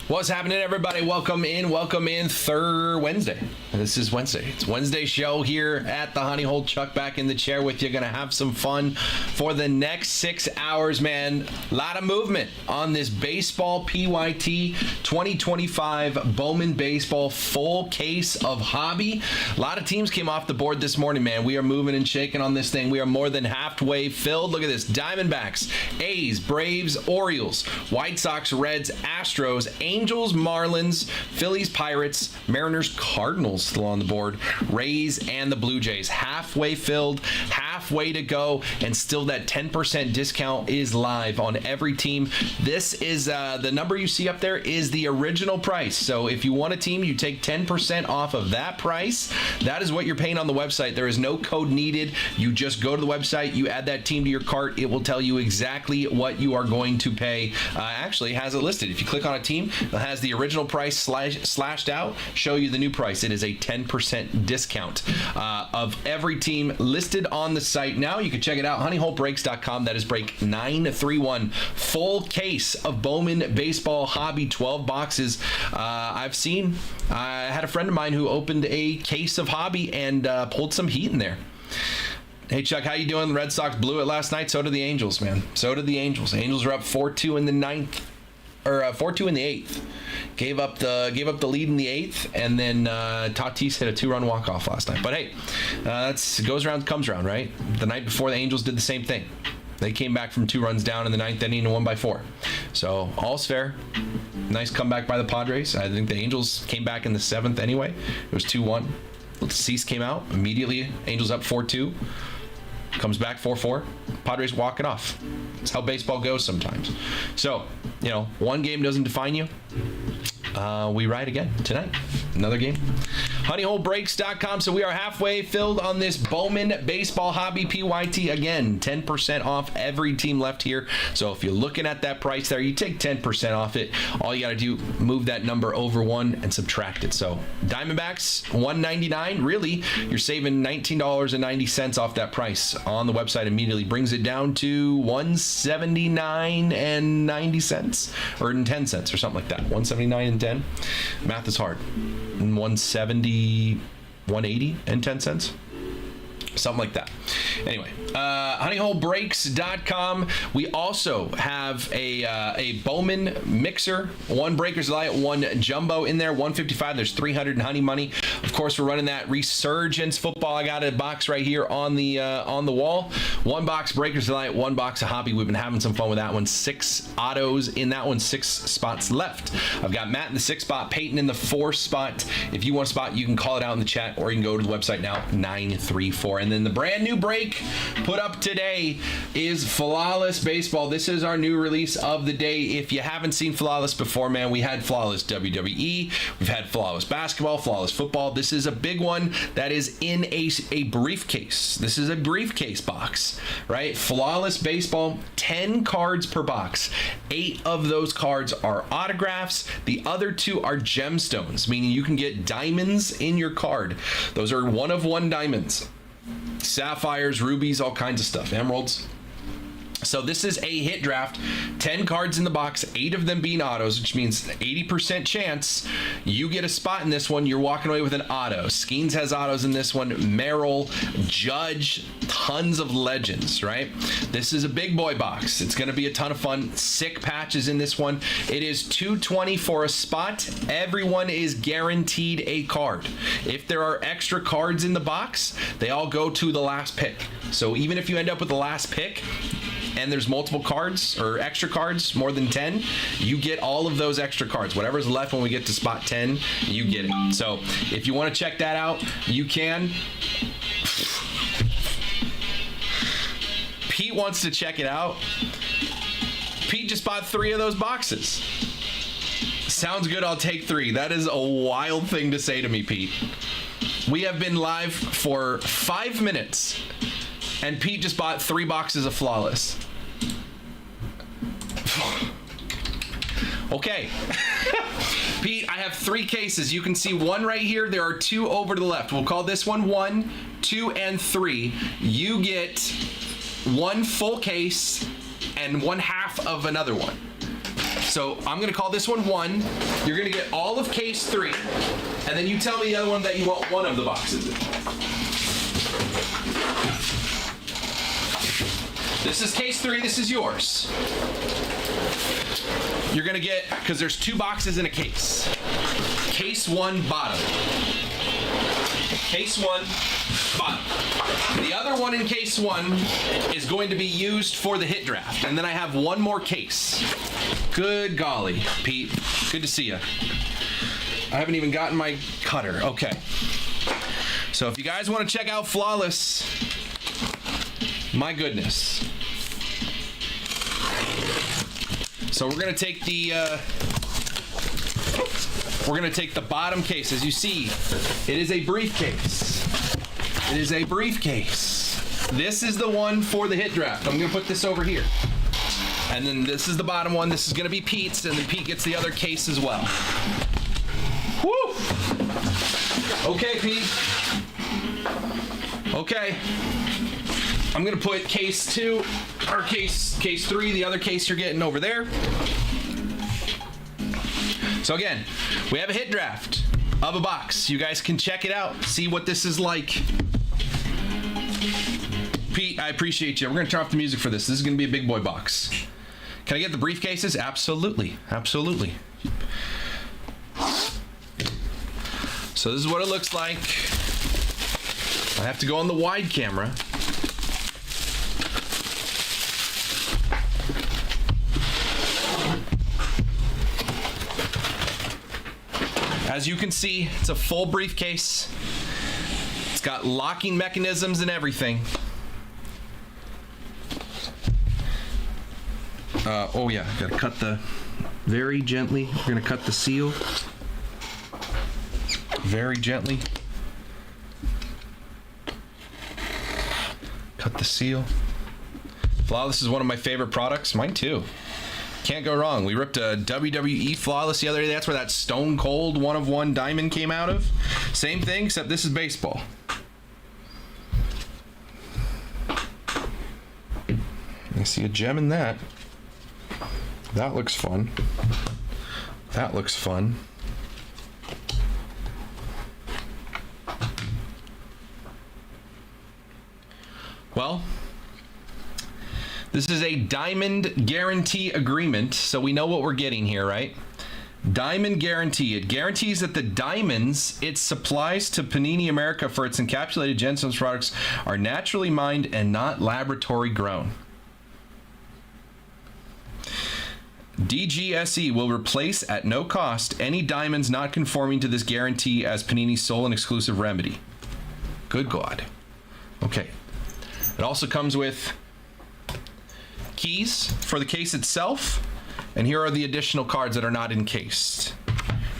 What's happening, everybody? Welcome in. Third Wednesday. This is Wednesday. It's Wednesday show here at the Honey Hole. Chuck back in the chair with you. Gonna have some fun for the next 6 hours, man. A lot of movement on this baseball PYT 2025 Bowman Baseball full case of hobby. A lot of teams came off the board this morning, man. We are moving and shaking on this thing. We are more than halfway filled. Look at this. Diamondbacks, A's, Braves, Orioles, White Sox, Reds, Astros, Angels, Marlins, Phillies, Pirates, Mariners, Cardinals still on the board, Rays, and the Blue Jays. Halfway filled, halfway to go, and still that 10% discount is live on every team. This is the number you see up there is the original price. So if you want a team, you take 10% off of that price. That is what you're paying on the website. There is no code needed. You just go to the website, you add that team to your cart. It will tell you exactly what you are going to pay. Actually, it has it listed. If you click on a team, it has the original price slashed out, show you the new price. It is a 10% discount of every team listed on the site. Now you can check it out, honeyholebreaks.com. That is break 931. Full case of Bowman Baseball Hobby, 12 boxes. I had a friend of mine who opened a case of hobby and pulled some heat in there. Hey, Chuck, how you doing? The Red Sox blew it last night. So did the Angels, man. So did the Angels. Angels are up 4-2 in the ninth. Or 4-2 in the eighth. Gave up the lead in the eighth, and then Tatis hit a 2-run walk-off last night. But hey, that's goes around, comes around, right? The night before, the Angels did the same thing. They came back from 2 runs down in the ninth inning and won by 4. So all's fair. Nice comeback by the Padres. I think the Angels came back in the 7th anyway. It was 2-1. Cease came out immediately. Angels up 4-2. Comes back 4-4. Padres walk it off. That's how baseball goes sometimes. So, one game doesn't define you. We ride again tonight. Another game. honeyholebreaks.com. So we are halfway filled on this Bowman Baseball Hobby PYT. Again, 10% off every team left here. So if you're looking at that price there, you take 10% off it. All you got to do, move that number over 1 and subtract it. So Diamondbacks, $199. Really, you're saving $19.90 off that price on the website immediately. Brings it down to $179.90 or 10 cents or something like that. $179.10. Math is hard. 170, 180 and 10 cents. Something like that. Anyway, honeyholebreaks.com. We also have a Bowman mixer, 1 Breakers Delight, 1 Jumbo in there, 155. There's 300 in honey money. Of course, we're running that Resurgence football. I got a box right here on the wall. 1 box Breakers Delight, 1 box of hobby. We've been having some fun with that one. 6 autos in that one, 6 spots left. I've got Matt in the 6th spot, Peyton in the 4th spot. If you want a spot, you can call it out in the chat, or you can go to the website now, 934. And then the brand new break put up today is Flawless Baseball. This is our new release of the day. If you haven't seen Flawless before, man, we had Flawless WWE. We've had Flawless Basketball, Flawless Football. This is a big one that is in a briefcase. This is a briefcase box, right? Flawless Baseball, 10 cards per box. 8 of those cards are autographs. The other 2 are gemstones, meaning you can get diamonds in your card. Those are 1-of-1 diamonds. Sapphires, rubies, all kinds of stuff, emeralds. So this is a hit draft, 10 cards in the box, 8 of them being autos, which means 80% chance you get a spot in this one. You're walking away with an auto. Skeens has autos in this one. Merrill, Judge, tons of legends, right? This is a big boy box. It's going to be a ton of fun. Sick patches in this one. It is $220 for a spot. Everyone is guaranteed a card. If there are extra cards in the box, they all go to the last pick. So even if you end up with the last pick, and there's multiple cards or extra cards, more than 10, you get all of those extra cards. Whatever's left when we get to spot 10, you get it. So if you want to check that out, you can. Pete wants to check it out. Pete just bought 3 of those boxes. Sounds good, I'll take 3. That is a wild thing to say to me, Pete. We have been live for 5 minutes, and Pete just bought 3 boxes of Flawless. Okay. Pete, I have 3 cases. You can see 1 right here. There are 2 over to the left. We'll call this one 1, 2, and 3. You get 1 full case and 1/2 of another one. So I'm going to call this one 1. You're going to get all of case 3, and then you tell me the other one that you want one of the boxes in. This is case 3. This is yours. You're going to get, because there's 2 boxes in a case. Case 1 bottom. Case 1 bottom. The other one in case 1 is going to be used for the hit draft. And then I have one more case. Good golly, Pete. Good to see you. I haven't even gotten my cutter. Okay. So if you guys want to check out Flawless, my goodness. So we're gonna take the bottom case. As you see, it is a briefcase. It is a briefcase. This is the one for the hit draft. I'm gonna put this over here. And then this is the bottom one. This is gonna be Pete's, and then Pete gets the other case as well. Woo! Okay, Pete. Okay. I'm gonna put case 2, or case 3, the other case you're getting over there. So again, we have a hit draft of a box. You guys can check it out, see what this is like. Pete, I appreciate you. We're gonna turn off the music for this. This is gonna be a big boy box. Can I get the briefcases? Absolutely, absolutely. So this is what it looks like. I have to go on the wide camera. As you can see, it's a full briefcase. It's got locking mechanisms and everything. Oh yeah, gotta cut the, very gently, we're gonna cut the seal. Very gently. Cut the seal. Flawless is one of my favorite products. Mine too. Can't go wrong. We ripped a WWE Flawless the other day. That's where that Stone Cold 1-of-1 diamond came out of. Same thing, except this is baseball. I see a gem in that. That looks fun. That looks fun. Well, this is a diamond guarantee agreement, so we know what we're getting here, right? Diamond guarantee. It guarantees that the diamonds it supplies to Panini America for its encapsulated gemstones products are naturally mined and not laboratory grown. DGSE will replace at no cost any diamonds not conforming to this guarantee as Panini's sole and exclusive remedy. Good God. Okay. It also comes with keys for the case itself, and here are the additional cards that are not encased.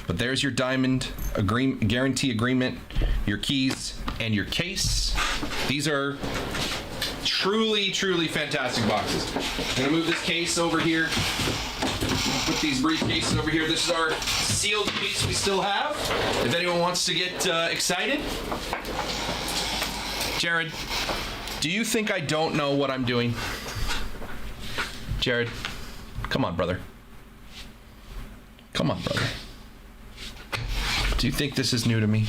But there's your diamond guarantee agreement, your keys, and your case. These are truly, truly fantastic boxes. I'm gonna move this case over here. Put these briefcases over here. This is our sealed piece we still have. If anyone wants to get excited. Jared, do you think I don't know what I'm doing? Jared, come on, brother. Come on, brother. Do you think this is new to me?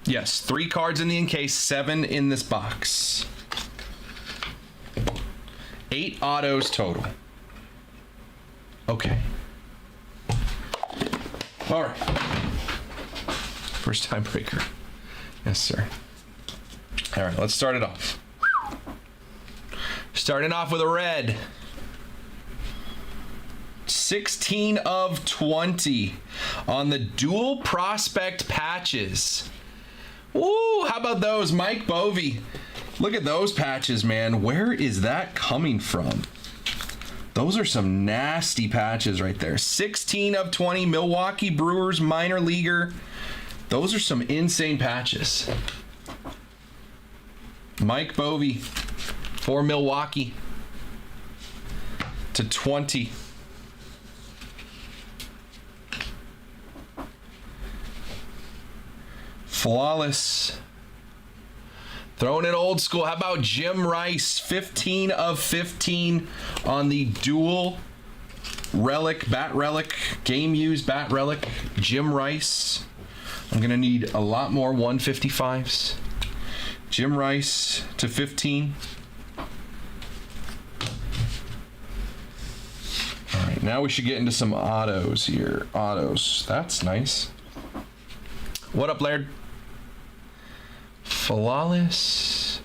Yes, 3 cards in the encase, 7 in this box. 8 autos total. Okay. All right. First time breaker. Yes, sir. All right, let's start it off. Starting off with a red. 16 of 20 on the dual prospect patches. Woo, how about those, Mike Bovey? Look at those patches, man. Where is that coming from? Those are some nasty patches right there. 16 of 20, Milwaukee Brewers minor leaguer. Those are some insane patches. Mike Bovey for Milwaukee to 20. Flawless. Throwing it old school. How about Jim Rice? 15 of 15 on the dual relic, bat relic, game used bat relic. Jim Rice. I'm going to need a lot more 155s. Jim Rice to 15. All right, now we should get into some autos here. Autos. That's nice. What up, Laird? Flawless.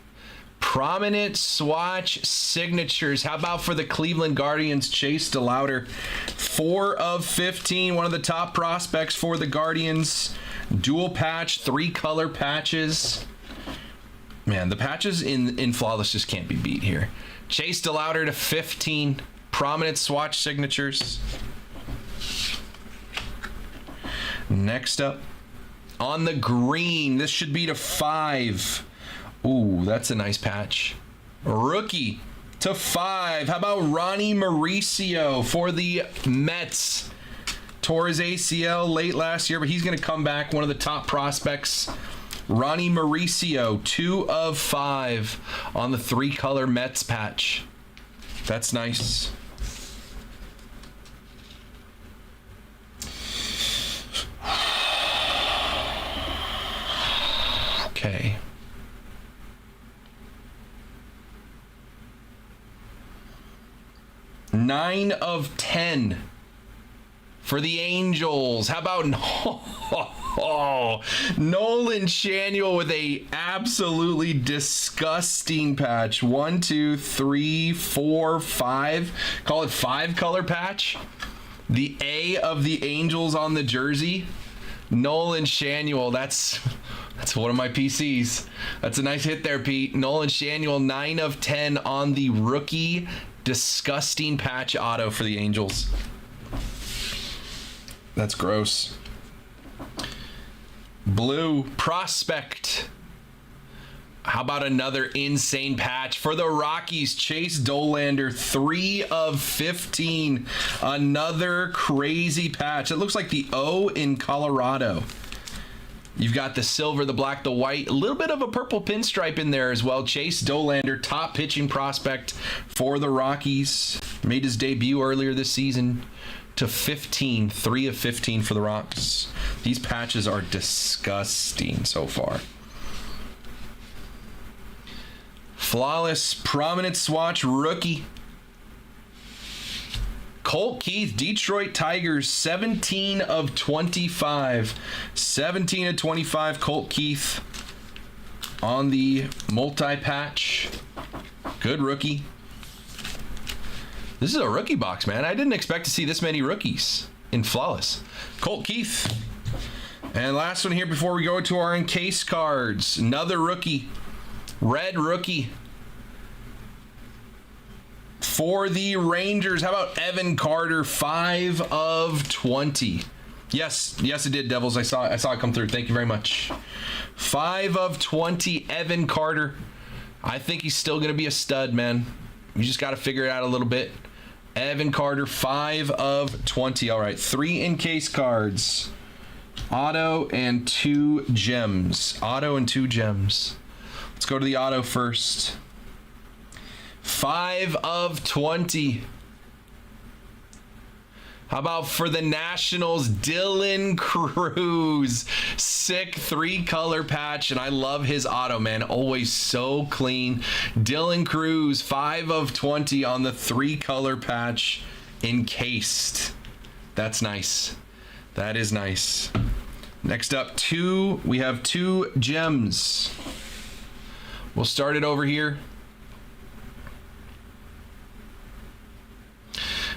Prominent swatch signatures. How about for the Cleveland Guardians, Chase DeLauter? 4 of 15. One of the top prospects for the Guardians. Dual patch, 3 color patches. Man, the patches in Flawless just can't be beat here. Chase DeLauter to 15. Prominent swatch signatures. Next up, on the green, this should be to 5. Ooh, that's a nice patch. Rookie to 5. How about Ronnie Mauricio for the Mets? Tore his ACL late last year, but he's going to come back. One of the top prospects. Ronnie Mauricio, 2 of 5 on the 3-color Mets patch. That's nice. Okay. Nine of 10 for the Angels. How about Nolan Schanuel with a absolutely disgusting patch? 1, 2, 3, 4, 5. Call it 5-color patch. The A of the Angels on the jersey. Nolan Schanuel. That's one of my PCs. That's a nice hit there, Pete. Nolan Schanuel, 9 of 10 on the rookie disgusting patch auto for the Angels. That's gross. Blue prospect. How about another insane patch for the Rockies? Chase Dollander, 3 of 15. Another crazy patch. It looks like the O in Colorado. You've got the silver, the black, the white, a little bit of a purple pinstripe in there as well. Chase Dollander, top pitching prospect for the Rockies. Made his debut earlier this season to 15, 3 of 15 for the Rocks. These patches are disgusting so far. Flawless, prominent swatch rookie. Colt Keith, Detroit Tigers, 17 of 25. 17 of 25, Colt Keith on the multi-patch. Good rookie. This is a rookie box, man. I didn't expect to see this many rookies in Flawless. Colt Keith. And last one here before we go to our encased cards. Another rookie. Red rookie. For the Rangers, how about Evan Carter, 5 of 20? Yes, it did, Devils. I saw it come through. Thank you very much. 5 of 20, Evan Carter. I think he's still going to be a stud, man. You just got to figure it out a little bit. Evan Carter, 5 of 20. All right, 3 encase cards. Auto and 2 gems. Auto and 2 gems. Let's go to the auto first. 5 of 20. How about for the Nationals, Dylan Cruz? Sick 3-color patch, and I love his auto, man. Always so clean. Dylan Cruz, 5 of 20 on the 3-color patch, encased. That's nice. That is nice. Next up, we have 2 gems. We'll start it over here.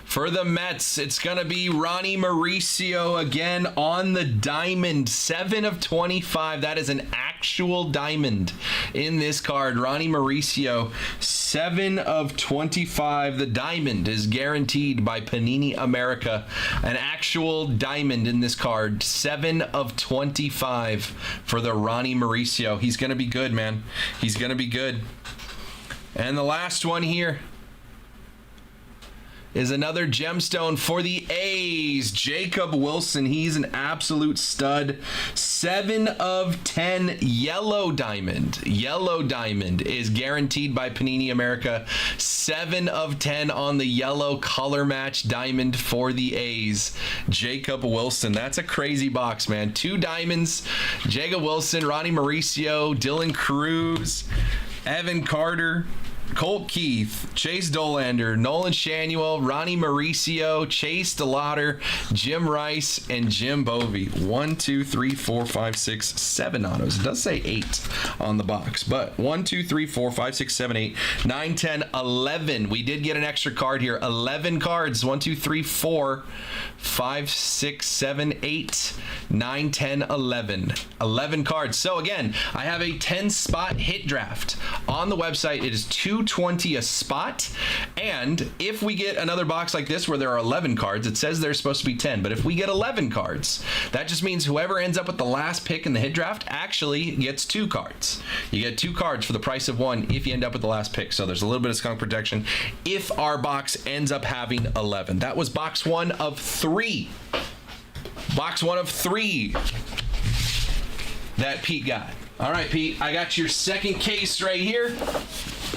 For the Mets, it's going to be Ronnie Mauricio again on the diamond. 7 of 25. That is an actual diamond in this card. Ronnie Mauricio, 7 of 25. The diamond is guaranteed by Panini America. An actual diamond in this card. 7 of 25 for the Ronnie Mauricio. He's going to be good, man. He's going to be good. And the last one here is another gemstone for the A's. Jacob Wilson, he's an absolute stud. 7 of 10 yellow diamond. Yellow diamond is guaranteed by Panini America. 7 of 10 on the yellow color match diamond for the A's. Jacob Wilson, that's a crazy box, man. 2 diamonds. Jacob Wilson, Ronnie Mauricio, Dylan Cruz, Evan Carter, Colt Keith, Chase Dolander, Nolan Shanuel, Ronnie Mauricio, Chase DeLauder, Jim Rice, and Jim Bovey. 1, 2, 3, 4, 5, 6, 7 autos. It does say 8 on the box, but 1, 2, 3, 4, 5, 6, 7, 8, 9, 10, 11. We did get an extra card here. 11 cards. 1, 2, 3, 4, 5, 6, 7, 8, 9, 10, 11. 11 cards. So again, I have a 10-spot hit draft on the website. It is $2.20 a spot, and if we get another box like this where there are 11 cards, it says there's supposed to be 10, but if we get 11 cards, that just means whoever ends up with the last pick in the hit draft actually gets 2 cards. You get 2 cards for the price of 1 if you end up with the last pick, so there's a little bit of skunk protection if our box ends up having 11. That was box 1 of 3. Box 1 of 3 that Pete got. All right, Pete, I got your second case right here.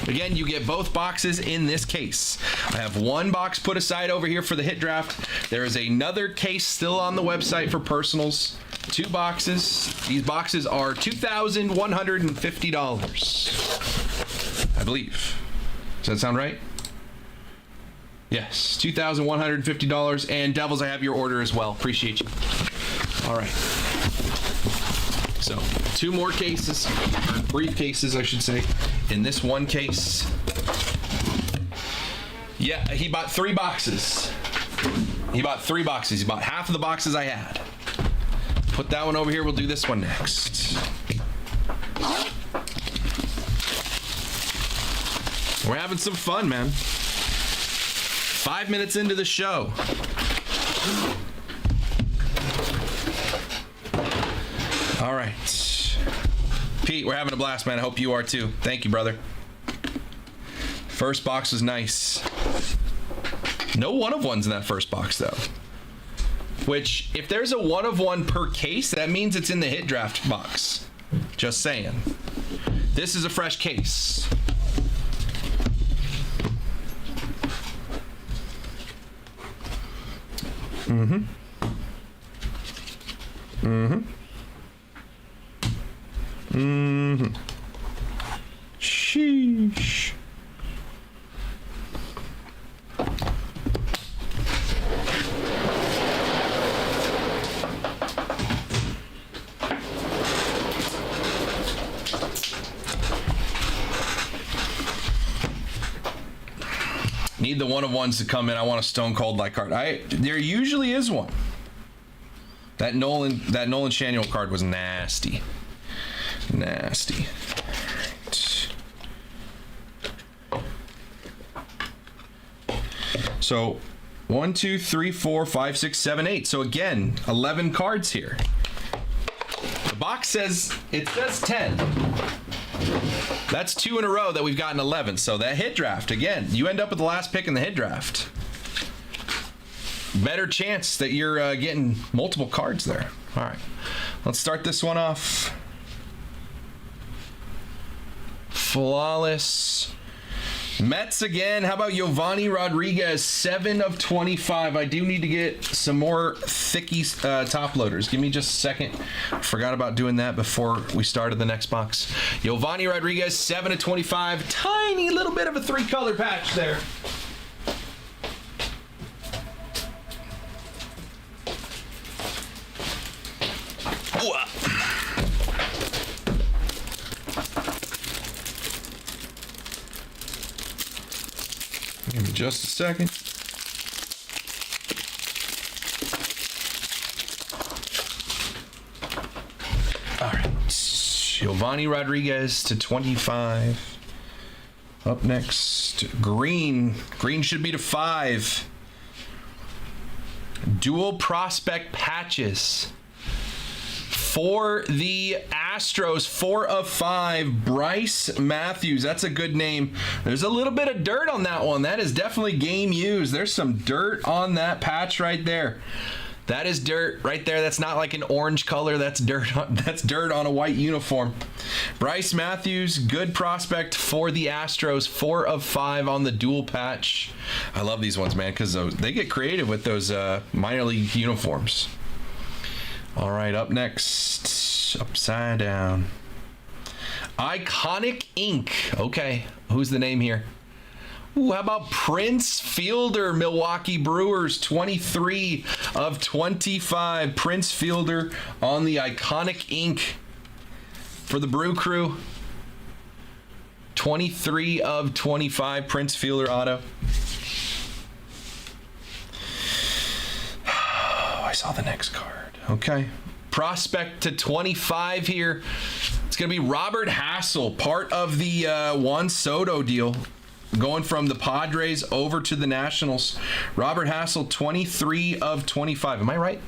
Again, you get both boxes in this case. I have 1 box put aside over here for the hit draft. There is another case still on the website for personals. 2 boxes. These boxes are $2,150, I believe. Does that sound right? Yes, $2,150. And Devils, I have your order as well. Appreciate you. All right. So 2 more cases, or briefcases, I should say. In this one case, yeah, he bought 3 boxes. He bought 3 boxes. He bought half of the boxes I had. Put that one over here. We'll do this one next. We're having some fun, man. 5 minutes into the show. All right. Pete, we're having a blast, man. I hope you are too. Thank you, brother. First box was nice. No 1 of 1s in that first box, though. Which, if there's a 1 of 1 per case, that means it's in the hit draft box. Just saying. This is a fresh case. Mm-hmm. Mm-hmm. Mm-hmm. Sheesh. Need the 1 of 1s to come in. I want a Stone Cold Light card. There usually is one. That Nolan Shanuel card was nasty. Nasty. So 1, 2, 3, 4, 5, 6, 7, 8. So again, 11 cards here. The box says, it says 10. That's 2 in a row that we've gotten 11. So that hit draft, again, you end up with the last pick in the hit draft. Better chance that you're getting multiple cards there. All right, let's start this one off. Flawless. Mets again. How about Giovanni Rodriguez? 7 of 25. I do need to get some more thicky top loaders. Give me just a second. Forgot about doing that before we started the next box. Giovanni Rodriguez, 7 of 25. Tiny little bit of a 3-color patch there. Give me just a second. All right. Giovanni Rodriguez to 25. Up next, Green. Green should be to 5. Dual prospect patches. For the Astros, 4 of 5, Bryce Matthews. That's a good name. There's a little bit of dirt on that one. That is definitely game used. There's some dirt on that patch right there. That is dirt right there. That's not like an orange color. That's dirt. That's dirt on a white uniform. Bryce Matthews, good prospect for the Astros. 4 of 5 on the dual patch. I love these ones, man, because they get creative with those minor league uniforms. All right, up next, upside down. Iconic Ink. Okay, who's the name here? Ooh, how about Prince Fielder, Milwaukee Brewers, 23 of 25. Prince Fielder on the Iconic Ink for the Brew Crew. 23 of 25, Prince Fielder auto. Oh, I saw the next card. Okay. Prospect to 25 here. It's going to be Robert Hassel, part of the Juan Soto deal. Going from the Padres over to the Nationals. Robert Hassel, 23 of 25. Am I right?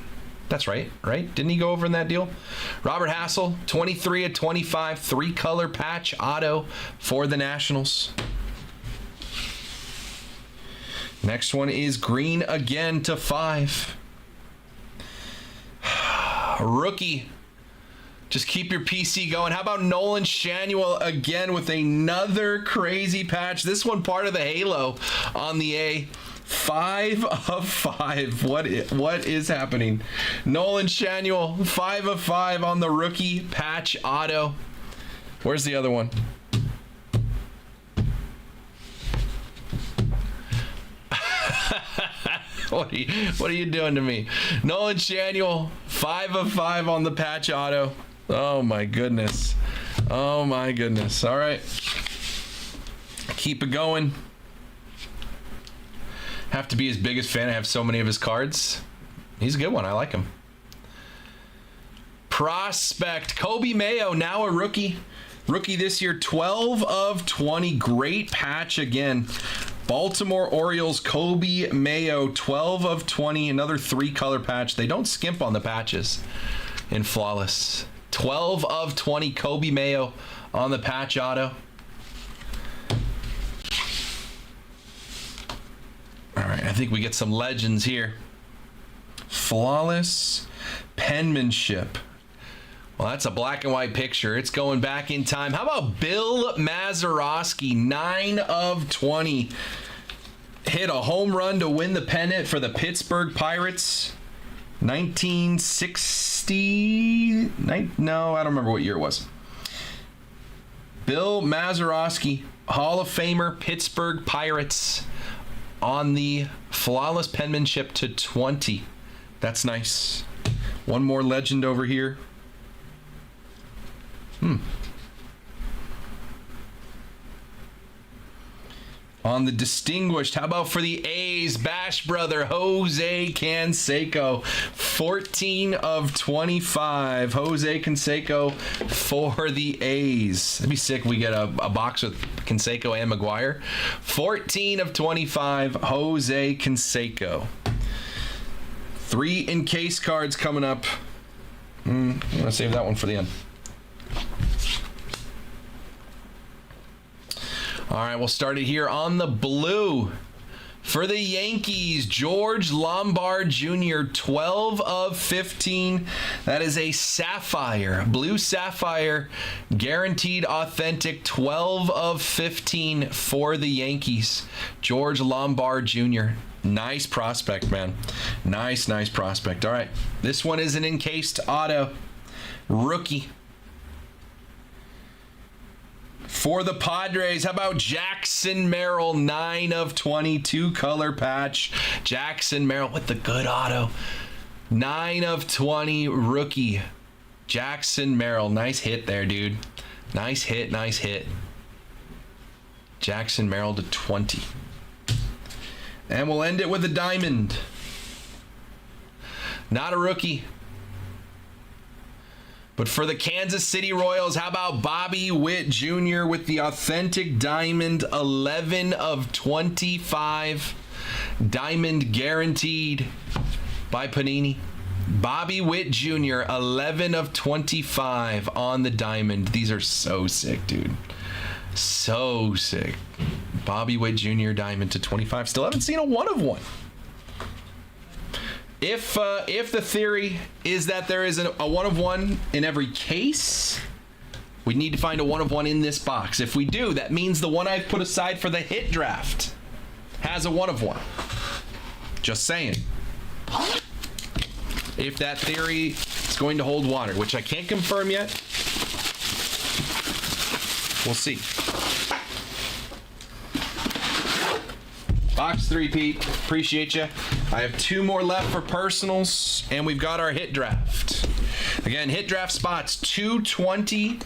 That's right, right? Didn't he go over in that deal? Robert Hassel, 23 of 25, 3-color patch auto for the Nationals. Next one is green again to 5. Rookie. Just keep your PC going. How about Nolan Schanuel again with another crazy patch? This one part of the halo on the A. 5 of 5. What is happening? Nolan Schanuel, 5 of 5 on the rookie patch auto. Where's the other one? What are you doing to me? Nolan Schanuel, 5 of 5 on the patch auto. Oh my goodness. Oh my goodness. All right. Keep it going. Have to be his biggest fan. I have so many of his cards. He's a good one. I like him. Prospect. Kobe Mayo, now a rookie. Rookie this year, 12 of 20. Great patch again. Baltimore Orioles, Kobe Mayo, 12 of 20. Another 3-color patch. They don't skimp on the patches in Flawless. 12 of 20, Kobe Mayo on the patch auto. All right, I think we get some legends here. Flawless penmanship. Well, that's a black and white picture. It's going back in time. How about Bill Mazeroski, 9 of 20. Hit a home run to win the pennant for the Pittsburgh Pirates. 1960? No, I don't remember what year it was. Bill Mazeroski, Hall of Famer, Pittsburgh Pirates, on the flawless penmanship to 20. That's nice. One more legend over here. On the distinguished, how about for the A's, Bash brother Jose Canseco, 14 of 25. Jose Canseco for the A's. That'd be sick if we get a box with Canseco and McGuire. 14 of 25, Jose Canseco. 3 encased cards coming up. I'm going to save that one for the end. All right, we'll start it here on the blue. For the Yankees, George Lombard Jr., 12 of 15. That is a sapphire, blue sapphire, guaranteed authentic, 12 of 15 for the Yankees. George Lombard Jr. Nice prospect, man. Nice prospect. All right, this one is an encased auto. Rookie. For the Padres, how about Jackson Merrill, 9 of 22 color patch. Jackson Merrill with the good auto. 9 of 20 rookie. Jackson Merrill, nice hit there, dude. Nice hit. Jackson Merrill to 20. And we'll end it with a diamond. Not a rookie. But for the Kansas City Royals, how about Bobby Witt Jr. with the authentic diamond, 11 of 25. Diamond guaranteed by Panini. Bobby Witt Jr., 11 of 25 on the diamond. These are so sick, dude. So sick. Bobby Witt Jr. diamond to 25. Still haven't seen a 1 of 1. If the theory is that there is a 1 of 1 in every case, we need to find a 1 of 1 in this box. If we do, that means the one I've put aside for the hit draft has a 1 of 1. Just saying. If that theory is going to hold water, which I can't confirm yet. We'll see. Box 3, Pete. Appreciate you. I have 2 more left for personals, and we've got our hit draft. Again, hit draft spots, 220.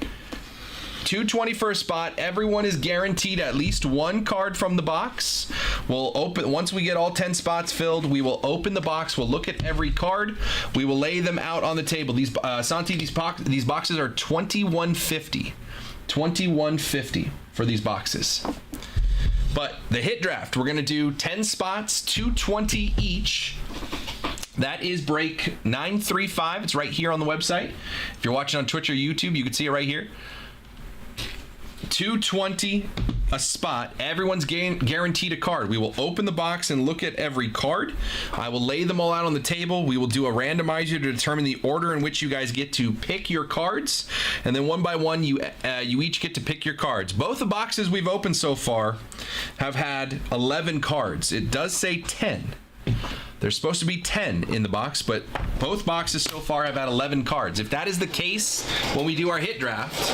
220 for a spot. Everyone is guaranteed at least 1 card from the box. We'll open, once we get all 10 spots filled, we will open the box. We'll look at every card. We will lay them out on the table. These Santi, these boxes are $21.50. $21.50 for these boxes. But the hit draft, we're going to do 10 spots, 220 each. That is break 935. It's right here on the website. If you're watching on Twitch or YouTube, you can see it right here. 220 a spot. Everyone's guaranteed a card. We will open the box and look at every card. I will lay them all out on the table. We will do a randomizer to determine the order in which you guys get to pick your cards, and then one by one you each get to pick your cards. Both the boxes we've opened so far have had 11 cards. It does say 10. There's supposed to be 10 in the box, but both boxes so far have had 11 cards. If that is the case, when we do our hit draft,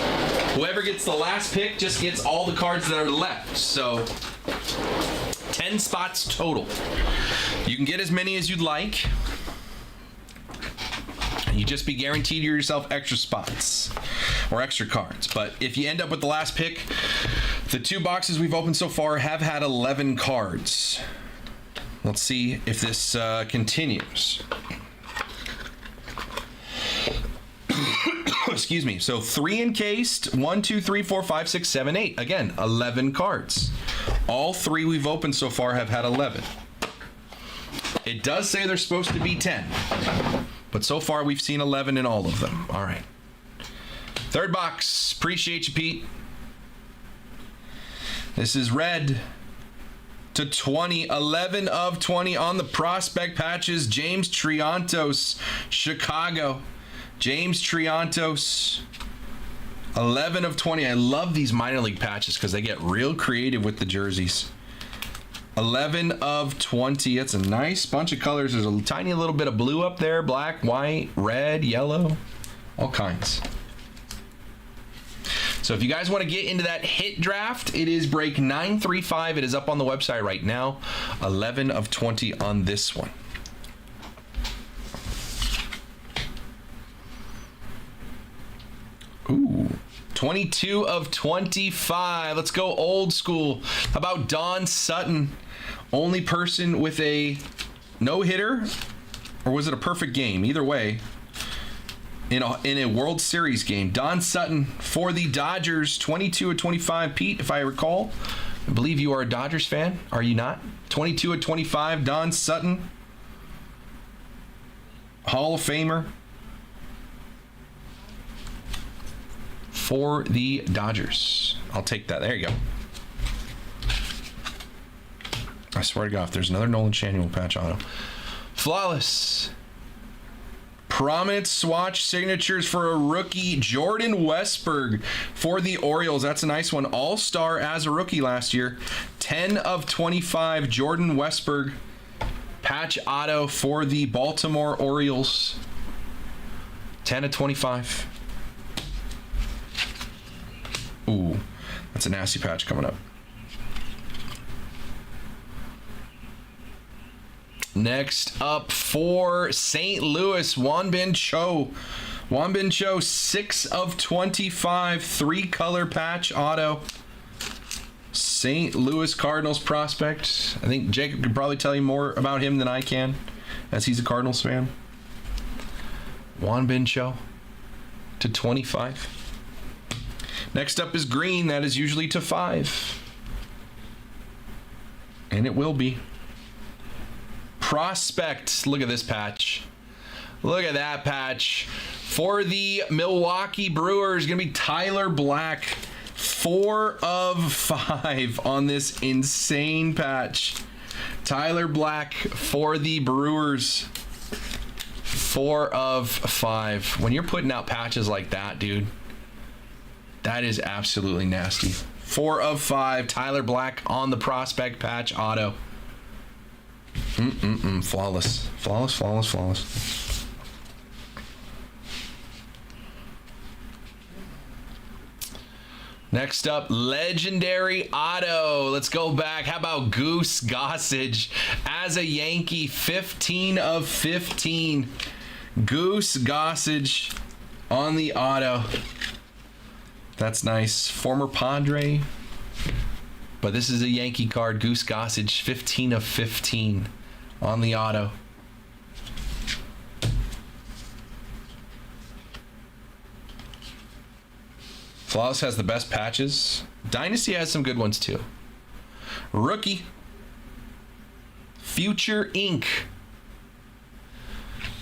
whoever gets the last pick just gets all the cards that are left. So 10 spots total. You can get as many as you'd like. You just be guaranteed yourself extra spots or extra cards. But if you end up with the last pick, the 2 boxes we've opened so far have had 11 cards. Let's see if this continues. Excuse me. So 3 encased, 1, 2, 3, 4, 5, 6, 7, 8. Again, 11 cards. All 3 we've opened so far have had 11. It does say there's supposed to be 10, but so far we've seen 11 in all of them. All right. 3rd box. Appreciate you, Pete. This is red to 20, 11 of 20 on the prospect patches. James Triantos, Chicago. James Triantos, 11 of 20. I love these minor league patches because they get real creative with the jerseys. 11 of 20. That's a nice bunch of colors. There's a tiny little bit of blue up there, black, white, red, yellow, all kinds. So if you guys want to get into that hit draft, it is break 935. It is up on the website right now. 11 of 20 on this one. Ooh, 22 of 25. Let's go old school. How about Don Sutton? Only person with a no-hitter, or was it a perfect game? Either way. In a World Series game. Don Sutton for the Dodgers, 22 of 25. Pete, if I recall, I believe you are a Dodgers fan. Are you not? 22 of 25. Don Sutton, Hall of Famer for the Dodgers. I'll take that. There you go. I swear to God, if there's another Nolan Schanuel patch auto. Flawless. Prominent swatch signatures for a rookie, Jordan Westburg for the Orioles. That's a nice one. All-star as a rookie last year. 10 of 25, Jordan Westburg. Patch auto for the Baltimore Orioles. 10 of 25. Ooh, that's a nasty patch coming up. Next up for St. Louis, Wanbin Cho. Wanbin Cho, 6 of 25, 3-color patch auto. St. Louis Cardinals prospect. I think Jacob could probably tell you more about him than I can, as he's a Cardinals fan. Wanbin Cho to 25. Next up is green. That is usually to 5. And it will be. Prospect. Look at this patch. Look at that patch. For the Milwaukee Brewers, going to be Tyler Black. 4 of 5 on this insane patch. Tyler Black for the Brewers. 4 of 5. When you're putting out patches like that, dude, that is absolutely nasty. 4 of 5. Tyler Black on the prospect patch auto. Flawless. Flawless, flawless, flawless. Next up, legendary auto. Let's go back. How about Goose Gossage as a Yankee? 15 of 15. Goose Gossage on the auto. That's nice. Former Padre. But this is a Yankee card. Goose Gossage, 15 of 15 on the auto. Flawless has the best patches. Dynasty has some good ones too. Rookie. Future Ink.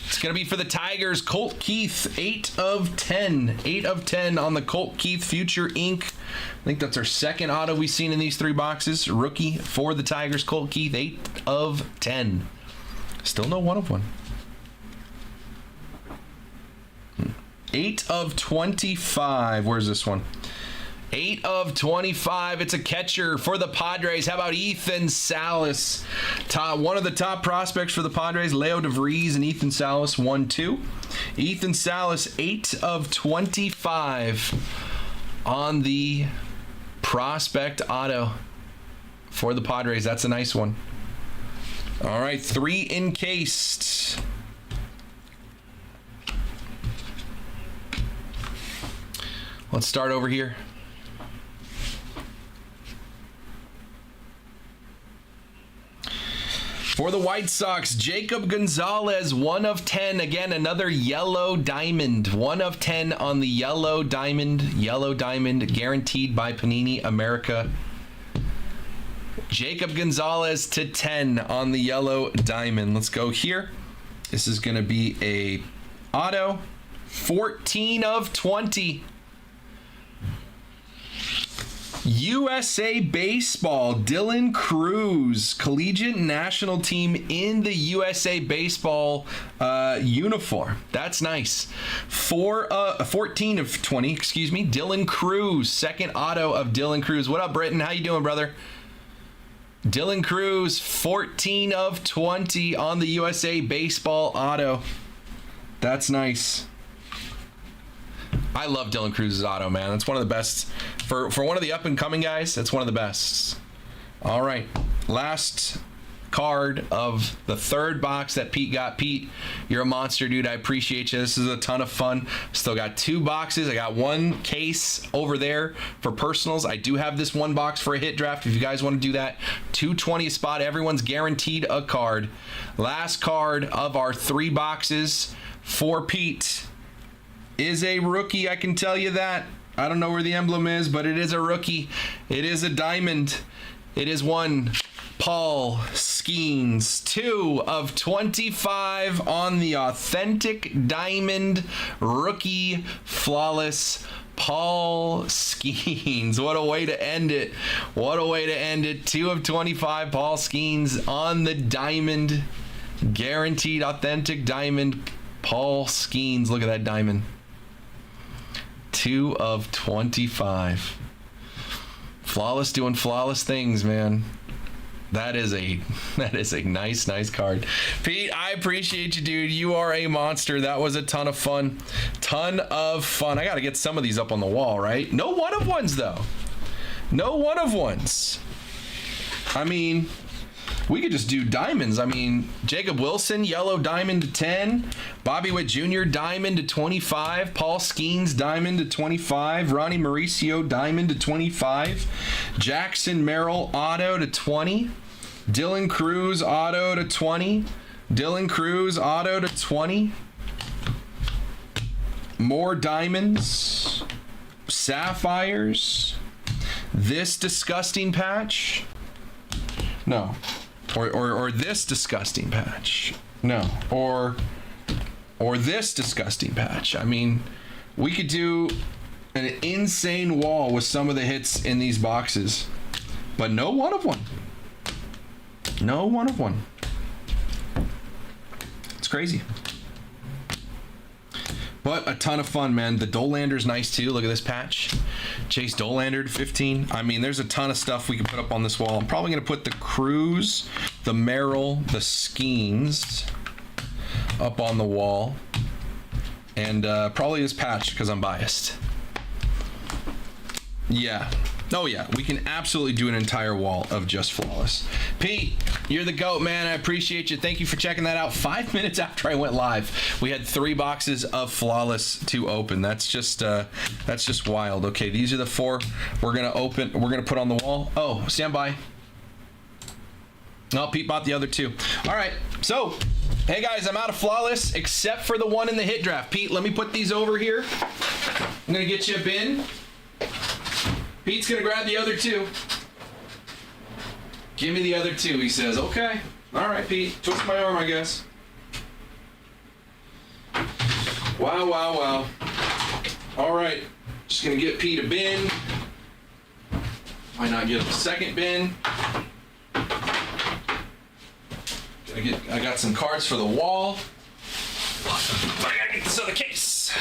It's going to be for the Tigers. Colt Keith, 8 of 10. 8 of 10 on the Colt Keith Future Ink. I think that's our second auto we've seen in these 3 boxes. Rookie for the Tigers. Colt Keith, 8 of 10. Still no 1 of 1. 8 of 25. Where's this one? 8 of 25. It's a catcher for the Padres. How about Ethan Salas? One of the top prospects for the Padres, Leo DeVries and Ethan Salas, 1-2. Ethan Salas, 8 of 25 on the prospect auto for the Padres. That's a nice one. All right, 3 encased. Let's start over here. For the White Sox, Jacob Gonzalez, 1 of 10. Again, another yellow diamond. 1 of 10 on the yellow diamond. Yellow diamond, guaranteed by Panini America. Jacob Gonzalez to 10 on the yellow diamond. Let's go here. This is going to be a auto. 14 of 20. USA Baseball, Dylan Cruz, collegiate national team in the USA Baseball uniform. That's nice. 14 of 20, excuse me. Dylan Cruz, second auto of Dylan Cruz. What up, Britton? How you doing, brother? Dylan Cruz, 14 of 20 on the USA Baseball auto. That's nice. I love Dylan Cruz's auto, man. That's one of the best. For one of the up-and-coming guys, that's one of the best. All right. Last card of the 3rd box that Pete got. Pete, you're a monster, dude. I appreciate you. This is a ton of fun. Still got 2 boxes. I got 1 case over there for personals. I do have this 1 box for a hit draft if you guys want to do that. 220 a spot. Everyone's guaranteed a card. Last card of our 3 boxes for Pete is a rookie. I can tell you that. I don't know where the emblem is, but it is a rookie. It is a diamond. It is one Paul Skeens. 2 of 25 on the authentic diamond rookie flawless Paul Skeens. What a way to end it. What a way to end it. 2 of 25 Paul Skeens on the diamond. Guaranteed authentic diamond Paul Skeens. Look at that diamond. 2 of 25. Flawless doing flawless things, man. That is a nice card. Pete, I appreciate you, dude. You are a monster. That was a ton of fun. Ton of fun. I got to get some of these up on the wall, right? No 1 of 1s, though. No 1 of 1s. I mean, we could just do diamonds. I mean, Jacob Wilson, yellow diamond to 10. Bobby Witt Jr., diamond to 25. Paul Skeens, diamond to 25. Ronnie Mauricio, diamond to 25. Jackson Merrill, auto to 20. Dylan Cruz, auto to 20. Dylan Cruz, auto to 20. More diamonds. Sapphires. This disgusting patch. No. Or this disgusting patch. No. Or or this disgusting patch. I mean, we could do an insane wall with some of the hits in these boxes, but no one of one. No one of one. It's crazy. But a ton of fun, man. The Dolander's nice too. Look at this patch. Chase Dolander to 15. I mean, there's a ton of stuff we can put up on this wall. I'm probably going to put the Cruz, the Merrill, the Skeens up on the wall. And probably this patch because I'm biased. Yeah. Oh, yeah. We can absolutely do an entire wall of just Flawless. Pete, you're the GOAT, man. I appreciate you. Thank you for checking that out. 5 minutes after I went live, we had 3 boxes of Flawless to open. That's just wild. Okay, these are the 4 we're going to open. We're going to put on the wall. Oh, stand by. Oh, Pete bought the other 2. All right. So, hey, guys, I'm out of Flawless except for the one in the hit draft. Pete, let me put these over here. I'm going to get you a bin. Pete's gonna grab the other 2. Give me the other 2, he says. Okay. All right, Pete. Twist my arm, I guess. Wow, wow, wow. All right. Just gonna get Pete a bin. Why not get him a second bin? I got some cards for the wall. But I gotta get this other case.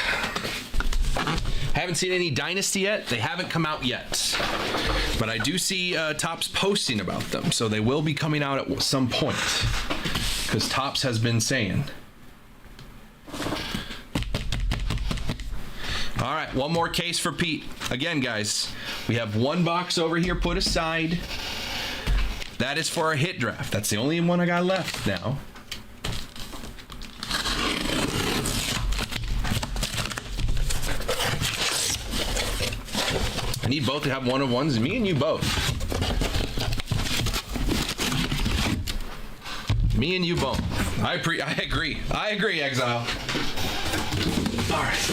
Haven't seen any Dynasty yet. They haven't come out yet. But I do see Topps posting about them. So they will be coming out at some point. Because Topps has been saying. All right, one more case for Pete. Again, guys, we have 1 box over here put aside. That is for our hit draft. That's the only one I got left now. I need both to have 1 of 1s, me and you both. Me and you both. I agree. I agree, Exile. All right.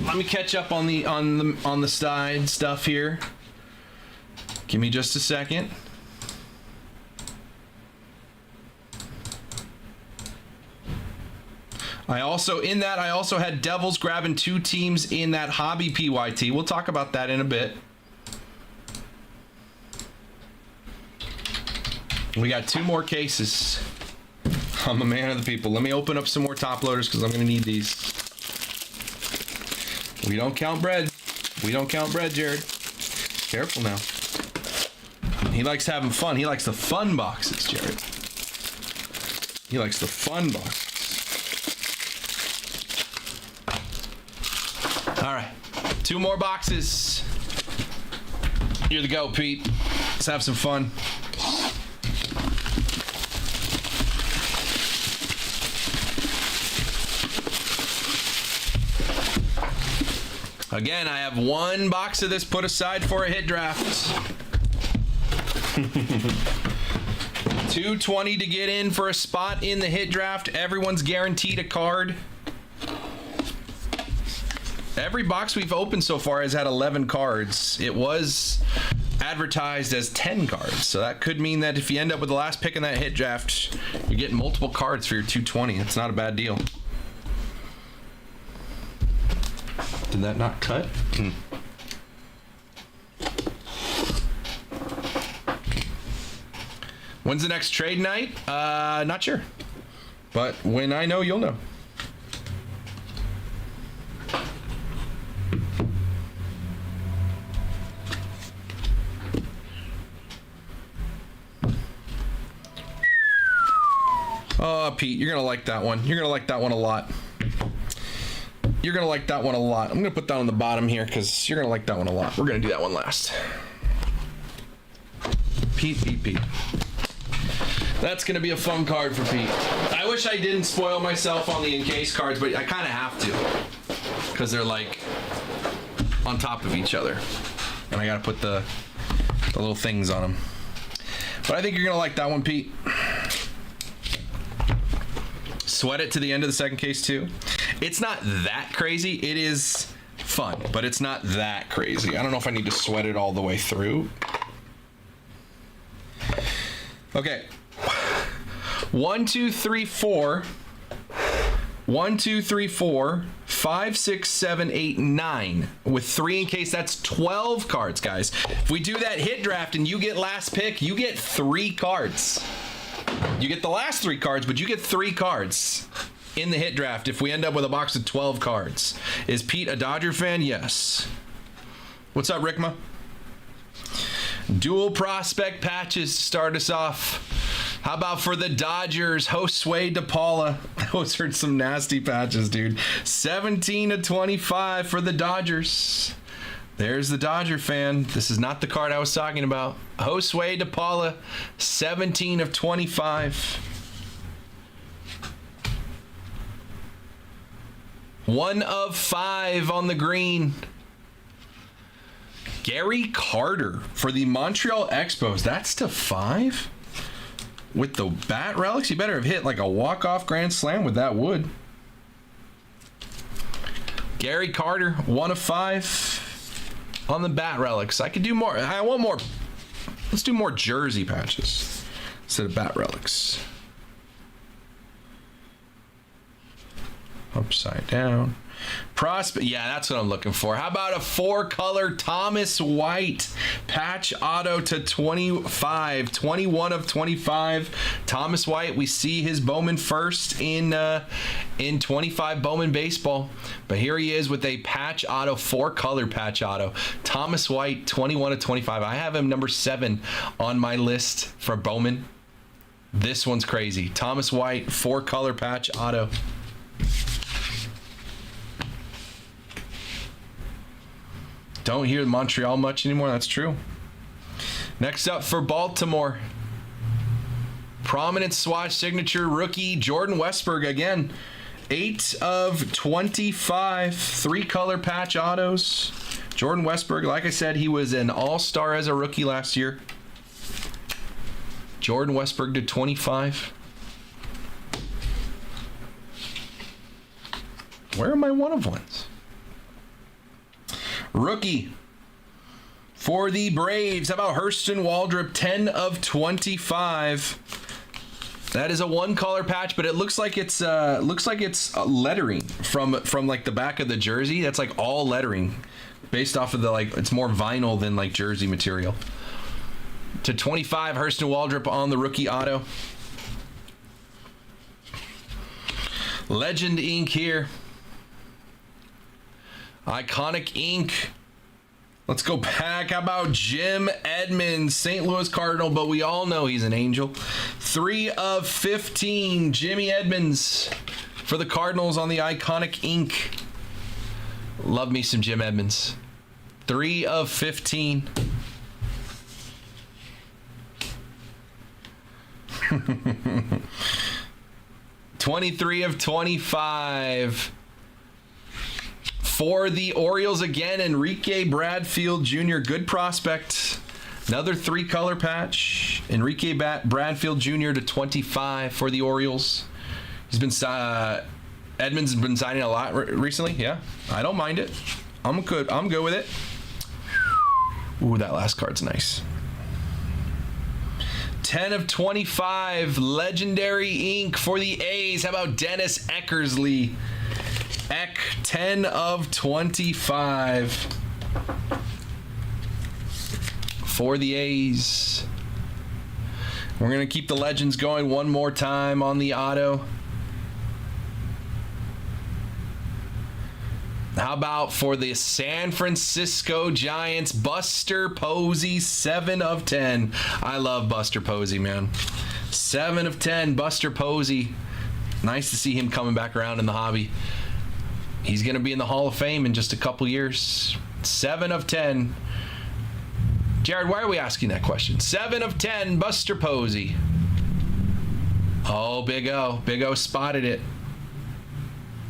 Let me catch up on the side stuff here. Give me just a second. I also had Devils grabbing 2 teams in that hobby PYT. We'll talk about that in a bit. We got 2 more cases. I'm a man of the people. Let me open up some more top loaders because I'm going to need these. We don't count bread. We don't count bread, Jared. Careful now. He likes having fun. He likes the fun boxes, Jared. He likes the fun boxes. All right, 2 more boxes. You're the GOAT, Pete. Let's have some fun. Again, I have 1 box of this put aside for a hit draft. 220 to get in for a spot in the hit draft. Everyone's guaranteed a card. Every box we've opened so far has had 11 cards. It was advertised as 10 cards. So that could mean that if you end up with the last pick in that hit draft, you're getting multiple cards for your 220. It's not a bad deal. Did that not cut? When's the next trade night? Not sure. But when I know, you'll know. Oh, Pete, you're gonna like that one. You're gonna like that one a lot. You're gonna like that one a lot. I'm gonna put that on the bottom here because you're gonna like that one a lot. We're gonna do that one last. Pete. That's gonna be a fun card for Pete. I wish I didn't spoil myself on the encased cards, but I kind of have to because they're like on top of each other, and I gotta put the little things on them. But I think you're gonna like that one, Pete. Sweat it to the end of the second case too. It's not that crazy. It is fun, but it's not that crazy. I don't know if I need to sweat it all the way through. Okay. 1, 2, 3, 4. 1, 2, 3, 4, 5, 6, 7, 8, 9. With 3 in case, that's 12 cards, guys. If we do that hit draft and you get last pick, you get 3 cards. You get the last 3 cards, but you get 3 cards in the hit draft if we end up with a box of 12 cards. Is Pete a Dodger fan? Yes. What's up, Rickma? Dual prospect patches to start us off. How about for the Dodgers, Josue DePaula? Those are some nasty patches, dude. 17/25 for the Dodgers. There's the Dodger fan. This is not the card I was talking about. Josue DePaula, 17/25. 1 of 5 on the green. Gary Carter for the Montreal Expos. That's to 5? With the bat relics, you better have hit like a walk-off grand slam with that wood. Gary Carter, 1 of 5 on the bat relics. I could do more. I want more. Let's do more jersey patches instead of bat relics. Upside down. Prospect, yeah, that's what I'm looking for. How about a 4-color Thomas White patch auto to 25, 21/25. Thomas White, we see his Bowman first in 25 Bowman baseball, but here he is with a patch auto, 4-color patch auto. Thomas White, 21/25. I have him number 7 on my list for Bowman. This one's crazy. Thomas White, 4-color patch auto. Don't hear Montreal much anymore. That's true. Next up for Baltimore. Prominent swatch signature rookie Jordan Westburg again. 8/25. 3-color patch autos. Jordan Westburg, like I said, he was an all-star as a rookie last year. Jordan Westburg to 25. Where are my 1-of-1s? Rookie for the Braves. How about Hurston Waldrop, 10/25. That is a 1-color patch, but it looks like it's lettering from like the back of the jersey. That's like all lettering, based off of the it's more vinyl than like jersey material. To 25, Hurston Waldrop on the rookie auto. Legend ink here. Iconic ink. Let's go back. How about Jim Edmonds, St. Louis Cardinal, but we all know he's an Angel. 3/15, Jimmy Edmonds for the Cardinals on the iconic ink. Love me some Jim Edmonds. 3/15. (23/25) for the Orioles again. Enrique Bradfield Jr., good prospect. Another 3-color patch. Enrique Bradfield Jr. to 25 for the Orioles. He's been Edmonds has been signing a lot recently. Yeah, I don't mind it. I'm good with it. Ooh, that last card's nice. 10/25, legendary ink for the A's. How about Dennis Eckersley? 10/25 for the A's. We're going to keep the legends going one more time on the auto. How about for the San Francisco Giants, Buster Posey, 7/10. I love Buster Posey, man. 7/10, Buster Posey. Nice to see him coming back around in the hobby. He's going to be in the Hall of Fame in just a couple years. 7/10. Jared, why are we asking that question? 7/10, Buster Posey. Oh, Big O. Big O spotted it.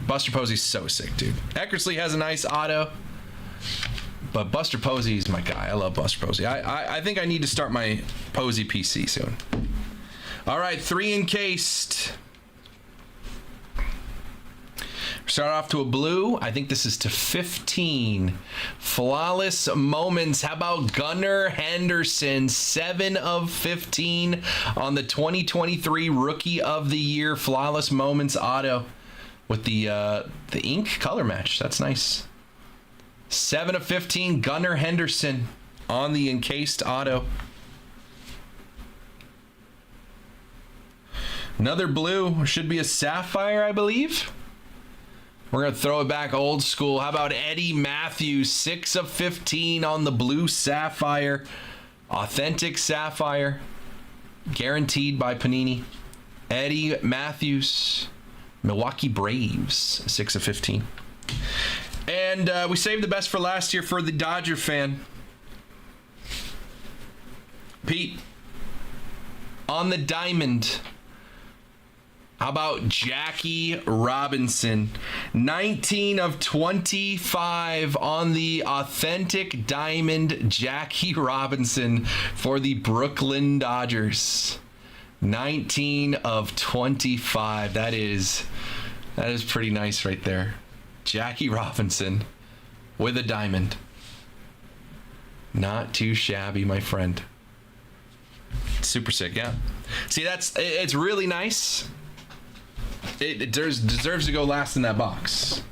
Buster Posey's so sick, dude. Eckersley has a nice auto, but Buster Posey's my guy. I love Buster Posey. I think I need to start my Posey PC soon. All right, 3 encased. Start off to a blue. I think this is to 15. Flawless moments. How about Gunnar Henderson? 7/15 on the 2023 Rookie of the Year Flawless Moments auto. with the ink color match. That's nice. 7 of 15, Gunnar Henderson on the encased auto. Another blue, should be a sapphire, I believe. We're going to throw it back old school. How about Eddie Matthews, 6 of 15 on the blue sapphire. Authentic sapphire, guaranteed by Panini. Eddie Matthews, Milwaukee Braves, 6 of 15. And we saved the best for last year for the Dodger fan. Pete, on the diamond, how about Jackie Robinson? 19 of 25 on the authentic diamond, Jackie Robinson for the Brooklyn Dodgers. 19 of 25. That is pretty nice right there. Jackie Robinson with a diamond. Not too shabby, my friend. Super sick, yeah. See, it's really nice. It deserves to go last in that box.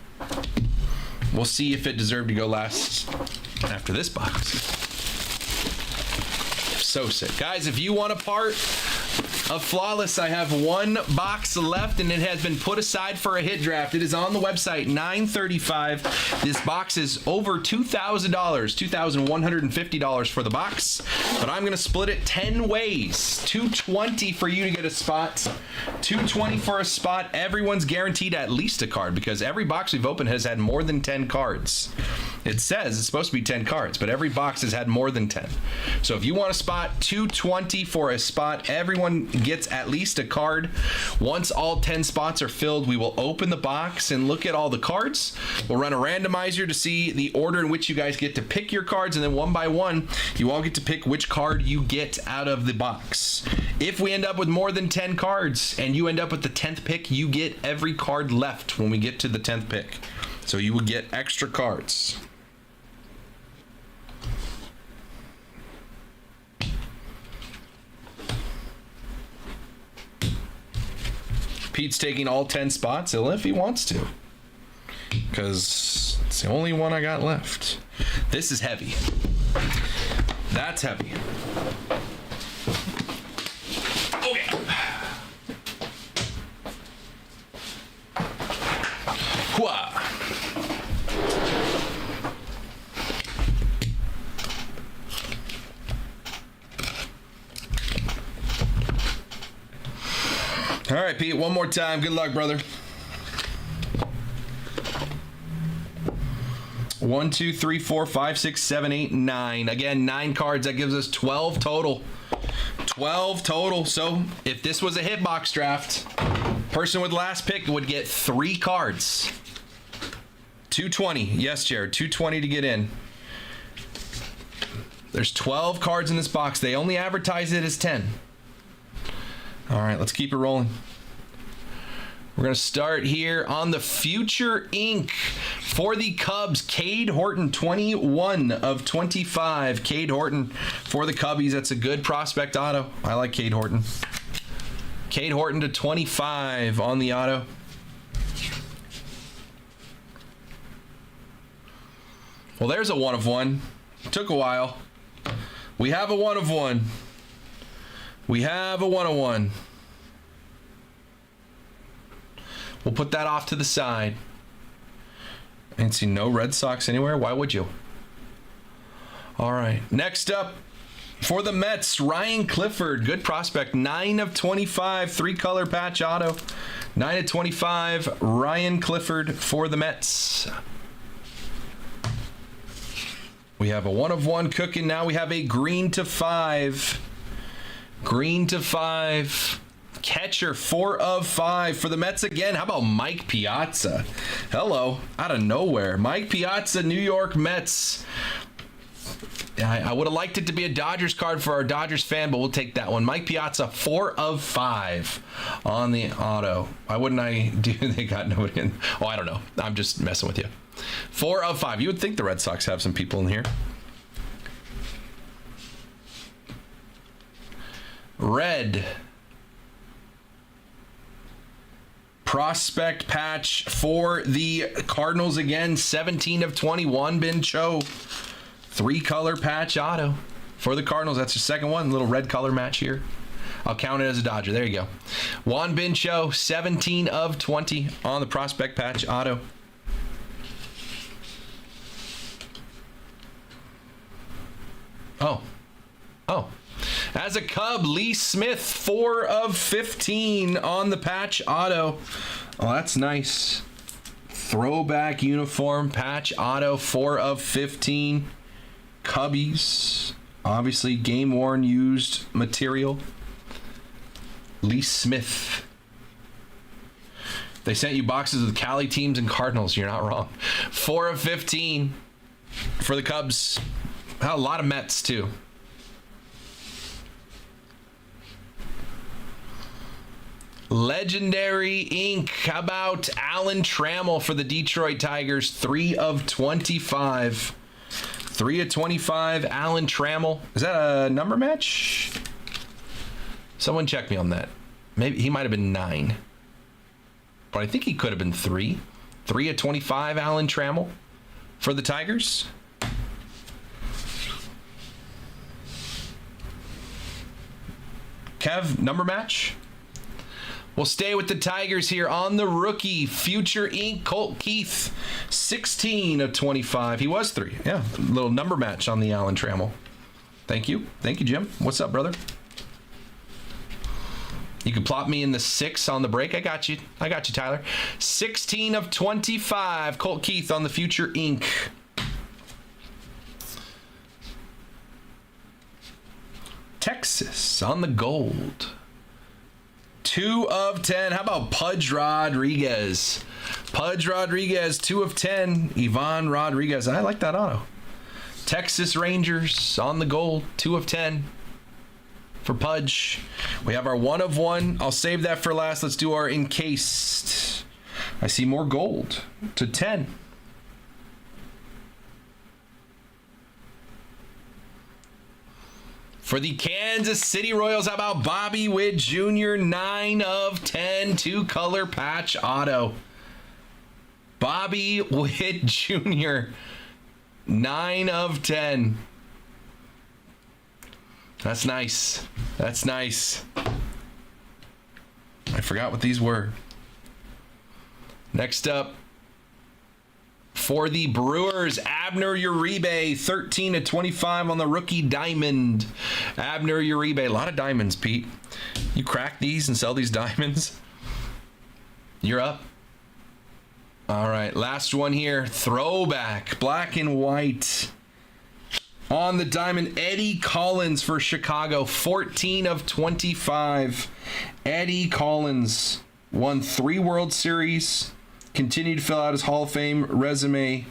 We'll see if it deserved to go last after this box. So sick. Guys, if you want a part of Flawless, I have one box left, and it has been put aside for a hit draft. It is on the website, $935. This box is over $2,000, $2,150 for the box, but I'm going to split it 10 ways. $220 for you to get a spot, $220 for a spot. Everyone's guaranteed at least a card because every box we've opened has had more than 10 cards. It says it's supposed to be 10 cards, but every box has had more than 10. So if you want a spot, $220 for a spot. Everyone gets at least a card. Once all 10 spots are filled, we will open the box and look at all the cards. We'll run a randomizer to see the order in which you guys get to pick your cards, and then one by one, you all get to pick which card you get out of the box. If we end up with more than 10 cards and you end up with the 10th pick, you get every card left when we get to the 10th pick. So you will get extra cards. Pete's taking all 10 spots if he wants to, because it's the only one I got left. This is heavy. That's heavy. Okay. Hooah. All right, Pete, one more time. Good luck, brother. 1, 2, 3, 4, 5, 6, 7, 8, 9. Again, 9 cards. That gives us 12 total. 12 total. So if this was a hitbox draft, person with last pick would get 3 cards. 220. Yes, Jared. 220 to get in. There's 12 cards in this box. They only advertise it as 10. All right, let's keep it rolling. We're going to start here on the Future Ink for the Cubs. Cade Horton, 21 of 25. Cade Horton for the Cubbies. That's a good prospect auto. I like Cade Horton. Cade Horton to 25 on the auto. Well, there's a 1 of 1. Took a while. We have a 1 of 1. We have a 1 of 1. We'll put that off to the side. And see no Red Sox anywhere. Why would you? All right. Next up for the Mets, Ryan Clifford. Good prospect. 9 of 25. 3-color patch auto. 9 of 25. Ryan Clifford for the Mets. We have a 1 of 1 cooking. Now we have a green to 5. Green to 5. Catcher, 4 of 5 for the Mets again. How about Mike Piazza? Hello, out of nowhere. Mike Piazza, New York Mets. I would have liked it to be a Dodgers card for our Dodgers fan, but we'll take that one. Mike Piazza, 4 of 5 on the auto. Why wouldn't I do? They got nobody in. Oh, I don't know. I'm just messing with you. 4 of 5. You would think the Red Sox have some people in here. Red. Prospect patch for the Cardinals again, 17 of 20, Juan Bin Cho. 3-color patch auto for the Cardinals. That's your second one. Little red color match here. I'll count it as a Dodger. There you go. Juan Bin Cho, 17 of 20 on the prospect patch auto. Oh. As a Cub, Lee Smith, 4 of 15 on the patch auto. Oh, that's nice. Throwback uniform patch auto, 4 of 15. Cubbies. Obviously, game-worn used material. Lee Smith. They sent you boxes with Cali teams and Cardinals. You're not wrong. 4 of 15 for the Cubs. A lot of Mets, too. Legendary ink. How about Alan Trammell for the Detroit Tigers? 3 of 25. 3 of 25, Alan Trammell. Is that a number match? Someone check me on that. Maybe he might have been 9. But I think he could have been 3. 3 of 25, Alan Trammell for the Tigers. Kev, number match? We'll stay with the Tigers here on the rookie. Future Ink, Colt Keith, 16 of 25. He was 3. Yeah, a little number match on the Alan Trammell. Thank you. Thank you, Jim. What's up, brother? You can plop me in the 6 on the break. I got you. Tyler. 16 of 25. Colt Keith on the Future Ink. Texas on the gold. 2 of 10. How about Pudge Rodriguez? Pudge Rodriguez, 2 of 10. Ivan Rodriguez. I like that auto. Texas Rangers on the gold, 2 of 10 for Pudge. We have our 1 of 1. I'll save that for last. Let's do our encased. I see more gold to 10. For the Kansas City Royals, how about Bobby Witt Jr., 9 of 10, 2-color patch auto. Bobby Witt Jr., 9 of 10. That's nice. That's nice. I forgot what these were. Next up, for the Brewers, Abner Uribe, 13 of 25 on the rookie diamond. Abner Uribe, a lot of diamonds, Pete. You crack these and sell these diamonds? You're up. All right, last one here. Throwback, black and white. On the diamond, Eddie Collins for Chicago, 14 of 25. Eddie Collins won 3 World Series. Continued to fill out his Hall of Fame resume.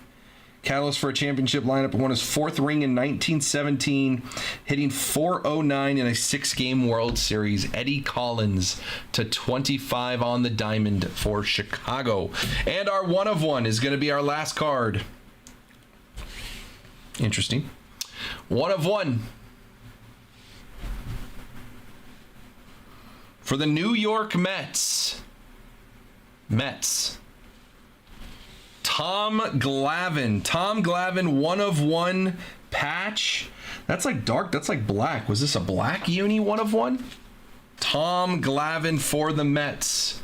Catalyst for a championship lineup. Won his 4th ring in 1917. Hitting .409 in a 6-game World Series. Eddie Collins to 25 on the diamond for Chicago. And our 1 of 1 is going to be our last card. Interesting. 1 of 1. For the New York Mets. Tom Glavine, 1 of 1 patch. That's like dark. That's like black. Was this a black uni 1 of 1? Tom Glavine for the Mets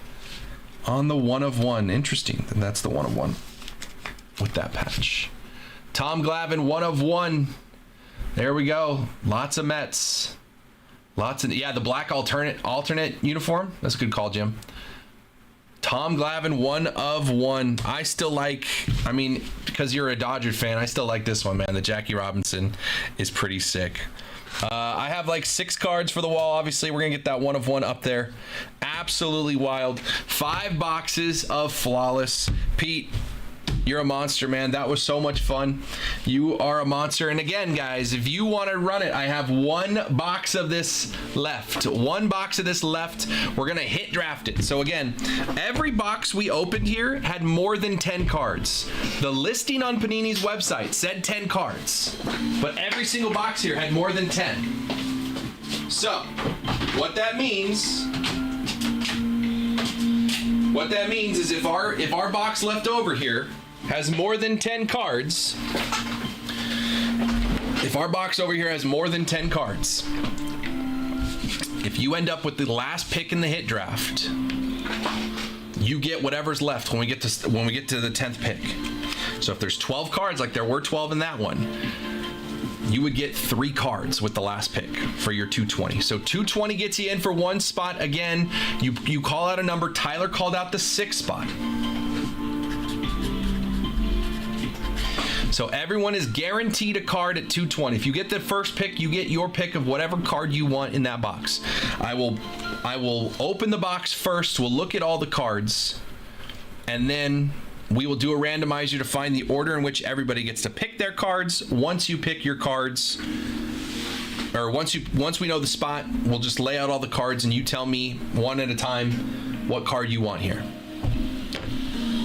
on the 1 of 1. Interesting. And that's the 1 of 1 with that patch. Tom Glavine, 1 of 1. There we go. Lots of Mets. The black alternate uniform. That's a good call, Jim. Tom Glavine, 1 of 1. I still like, because you're a Dodger fan, I still like this one, man. The Jackie Robinson is pretty sick. I have like 6 cards for the wall. Obviously, we're going to get that 1 of 1 up there. Absolutely wild. 5 boxes of flawless. Pete, you're a monster, man. That was so much fun. You are a monster. And again, guys, if you want to run it, I have 1 box of this left. 1 box of this left. We're going to hit draft it. So again, every box we opened here had more than 10 cards. The listing on Panini's website said 10 cards, but every single box here had more than 10. So what that means What that means is if our box left over here has more than 10 cards, if you end up with the last pick in the hit draft, you get whatever's left when we get to the 10th pick. So if there's 12 cards, like there were 12 in that one, you would get 3 cards with the last pick for your 220. So 220 gets you in for 1 spot. Again, you call out a number. Tyler called out the 6th spot. So everyone is guaranteed a card at 220. If you get the first pick, you get your pick of whatever card you want in that box. I will open the box first. We'll look at all the cards, and then we will do a randomizer to find the order in which everybody gets to pick their cards. Once you pick your cards, or once we know the spot, we'll just lay out all the cards and you tell me one at a time what card you want here.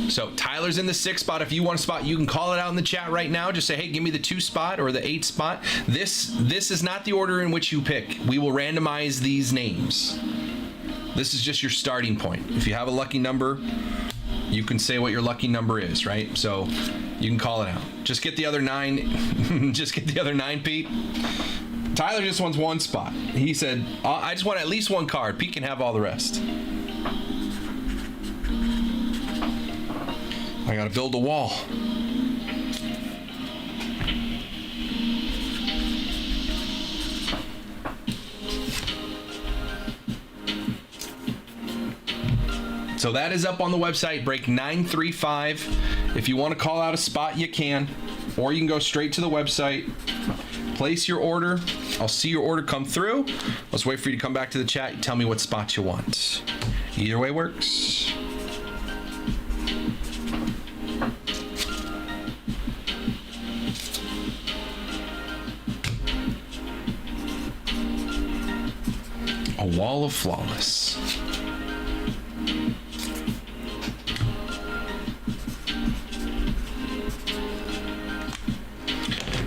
So Tyler's in the 6th spot. If you want a spot, you can call it out in the chat right now. Just say, hey, give me the 2 spot or the 8 spot. This is not the order in which you pick. We will randomize these names. This is just your starting point. If you have a lucky number, you can say what your lucky number is, right? So you can call it out. Just get the other 9. Just get the other 9, Pete. Tyler just wants 1 spot. He said, I just want at least 1 card. Pete can have all the rest. I gotta build a wall. So that is up on the website, break 935. If you want to call out a spot, you can, or you can go straight to the website, place your order. I'll see your order come through. Let's wait for you to come back to the chat and tell me what spot you want. Either way works. A wall of flawless.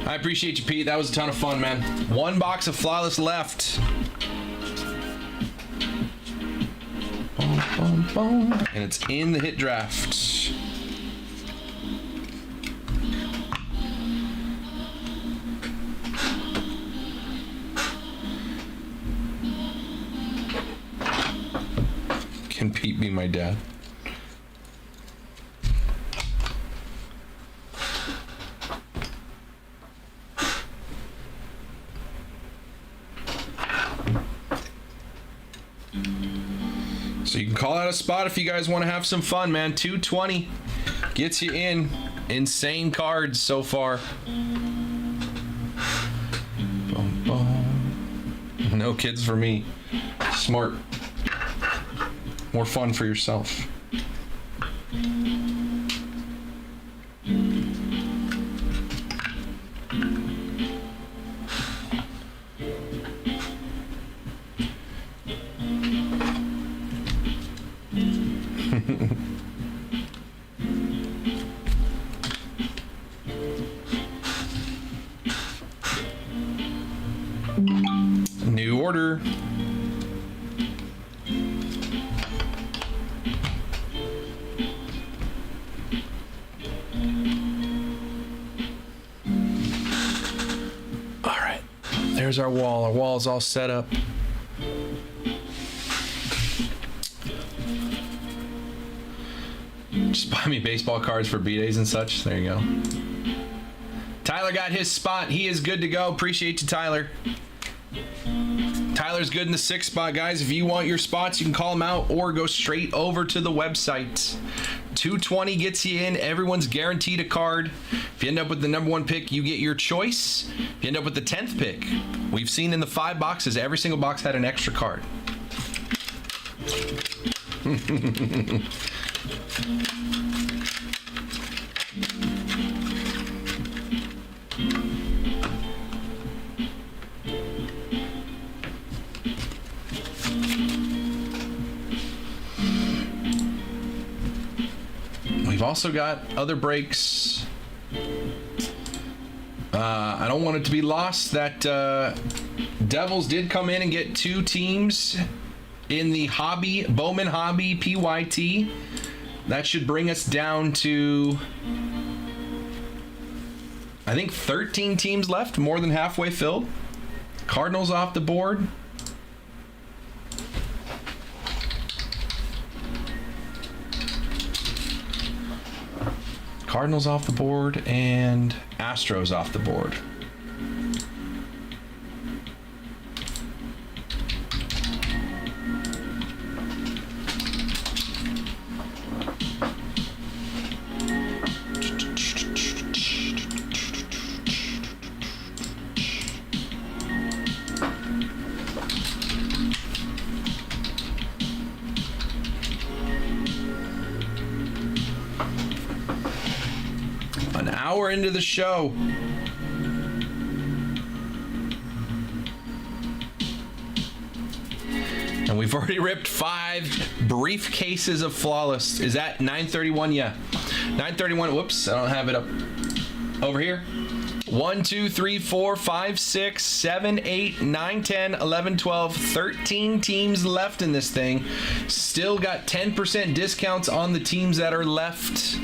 I appreciate you, Pete. That was a ton of fun, man. 1 box of flawless left. Boom, boom, boom. And it's in the hit draft. Can Pete be my dad? So you can call out a spot if you guys want to have some fun, man. 220 gets you in. Insane cards so far. Boom, boom. No kids for me. Smart. More fun for yourself. New order. All right, there's our wall. Our wall is all set up. Just buy me baseball cards for B-days and such. There you go. Tyler got his spot. He is good to go. Appreciate you, Tyler. Tyler's good in the 6th spot, guys. If you want your spots, you can call them out or go straight over to the website. 220 gets you in. Everyone's guaranteed a card. If you end up with the number 1 pick, you get your choice. If you end up with the 10th pick, we've seen in the 5 boxes, every single box had an extra card. We've also got other breaks. I don't want it to be lost that Devils did come in and get 2 teams in the Bowman Hobby PYT. that should bring us down to, I think, 13 teams left, more than halfway filled. Cardinals off the board. Cardinals off the board and Astros off the board. An hour into the show. And we've already ripped 5 briefcases of Flawless. Is that 931? Yeah. 931. Whoops, I don't have it up over here. 1, 2, 3, 4, 5, 6, 7, 8, 9, 10, 11, 12, 13 teams left in this thing. Still got 10% discounts on the teams that are left.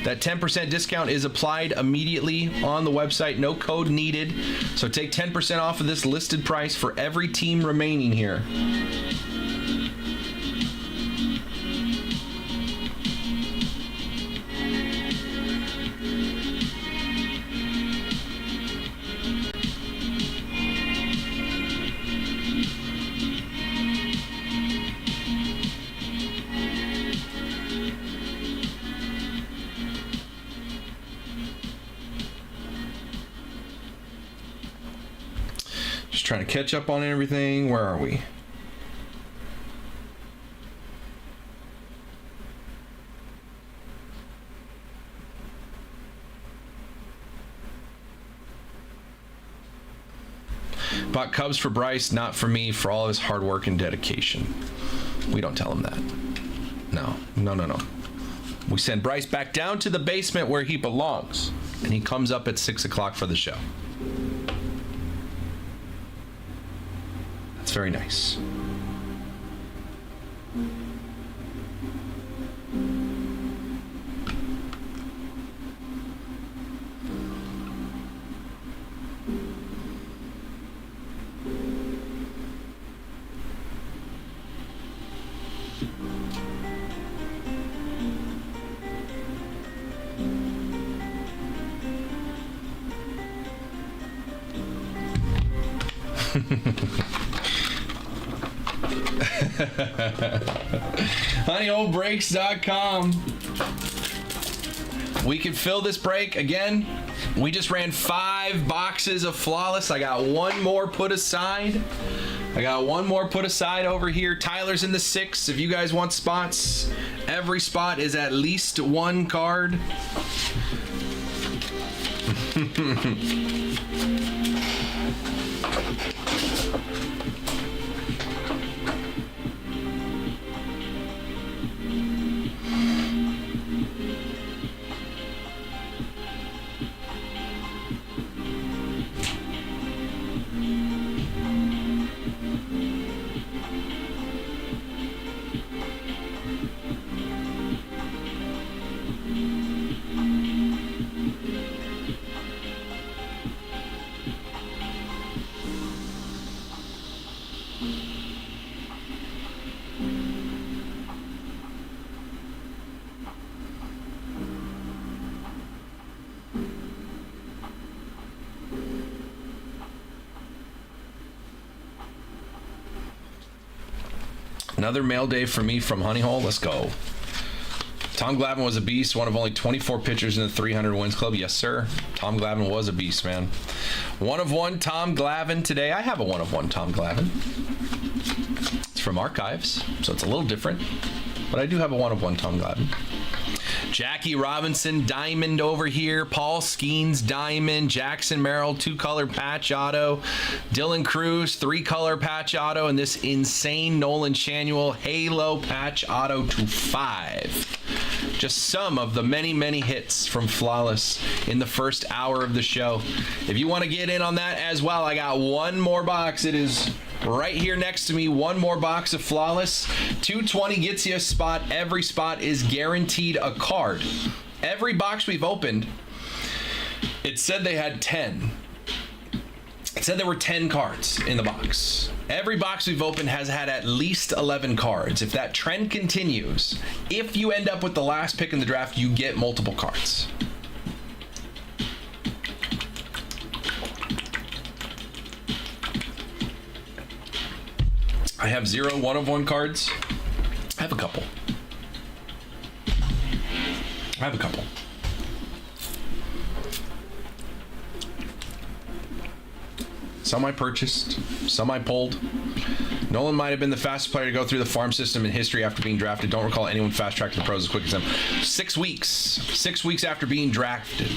That 10% discount is applied immediately on the website. No code needed. So take 10% off of this listed price for every team remaining here. Just trying to catch up on everything. Where are we? Bought Cubs for Bryce, not for me, for all of his hard work and dedication. We don't tell him that. No. We send Bryce back down to the basement where he belongs, and he comes up at 6 o'clock for the show. That's very nice. HoneyOldBreaks.com. We can fill this break again. We just ran 5 boxes of Flawless. I got one more put aside. Over here. Tyler's in the 6. If you guys want spots, every spot is at least 1 card. Another mail day for me from Honey Hole. Let's go. Tom Glavine was a beast, one of only 24 pitchers in the 300 wins club. Yes, sir. Tom Glavine was a beast, man. 1 of 1 Tom Glavine today. I have a 1 of 1 Tom Glavine. It's from Archives, so it's a little different. But I do have a 1 of 1 Tom Glavine. Jackie Robinson, diamond over here. Paul Skeens, diamond. Jackson Merrill, 2-color patch auto. Dylan Cruz, 3-color patch auto. And this insane Nolan Shanuel halo patch auto to 5. Just some of the many, many hits from Flawless in the first hour of the show. If you want to get in on that as well, I got one more box. It is right here next to me. One more box of Flawless. 220 gets you a spot. Every spot is guaranteed a card. Every box we've opened, it said they had 10. It said there were 10 cards in the box. Every box we've opened has had at least 11 cards. If that trend continues, if you end up with the last pick in the draft, you get multiple cards. I have 0 1-of-1 cards. I have a couple. Some I purchased, some I pulled. Nolan might have been the fastest player to go through the farm system in history after being drafted. Don't recall anyone fast-tracked to the pros as quick as him. 6 weeks. 6 weeks after being drafted.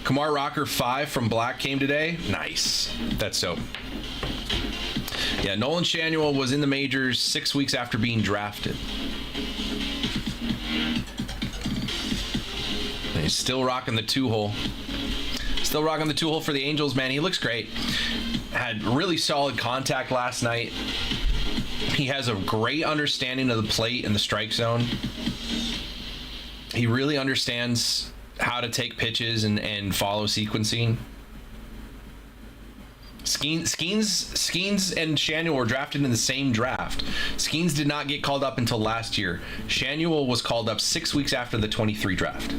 Kamar Rocker 5 from Black came today. Nice. That's so. Yeah, Nolan Shanuel was in the majors 6 weeks after being drafted. And he's still rocking the 2-hole. Still rocking the 2-hole for the Angels, man. He looks great. Had really solid contact last night. He has a great understanding of the plate and the strike zone. He really understands how to take pitches and follow sequencing. Skeens and Shanuel were drafted in the same draft. Skeens did not get called up until last year. Shanuel was called up 6 weeks after the 23 draft.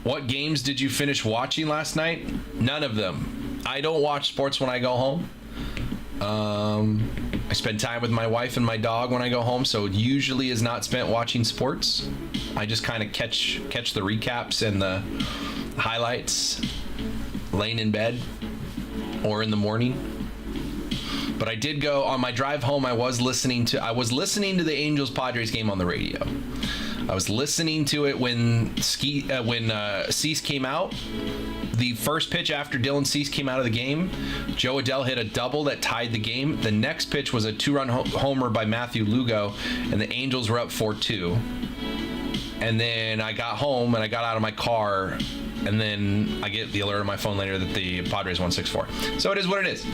What games did you finish watching last night? None of them. I don't watch sports when I go home. I spend time with my wife and my dog when I go home, so it usually is not spent watching sports. I just kind of catch the recaps and the highlights laying in bed or in the morning. But I did go on my drive home. I was listening to the Angels Padres game on the radio. I was listening to it when Cease came out. The first pitch after Dylan Cease came out of the game, Joe Adell hit a double that tied the game. The next pitch was a 2-run homer by Matthew Lugo, and the Angels were up 4-2. And then I got home and I got out of my car, and then I get the alert on my phone later that the Padres won 6-4. So it is what it is.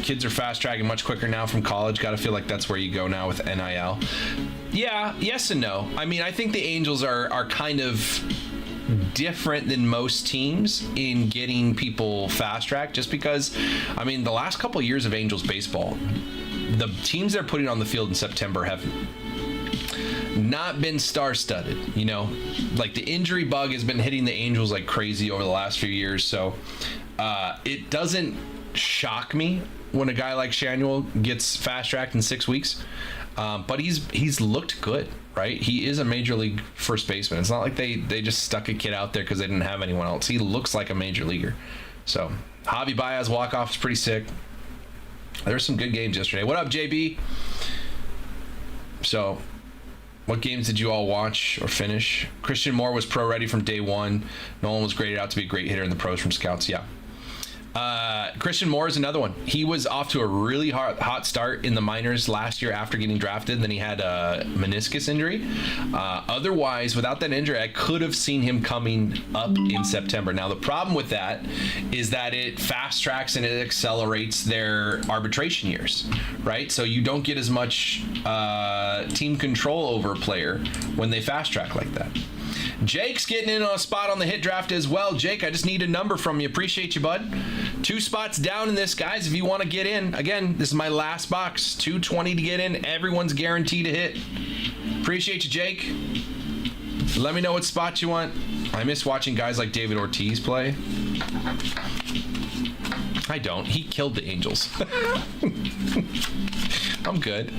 Kids are fast tracking much quicker now from college. Got to feel like that's where you go now with NIL. Yeah, yes and no. I mean, I think the Angels are kind of different than most teams in getting people fast tracked, just because, I mean, the last couple of years of Angels baseball, the teams they're putting on the field in September have not been star-studded, you know? Like, the injury bug has been hitting the Angels like crazy over the last few years, so it doesn't shock me when a guy like Shanuel gets fast-tracked in 6 weeks, but he's looked good, right? He is a major league first baseman. It's not like they just stuck a kid out there because they didn't have anyone else. He looks like a major leaguer. So Javi Baez walk-off is pretty sick. There were some good games yesterday. What up, JB? So what games did you all watch or finish? Christian Moore was pro ready from day one. Nolan was graded out to be a great hitter in the pros from scouts. Yeah. Christian Moore is another one. He was off to a really hot start in the minors last year after getting drafted. Then he had a meniscus injury. Otherwise, without that injury, I could have seen him coming up in September. Now, the problem with that is that it fast tracks and it accelerates their arbitration years, right? So you don't get as much team control over a player when they fast track like that. Jake's getting in on a spot on the hit draft as well. Jake, I just need a number from you. Appreciate you, bud. 2 spots down in this, guys. If you want to get in, again, this is my last box. 220 to get in. Everyone's guaranteed to hit. Appreciate you, Jake. Let me know what spot you want. I miss watching guys like David Ortiz play. I don't. He killed the Angels. I'm good.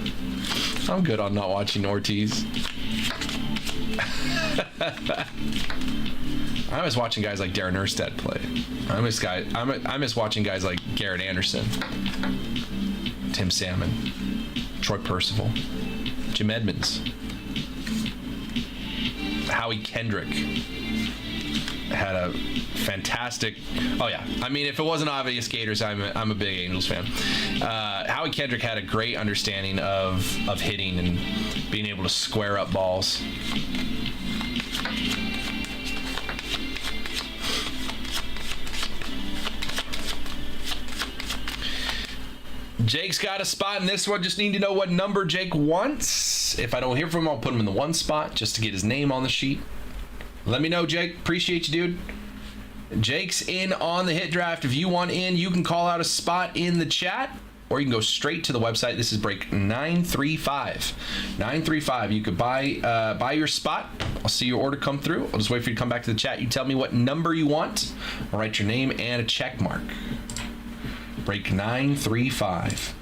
I'm good on not watching Ortiz. I miss watching guys like Darren Erstad play. I miss watching guys like Garrett Anderson, Tim Salmon, Troy Percival, Jim Edmonds, Howie Kendrick had a fantastic. Oh yeah, I mean, if it wasn't obvious, Gators, I'm a big Angels fan. Howie Kendrick had a great understanding of hitting and being able to square up balls. Jake's got a spot in this one. Just need to know what number Jake wants. If I don't hear from him, I'll put him in the 1 spot just to get his name on the sheet. Let me know, Jake. Appreciate you, dude. Jake's in on the hit draft. If you want in, you can call out a spot in the chat, or you can go straight to the website. This is break 935. 935. You could buy your spot. I'll see your order come through. I'll just wait for you to come back to the chat. You tell me what number you want. I'll write your name and a check mark. Break 935.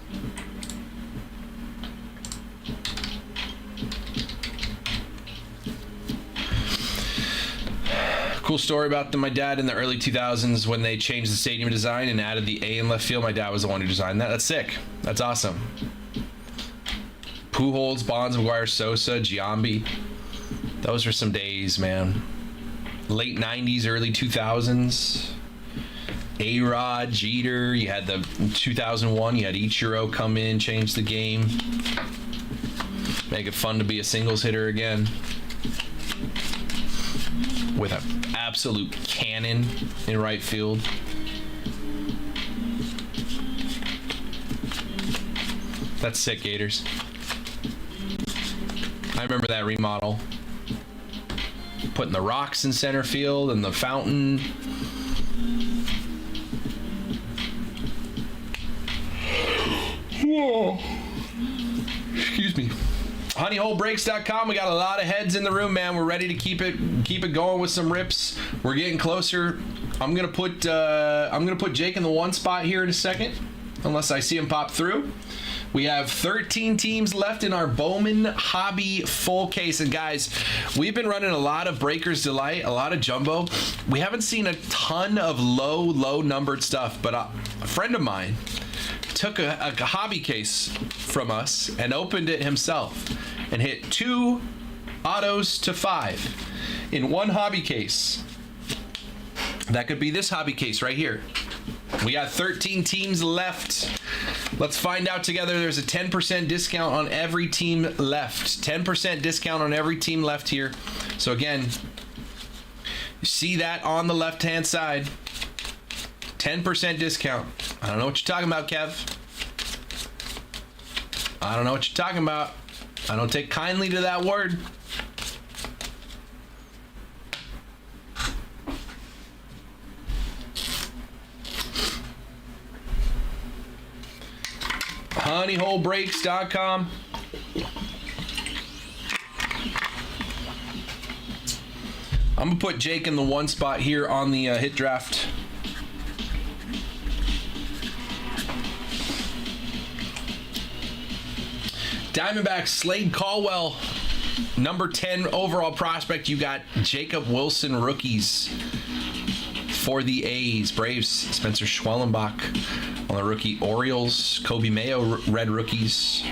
Cool story about my dad in the early 2000s when they changed the stadium design and added the A in left field. My dad was the one who designed that. That's sick. That's awesome. Pujols, Bonds, McGuire, Sosa, Giambi. Those were some days, man. Late 90s, early 2000s. A-Rod, Jeter. You had the 2001. You had Ichiro come in, change the game. Make it fun to be a singles hitter again. With an absolute cannon in right field. That's sick, Gators. I remember that remodel. Putting the rocks in center field and the fountain. Whoa. Excuse me. honeyholebreaks.com. We got a lot of heads in the room, man. We're ready to keep it going with some rips. We're getting closer. I'm gonna put Jake in the 1 spot here in a second, unless I see him pop through. We have 13 teams left in our Bowman Hobby full case. And guys, we've been running a lot of Breakers Delight, a lot of jumbo. We haven't seen a ton of low numbered stuff, but a friend of mine took a hobby case from us and opened it himself and hit 2 autos to 5 in 1 hobby case. That could be this hobby case right here. We got 13 teams left. Let's find out together. There's a 10% discount on every team left. 10% discount on every team left here. So again, you see that on the left-hand side. 10% discount. I don't know what you're talking about, Kev. I don't know what you're talking about. I don't take kindly to that word. honeyholebreaks.com. I'm gonna put Jake in the 1 spot here on the hit draft. Diamondbacks, Slade Caldwell, number 10 overall prospect. You got Jacob Wilson rookies for the A's. Braves, Spencer Schwellenbach on the rookie. Orioles, Kobe Mayo, red rookies.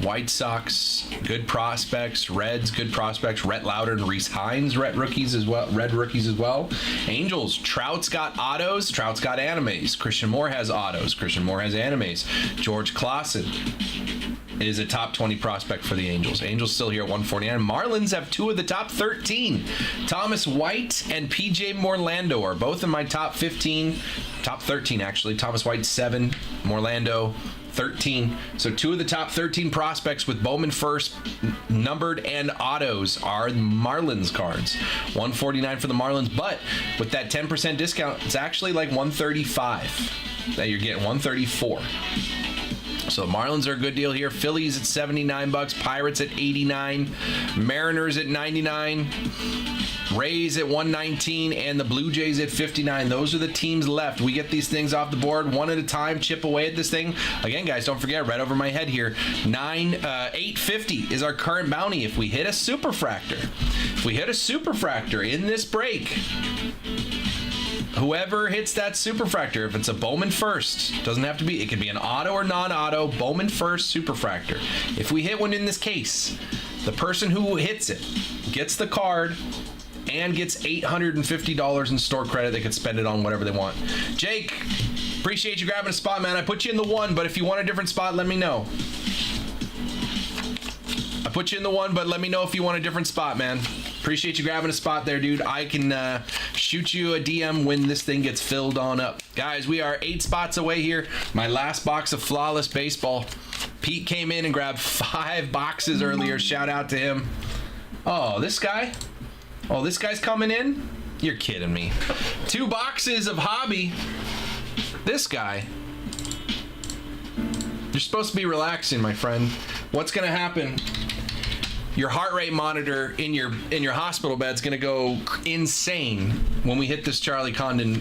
White Sox, good prospects. Reds, good prospects. Rhett Lauder and Reese Hines, red rookies as well. Angels, Trout's got autos. Trout's got animes. Christian Moore has autos. Christian Moore has animes. George Clausen is a top 20 prospect for the Angels. Angels still here at 149. Marlins have 2 of the top 13. Thomas White and PJ Morlando are both in my top 15. Top 13, actually. Thomas White, 7. Morlando, 13. So 2 of the top 13 prospects with Bowman first, numbered and autos are Marlins cards. 149 for the Marlins, but with that 10% discount, it's actually like 135 that you're getting. 134. So Marlins are a good deal here. Phillies at $79, Pirates at $89, Mariners at $99, Rays at $119, and the Blue Jays at $59. Those are the teams left. We get these things off the board one at a time, chip away at this thing. Again, guys, don't forget, right over my head here, $850 is our current bounty if we hit a superfractor. If we hit a superfractor in this break, whoever hits that superfractor, if it's a Bowman first, doesn't have to be, it could be an auto or non-auto, Bowman first superfractor. If we hit one in this case, the person who hits it gets the card and gets $850 in store credit. They could spend it on whatever they want. Jake, appreciate you grabbing a spot, man. I put you in the 1, but if you want a different spot, let me know. I put you in the 1, but let me know if you want a different spot, man. Appreciate you grabbing a spot there, dude. I can shoot you a DM when this thing gets filled on up. Guys, we are 8 spots away here. My last box of Flawless Baseball. Pete came in and grabbed 5 boxes earlier. Shout out to him. Oh, this guy? Oh, this guy's coming in? You're kidding me. 2 boxes of Hobby. This guy. You're supposed to be relaxing, my friend. What's gonna happen? Your heart rate monitor in your hospital bed's gonna go insane when we hit this Charlie Condon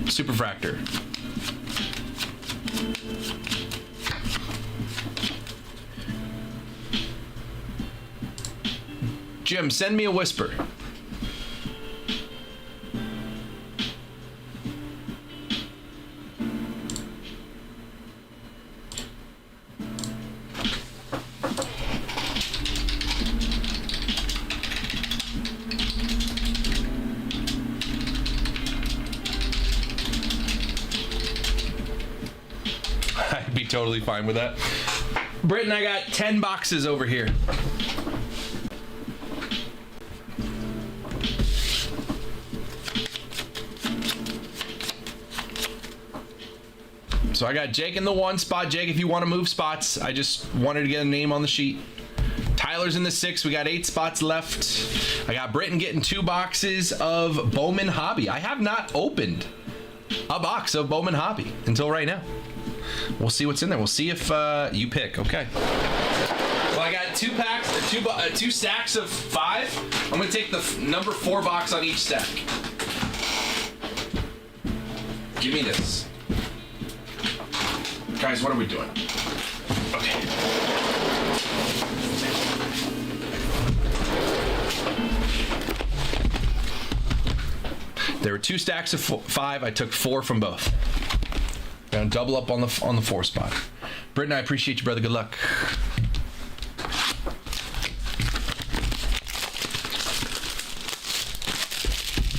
Superfractor. Jim, send me a whisper. I'd be totally fine with that. Britton, I got 10 boxes over here. So I got Jake in the 1 spot. Jake, if you want to move spots, I just wanted to get a name on the sheet. Tyler's in the 6. We got 8 spots left. I got Britton getting 2 boxes of Bowman Hobby. I have not opened a box of Bowman Hobby until right now. We'll see what's in there. We'll see if you pick. Okay. Well, I got 2 packs, 2 stacks of 5. I'm gonna take the number 4 box on each stack. Give me this. Guys, what are we doing? Okay. There were 2 stacks of 5. I took 4 from both. Gonna double up on the 4 spot. Britton, I appreciate you, brother. Good luck.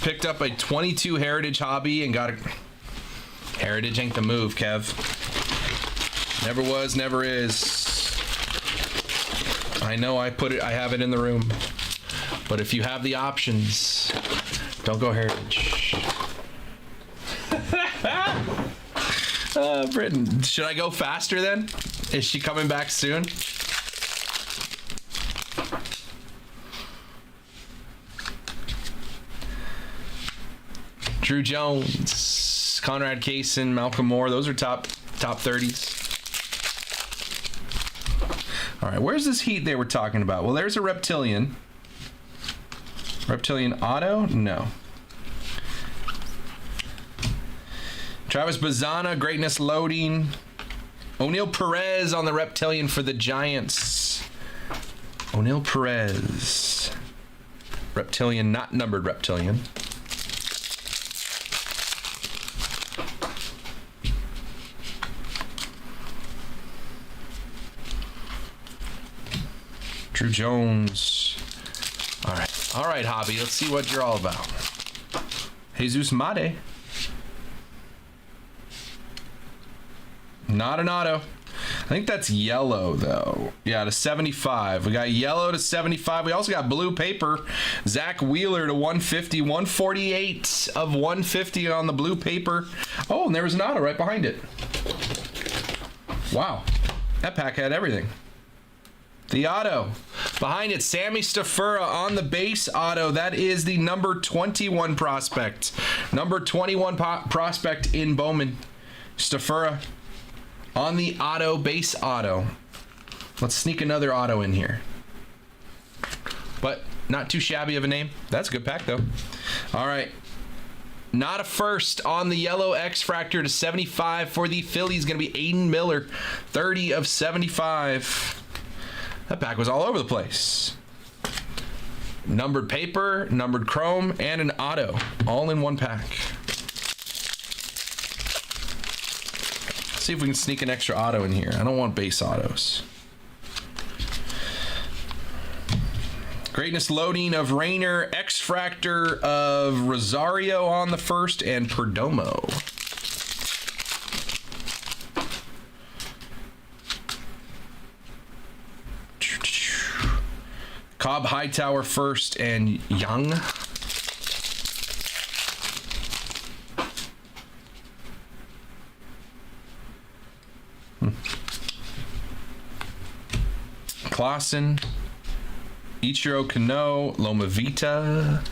Picked up a 22 Heritage Hobby and got a... Heritage ain't the move, Kev. Never was, never is. I know I have it in the room. But if you have the options, don't go Heritage. Britton, should I go faster then? Is she coming back soon? Drew Jones, Conrad Kaysen, Malcolm Moore. Those are top 30s. All right, where's this heat they were talking about? Well, there's a Reptilian. Reptilian auto? No. Travis Bazzana, Greatness Loading. O'Neal Perez on the Reptilian for the Giants. O'Neal Perez. Reptilian, not numbered Reptilian. Drew Jones. All right, Hobby. Let's see what you're all about. Jesus Mate. Not an auto. I think that's yellow, though. Yeah, to 75. We got yellow to 75. We also got blue paper. Zach Wheeler to 150. 148 of 150 on the blue paper. Oh, and there was an auto right behind it. Wow. That pack had everything. The auto. Behind it, Sammy Stafura on the base auto. That is the number 21 prospect. Number 21 prospect in Bowman. Stafura on the auto, base auto. Let's sneak another auto in here. But not too shabby of a name. That's a good pack, though. All right. Not a first on the yellow X-Fractor to 75 for the Phillies. Going to be Aiden Miller. 30 of 75. That pack was all over the place. Numbered paper, numbered chrome, and an auto. All in one pack. See if we can sneak an extra auto in here. I don't want base autos. Greatness Loading of Rainer. X-Fractor of Rosario on the first, and Perdomo. Cobb Hightower first and Young. Clausen, Ichiro Kano, Loma Vita.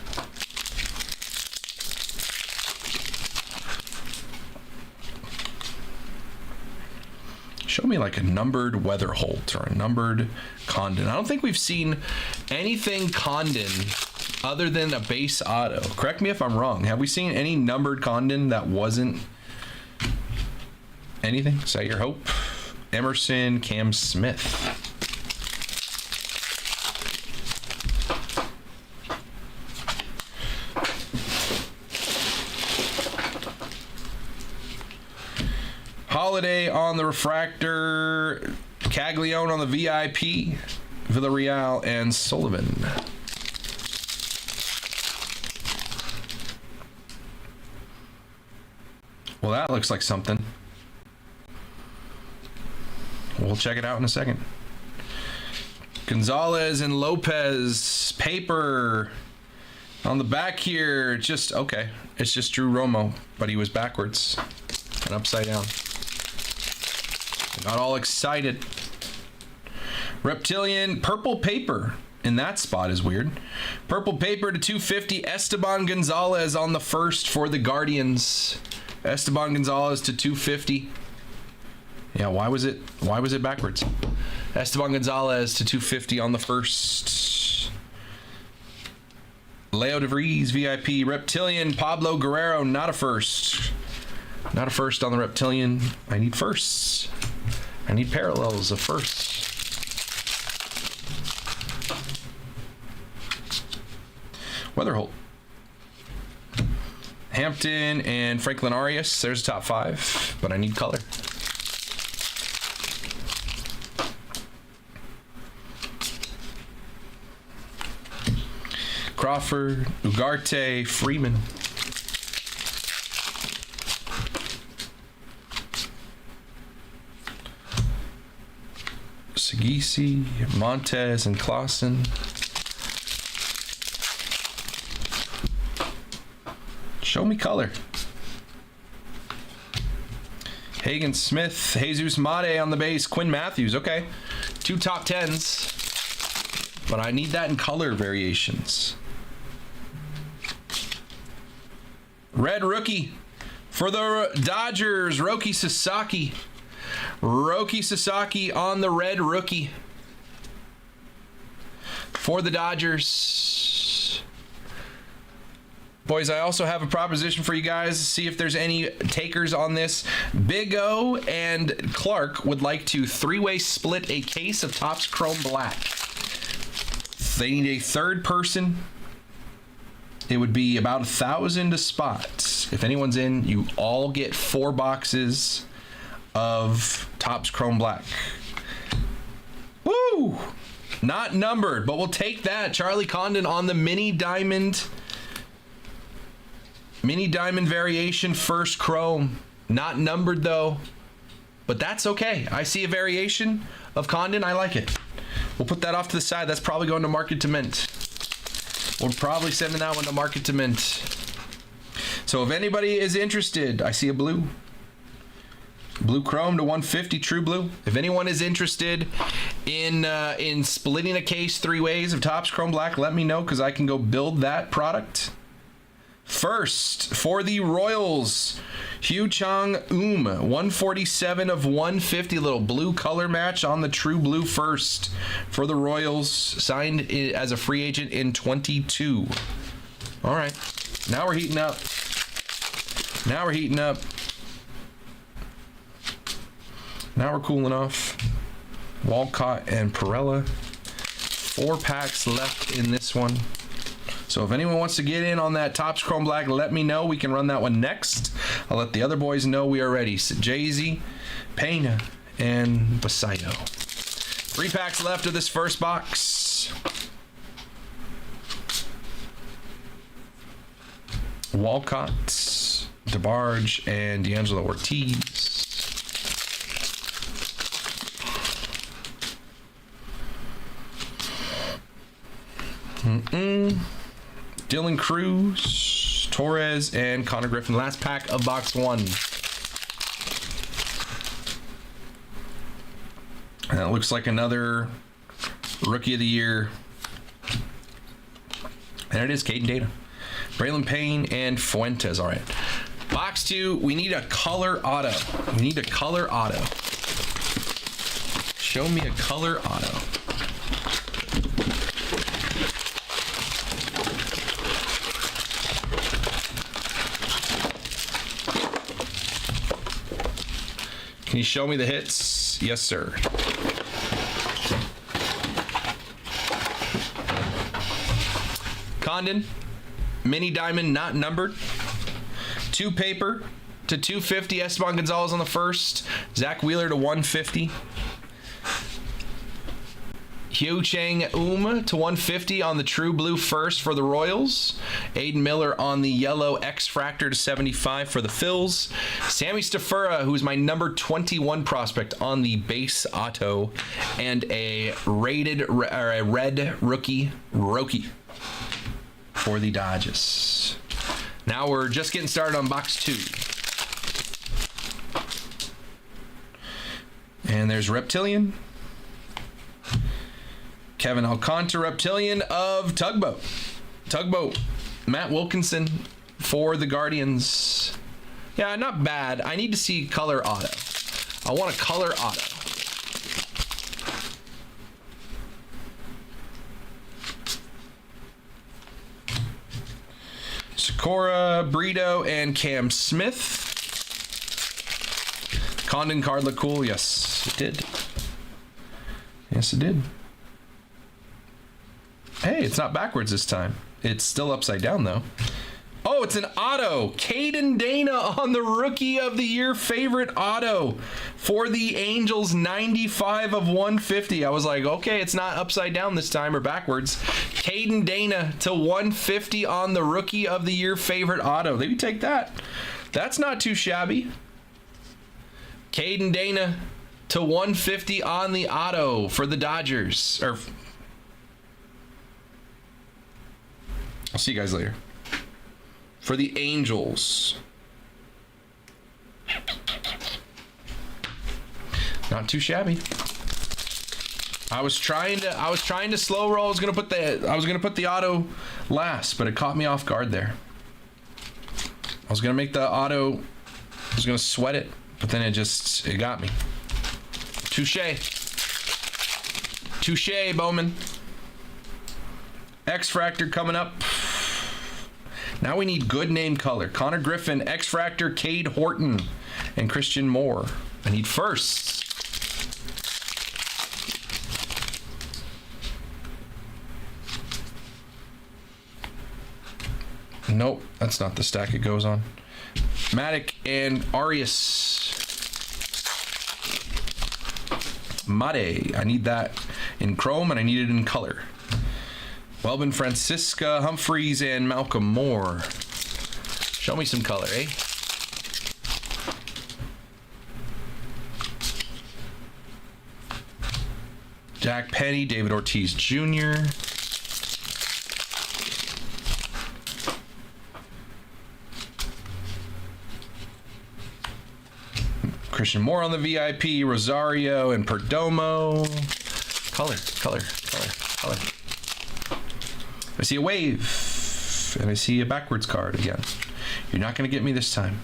Show me like a numbered Weatherholt or a numbered Condon. I don't think we've seen anything Condon other than a base auto. Correct me if I'm wrong. Have we seen any numbered Condon that wasn't anything? Is that your hope? Emerson, Cam Smith. Holiday on the refractor, Caglione on the VIP, Villarreal, and Sullivan. Well, that looks like something. We'll check it out in a second. Gonzalez and Lopez, paper on the back here. Just, okay, it's just Drew Romo, but he was backwards and upside down. Got all excited. Reptilian, purple paper in that spot is weird. Purple paper to 250. Esteban Gonzalez on the first for the Guardians. Esteban Gonzalez to 250. Yeah, why was it backwards? Esteban Gonzalez to 250 on the first. Leo DeVries, VIP. Reptilian, Pablo Guerrero, not a first. Not a first on the Reptilian. I need firsts. I need parallels of firsts. Weatherholt. Hampton and Franklin Arias. There's top 5, but I need color. Crawford, Ugarte, Freeman. Sagisi, Montez, and Clausen. Show me color. Hagen Smith, Jesus Mate on the base, Quinn Matthews. Okay, 2 top 10s, but I need that in color variations. Red rookie for the Dodgers, Roki Sasaki. Roki Sasaki on the red rookie for the Dodgers. Boys, I also have a proposition for you guys. See if there's any takers on this. Big O and Clark would like to 3-way split a case of Topps Chrome Black. They need a third person. It would be about 1,000 a spot. If anyone's in, you all get 4 boxes of Topps Chrome Black. Woo! Not numbered, but we'll take that. Charlie Condon on the mini diamond variation, first chrome. Not numbered though, but that's okay. I see a variation of Condon. I like it. We'll put that off to the side. That's probably going to market to mint. We're probably sending that one to market to mint. So if anybody is interested, I see a blue chrome to 150, true blue. If anyone is interested in splitting a case 3 ways of Topps Chrome Black, let me know because I can go build that product. First, for the Royals, Hugh Chang 147 of 150, little blue color match on the true blue first for the Royals, signed as a free agent in 22. All right, now we're heating up. Now we're cooling off. Walcott and Perella. 4 packs left in this one. So if anyone wants to get in on that Topps Chrome Black, let me know. We can run that one next. I'll let the other boys know we are ready. Jay-Z, Pena, and Basayo. 3 packs left of this first box. Walcott, DeBarge, and D'Angelo Ortiz. Dylan Cruz, Torres, and Connor Griffin. Last pack of box 1. And it looks like another Rookie of the Year. There it is, Caden Dana. Braylon Payne and Fuentes. All right. Box 2, we need a color auto. Show me a color auto. Can you show me the hits? Yes, sir. Condon, mini diamond, not numbered. 2 paper to 250. Esteban Gonzalez on the first. Zach Wheeler to 150. Hugh Chang to 150 on the true blue first for the Royals. Aiden Miller on the yellow X-Fractor to 75 for the Phils. Sammy Stafura, who's my number 21 prospect on the base auto. And a red rookie for the Dodgers. Now we're just getting started on box 2. And there's Reptilian. Kevin Alcantara, Reptilian of Tugboat. Matt Wilkinson for the Guardians. Yeah, not bad. I need to see color auto. I want a color auto. Sakura, Brito, and Cam Smith. Condon card look cool. Yes, it did. Hey, it's not backwards this time. It's still upside down, though. Oh, it's an auto. Caden Dana on the Rookie of the Year favorite auto for the Angels, 95 of 150. I was like, okay, it's not upside down this time or backwards. Caden Dana to 150 on the Rookie of the Year favorite auto. Maybe take that. That's not too shabby. Caden Dana to 150 on the auto for the Dodgers. I'll see you guys later. For the Angels. Not too shabby. I was trying to slow roll. I was gonna put the auto last, but it caught me off guard there. I was gonna make the auto. I was gonna sweat it, but then it got me. Touche, Bowman. X-Fractor coming up. Now we need good name color. Connor Griffin, X-Fractor, Cade Horton, and Christian Moore. I need firsts. Nope, that's not the stack it goes on. Matic and Arias. Made. I need that in chrome and I need it in color. Welbin, Francisca, Humphreys, and Malcolm Moore. Show me some color, eh? Jack Penny, David Ortiz Jr. Christian Moore on the VIP, Rosario and Perdomo. Color. I see a wave, and I see a backwards card again. You're not going to get me this time.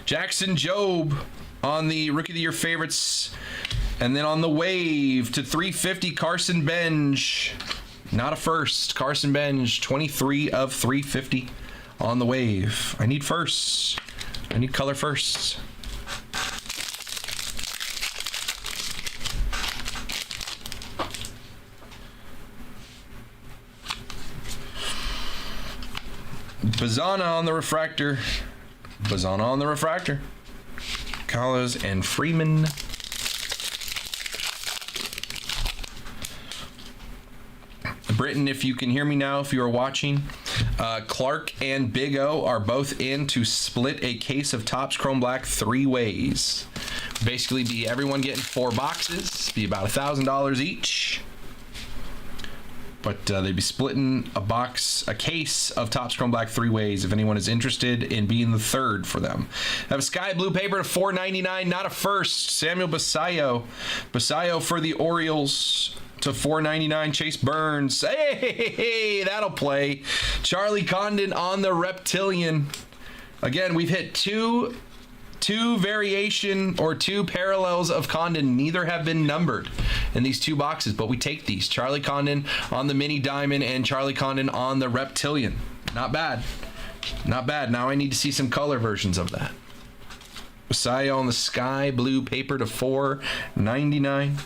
Jackson Jobe on the Rookie of the Year favorites, and then on the wave to 350, Carson Benj. Not a first. Carson Benj, 23 of 350 on the wave. I need firsts. I need color firsts. Bazana on the refractor. Callas and Freeman. Britton, if you can hear me now, if you are watching, Clark and Big O are both in to split a case of Topps Chrome Black 3 ways. Basically, be everyone getting 4 boxes, be about $1,000 each. But they'd be splitting a case of Topps Chrome Black 3 ways if anyone is interested in being the third for them. I have a sky blue paper to $4.99, not a first. Samuel Basallo. Basallo for the Orioles to $4.99. Chase Burns. Hey, that'll play. Charlie Condon on the Reptilian. Again, we've hit two variation or two parallels of Condon. Neither have been numbered in these two boxes, but we take these. Charlie Condon on the mini diamond and Charlie Condon on the Reptilian. Not bad. Not bad. Now I need to see some color versions of that. Basallo on the sky blue paper to $4.99.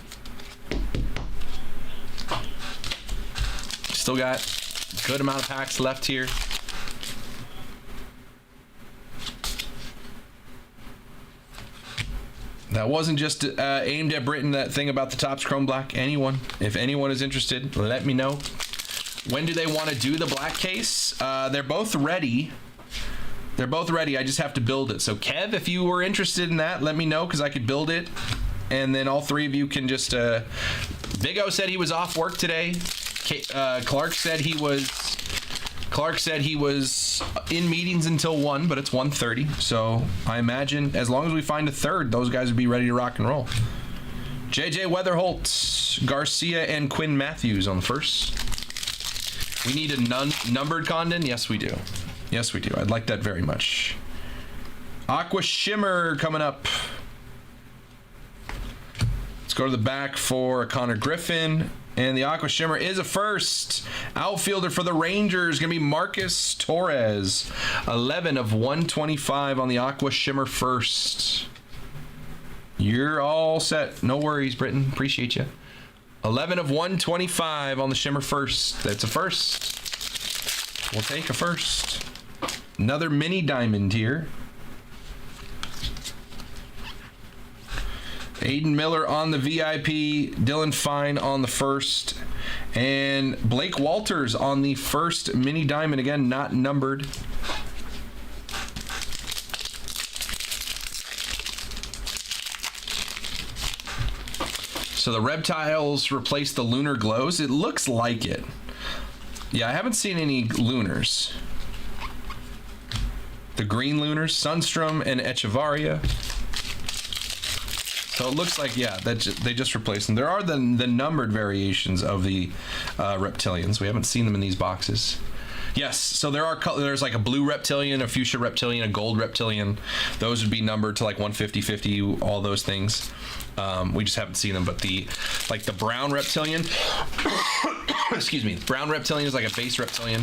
Still got a good amount of packs left here. That wasn't just aimed at Britain, that thing about the Topps Chrome Black. If anyone is interested, let me know. When do they want to do the black case? They're both ready. I just have to build it. So Kev, if you were interested in that, let me know, because I could build it. And then all three of you can just... Big O said he was off work today. Clark said he was in meetings until 1, but it's 1:30. So I imagine as long as we find a third, those guys would be ready to rock and roll. JJ Weatherholt, Garcia, and Quinn Matthews on the first. We need a numbered Condon? Yes, we do. Yes, we do. I'd like that very much. Aqua Shimmer coming up. Let's go to the back for Connor Griffin. And the Aqua Shimmer is a first. Outfielder for the Rangers going to be Marcus Torres. 11 of 125 on the Aqua Shimmer first. You're all set. No worries, Britton. Appreciate you. 11 of 125 on the Shimmer first. That's a first. We'll take a first. Another mini diamond here. Aiden Miller on the VIP, Dylan Fine on the first, and Blake Walters on the first mini diamond, again, not numbered. So the reptiles replaced the lunar glows. It looks like it. Yeah, I haven't seen any lunars. The green lunars, Sunstrom and Echevarria. So it looks like, yeah, that they just replaced them. There are the numbered variations of the reptilians. We haven't seen them in these boxes. Yes, so there's like a blue reptilian, a fuchsia reptilian, a gold reptilian. Those would be numbered to like 150, 50, all those things. We just haven't seen them. But the brown reptilian, excuse me, brown reptilian is like a base reptilian.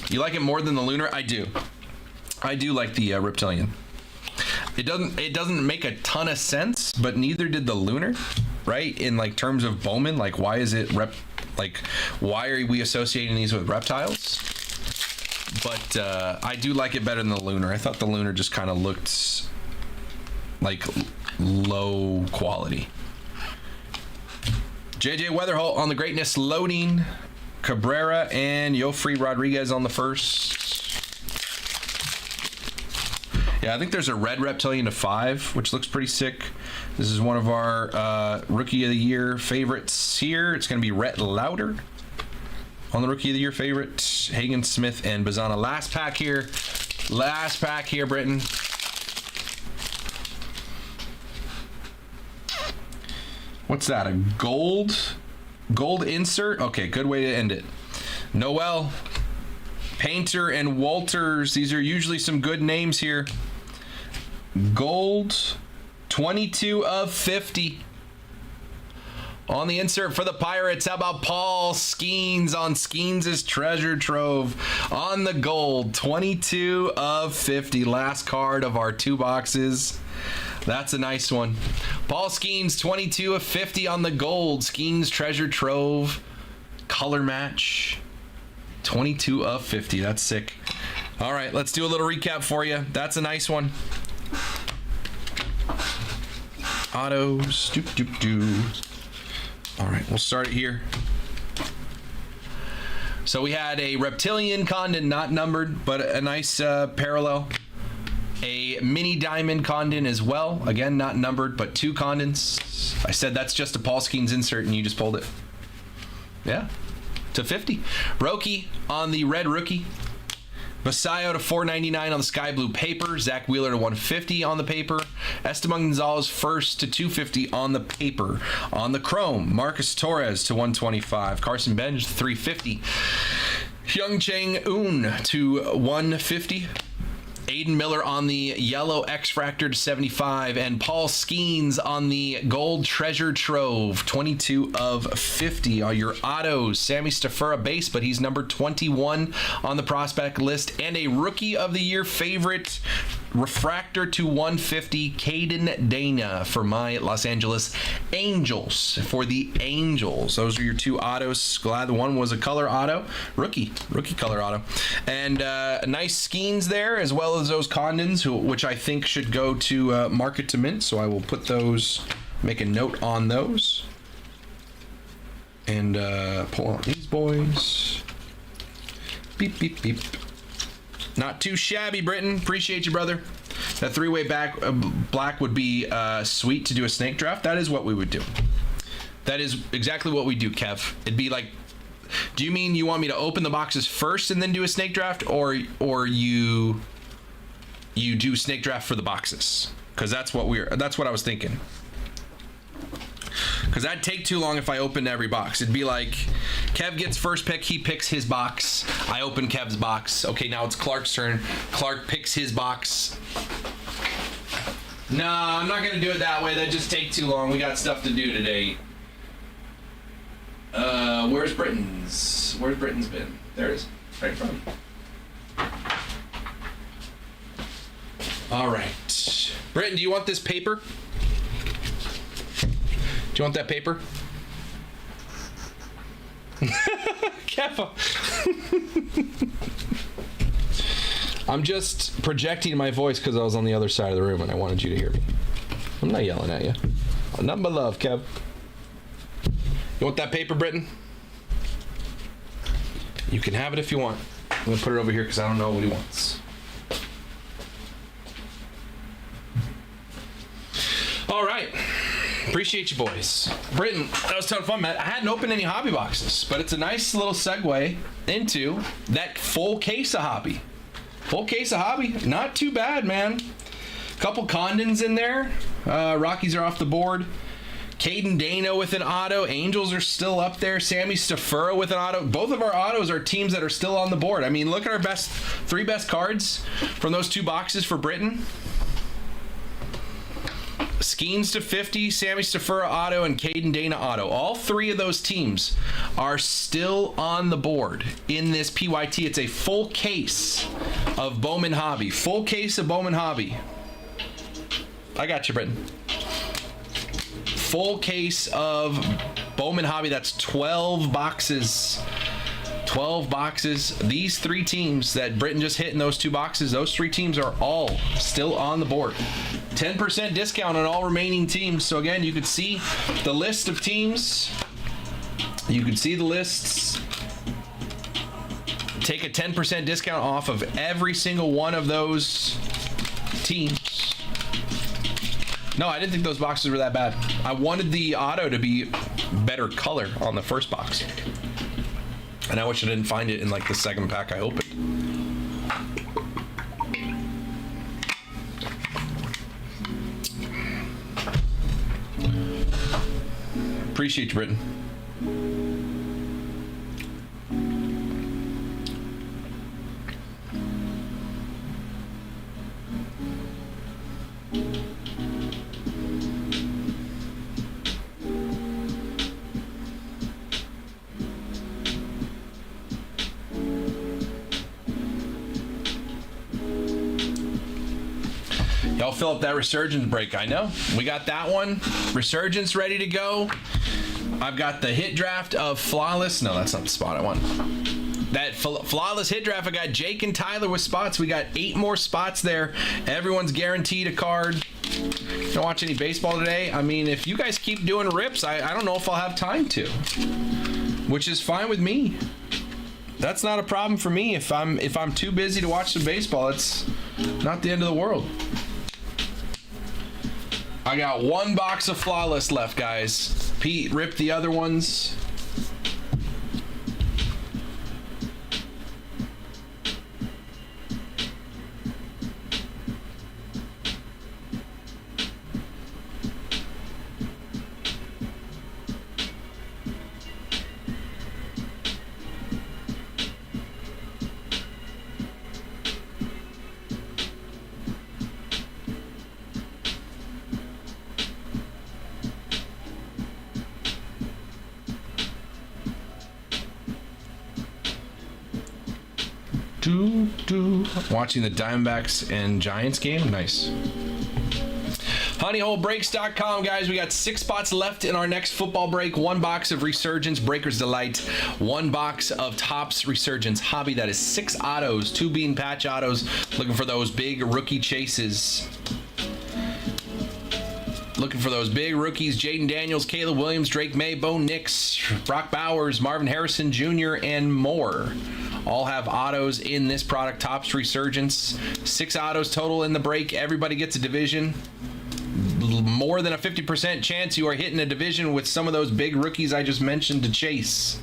You like it more than the lunar? I do. I do like the reptilian. It doesn't make a ton of sense, but neither did the lunar, right? In like terms of Bowman, like why is it why are we associating these with reptiles? But I do like it better than the lunar. I thought the lunar just kind of looked like low quality. JJ Weatherholt on the greatness loading, Cabrera and Yofri Rodriguez on the first. Yeah, I think there's a red reptilian to 5, which looks pretty sick. This is one of our Rookie of the Year favorites here. It's going to be Rhett Lauder on the Rookie of the Year favorite. Hagen Smith and Bazana. Last pack here. Last pack here, Britton. What's that? A gold insert? Okay, good way to end it. Noel, Painter, and Walters. These are usually some good names here. Gold, 22 of 50. On the insert for the Pirates, how about Paul Skeens on Skeens' treasure trove? On the gold, 22 of 50. Last card of our 2 boxes. That's a nice one. Paul Skeens, 22 of 50 on the gold. Skeens treasure trove. Color match. 22 of 50. That's sick. All right, let's do a little recap for you. That's a nice one. Autos. All right, we'll start it here. So we had a reptilian Condon, not numbered, but a nice parallel. A mini diamond Condon as well. Again, not numbered, but 2 Condons. I said that's just a Paul Skeens insert, and you just pulled it. Yeah. /50. Roki on the red rookie. Masayo to $4.99 on the sky blue paper. Zach Wheeler to $150 on the paper. Esteban Gonzalez first to $250 on the paper. On the chrome, Marcus Torres to $125. Carson Benj to $350. Hyung Chang Un to $150. Aiden Miller on the yellow X-Fractor to $75, and Paul Skeens on the gold treasure trove, 22 of 50. Are your autos? Sammy Stafura base, but he's number 21 on the prospect list, and a rookie of the year favorite, refractor to 150, Caden Dana for my Los Angeles Angels. For the Angels, those are your 2 autos. Glad the one was a color auto, rookie color auto, and nice Skeens there, as well as those Condons, which I think should go to market to mint. So I will put those, make a note on those, and pull out these boys. Beep beep beep. Not too shabby, Britton. Appreciate you, brother. That 3-way back black would be sweet to do a snake draft. That is what we would do. That is exactly what we do, Kev. It'd be like, do you mean you want me to open the boxes first and then do a snake draft, or you do snake draft for the boxes? Because that's what I was thinking. Because that'd take too long if I opened every box. It'd be like, Kev gets first pick, he picks his box. I open Kev's box. Okay, now it's Clark's turn. Clark picks his box. No, I'm not gonna do it that way. That'd just take too long. We got stuff to do today. Where's Britton's? Where's Britton's bin? There it is. Right in front of me. All right. Britton, do you want this paper? Do you want that paper? Kev. I'm just projecting my voice because I was on the other side of the room and I wanted you to hear me. I'm not yelling at you. Nothing but love, Kev. You want that paper, Britton? You can have it if you want. I'm going to put it over here because I don't know what he wants. All right. Appreciate you, boys. Britton, that was a ton of fun, man. I hadn't opened any hobby boxes, but it's a nice little segue into that full case of hobby. Full case of hobby. Not too bad, man. Couple Condons in there. Rockies are off the board. Caden Dana with an auto. Angels are still up there. Sammy Stafura with an auto. Both of our autos are teams that are still on the board. I mean, look at our three best cards from those 2 boxes for Britton. Skeens to 50, Sammy Stafura auto, and Caden Dana auto. All 3 of those teams are still on the board in this PYT. It's a full case of Bowman Hobby. Full case of Bowman Hobby. I got you, Britton. Full case of Bowman Hobby. That's 12 boxes. 12 boxes. These 3 teams that Britton just hit in those 2 boxes, those 3 teams are all still on the board. 10% discount on all remaining teams. So again, you could see the list of teams. You could see the lists. Take a 10% discount off of every single one of those teams. No, I didn't think those boxes were that bad. I wanted the auto to be better color on the first box. And I wish I didn't find it in like the second pack I opened. Appreciate you, Britton. Y'all fill up that Resurgence break. I know. We got that one. Resurgence ready to go. I've got the hit draft of Flawless. No, that's not the spot I want. That Flawless hit draft, I got Jake and Tyler with spots. We got 8 more spots there. Everyone's guaranteed a card. Don't watch any baseball today. I mean, if you guys keep doing rips, I don't know if I'll have time to. Which is fine with me. That's not a problem for me. If I'm too busy to watch some baseball, it's not the end of the world. I got 1 box of Flawless left, guys. Pete ripped the other ones. Watching the Diamondbacks and Giants game. Nice. HoneyHoleBreaks.com, guys. We got 6 spots left in our next football break. 1 box of Resurgence Breakers Delight. 1 box of Topps Resurgence Hobby. That is 6 autos, 2 bean patch autos. Looking for those big rookie chases. Looking for those big rookies: Jaden Daniels, Caleb Williams, Drake May, Bo Nix, Brock Bowers, Marvin Harrison Jr., and more. All have autos in this product, Topps Resurgence. 6 autos total in the break. Everybody gets a division. More than a 50% chance you are hitting a division with some of those big rookies I just mentioned to chase.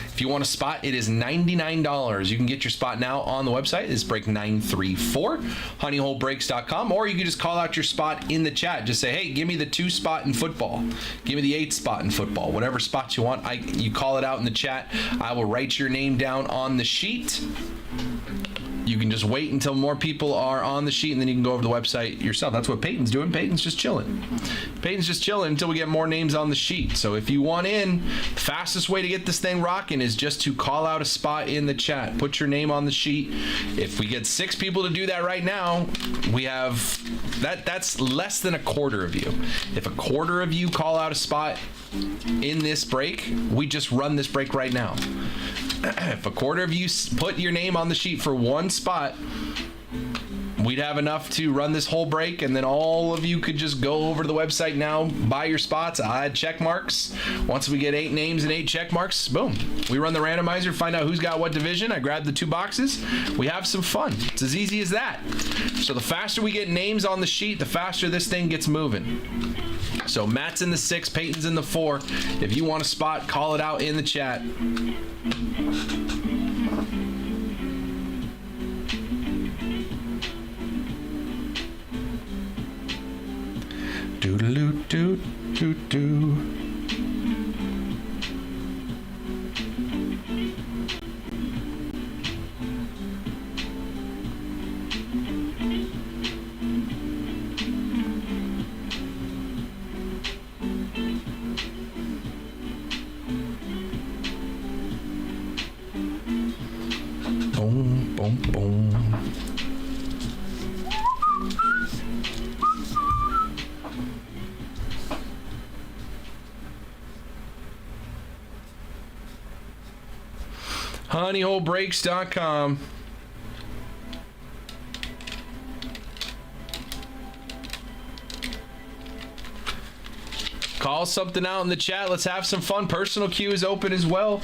If you want a spot, it is $99. You can get your spot now on the website. It's break 934, honeyholebreaks.com, or you can just call out your spot in the chat. Just say, hey, give me the 2 spot in football. Give me the 8 spot in football. Whatever spot you want, you call it out in the chat. I will write your name down on the sheet. You can just wait until more people are on the sheet, and then you can go over to the website yourself. That's what Peyton's doing. Peyton's just chilling. Peyton's just chilling until we get more names on the sheet. So if you want in, the fastest way to get this thing rocking is just to call out a spot in the chat. Put your name on the sheet. If we get 6 people to do that right now, we have that's less than a quarter of you. If a quarter of you call out a spot in this break, we just run this break right now. If a quarter of you put your name on the sheet for 1 spot, we'd have enough to run this whole break, and then all of you could just go over to the website now, buy your spots, add check marks. Once we get 8 names and 8 check marks, boom. We run the randomizer, find out who's got what division. I grab the 2 boxes. We have some fun. It's as easy as that. So the faster we get names on the sheet, the faster this thing gets moving. So Matt's in the 6, Peyton's in the 4. If you want a spot, call it out in the chat. Doo-doo-doo-doo-doo. Boom, boom, boom. honeyholebreaks.com. Call something out in the chat. Let's have some fun. Personal queue is open as well.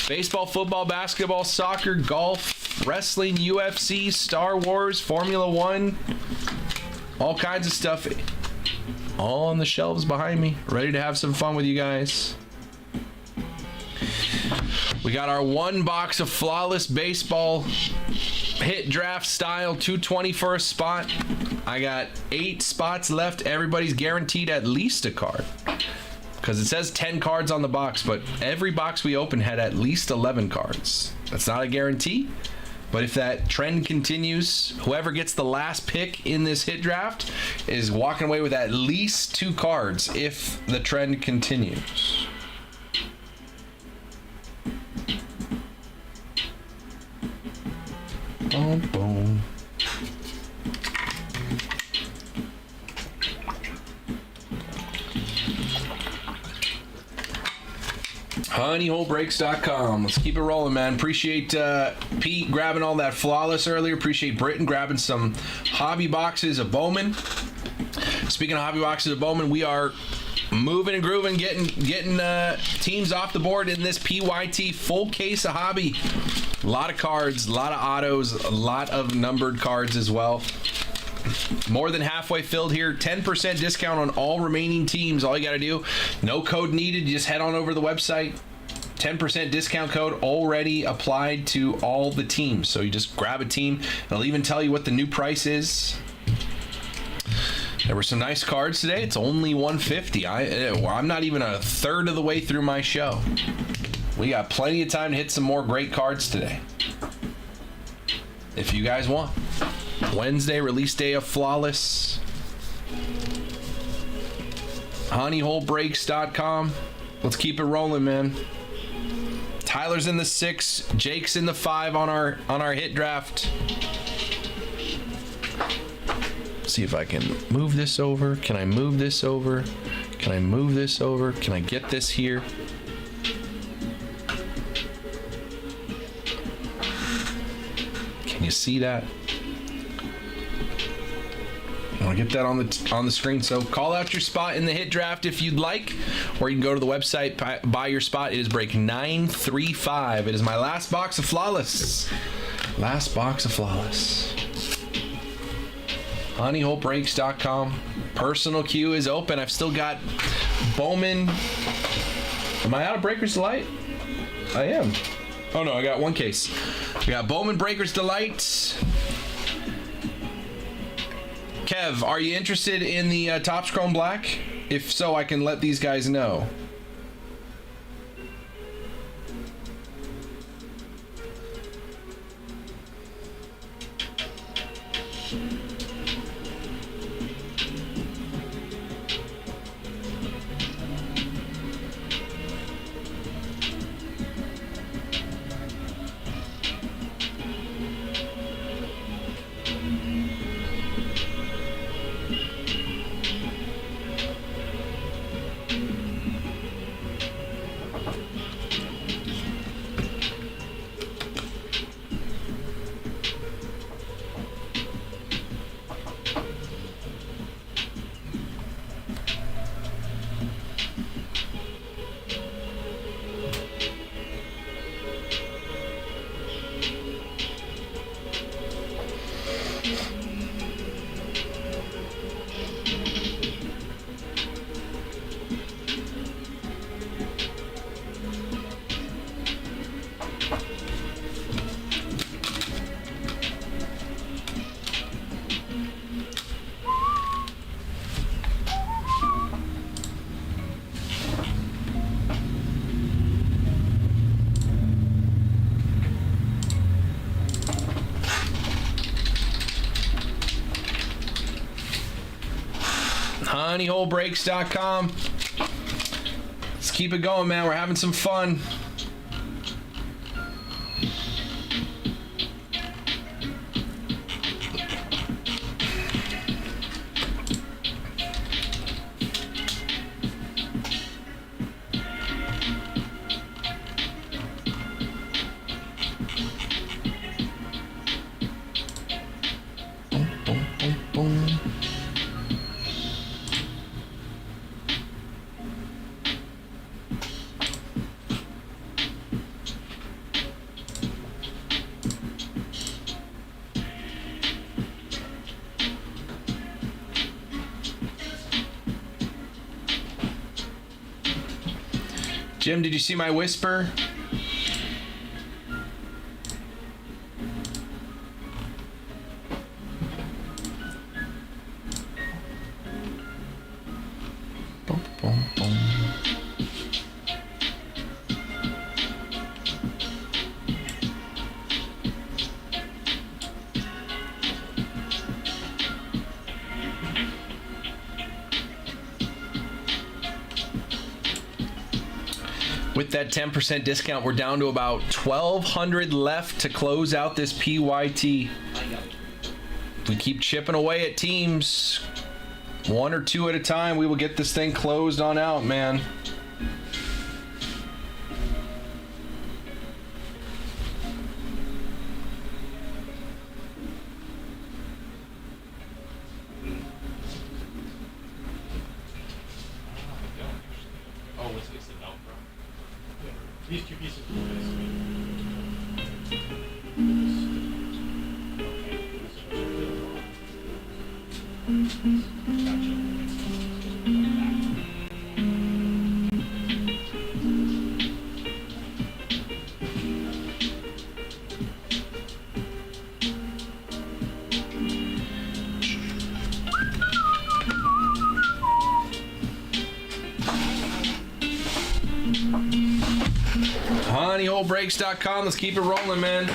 Baseball, football, basketball, soccer, golf, wrestling, UFC, Star Wars, Formula One, all kinds of stuff. All on the shelves behind me. Ready to have some fun with you guys. We got our 1 box of Flawless Baseball hit draft style 220 for a spot. I got 8 spots left. Everybody's guaranteed at least a card, because it says 10 cards on the box, but every box we open had at least 11 cards. That's not a guarantee, but if that trend continues, whoever gets the last pick in this hit draft is walking away with at least 2 cards if the trend continues. Boom, boom. honeyholebreaks.com. Let's keep it rolling, man. Appreciate Pete grabbing all that Flawless earlier. Appreciate Britton grabbing some hobby boxes of Bowman. Speaking of hobby boxes of Bowman, we are moving and grooving, getting teams off the board in this PYT full case of hobby. A lot of cards, a lot of autos, a lot of numbered cards as well. More than halfway filled here. 10% discount on all remaining teams. All you got to do, no code needed. You just head on over to the website. 10% discount code already applied to all the teams. So you just grab a team. It'll even tell you what the new price is. There were some nice cards today. It's only $150. I'm not even a third of the way through my show. We got plenty of time to hit some more great cards today, if you guys want. Wednesday, release day of Flawless. honeyholebreaks.com. Let's keep it rolling, man. Tyler's in the 6. Jake's in the 5 on our hit draft. See if I can move this over. Can I move this over? Can I move this over? Can I get this here? Can you see that? I'll get that on the screen. So call out your spot in the hit draft if you'd like, or you can go to the website, buy your spot. It is break 935. It is my last box of flawless. Last box of flawless. HoneyHoleBreaks.com. Personal queue is open. I've still got Bowman. Am I out of Breakers Delight? I am. Oh no, I got one case. I got Bowman Breakers Delight. Kev, are you interested in the Topps Chrome Black? If so, I can let these guys know. HoneyHoleBreaks.com. Let's keep it going, man. We're having some fun. Boom, boom, boom, boom. Jim, did you see my whisper? Boom, boom, boom. With that 10% discount, we're down to about 1,200 left to close out this PYT. If we keep chipping away at teams, one or two at a time, we will get this thing closed on out, man. These two pieces. HoneyHoleBreaks.com. Let's keep it rolling, man.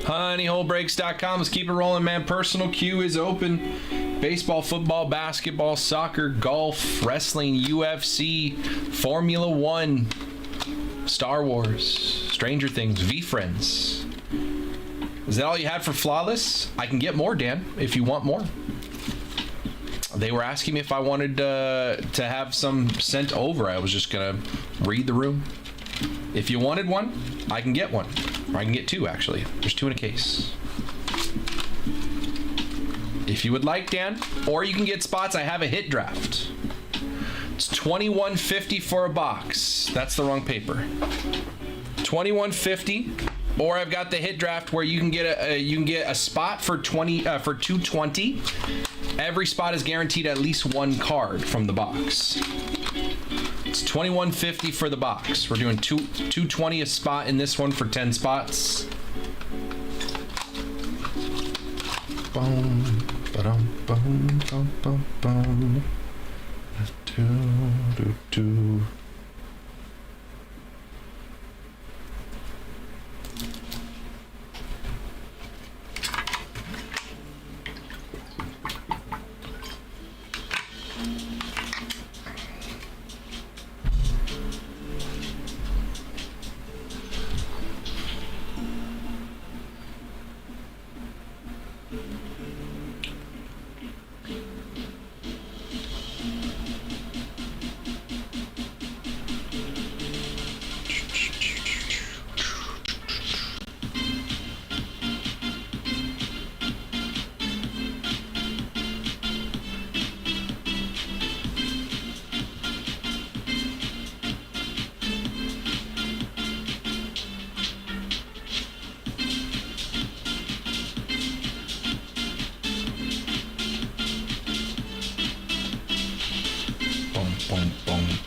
HoneyholeBreaks.com. Let's keep it rolling, man. Personal queue is open. Baseball, football, basketball, soccer, golf, wrestling, UFC, Formula One, Star Wars, Stranger Things, V-Friends. Is that all you had for Flawless? I can get more, Dan, if you want more. They were asking me if I wanted to have some sent over. I was just going to read the room. If you wanted one, I can get one. Or I can get two, actually. There's two in a case. If you would like, Dan, or you can get spots. I have a hit draft. It's $21.50 for a box. That's the wrong paper. $21.50. Or I've got the hit draft where you can get a spot for $2.20. Every spot is guaranteed at least one card from the box. It's $21.50 for the box. We're doing $2.20 a spot in this one for 10 spots. Boom, ba-dum, boom, bum, bum, bum. Do.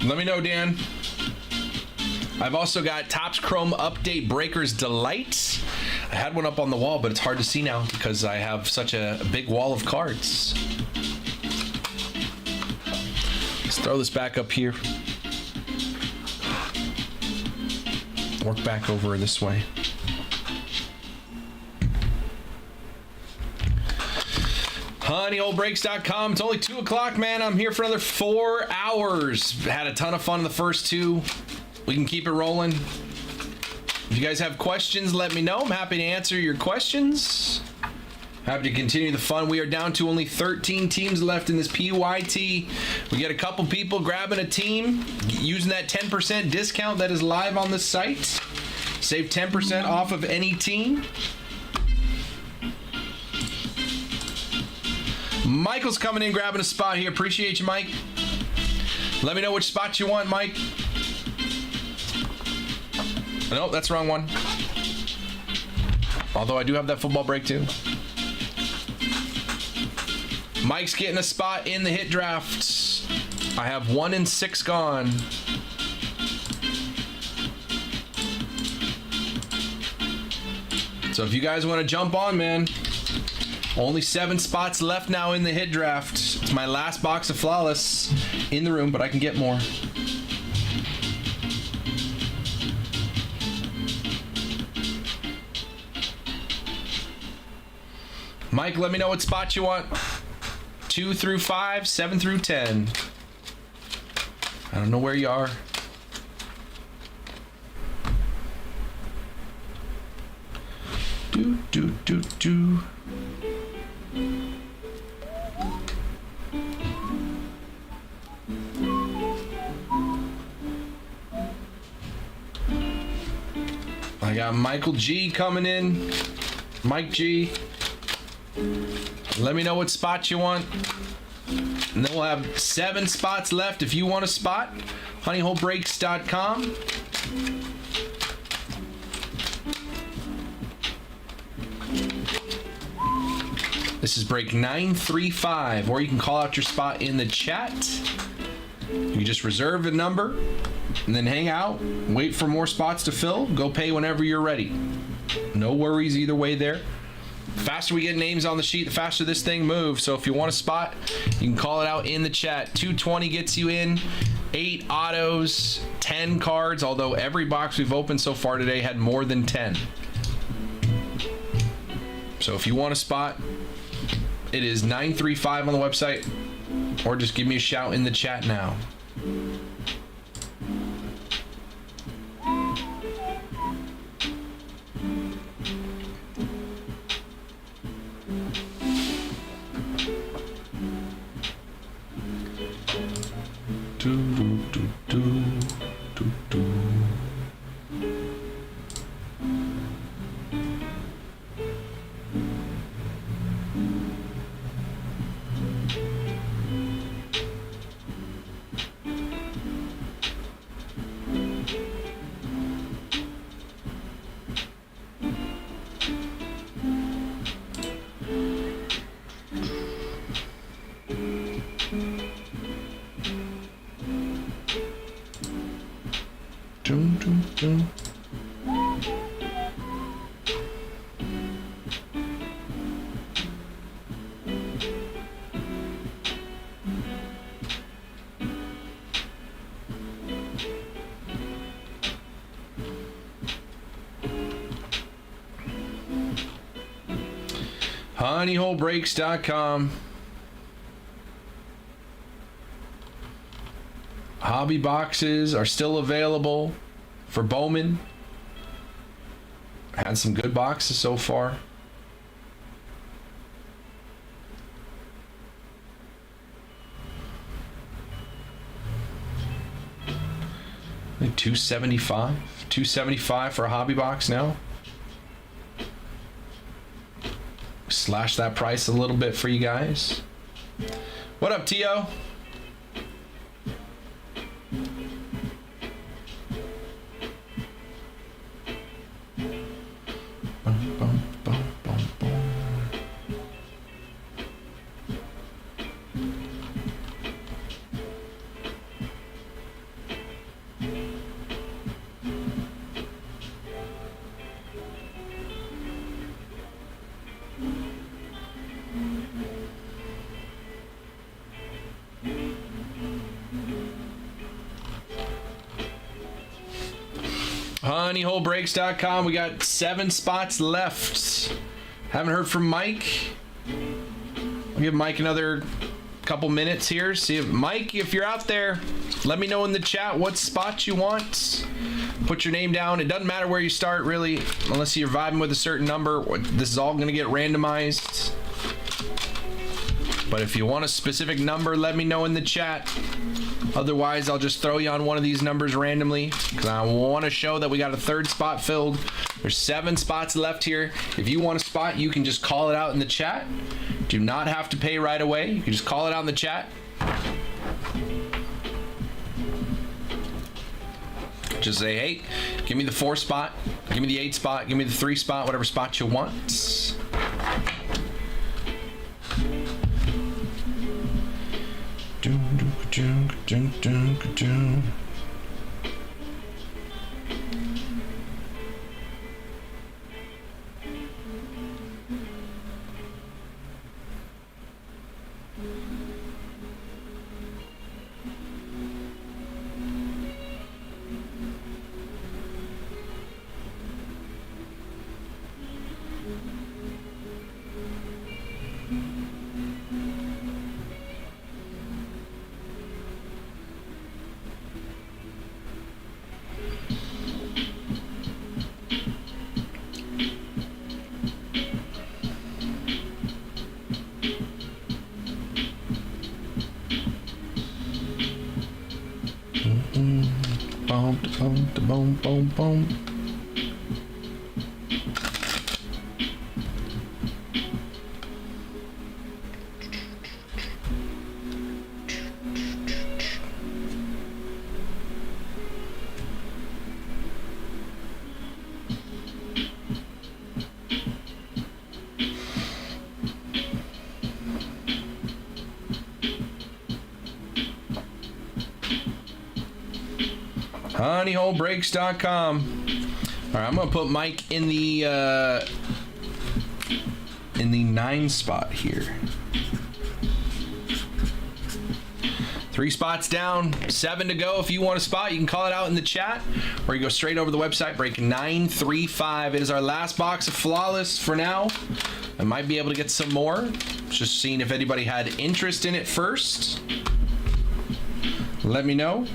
Let me know, Dan. I've also got Topps Chrome Update Breakers Delight. I had one up on the wall, but it's hard to see now because I have such a big wall of cards. Let's throw this back up here. Work back over this way. honeyholebreaks.com. It's only 2 o'clock, man. I'm here for another 4 hours. Had a ton of fun in the first 2. We can keep it rolling. If you guys have questions, let me know. I'm happy to answer your questions. Happy to continue the fun. We are down to only 13 teams left in this PYT. We get a couple people grabbing a team, using that 10% discount that is live on the site. Save 10% off of any team. Michael's coming in, grabbing a spot here. Appreciate you, Mike. Let me know which spot you want, Mike. Nope, that's the wrong one. Although I do have that football break too. Mike's getting a spot in the hit drafts. I have 1 and 6 gone. So if you guys want to jump on, man, only 7 spots left now in the hit draft. It's my last box of Flawless in the room, but I can get more. Mike, let me know what spot you want. 2 through 5, 7 through 10. I don't know where you are. Do. I got Michael G coming in. Mike G. Let me know what spot you want. And then we'll have 7 spots left if you want a spot. honeyholebreaks.com. This is break 935, or you can call out your spot in the chat. You can just reserve a number and then hang out, wait for more spots to fill, go pay whenever you're ready. No worries either way there. The faster we get names on the sheet, the faster this thing moves. So if you want a spot, you can call it out in the chat. 220 gets you in, 8 autos, 10 cards, although every box we've opened so far today had more than 10. So if you want a spot, it is 935 on the website, or just give me a shout in the chat now. honeyholebreaks.com. Hobby boxes are still available for Bowman. Had some good boxes so far. I think 275 for a hobby box now. Slash that price a little bit for you guys. What up, Tio? honeyholebreaks.com. We got 7 spots left. Haven't heard from Mike. Let give Mike another couple minutes here. See if Mike, if you're out there, let me know in the chat what spot you want. Put your name down. It doesn't matter where you start, really, unless you're vibing with a certain number. This is all going to get randomized. But if you want a specific number, let me know in the chat. Otherwise, I'll just throw you on one of these numbers randomly, because I want to show that we got a third spot filled. There's 7 spots left here. If you want a spot, you can just call it out in the chat. Do not have to pay right away. You can just call it out in the chat. Just say, hey, give me the 4 spot, give me the 8 spot, give me the 3 spot, whatever spot you want. Boom, boom, boom. honeyholebreaks.com. All right, I'm gonna put Mike in the 9 spot here. 3 spots down, 7 to go. If you want a spot, you can call it out in the chat, or you go straight over to the website. Break 935. It is our last box of Flawless for now. I might be able to get some more. Just seeing if anybody had interest in it first. Let me know.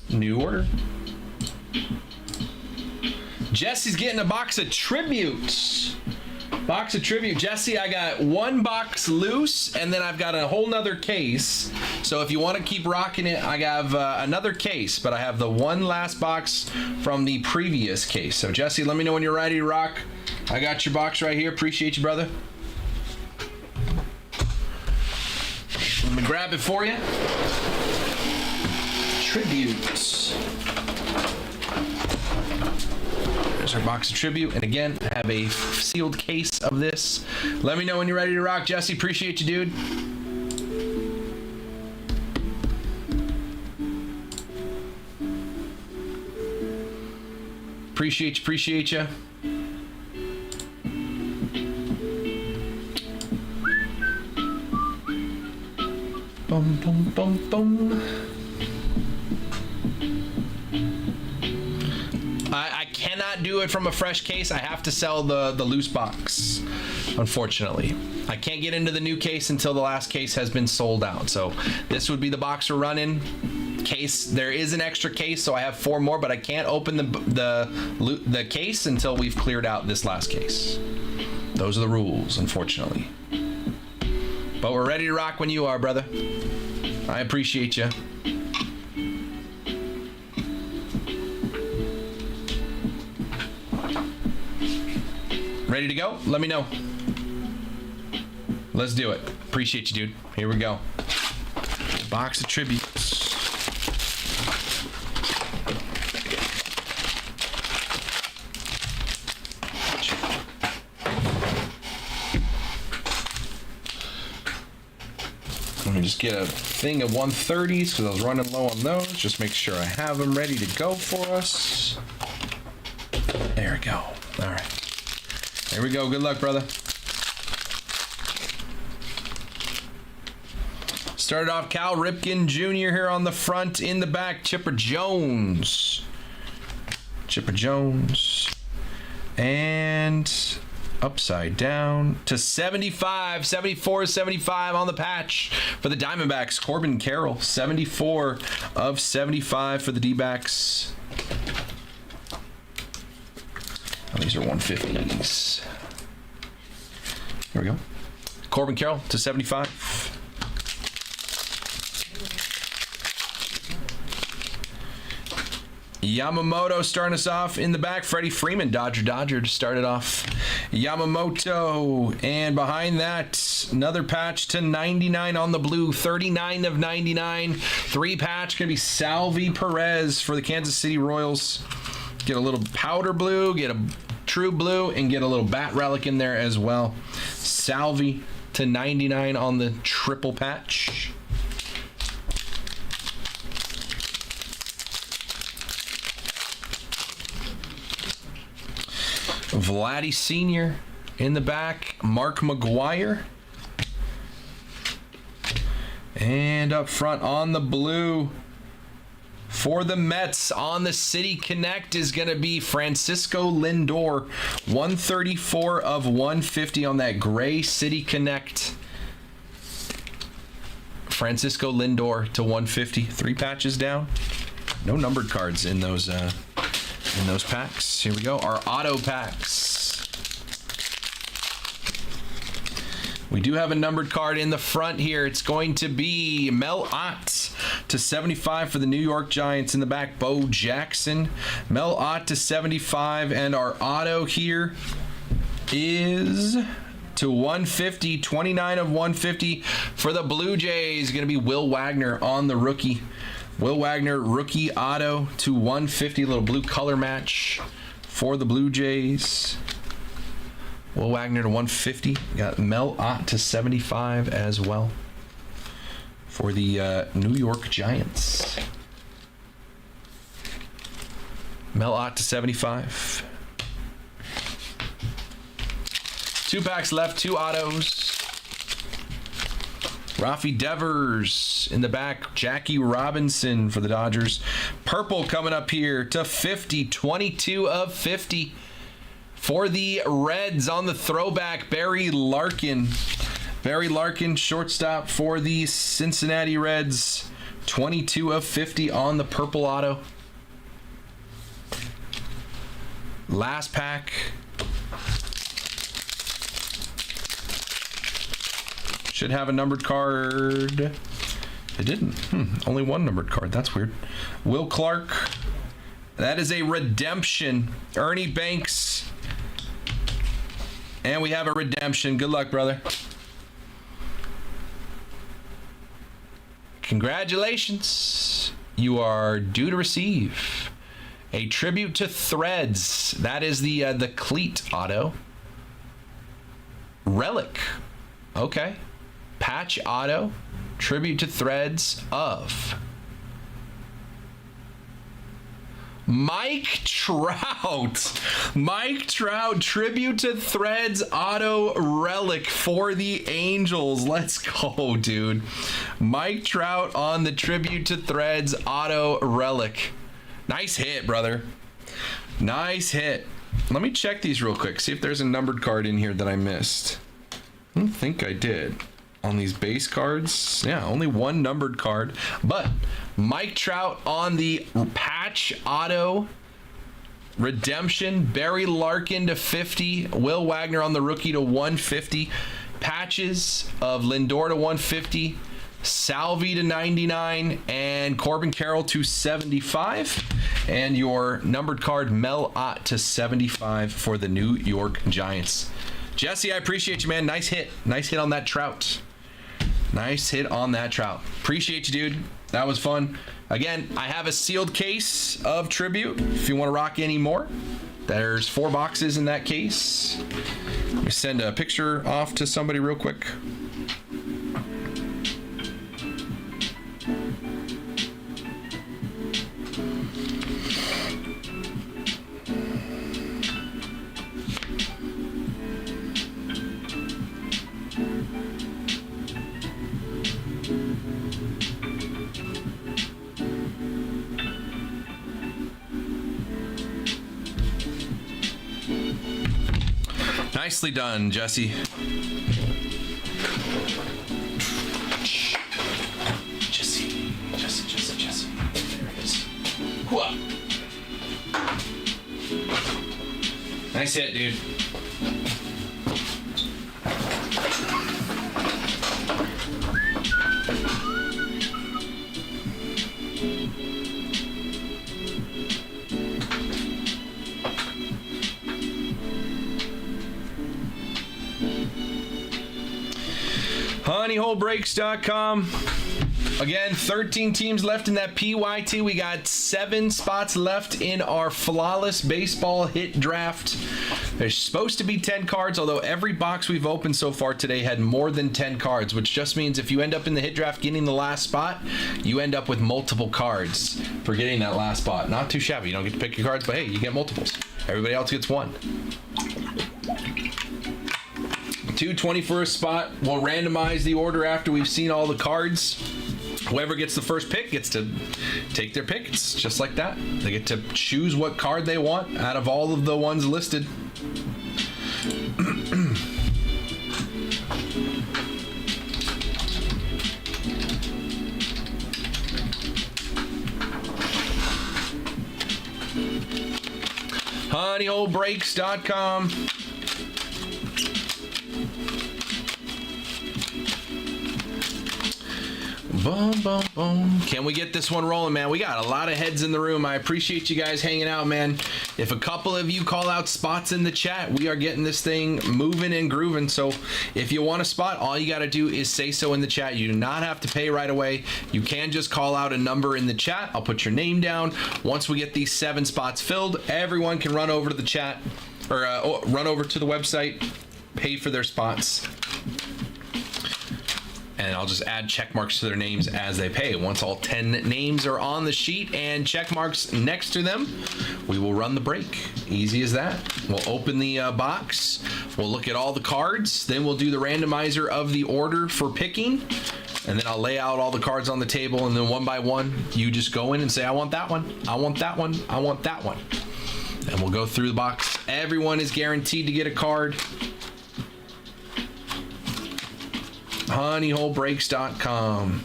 New order. Jesse's getting a box of tributes. Box of tribute. Jesse, I got 1 box loose, and then I've got a whole nother case. So if you want to keep rocking it, I have another case, but I have the one last box from the previous case. So Jesse, let me know when you're ready to rock. I got your box right here. Appreciate you, brother. Let me grab it for you. Tributes. There's our box of tribute, and again, I have a sealed case of this. Let me know when you're ready to rock, Jesse. Appreciate you, dude. Appreciate you. Boom, boom, boom, boom. I cannot do it from a fresh case. I have to sell the loose box, unfortunately. I can't get into the new case until the last case has been sold out. So this would be the box we're running. Case, there is an extra case, so I have 4 more, but I can't open the case until we've cleared out this last case. Those are the rules, unfortunately. But we're ready to rock when you are, brother. I appreciate you. Ready to go? Let me know. Let's do it. Appreciate you, dude. Here we go. Box of tributes. Let me just get a thing of 130s because I was running low on those. Just make sure I have them ready to go for us. There we go. All right. There we go. Good luck, brother. Started off Cal Ripken Jr. here on the front. In the back, Chipper Jones. Chipper Jones. And upside down to 75, 74, 75 on the patch for the Diamondbacks. Corbin Carroll, 74 of 75 for the D-backs. Oh, these are 150s. Here we go. Corbin Carroll to 75. Yamamoto starting us off in the back. Freddie Freeman, Dodger to start it off. Yamamoto, and behind that, another patch to 99 on the blue. 39 of 99. 3 patch going to be Salvi Perez for the Kansas City Royals. Get a little powder blue, get a true blue, and get a little bat relic in there as well. Salvi to 99 on the triple patch. Vladdy Sr. in the back. Mark McGuire. And up front on the blue for the Mets on the City Connect is going to be Francisco Lindor. 134 of 150 on that gray City Connect. Francisco Lindor to 150. 3 patches down. No numbered cards in those packs. Here we go. Our auto packs. We do have a numbered card in the front here. It's going to be Mel Ott to 75 for the New York Giants. In the back, Bo Jackson. Mel Ott to 75. And our auto here is to 150. 29 of 150 for the Blue Jays. Going to be Will Wagner on the rookie. Will Wagner, rookie auto to 150. Little blue color match for the Blue Jays. Will Wagner to 150. Got Mel Ott to 75 as well for the New York Giants. Mel Ott to 75. 2 packs left, 2 autos. Rafi Devers in the back. Jackie Robinson for the Dodgers. Purple coming up here to 50. 22 of 50 for the Reds on the throwback. Barry Larkin. Barry Larkin, shortstop for the Cincinnati Reds. 22 of 50 on the purple auto. Last pack. Should have a numbered card. It didn't. Only 1 numbered card. That's weird. Will Clark. That is a redemption. Ernie Banks. And we have a redemption. Good luck, brother. Congratulations. You are due to receive a tribute to Threads. That is the cleat auto. Relic. Okay. Patch auto, tribute to Threads of Mike Trout. Mike Trout, tribute to Threads auto relic for the Angels. Let's go, dude. Mike Trout on the tribute to Threads auto relic. Nice hit, brother. Nice hit. Let me check these real quick, see if there's a numbered card in here that I missed. I don't think I did. On these base cards, yeah, only 1 numbered card, but Mike Trout on the patch auto redemption. Barry Larkin to 50. Will Wagner on the rookie to 150. Patches of Lindor to 150. Salvi to 99. And Corbin Carroll to 75. And your numbered card, Mel Ott to 75 for the New York Giants. Jesse, I appreciate you, man. Nice hit. Nice hit on that Trout. Nice hit on that Trout. Appreciate you, dude. That was fun. Again, I have a sealed case of tribute if you want to rock any more. There's 4 boxes in that case. Let me send a picture off to somebody real quick. Nicely done, Jesse. Jesse. There it is. Whoa. Nice hit, dude. honeyholebreaks.com. Again, 13 teams left in that PYT. We got 7 spots left in our flawless baseball hit draft. There's supposed to be 10 cards, although every box we've opened so far today had more than 10 cards, which just means if you end up in the hit draft getting the last spot, you end up with multiple cards for getting that last spot. Not too shabby. You don't get to pick your cards, but hey, you get multiples. Everybody else gets one. 220 for a spot. We'll randomize the order after we've seen all the cards. Whoever gets the first pick gets to take their pick. It's just like that. They get to choose what card they want out of all of the ones listed. honeyholebreaks.com. Boom, boom, boom. Can we get this one rolling, man? We got a lot of heads in the room. I appreciate you guys hanging out, man. If a couple of you call out spots in the chat, we are getting this thing moving and grooving. So if you want a spot, all you got to do is say so in the chat. You do not have to pay right away. You can just call out a number in the chat. I'll put your name down. Once we get these 7 spots filled, everyone can run over to the chat or run over to the website, pay for their spots. And I'll just add check marks to their names as they pay. Once all 10 names are on the sheet and check marks next to them, we will run the break. Easy as that. We'll open the box. We'll look at all the cards. Then we'll do the randomizer of the order for picking. And then I'll lay out all the cards on the table. And then one by one, you just go in and say, I want that one. I want that one. I want that one. And we'll go through the box. Everyone is guaranteed to get a card. honeyholebreaks.com.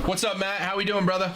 What's up, Matt? How we doing, brother?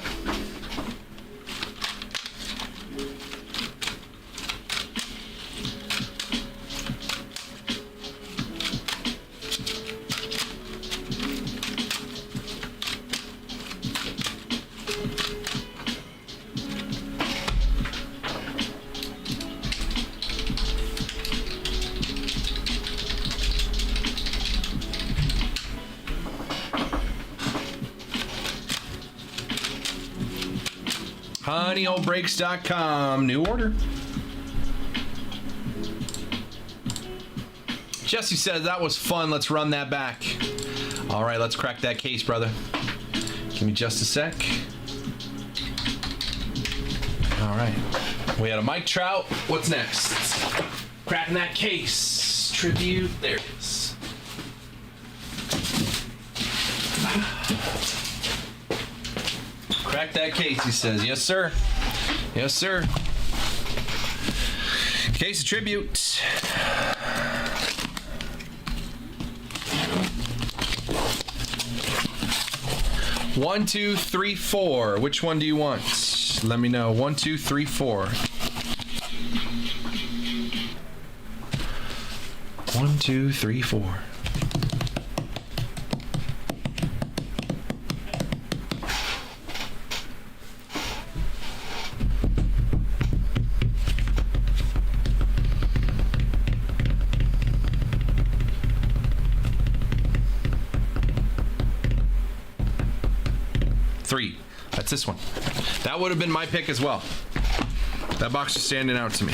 honeyholebreaks.com. New order. Jesse says that was fun. Let's run that back. All right, let's crack that case, brother. Give me just a sec. All right. We had a Mike Trout. What's next? Cracking that case. Tribute. There it is. Crack that case, he says. Yes, sir. Yes, sir. Case of tribute. One, two, three, four. Which one do you want? Let me know. 1, 2, 3, 4. 1, 2, 3, 4. That's this one. That would have been my pick as well. That box is standing out to me.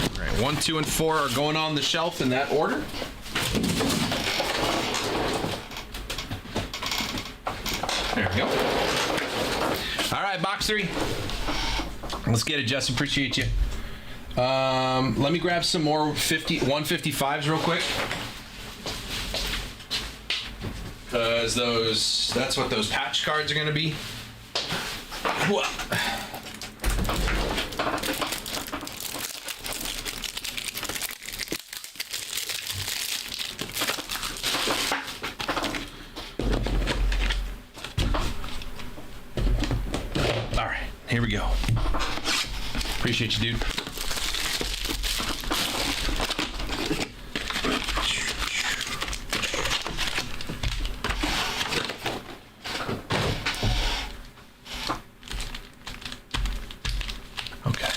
All right, 1, 2, and 4 are going on the shelf in that order. There we go. All right, box 3. Let's get it, Jess. Appreciate you. Let me grab some more 155s real quick. Because that's what those patch cards are going to be. Whoa. All right, here we go. Appreciate you, dude. Okay.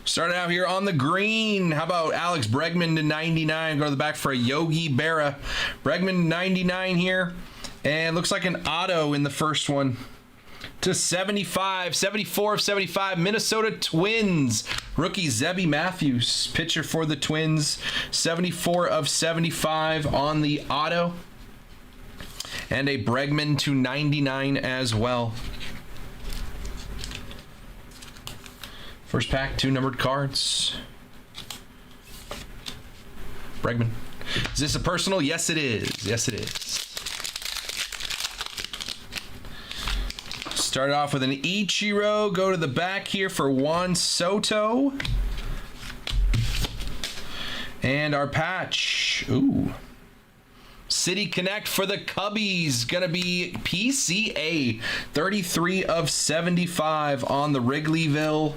Starting out here on the green. How about Alex Bregman to 99? Go to the back for a Yogi Berra. Bregman 99 here. And looks like an auto in the first one. To 75. 74 of 75. Minnesota Twins. Rookie Zebby Matthews. Pitcher for the Twins. 74 of 75 on the auto. And a Bregman to 99 as well. First pack, 2 numbered cards. Bregman. Is this a personal? Yes, it is. Yes, it is. Start off with an Ichiro. Go to the back here for Juan Soto. And our patch. Ooh. City Connect for the Cubbies. Gonna be PCA. 33 of 75 on the Wrigleyville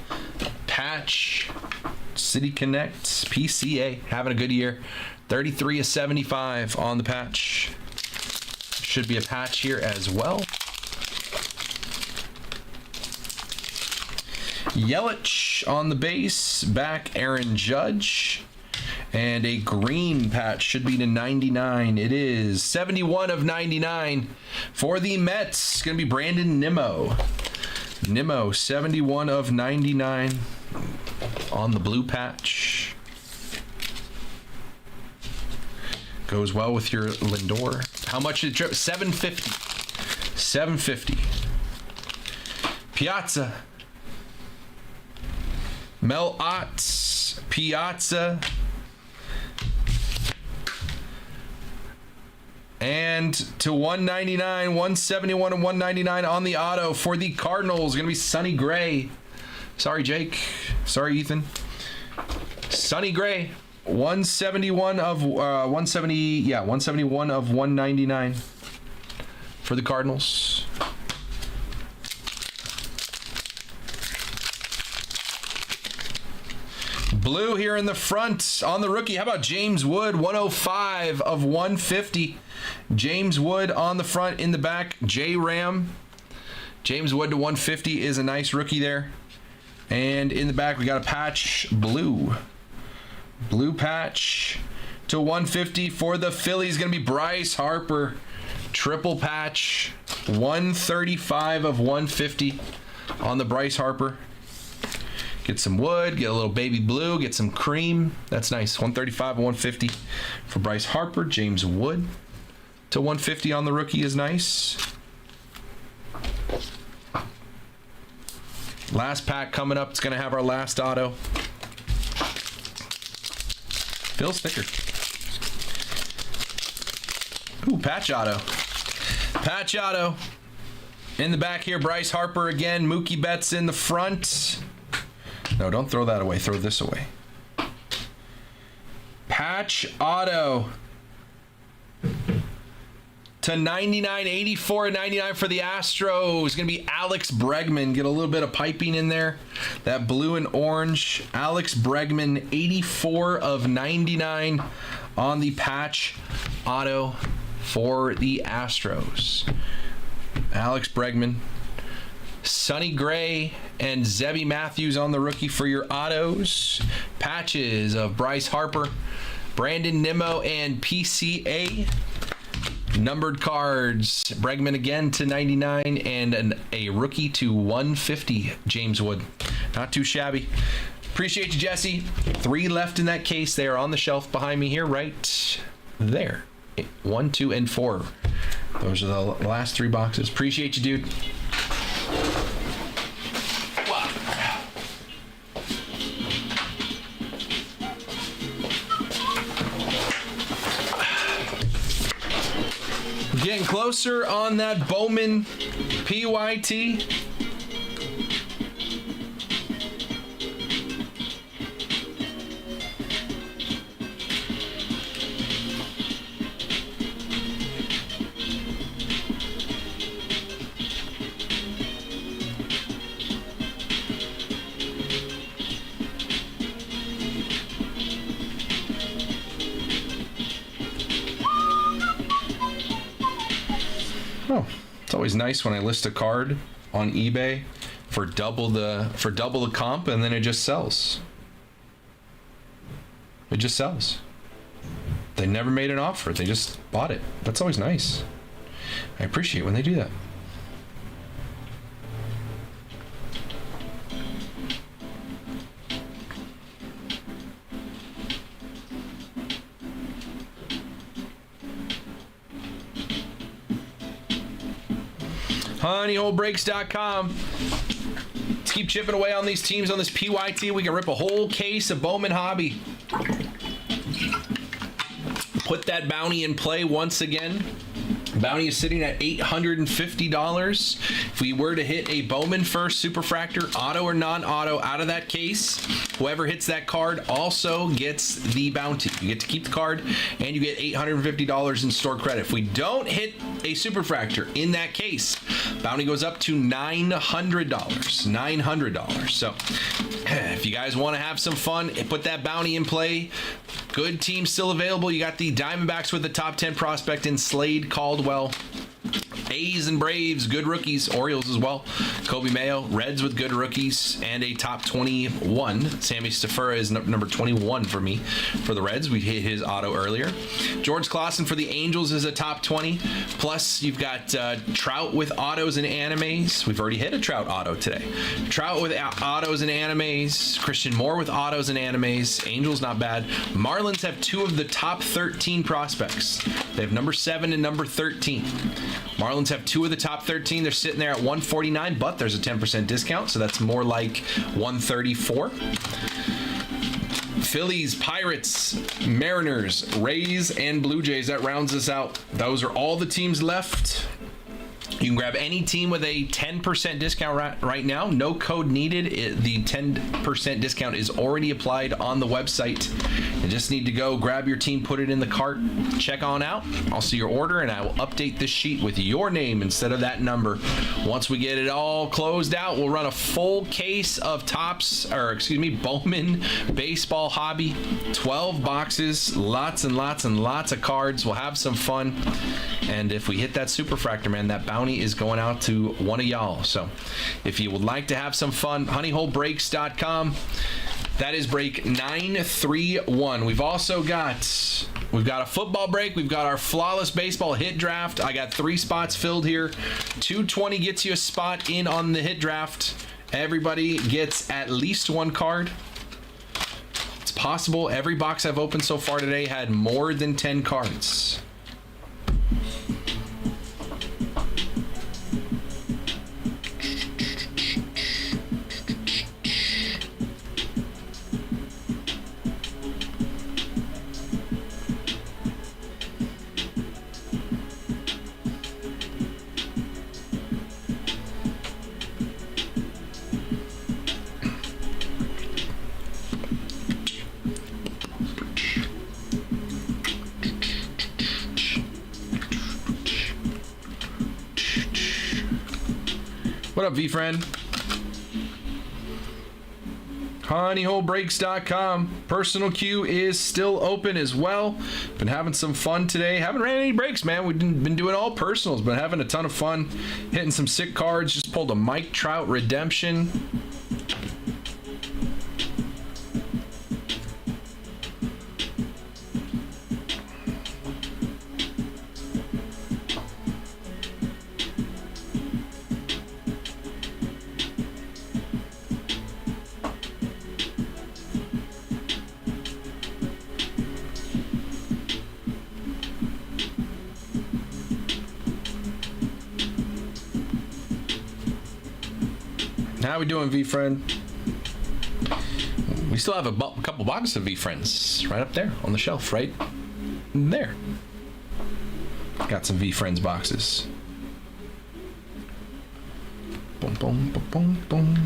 patch. City Connect. PCA. Having a good year. 33 of 75 on the patch. Should be a patch here as well. Yelich on the base. Back Aaron Judge. And a green patch should be to 99. It is 71 of 99 for the Mets. It's going to be Brandon Nimmo. Nimmo, 71 of 99 on the blue patch. Goes well with your Lindor. How much did it trip? 750. 750. Piazza. Mel Otts. Piazza. And to 199, 171 and 199 on the auto for the Cardinals. Going to be Sonny Gray. Sorry, Jake. Sorry, Ethan. Sonny Gray. 171 of 171 of 199 for the Cardinals. Blue here in the front on the rookie. How about James Wood? 105 of 150. James Wood on the front, in the back, J Ram. James Wood to 150 is a nice rookie there. And in the back, we got a patch, blue. Blue patch to 150 for the Phillies. Going to be Bryce Harper. Triple patch, 135 of 150 on the Bryce Harper. Get some wood, get a little baby blue, get some cream. That's nice. 135 of 150 for Bryce Harper. James Wood to 150 on the rookie is nice. Last pack coming up. It's going to have our last auto. Phil Sticker. Ooh, patch auto. Patch auto. In the back here, Bryce Harper again. Mookie Betts in the front. No, don't throw that away. Throw this away. Patch auto. To 99, 84 99 for the Astros. Going to be Alex Bregman. Get a little bit of piping in there. That blue and orange. Alex Bregman, 84 of 99 on the patch auto for the Astros. Alex Bregman. Sonny Gray and Zebby Matthews on the rookie for your autos. Patches of Bryce Harper, Brandon Nimmo, and PCA. Numbered cards, Bregman again to 99, and a rookie to 150, James Wood. Not too shabby. Appreciate you, Jesse. 3 left in that case. They are on the shelf behind me here, right there. 1, 2, and 4. Those are the last 3 boxes. Appreciate you, dude. Getting closer on that Bowman PYT. Oh, it's always nice when I list a card on eBay for double the comp, and then it just sells. It just sells. They never made an offer. They just bought it. That's always nice. I appreciate when they do that. honeyholebreaks.com. Let's keep chipping away on these teams on this PYT. We can rip a whole case of Bowman Hobby. Put that bounty in play once again. Bounty is sitting at $850. If we were to hit a Bowman first superfractor, auto or non-auto, out of that case, whoever hits that card also gets the bounty. You get to keep the card, and you get $850 in store credit. If we don't hit a superfractor in that case, bounty goes up to $900. $900. So if you guys want to have some fun, put that bounty in play. Good team still available. You got the Diamondbacks with the top 10 prospect in Slade Caldwell. A's and Braves, good rookies. Orioles as well. Kobe Mayo. Reds with good rookies and a top 21. Sammy Stafura is number 21 for me for the Reds. We hit his auto earlier. George Clausen for the Angels is a top 20. Plus, you've got Trout with autos and animes. We've already hit a Trout auto today. Trout with autos and animes. Christian Moore with autos and animes. Angels, not bad. Marlins have 2 of the top 13 prospects. They have number 7 and number 13. Marlins have 2 of the top 13. They're sitting there at $149, but there's a 10% discount, so that's more like $134. Phillies, Pirates, Mariners, Rays, and Blue Jays. That rounds us out. Those are all the teams left. You can grab any team with a 10% discount right now. No code needed. The 10% discount is already applied on the website. You just need to go grab your team, put it in the cart, check on out. I'll see your order, and I will update this sheet with your name instead of that number. Once we get it all closed out, we'll run a full case of Bowman Baseball Hobby. 12 boxes, lots and lots and lots of cards. We'll have some fun. And if we hit that superfractor, man, that bounty is going out to one of y'all. So if you would like to have some fun, honeyholebreaks.com. That is break 931. We've got a football break. We've got our flawless baseball hit draft. I got 3 spots filled here. 220 gets you a spot in on the hit draft. Everybody gets at least 1 card. It's possible. Every box I've opened so far today had more than 10 cards. What up, V-Friend? honeyholebreaks.com. Personal queue is still open as well. Been having some fun today. Haven't ran any breaks, man. We've been doing all personals. Been having a ton of fun. Hitting some sick cards. Just pulled a Mike Trout redemption. How we doing, V-Friend? We still have a couple boxes of V-Friends right up there on the shelf, right there. Got some V-Friends boxes. Boom, boom, boom, boom, boom.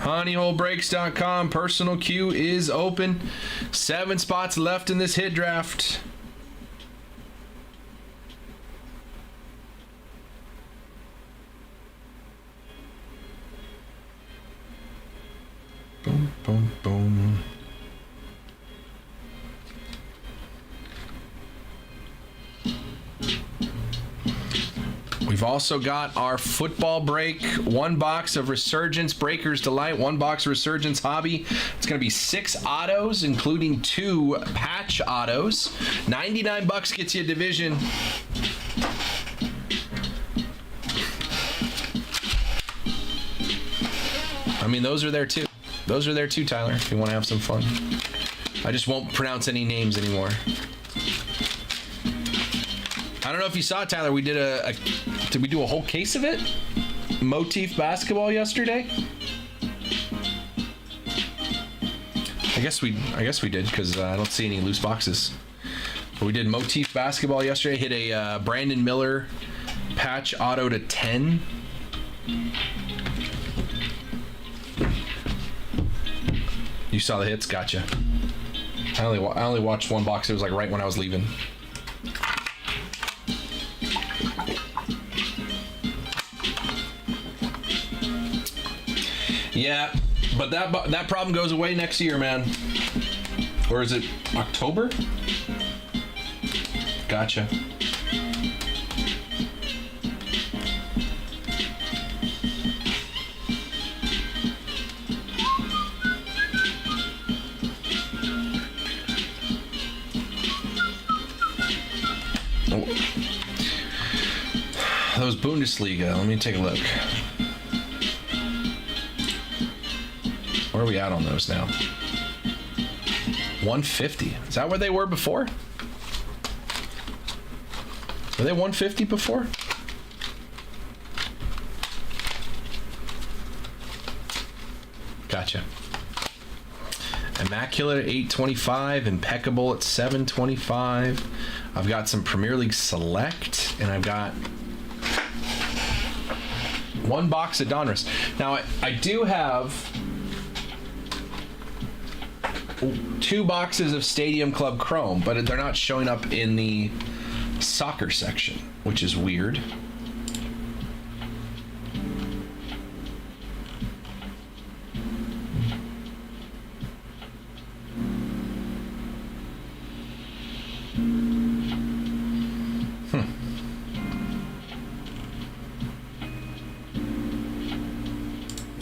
HoneyholeBreaks.com personal queue is open. 7 spots left in this hit draft. Boom, boom, boom. We've also got our football break, 1 box of Resurgence Breakers Delight, 1 box of Resurgence Hobby. It's going to be 6 autos, including 2 patch autos. 99 bucks gets you a division. I mean, those are there too. Those are there too, Tyler, if you want to have some fun. I just won't pronounce any names anymore. I don't know if you saw, Tyler, we did did we do a whole case of it? Motif basketball yesterday? I guess we did, because I don't see any loose boxes. But we did Motif basketball yesterday. Hit a Brandon Miller patch auto to 10. You saw the hits? Gotcha. I only watched 1 box. It was like right when I was leaving. Yeah, but that problem goes away next year, man. Or is it October? Gotcha. Oh. Those Bundesliga. Let me take a look. Where are we at on those now? 150. Is that where they were before? Were they 150 before? Gotcha. Immaculate at 825, Impeccable at 725. I've got some Premier League Select, and I've got 1 box of Donruss. Now, I do have 2 boxes of Stadium Club Chrome, but they're not showing up in the soccer section, which is weird.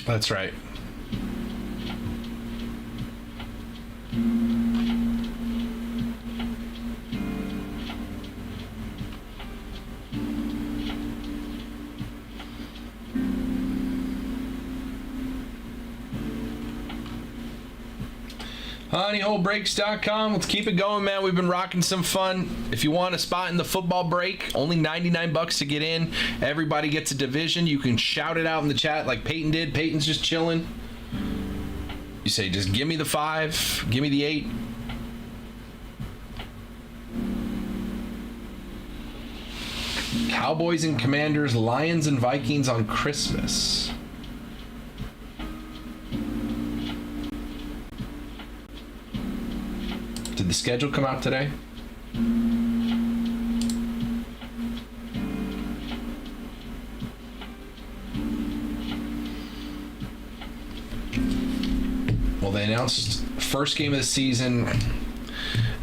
That's right. HoneyholeBreaks.com. Let's keep it going, man. We've been rocking some fun. If you want a spot in the football break, only 99 bucks to get in. Everybody gets a division. You can shout it out in the chat like Peyton did. Peyton's just chilling. You say, just give me the 5, give me the 8. Cowboys and Commanders, Lions and Vikings on Christmas. Did the schedule come out today? Well, they announced first game of the season,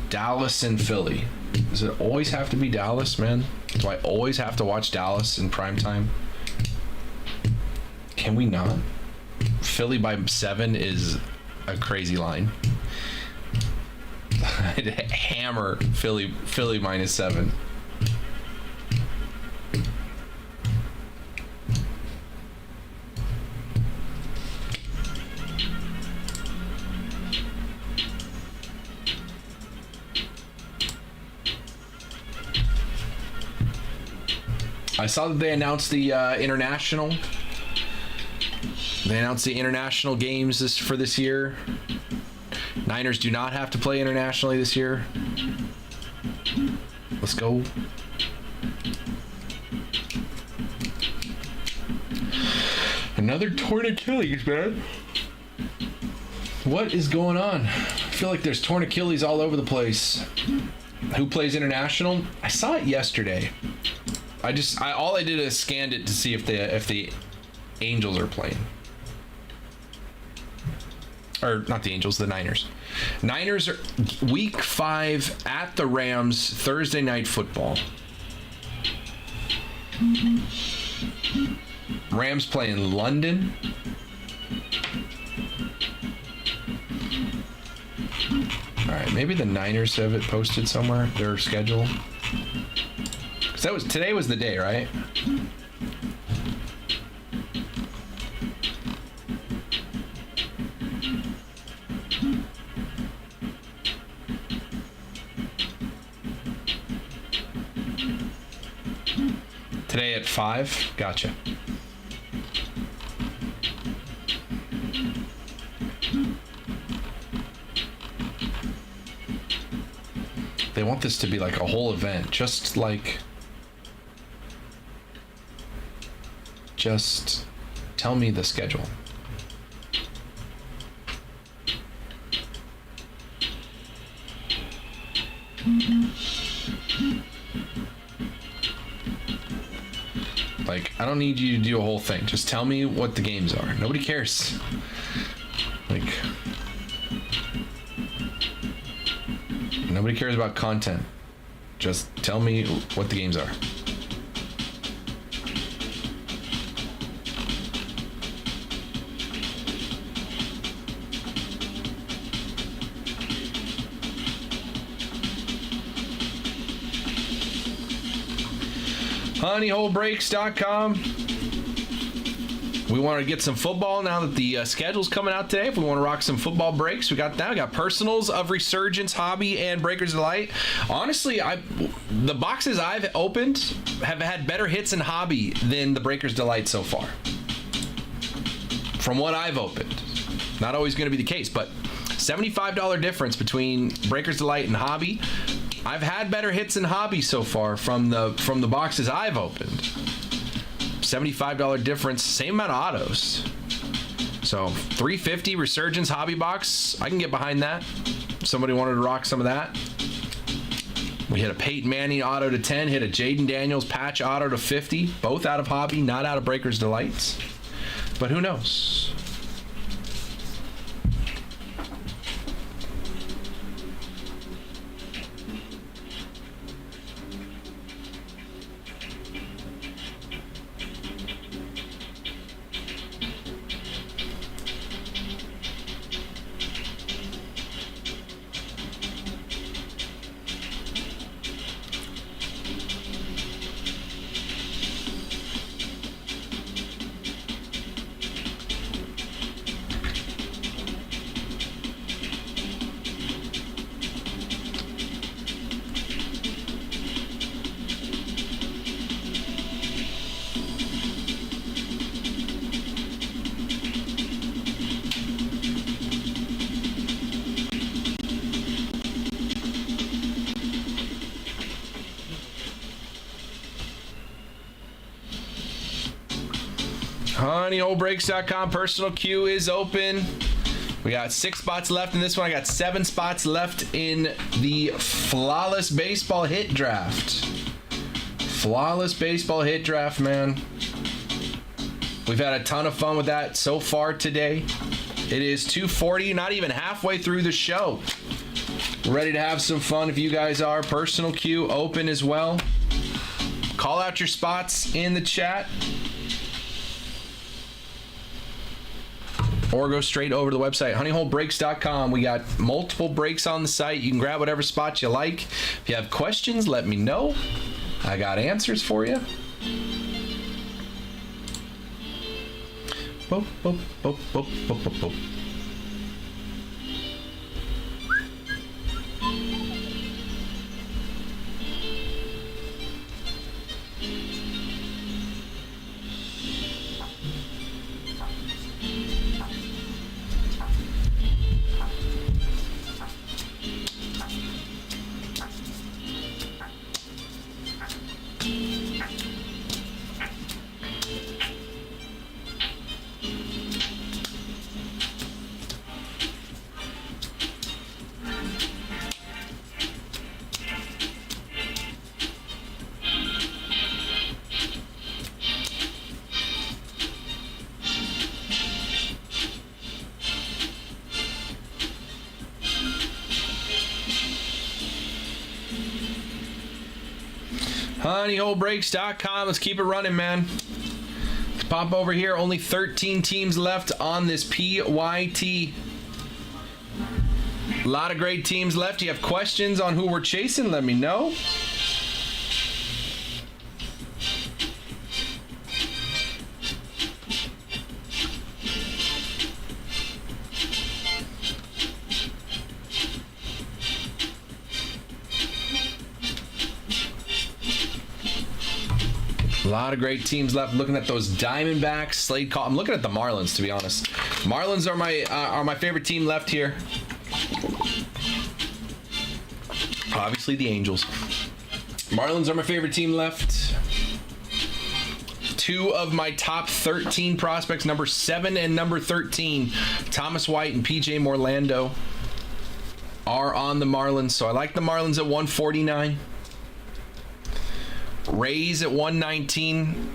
Dallas and Philly. Does it always have to be Dallas, man? Do I always have to watch Dallas in primetime? Can we not? Philly by 7 is a crazy line. I'd hammer Philly minus 7. I saw that they announced the international. They announced the international games for this year. Niners do not have to play internationally this year. Let's go. Another torn Achilles, man. What is going on? I feel like there's torn Achilles all over the place. Who plays international? I saw it yesterday. All I did is scanned it to see if the Angels are playing. Or not the Angels, the Niners. Niners are week 5 at the Rams, Thursday night football. Rams play in London. All right, maybe the Niners have it posted somewhere, their schedule. Because today was the day, right? Today at 5? Gotcha. They want this to be like a whole event, just tell me the schedule. Like, I don't need you to do a whole thing. Just tell me what the games are. Nobody cares. Like, nobody cares about content. Just tell me what the games are. honeyholebreaks.com. We want to get some football now that the schedule's coming out today. If we want to rock some football breaks, we got that. We got Personals of Resurgence, Hobby, and Breakers Delight. Honestly, the boxes I've opened have had better hits in Hobby than the Breakers Delight so far. From what I've opened. Not always going to be the case, but $75 difference between Breakers Delight and Hobby. I've had better hits in Hobby so far from the boxes I've opened. $75 difference, same amount of autos. So $350 Resurgence Hobby box, I can get behind that. Somebody wanted to rock some of that. We hit a Peyton Manning auto to 10, hit a Jaden Daniels patch auto to 50, both out of Hobby, not out of Breakers Delights. But who knows? honeyholebreaks.com personal queue is open. We got 6 spots left in this one. I got 7 spots left in the Flawless Baseball Hit Draft. Flawless Baseball Hit Draft, man. We've had a ton of fun with that so far today. It is 2:40, not even halfway through the show. We're ready to have some fun if you guys are. Personal queue open as well. Call out your spots in the chat. Or go straight over to the website, honeyholebreaks.com. We got multiple breaks on the site. You can grab whatever spot you like. If you have questions, let me know. I got answers for you. Boop, boop, boop, boop, boop, boop, boop. honeyholebreaks.com. Let's keep it running, man. Let's pop over here. Only 13 teams left on this PYT. A lot of great teams left. You have questions on who we're chasing? Let me know. A lot of great teams left. Looking at those Diamondbacks, Slade Call. I'm looking at the Marlins, to be honest. Marlins are my favorite team left here. Obviously, the Angels. Marlins are my favorite team left. Two of my top 13 prospects, number 7 and number 13, Thomas White and PJ Morlando, are on the Marlins. So I like the Marlins at 149. Rays at 119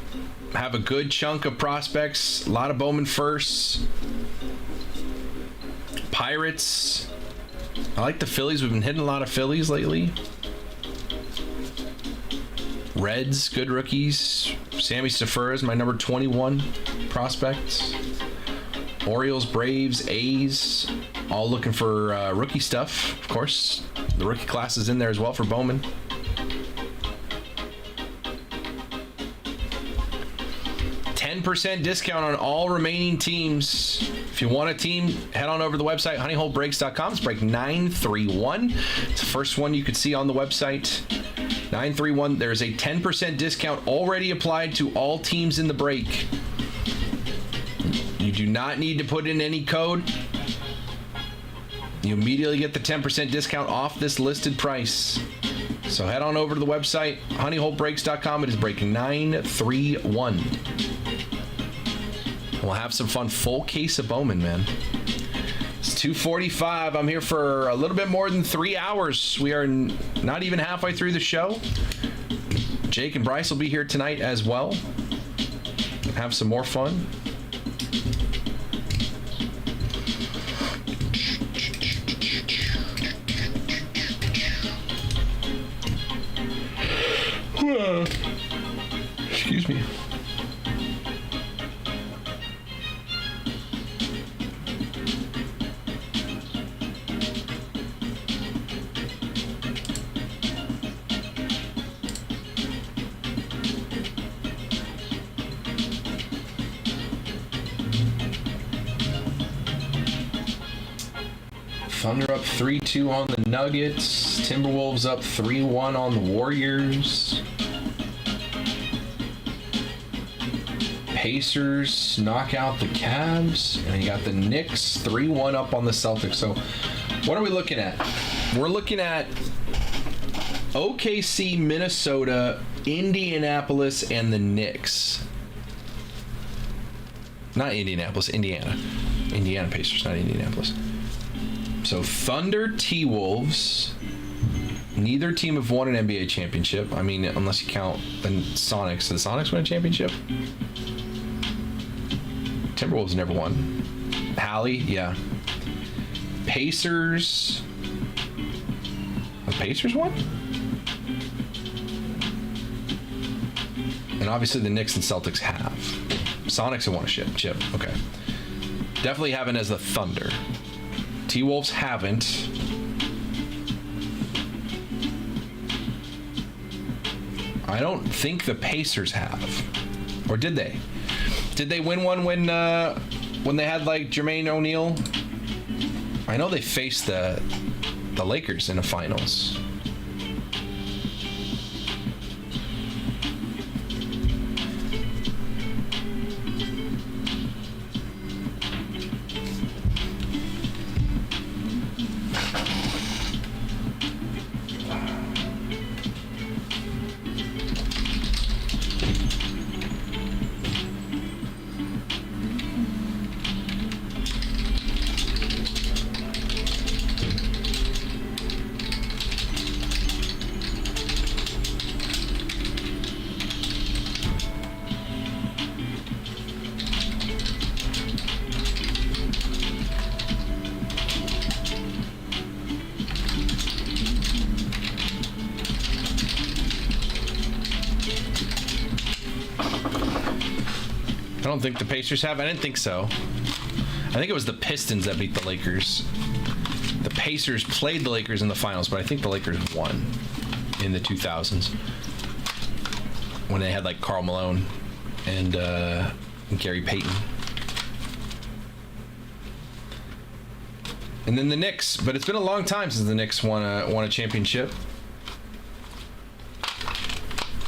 have a good chunk of prospects. A lot of Bowman firsts. Pirates. I like the Phillies. We've been hitting a lot of Phillies lately. Reds, good rookies. Sammy Staffer is my number 21 prospect. Orioles, Braves, A's, all looking for rookie stuff, of course. The rookie class is in there as well for Bowman. %, discount on all remaining teams. If you want a team, head on over to the website, honeyholebreaks.com. It's break 931. It's the first one you could see on the website. 931. There's a 10% discount already applied to all teams in the break. You do not need to put in any code. You immediately get the 10% discount off this listed price. So head on over to the website, honeyholebreaks.com. It is break 931. We'll have some fun. Full case of Bowman, man. It's 2:45. I'm here for a little bit more than 3 hours. We are not even halfway through the show. Jake and Bryce will be here tonight as well. Have some more fun. Excuse me. Thunder up 3-2 on the Nuggets. Timberwolves up 3-1 on the Warriors. Pacers knock out the Cavs. And you got the Knicks 3-1 up on the Celtics. So what are we looking at? We're looking at OKC, Minnesota, Indianapolis, and the Knicks. Not Indianapolis, Indiana. Indiana Pacers, not Indianapolis. So Thunder, T-Wolves. Neither team have won an NBA championship. I mean, unless you count the Sonics. Did the Sonics win a championship? Timberwolves never won. Hallie, yeah. Pacers. The Pacers won? And obviously the Knicks and Celtics have. Sonics have won a chip. Okay. Definitely haven't as the Thunder. T-Wolves haven't. I don't think the Pacers have. Or did they? Did they win one when they had like Jermaine O'Neal? I know they faced the Lakers in the finals. I don't think the Pacers have. I didn't think so. I think it was the Pistons that beat the Lakers. The Pacers played the Lakers in the finals, but I think the Lakers won in the 2000s when they had like Karl Malone and Gary Payton. And then the Knicks, but it's been a long time since the Knicks won a championship.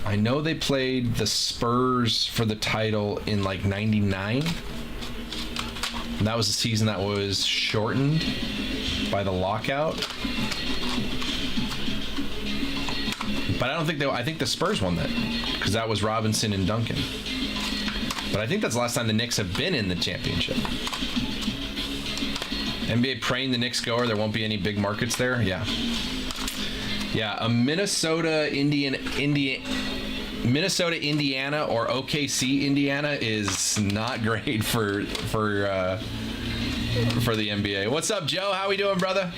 I know they played the Spurs for the title in like 99. And that was the season that was shortened by the lockout. But I don't think I think the Spurs won that because that was Robinson and Duncan. But I think that's the last time the Knicks have been in the championship. NBA praying the Knicks go or there won't be any big markets there. Yeah. Yeah, a Minnesota, Indiana, or OKC, Indiana is not great for the NBA. What's up, Joe? How we doing, brother?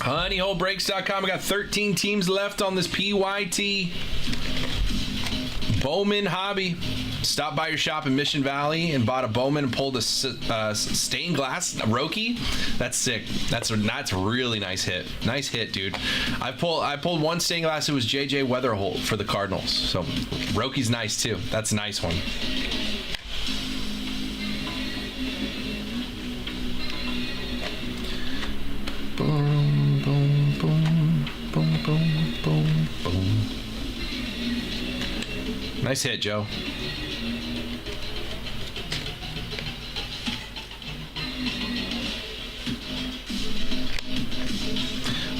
HoneyholeBreaks.com. We got 13 teams left on this PYT Bowman hobby. Stopped by your shop in Mission Valley and bought a Bowman and pulled a stained glass Roki. That's sick. That's a really nice hit. Nice hit, dude. I pulled one stained glass. It was JJ Weatherholt for the Cardinals. So Roki's nice too. That's a nice one. Boom, boom, boom, boom, boom, boom, boom. Nice hit, Joe.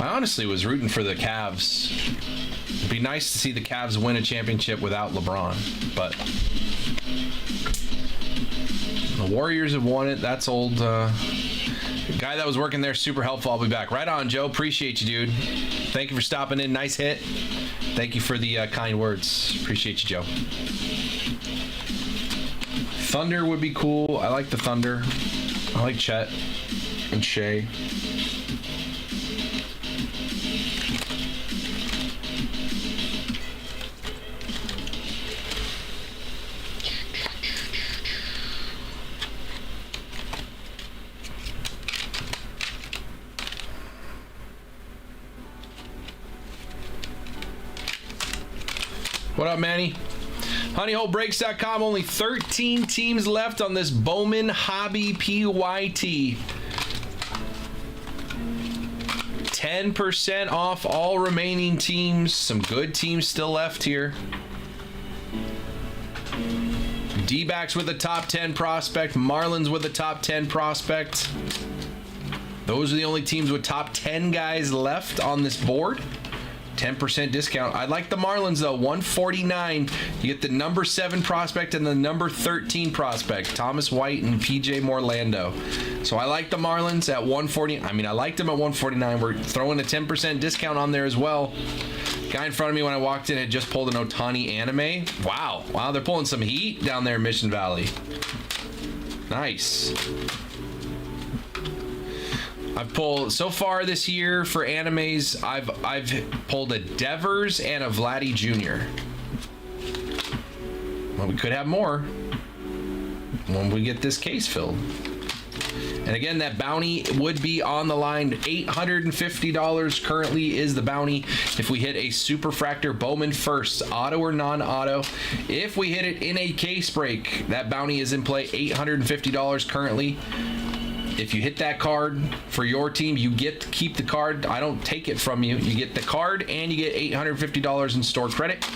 I honestly was rooting for the Cavs. It'd be nice to see the Cavs win a championship without LeBron, but the Warriors have won it. That's old. The guy that was working there, super helpful. I'll be back. Right on, Joe. Appreciate you, dude. Thank you for stopping in. Nice hit. Thank you for the kind words. Appreciate you, Joe. Thunder would be cool. I like the Thunder. I like Chet and Shea. What up, Manny? HoneyholeBreaks.com. Only 13 teams left on this Bowman Hobby PYT. 10% off all remaining teams. Some good teams still left here. D-backs with a top 10 prospect. Marlins with a top 10 prospect. Those are the only teams with top 10 guys left on this board. 10% discount. I like the Marlins though. $149. You get the number 7 prospect and the number 13 prospect, Thomas White and PJ Morlando. So I like the Marlins at $140. I mean, I liked them at $149. We're throwing a 10% discount on there as well. Guy in front of me when I walked in had just pulled an Ohtani anime. Wow, they're pulling some heat down there in Mission Valley. Nice. I've pulled so far this year for animes. I've pulled a Devers and a Vladdy Jr. Well, we could have more when we get this case filled. And again, that bounty would be on the line. $850 currently is the bounty if we hit a Superfractor Bowman first, auto or non-auto. If we hit it in a case break, that bounty is in play. $850 currently. If you hit that card for your team, you get to keep the card. I don't take it from you. You get the card and you get $850 in store credit.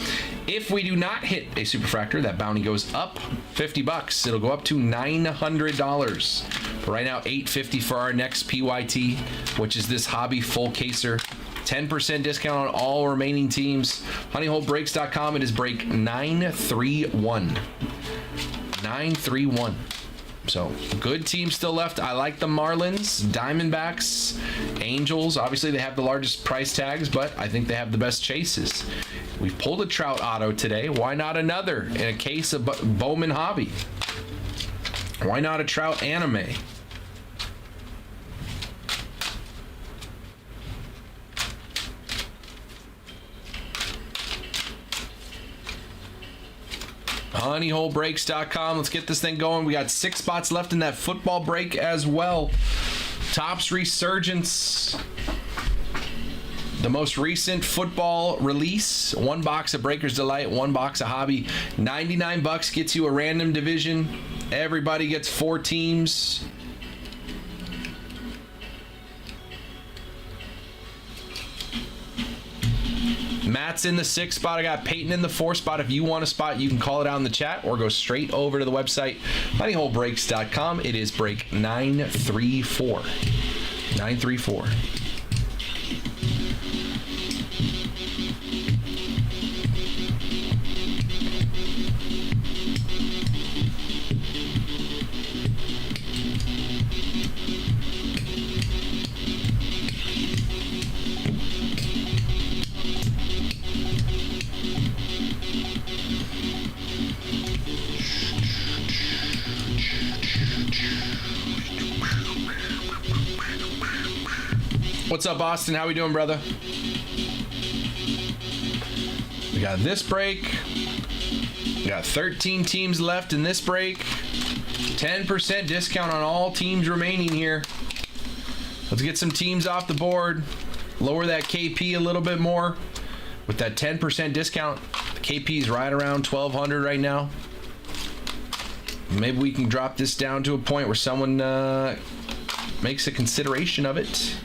If we do not hit a Superfractor, that bounty goes up $50. It'll go up to $900. But right now, $850 for our next PYT, which is this hobby full caser. 10% discount on all remaining teams. HoneyholeBreaks.com. It is break 931. 931. So, good team still left. I like the Marlins, Diamondbacks, Angels. Obviously, they have the largest price tags, but I think they have the best chases. We've pulled a Trout auto today. Why not another in a case of Bowman Hobby? Why not a Trout anime? honeyholebreaks.com. Let's get this thing going. We got 6 spots left in that football break as well. Topps Resurgence, the most recent football release. 1 box of Breaker's Delight, 1 box of Hobby. $99 gets you a random division. Everybody gets 4 teams. Matt's in the 6th spot. I got Peyton in the 4th spot. If you want a spot, you can call it out in the chat or go straight over to the website, honeyholebreaks.com. It is break 934. 934. What's up, Austin? How we doing, brother? We got this break. We got 13 teams left in this break. 10% discount on all teams remaining here. Let's get some teams off the board. Lower that KP a little bit more. With that 10% discount, the KP is right around 1,200 right now. Maybe we can drop this down to a point where someone makes a consideration of it.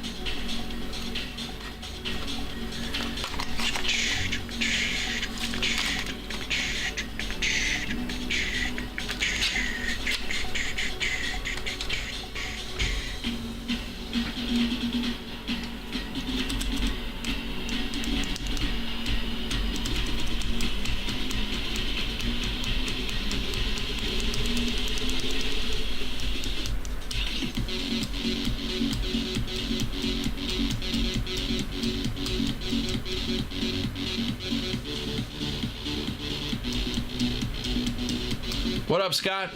What up, Scott?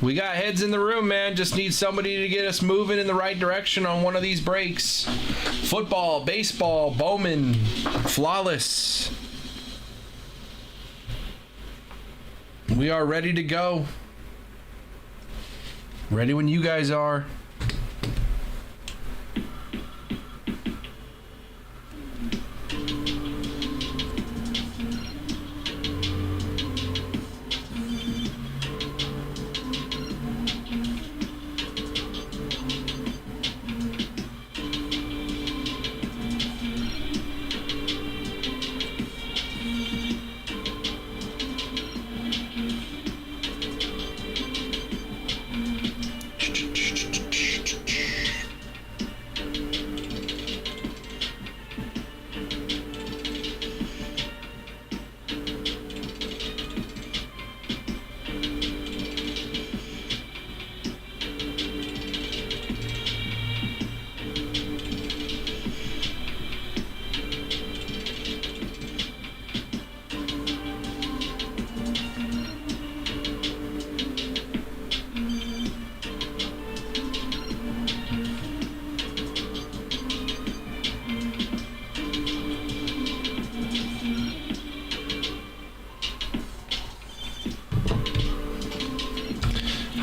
We got heads in the room, man. Just need somebody to get us moving in the right direction on one of these breaks. Football, baseball, Bowman, Flawless. We are ready to go. Ready when you guys are.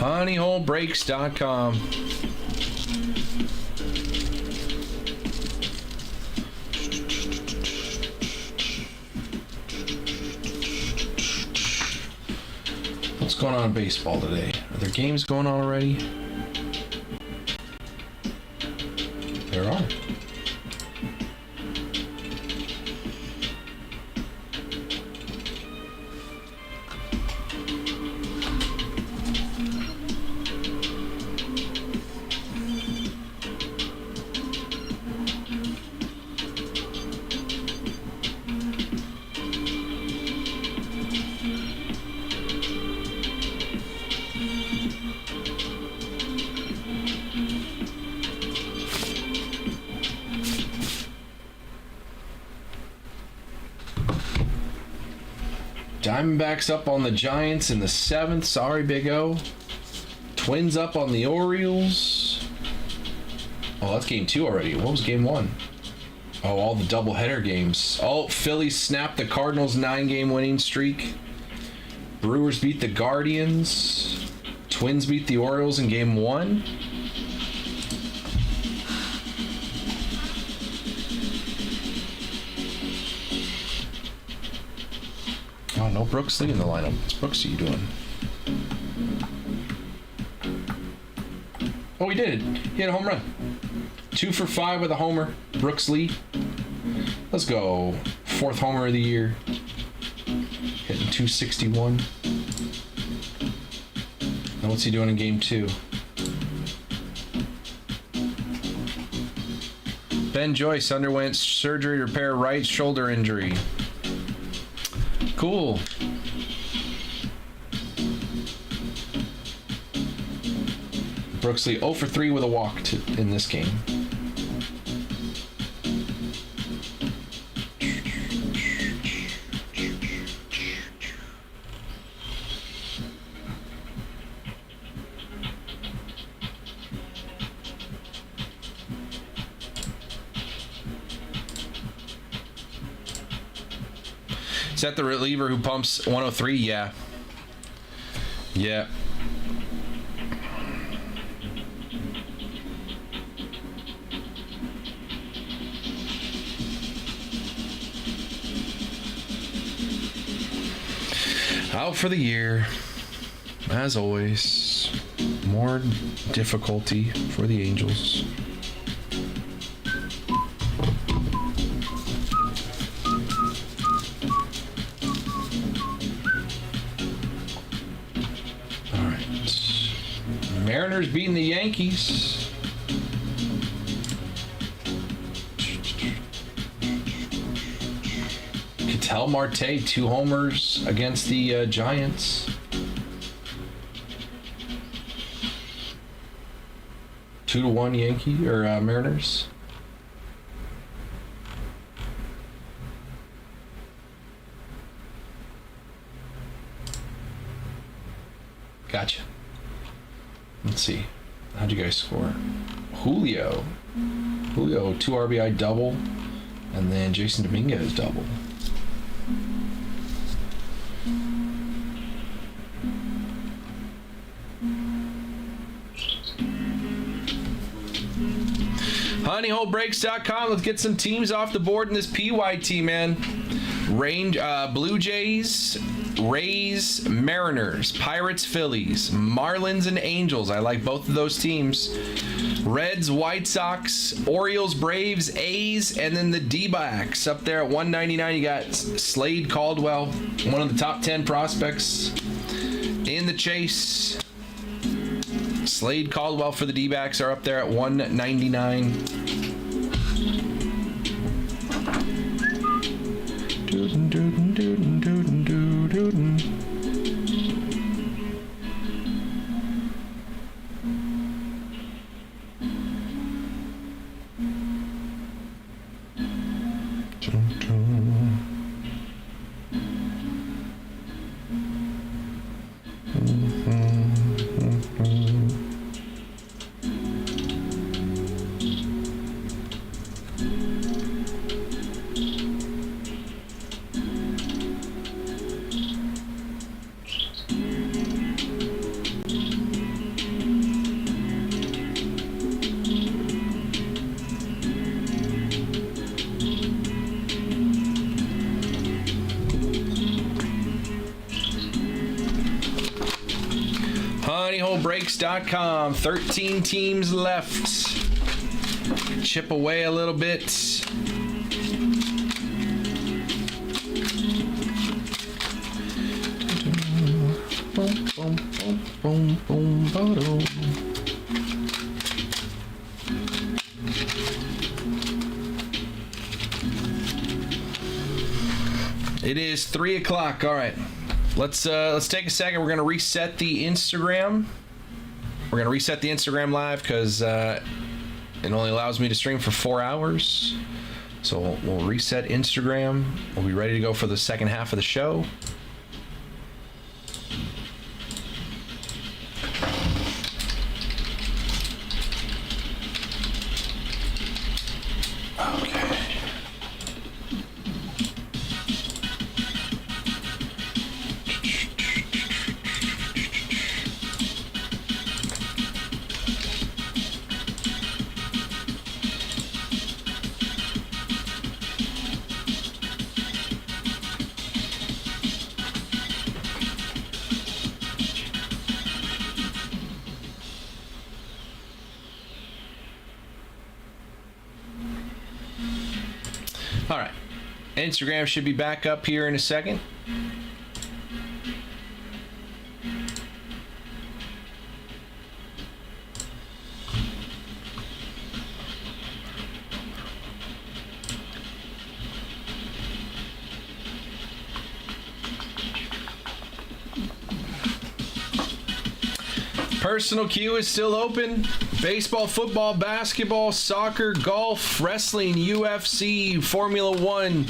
honeyholebreaks.com. What's going on in baseball today? Are there games going on already? There are. Diamondbacks up on the Giants in the 7th. Sorry, Big O. Twins up on the Orioles. Oh, that's game 2 already. What was game 1? Oh, all the doubleheader games. Oh, Phillies snapped the Cardinals' 9-game winning streak. Brewers beat the Guardians. Twins beat the Orioles in game 1. Oh, no Brooks Lee in the lineup. What's Brooksy doing? Oh, he did. He had a home run. 2 for 5 with a homer. Brooks Lee. Let's go. 4th homer of the year. Hitting 261. Now what's he doing in game 2? Ben Joyce underwent surgery to repair right shoulder injury. Cool. Brooks Lee 0 for 3 with a walk in this game. Is that the reliever who pumps 103? Yeah. Yeah. Out for the year, as always. More difficulty for the Angels. All right. Mariners beating the Yankees. Ketel Marte, 2 homers against the Giants. Two to 1 Yankee or Mariners. Gotcha. Let's see. How'd you guys score? Julio, 2 RBI double, and then Jason Dominguez double. HoneyHoleBreaks.com. Let's get some teams off the board in this PYT, man. Blue Jays, Rays, Mariners, Pirates, Phillies, Marlins, and Angels. I like both of those teams. Reds, White Sox, Orioles, Braves, A's, and then the D-backs up there at 199. You got Slade Caldwell, one of the top 10 prospects in the chase. Slade Caldwell for the D-backs are up there at 199. HoneyHoleBreaks.com. 13 teams left. Chip away a little bit. Boom, boom, boom, boom, boom, boom. It is 3 o'clock. All right. Let's take a second. We're gonna reset the Instagram. We're gonna reset the Instagram live because it only allows me to stream for 4 hours. So we'll reset Instagram. We'll be ready to go for the second half of the show. All right. Instagram should be back up here in a second. Personal queue is still open. Baseball, football, basketball, soccer, golf, wrestling, UFC, Formula One,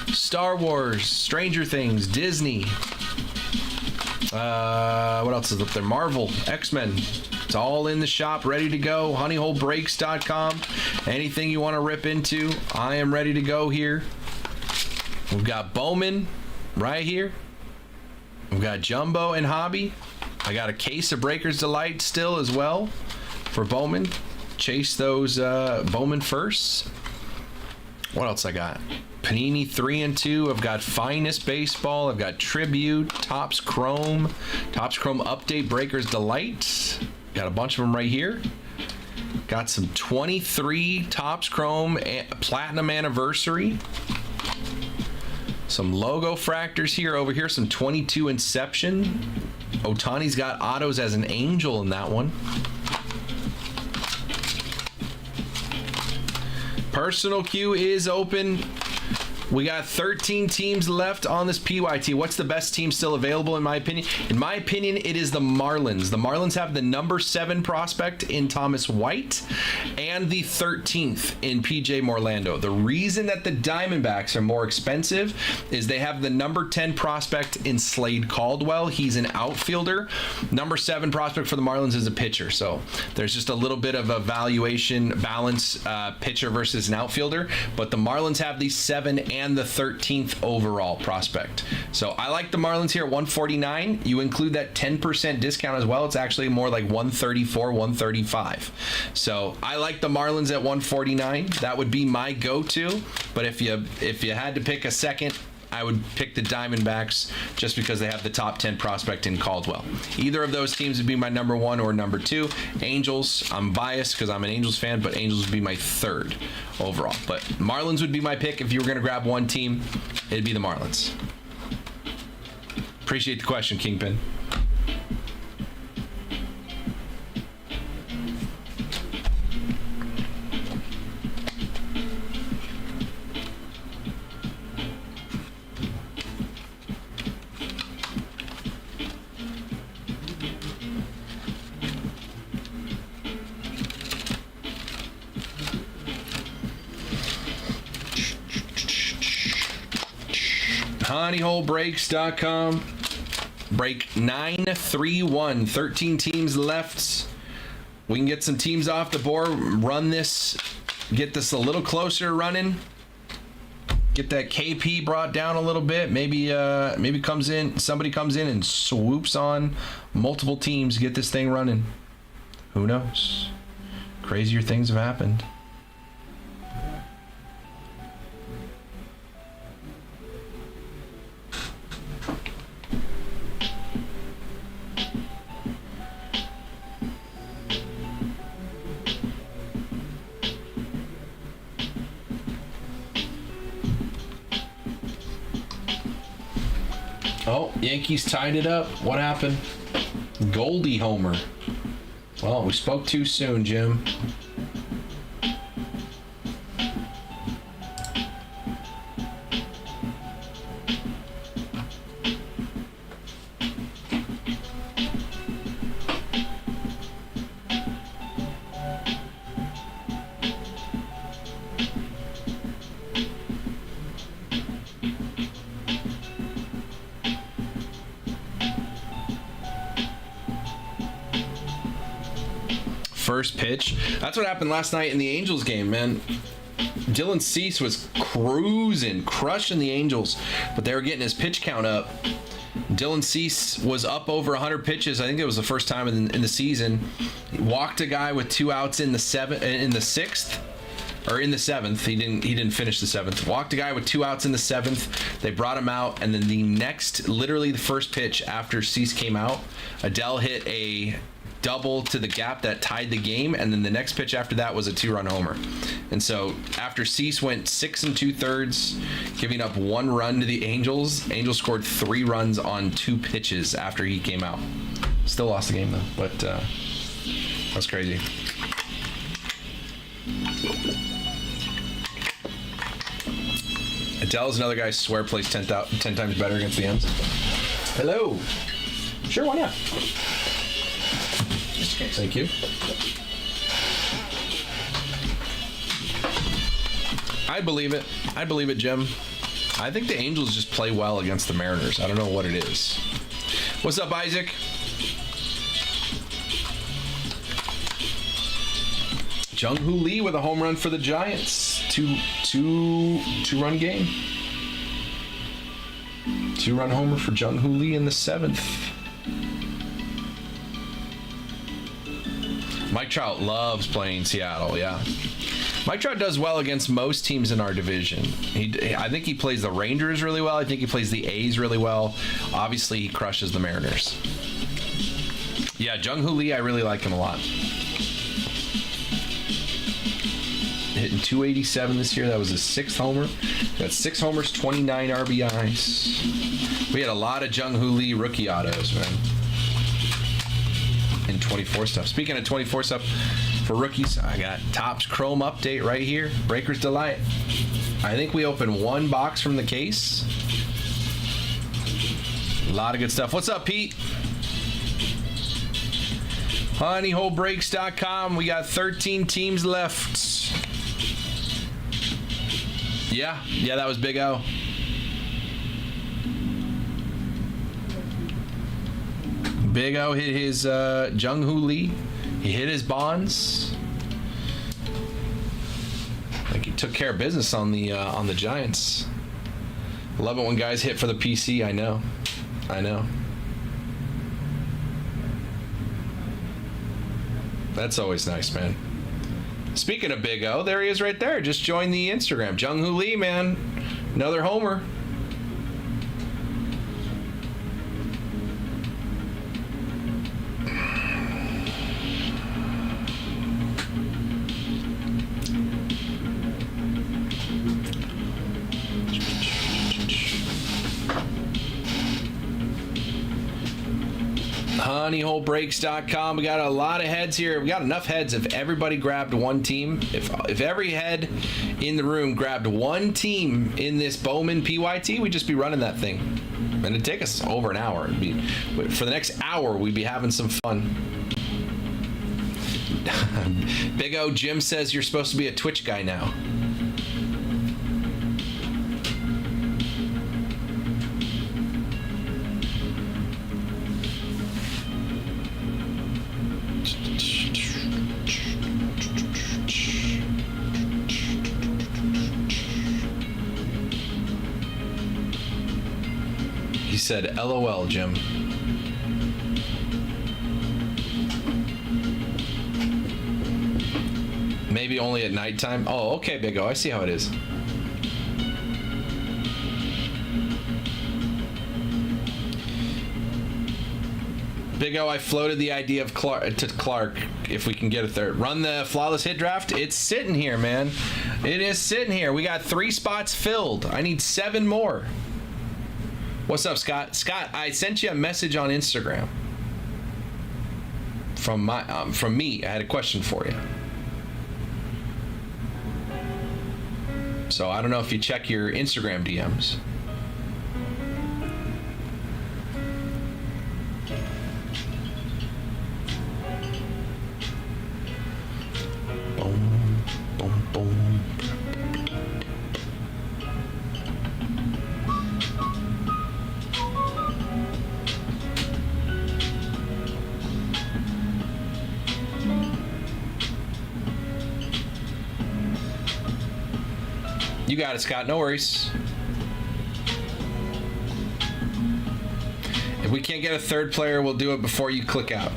Star Wars, Stranger Things, Disney. What else is up there? Marvel, X-Men. It's all in the shop, ready to go. honeyholebreaks.com. Anything you want to rip into, I am ready to go here. We've got Bowman right here. We've got Jumbo and Hobby. I got a case of Breaker's Delight still as well for Bowman. Chase those Bowman firsts. What else I got? Panini 3 and 2. I've got Finest Baseball. I've got Tribute, Topps Chrome Update, Breaker's Delight. Got a bunch of them right here. Got some 23 Topps Chrome Platinum Anniversary. Some logo fractors here. Over here, some 22 Inception. Otani's got autos as an angel in that one. Personal queue is open. We got 13 teams left on this PYT. What's the best team still available in my opinion? In my opinion, it is the Marlins. The Marlins have the number 7 prospect in Thomas White and the 13th in PJ Morlando. The reason that the Diamondbacks are more expensive is they have the number 10 prospect in Slade Caldwell. He's an outfielder. Number 7 prospect for the Marlins is a pitcher. So there's just a little bit of a valuation balance, pitcher versus an outfielder. But the Marlins have the 7 and the 13th overall prospect. So I like the Marlins here at 149. You include that 10% discount as well. It's actually more like 134, 135. So I like the Marlins at 149. That would be my go-to. But if you had to pick a second, I would pick the Diamondbacks just because they have the top 10 prospect in Caldwell. Either of those teams would be my number 1 or number 2. Angels, I'm biased because I'm an Angels fan, but Angels would be my 3rd overall. But Marlins would be my pick. If you were going to grab one team, it'd be the Marlins. Appreciate the question, Kingpin. honeyholebreaks.com. Break 931. 13 teams left. We can get some teams off the board, run this, get this a little closer running. Get that KP brought down a little bit. Maybe somebody comes in and swoops on multiple teams, get this thing running. Who knows? Crazier things have happened. Oh, Yankees tied it up. What happened? Goldie homer. Well, we spoke too soon, Jim. First pitch. That's what happened last night in the Angels game, man. Dylan Cease was crushing the Angels, but they were getting his pitch count up. Dylan Cease was up over 100 pitches. I think it was the first time in the season. He walked a guy with 2 outs in the 6th. or in the 7th. He didn't finish the 7th. Walked a guy with 2 outs in the 7th. They brought him out, and then literally the first pitch after Cease came out, Adele hit a double to the gap that tied the game, and then the next pitch after that was a 2-run homer. And so after Cease went 6 2/3, giving up 1 run to the Angels scored 3 runs on 2 pitches after he came out. Still lost the game though, but that's crazy. Adele's another guy I swear plays 10 times better against the M's. Hello. Sure, why not? Thank you. I believe it, Jim. I think the Angels just play well against the Mariners. I don't know what it is. What's up, Isaac? Jung-Hoo Lee with a home run for the Giants. Two-run game. 2-run homer for Jung-Hoo Lee in the 7th. Mike Trout loves playing Seattle, yeah. Mike Trout does well against most teams in our division. I think he plays the Rangers really well. I think he plays the A's really well. Obviously, he crushes the Mariners. Yeah, Jung-Hoo Lee, I really like him a lot. Hitting 287 this year. That was his 6th homer. Got 6 homers, 29 RBIs. We had a lot of Jung-Hoo Lee rookie autos, man. In 24 stuff. Speaking of 24 stuff for rookies, I got Topps Chrome update right here. Breaker's Delight. I think we opened 1 box from the case. A lot of good stuff. What's up, Pete? Honeyholebreaks.com. We got 13 teams left. Yeah, that was Big O. Big O hit his Jung-Hoo Lee. He hit his Bonds. Like he took care of business on the Giants. Love it when guys hit for the PC. I know. That's always nice, man. Speaking of Big O, there he is right there. Just joined the Instagram. Jung-Hoo Lee, man. Another homer. Honeyholebreaks.com. We got a lot of heads here. We got enough heads if everybody grabbed one team. If every head in the room grabbed one team in this Bowman PYT, we'd just be running that thing. And it'd take us over an hour. For the next hour, we'd be having some fun. Big O, Jim says you're supposed to be a Twitch guy now. He said, LOL, Jim. Maybe only at nighttime. Oh, okay, Big O. I see how it is. Big O, I floated the idea of Clark if we can get a third. Run the flawless hit draft. It's sitting here, man. It is sitting here. We got 3 spots filled. I need 7 more. What's up, Scott? Scott, I sent you a message on Instagram from me. I had a question for you. So I don't know if you check your Instagram DMs. Boom, boom, boom. You got it, Scott. No worries. If we can't get a third player, we'll do it before you click out.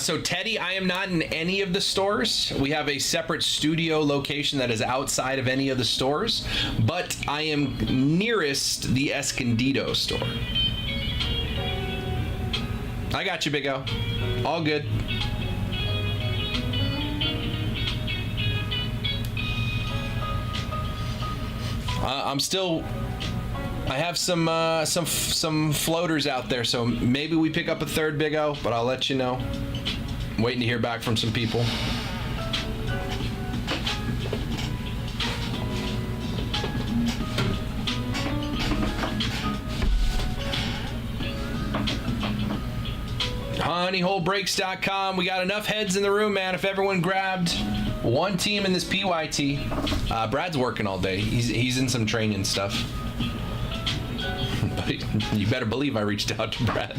So Teddy, I am not in any of the stores. We have a separate studio location that is outside of any of the stores, but I am nearest the Escondido store. I got you, Big O. All good. I have some floaters out there, so maybe we pick up a third, Big O, but I'll let you know. I'm waiting to hear back from some people. honeyholebreaks.com. We got enough heads in the room, man. If everyone grabbed one team in this PYT, Brad's working all day. He's in some training stuff. But you better believe I reached out to Brad.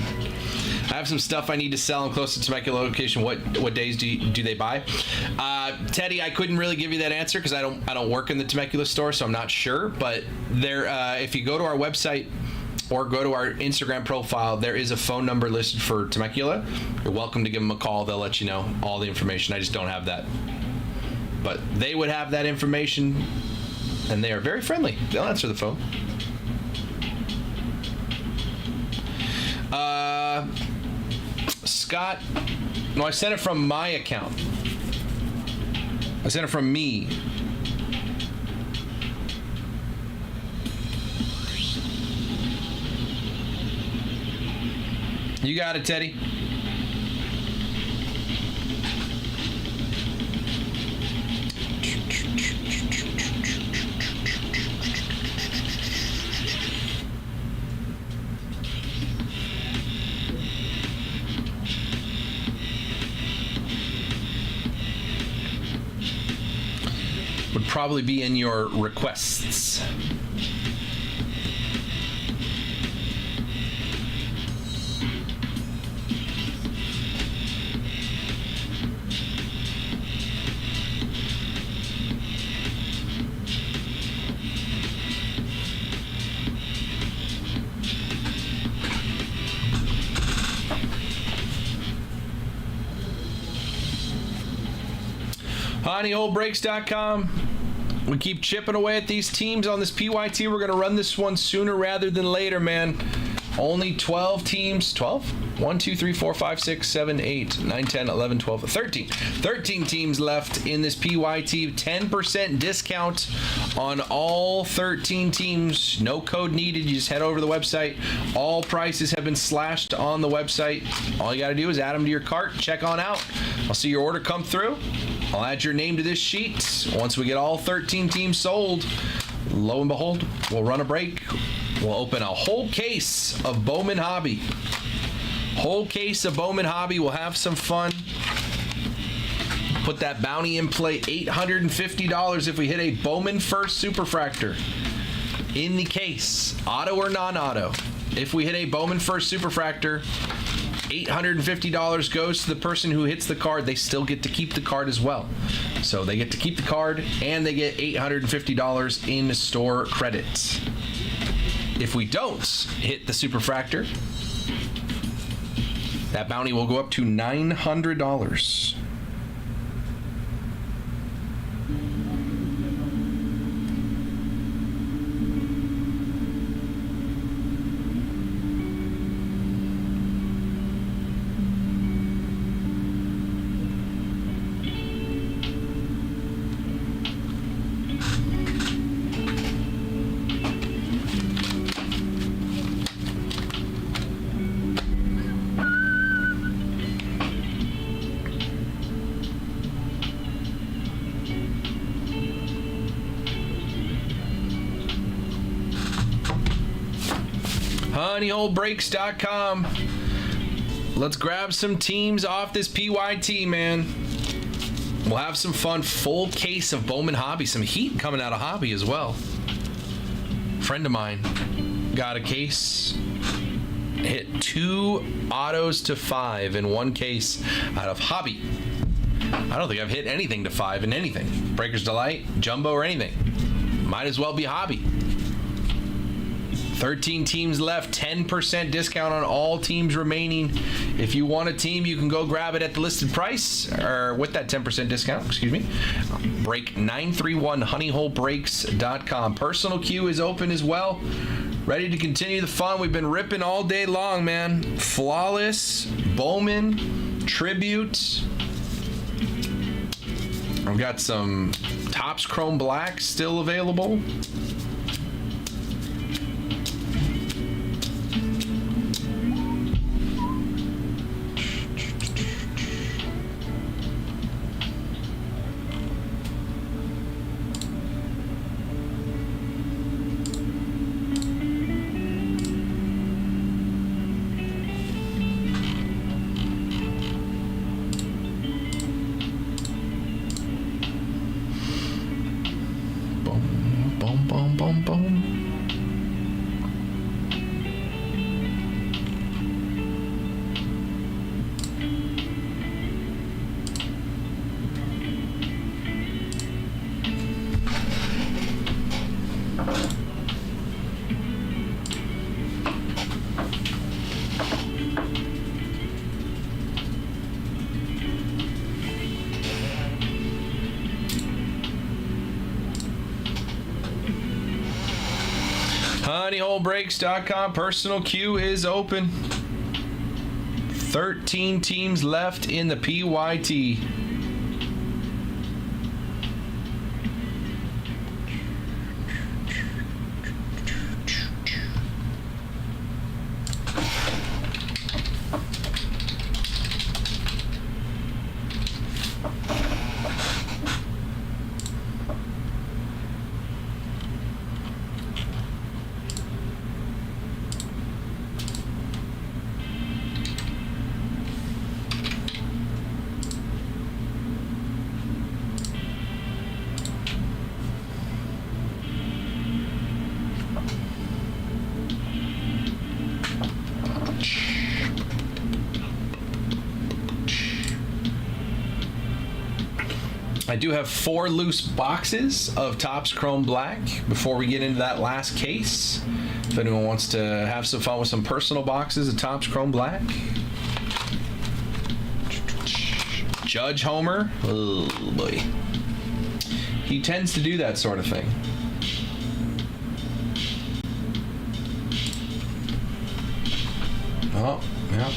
I have some stuff I need to sell. I'm close to Temecula location. What days do they buy? Teddy, I couldn't really give you that answer because I don't work in the Temecula store, so I'm not sure. But there, if you go to our website or go to our Instagram profile, there is a phone number listed for Temecula. You're welcome to give them a call. They'll let you know all the information. I just don't have that. But they would have that information, and they are very friendly. They'll answer the phone. Scott, no, I sent it from my account. I sent it from me. You got it, Teddy. Would probably be in your requests. honeyholebreaks.com. We keep chipping away at these teams on this PYT. We're going to run this one sooner rather than later, man. Only 12 teams. 12? 1, 2, 3, 4, 5, 6, 7, 8, 9, 10, 11, 12, 13. 13 teams left in this PYT. 10% discount on all 13 teams. No code needed. You just head over to the website. All prices have been slashed on the website. All you got to do is add them to your cart. Check on out. I'll see your order come through. I'll add your name to this sheet. Once we get all 13 teams sold, lo and behold, we'll run a break. We'll open a whole case of Bowman Hobby. Whole case of Bowman Hobby. We'll have some fun. Put that bounty in play. $850 if we hit a Bowman First Superfractor in the case. Auto or non-auto. If we hit a Bowman First Superfractor, $850 goes to the person who hits the card. They still get to keep the card as well. So they get to keep the card and they get $850 in store credits. If we don't hit the Superfractor, that bounty will go up to $900. honeyholebreaks.com. Let's grab some teams off this PYT, man. We'll have some fun. Full case of Bowman Hobby. Some heat coming out of Hobby as well. Friend of mine got a case. Hit 2 autos to 5 in one case out of Hobby. I don't think I've hit anything to 5 in anything. Breaker's Delight, Jumbo, or anything. Might as well be Hobby. 13 teams left, 10% discount on all teams remaining. If you want a team, you can go grab it at the listed price, or with that 10% discount, excuse me. Break 931, honeyholebreaks.com. Personal queue is open as well. Ready to continue the fun. We've been ripping all day long, man. Flawless, Bowman, Tribute. I've got some Topps Chrome Black still available. honeyholebreaks.com. Personal queue is open. 13 teams left in the PYT. I do have 4 loose boxes of Topps Chrome Black before we get into that last case. If anyone wants to have some fun with some personal boxes of Topps Chrome Black. Judge Homer. Oh boy. He tends to do that sort of thing. Oh, yeah.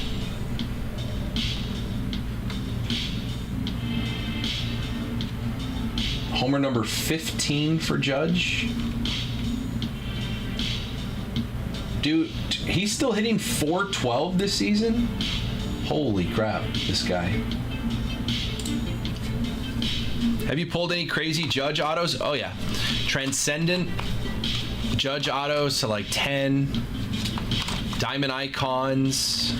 Homer number 15 for Judge. Dude, he's still hitting .412 this season? Holy crap, this guy. Have you pulled any crazy Judge autos? Oh yeah. Transcendent Judge autos to like 10. Diamond Icons.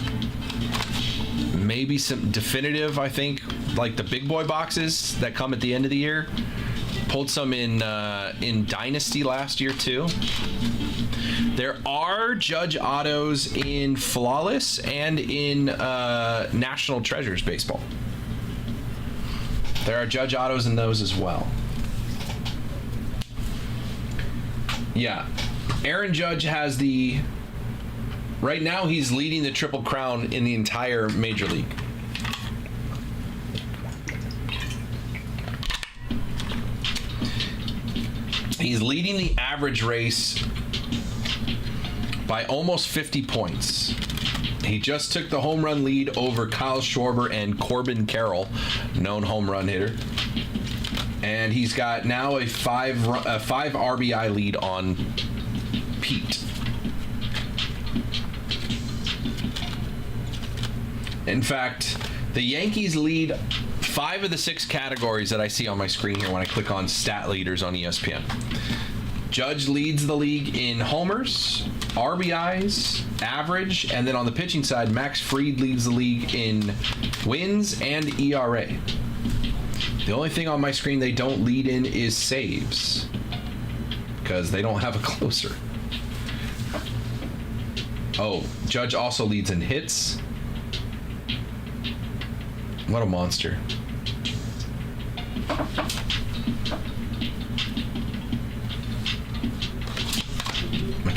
Maybe some definitive, I think, like the big boy boxes that come at the end of the year. Pulled some in Dynasty last year too. There are Judge autos in Flawless and in National Treasures baseball. There are Judge autos in those as well. Yeah, Aaron Judge has the. Right now, he's leading the Triple Crown in the entire Major League. He's leading the average race by almost 50 points. He just took the home run lead over Kyle Schwarber and Corbin Carroll, known home run hitter. And he's got now a 5 RBI lead on Pete. In fact, the Yankees lead 5 of the 6 categories that I see on my screen here when I click on stat leaders on ESPN. Judge leads the league in homers, RBIs, average, and then on the pitching side, Max Fried leads the league in wins and ERA. The only thing on my screen they don't lead in is saves, because they don't have a closer. Oh, Judge also leads in hits. What a monster.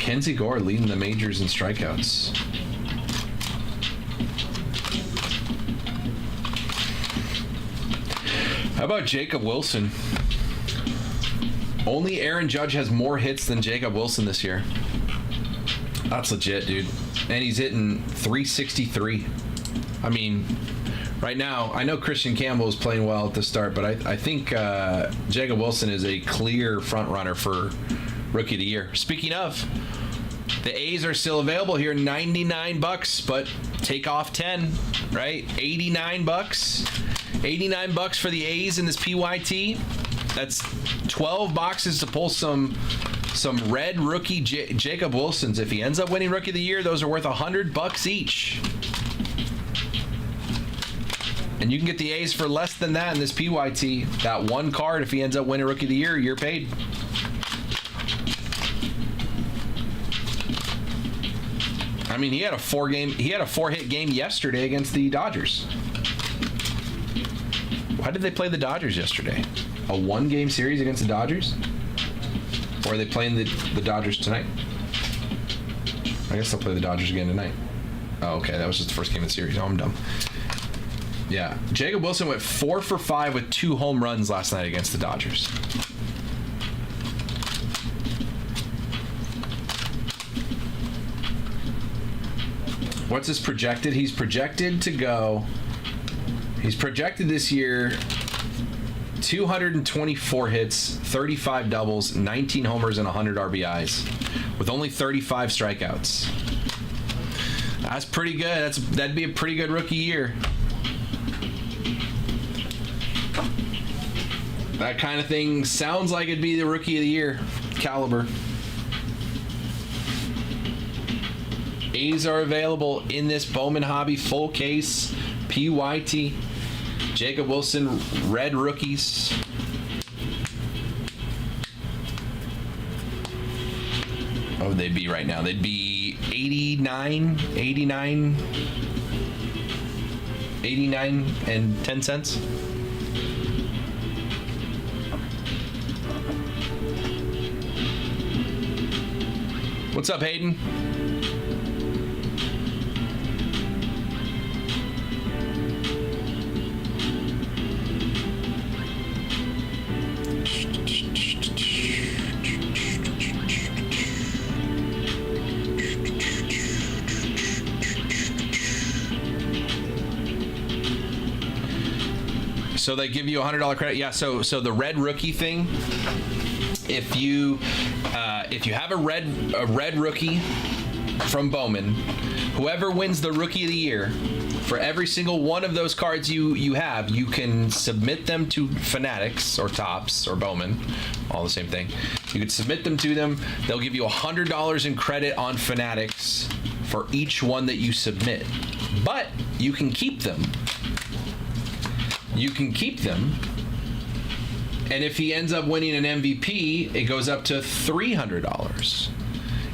Mackenzie Gore leading the majors in strikeouts. How about Jacob Wilson? Only Aaron Judge has more hits than Jacob Wilson this year. That's legit, dude. And he's hitting 363. I mean, right now, I know Christian Campbell is playing well at the start, but I think Jacob Wilson is a clear front runner for Rookie of the Year. Speaking of, the A's are still available here, $99, but take off 10, right? $89. $89 for the A's in this PYT. That's 12 boxes to pull some red rookie Jacob Wilsons. If he ends up winning Rookie of the Year, those are worth $100 each. And you can get the A's for less than that in this PYT. That one card, if he ends up winning Rookie of the Year, you're paid. I mean, he had a four-hit game yesterday against the Dodgers. Why did they play the Dodgers yesterday? A one-game series against the Dodgers? Or are they playing the Dodgers tonight? I guess they'll play the Dodgers again tonight. Oh, okay. That was just the first game of the series. Oh, I'm dumb. Yeah. Jacob Wilson went 4 for 5 with 2 home runs last night against the Dodgers. What's his projected? He's projected this year 224 hits, 35 doubles, 19 homers, and 100 RBIs with only 35 strikeouts. That's pretty good. That'd be a pretty good rookie year. That kind of thing sounds like it'd be the Rookie of the Year caliber. A's are available in this Bowman Hobby full case PYT. Jacob Wilson red rookies. What would they be right now? They'd be 89 and 10 cents. What's up, Hayden? So they give you $100 credit. Yeah. So the red rookie thing. If you have a red rookie from Bowman, whoever wins the Rookie of the Year, for every single one of those cards you have, you can submit them to Fanatics or Topps or Bowman, all the same thing. You can submit them to them. They'll give you $100 in credit on Fanatics for each one that you submit. But you can keep them. And if he ends up winning an MVP, it goes up to $300.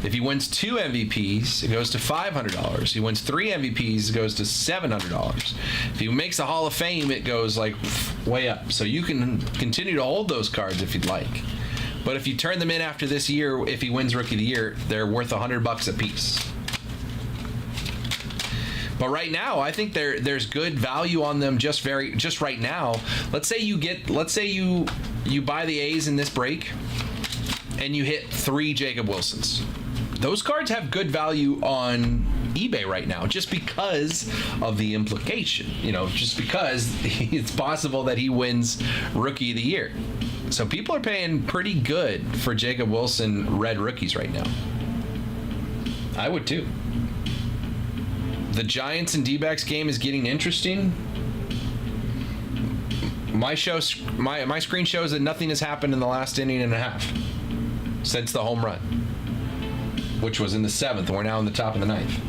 If he wins 2 MVPs, it goes to $500. If he wins 3 MVPs, it goes to $700. If he makes a Hall of Fame, it goes like way up. So you can continue to hold those cards if you'd like. But if you turn them in after this year, if he wins Rookie of the Year, they're worth $100 a piece. But right now, I think there's good value on them just right now. Let's say you buy the A's in this break and you hit 3 Jacob Wilsons. Those cards have good value on eBay right now just because of the implication, just because it's possible that he wins Rookie of the Year. So people are paying pretty good for Jacob Wilson red rookies right now. I would too. The Giants and D-backs game is getting interesting. My screen shows that nothing has happened in the last inning and a half since the home run, which was in the 7th. We're now in the top of the 9th.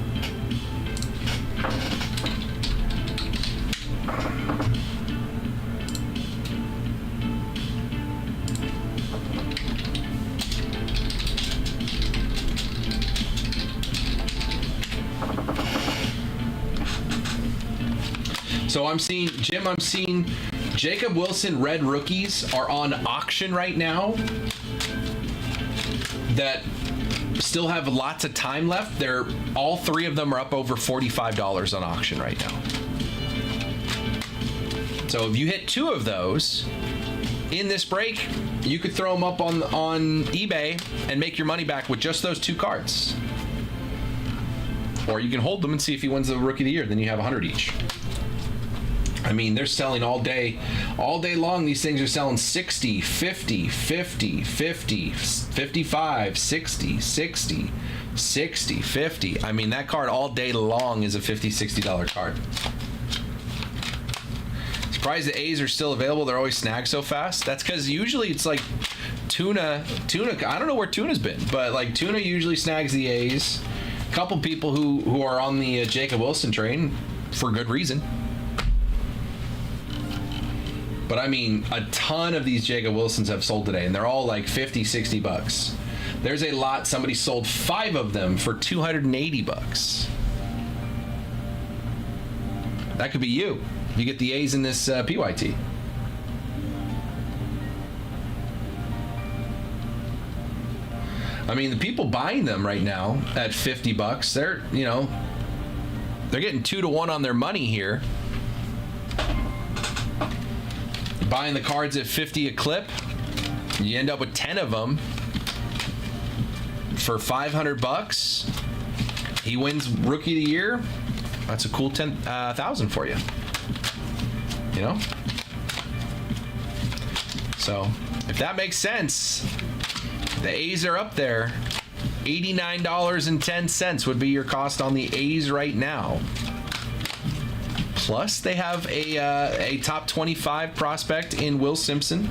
So I'm seeing Jacob Wilson red rookies are on auction right now that still have lots of time left. They're all three of them are up over $45 on auction right now. So if you hit two of those in this break, you could throw them up on eBay and make your money back with just those two cards. Or you can hold them and see if he wins the Rookie of the Year. Then you have 100 each. I mean, they're selling all day long. These things are selling 60, 50, 50, 50, 55, 60, 60, 60, 50. I mean, that card all day long is a $50, $60 card. Surprised the A's are still available. They're always snagged so fast. That's because usually it's like Tuna. I don't know where Tuna's been, but like Tuna usually snags the A's. A couple people who are on the Jacob Wilson train for good reason. But I mean, a ton of these Jacob Wilsons have sold today, and they're all like 50, 60 bucks. There's a lot. Somebody sold 5 of them for 280 bucks. That could be you. You get the A's in this PYT. I mean, the people buying them right now at 50 bucks, they're getting 2 to 1 on their money here. Buying the cards at 50 a clip, you end up with 10 of them for 500 bucks. He wins Rookie of the Year. That's a cool 10,000 for you. You know? So, if that makes sense, the A's are up there. $89.10 would be your cost on the A's right now. Plus, they have a top 25 prospect in Will Simpson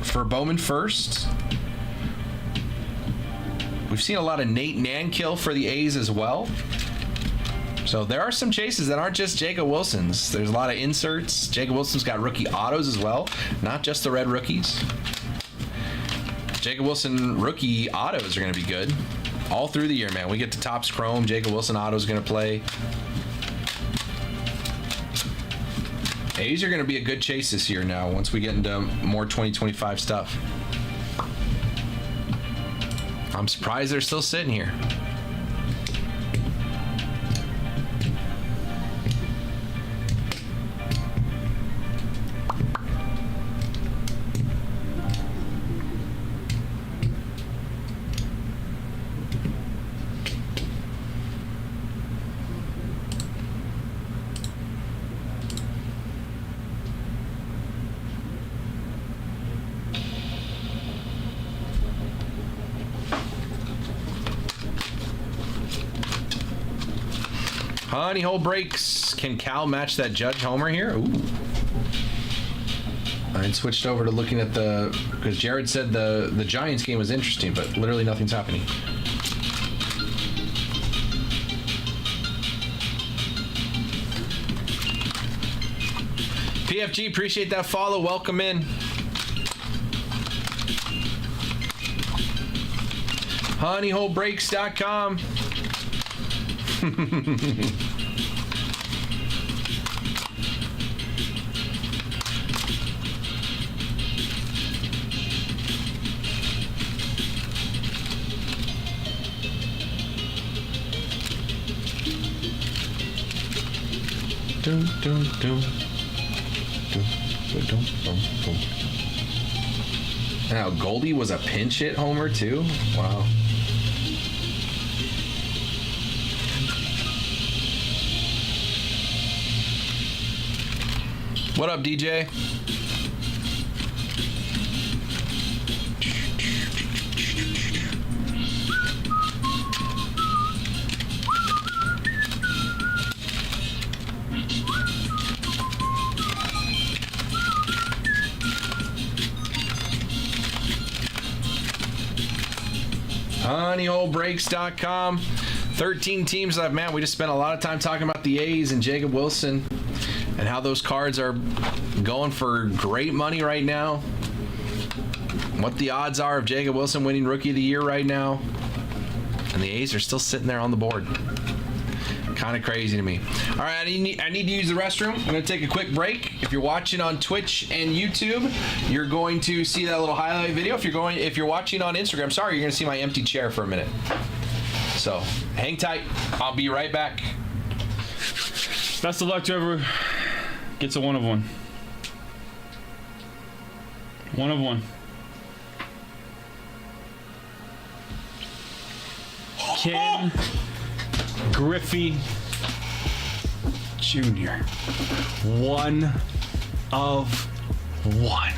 for Bowman first. We've seen a lot of Nate Nankill for the A's as well. So there are some chases that aren't just Jacob Wilson's. There's a lot of inserts. Jacob Wilson's got rookie autos as well, not just the red rookies. Jacob Wilson rookie autos are going to be good all through the year, man. We get to Topps Chrome. Jacob Wilson autos going to play. A's are going to be a good chase this year now once we get into more 2025 stuff. I'm surprised they're still sitting here. Honey hole breaks. Can Cal match that Judge homer here? Ooh. I switched over to looking at because Jared said the Giants game was interesting, but literally nothing's happening. PFG, appreciate that follow. Welcome in. honeyholebreaks.com. Now Goldie was a pinch hit homer too. Wow. What up, DJ? honeyholebreaks.com. 13 teams left. Man, we just spent a lot of time talking about the A's and Jacob Wilson and how those cards are going for great money right now. What the odds are of Jacob Wilson winning Rookie of the Year right now. And the A's are still sitting there on the board. Kind Kind of crazy to me. All right, I need to use the restroom. I'm going to take a quick break. If you're watching on Twitch and YouTube, you're going to see that little highlight video. If you're watching on Instagram, sorry, you're going to see my empty chair for a minute. So hang tight. I'll be right back. Best of luck to whoever gets a 1 of 1. 1 of 1. Ken Griffey Jr. 1 of 1.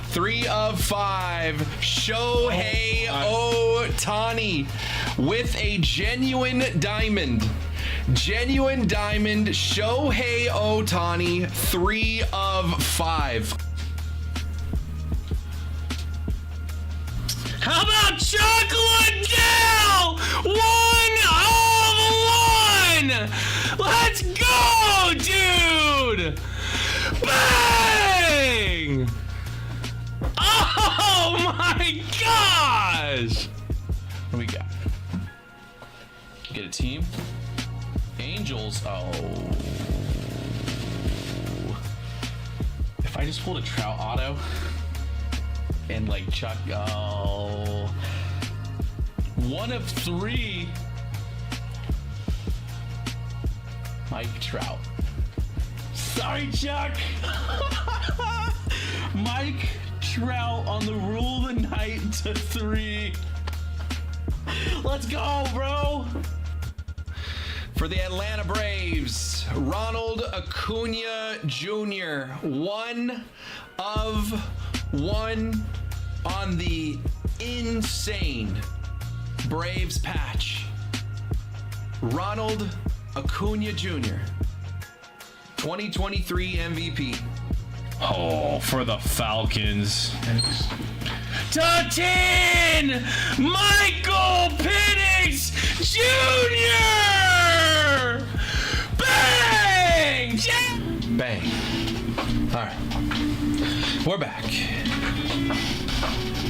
3 of 5. Shohei Ohtani with a genuine diamond. Genuine diamond. Shohei Ohtani. 3 of 5. How about Chocolate Dell? 1 of 1! Let's go, dude! Bang! Oh my gosh! What do we got? Get a team. Angels. Oh. If I just pulled a Trout auto and like Chuck, 1 of 3. Mike Trout. Sorry, Chuck. Mike Trout on the rule of the night to 3. Let's go, bro. For the Atlanta Braves, Ronald Acuna Jr. 1 of 1 on the insane Braves patch. Ronald Acuna Jr. 2023 MVP. Oh, for the Falcons. To 10, Michael Penix Jr. Bang! Bang. All right. We're back.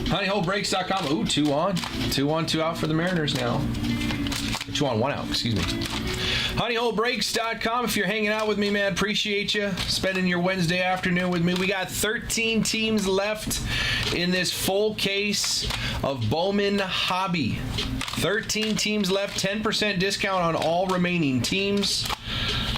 HoneyHoleBreaks.com. Ooh, 2 on. 2 on, 2 out for the Mariners now. 2 on, 1 out, excuse me. HoneyHoleBreaks.com. If you're hanging out with me, man, appreciate you spending your Wednesday afternoon with me. We got 13 teams left in this full case of Bowman Hobby. 13 teams left, 10% discount on all remaining teams.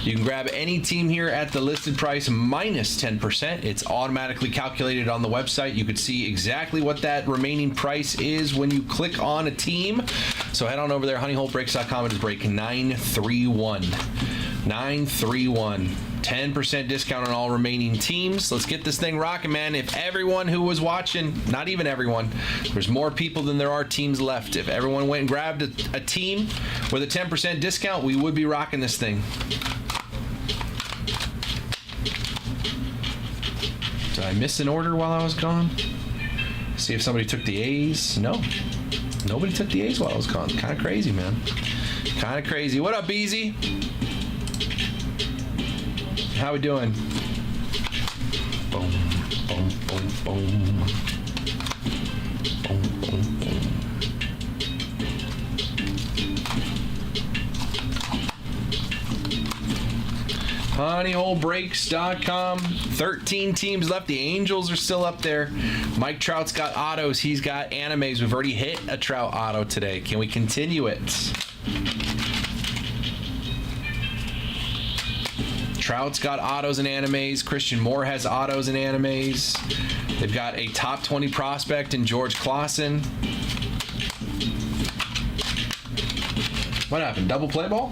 You can grab any team here at the listed price minus 10%. It's automatically calculated on the website. You could see exactly what that remaining price is when you click on a team. So head on over there, honeyholebreaks.com. It is break 931. 931. 10% discount on all remaining teams. Let's get this thing rocking, man. If everyone who was watching, not even everyone, there's more people than there are teams left. If everyone went and grabbed a team with a 10% discount, we would be rocking this thing. Did I miss an order while I was gone? See if somebody took the A's. No. Nobody took the A's while I was gone. Kind of crazy, man. Kind of crazy. What up, Easy? How we doing? Boom, boom, boom, boom. Boom, boom, boom. HoneyHoleBreaks.com. 13 teams left. The Angels are still up there. Mike Trout's got autos. He's got animes. We've already hit a Trout auto today. Can we continue it? Trout's got autos and animes. Christian Moore has autos and animes. They've got a top 20 prospect in George Clausen. What happened? Double play ball?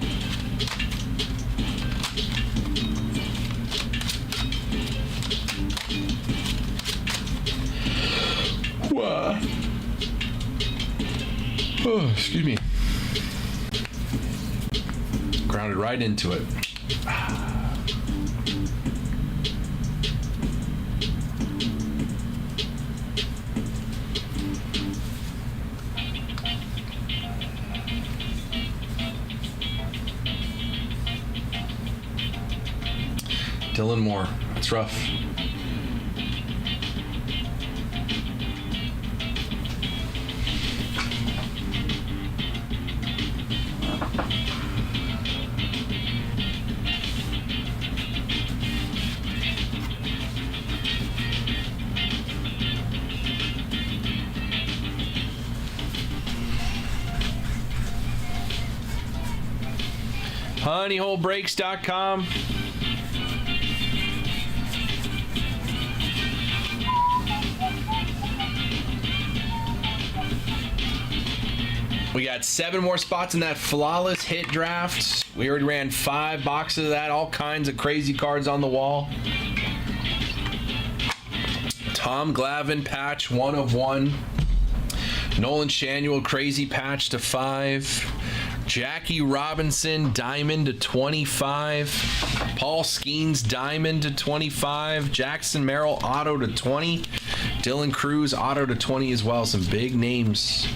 What? Oh, excuse me. Grounded right into it. Dylan Moore. That's rough. honeyholebreaks.com. We got 7 more spots in that flawless hit draft. We already ran 5 boxes of that. All kinds of crazy cards on the wall. Tom Glavine patch 1 of 1. Nolan Shanuel crazy patch to 5. Jackie Robinson diamond to 25. Paul Skeens diamond to 25. Jackson Merrill auto to 20. Dylan Cruz auto to 20 as well. Some big names.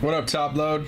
What up, Top Load?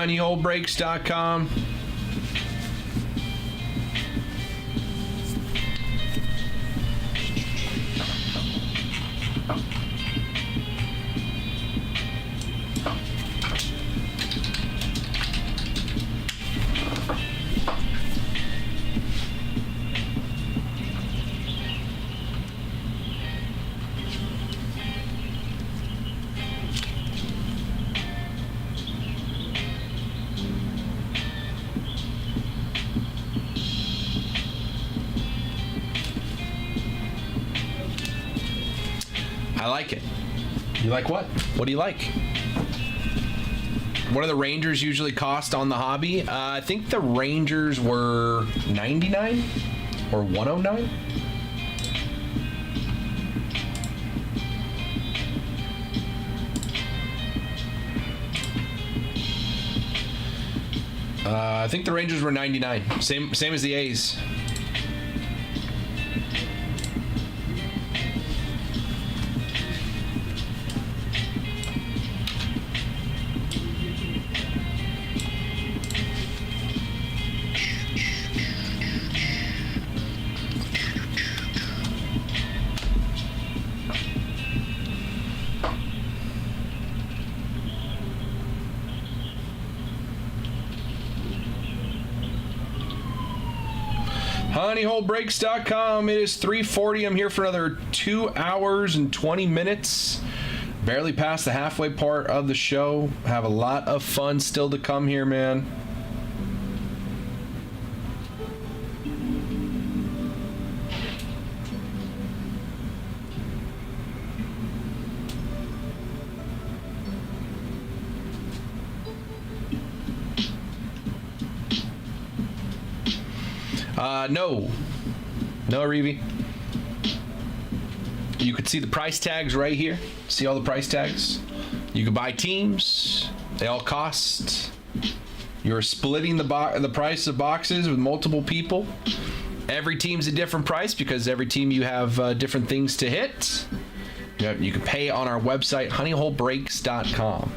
honeyholebreaks.com. I like it. You like what? What do you like? What do the Rangers usually cost on the hobby? I think the Rangers were 99 or 109. I think the Rangers were 99. Same as the A's. honeyholebreaks.com. It is 3:40. I'm here for another 2 hours and 20 minutes. Barely past the halfway part of the show. Have a lot of fun still to come here, man. No, Reevy. You could see the price tags right here. See all the price tags? You can buy teams. They all cost. You're splitting the price of boxes with multiple people. Every team's a different price because every team you have different things to hit. You can pay on our website, honeyholebreaks.com.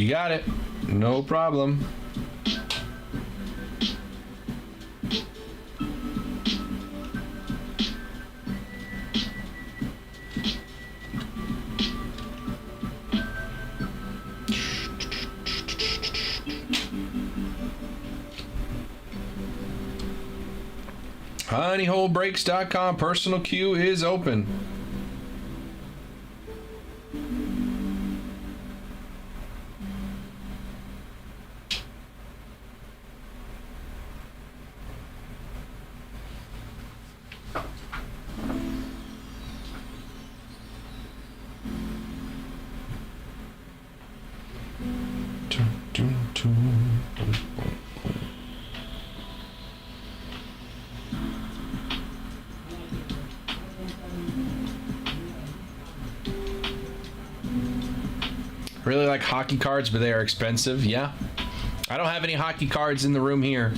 You got it. No problem. HoneyholeBreaks.com personal queue is open. Really like hockey cards, but they are expensive. Yeah. I don't have any hockey cards in the room here.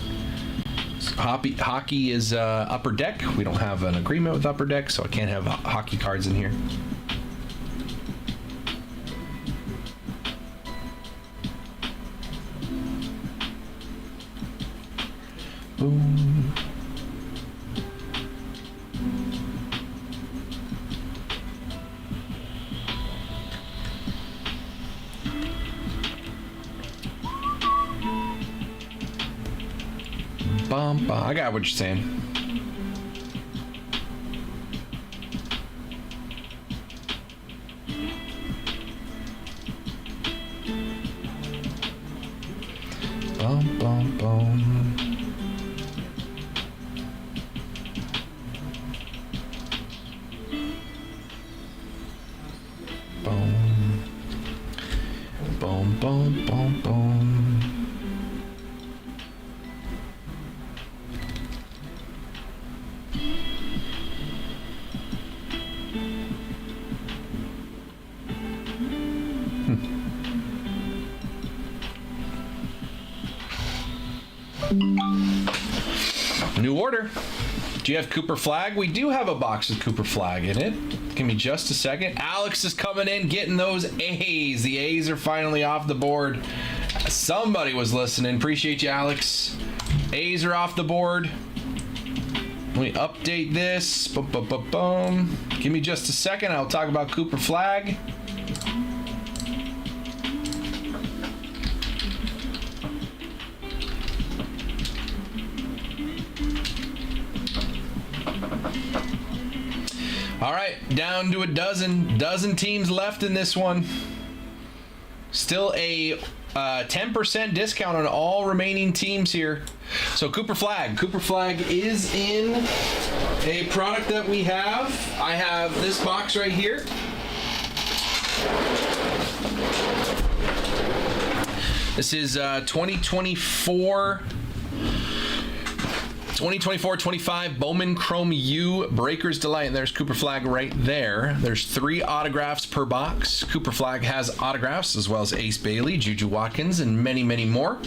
Hockey is Upper Deck. We don't have an agreement with Upper Deck, so I can't have hockey cards in here. Boom. I got what you're saying. Bum, bum, bum. Boom. Boom, boom, boom, boom. New order. Do you have Cooper Flag? We do have a box with Cooper Flag in it. Give me just a second. Alex is coming in, getting those A's. The A's are finally off the board. Somebody was listening. Appreciate you, Alex. A's are off the board. Let me update this. Boom, boom, boom, boom. Give me just a second. I'll talk about Cooper Flag. All right, down to a dozen teams left in this one. Still a 10% discount on all remaining teams here. So Cooper Flag is in a product that we have. I have this box right here. This is 2024-25 Bowman Chrome U Breaker's Delight. And there's Cooper Flag right there. There's 3 autographs per box. Cooper Flag has autographs as well as Ace Bailey, Juju Watkins, and many, many more.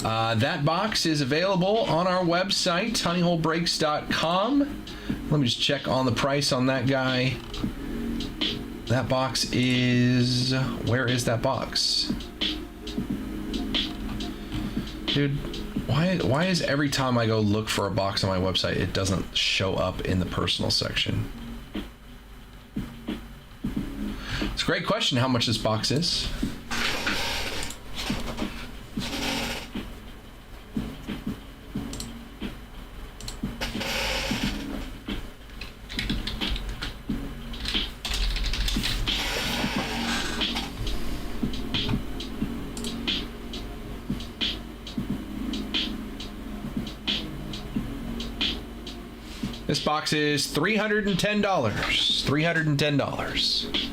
That box is available on our website, honeyholebreaks.com. Let me just check on the price on that guy. That box is... Where is that box? Dude... Why is every time I go look for a box on my website, it doesn't show up in the personal section? It's a great question how much this box is. This box is $310. $310.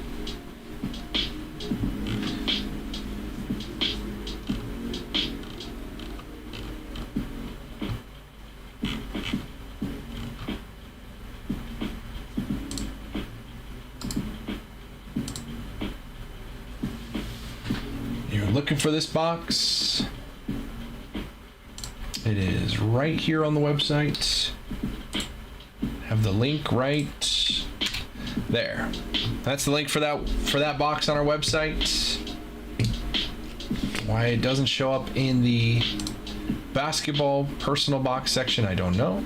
You're looking for this box. It is right here on the website. Have the link right there. That's the link for that box on our website. Why it doesn't show up in the basketball personal box section, I don't know.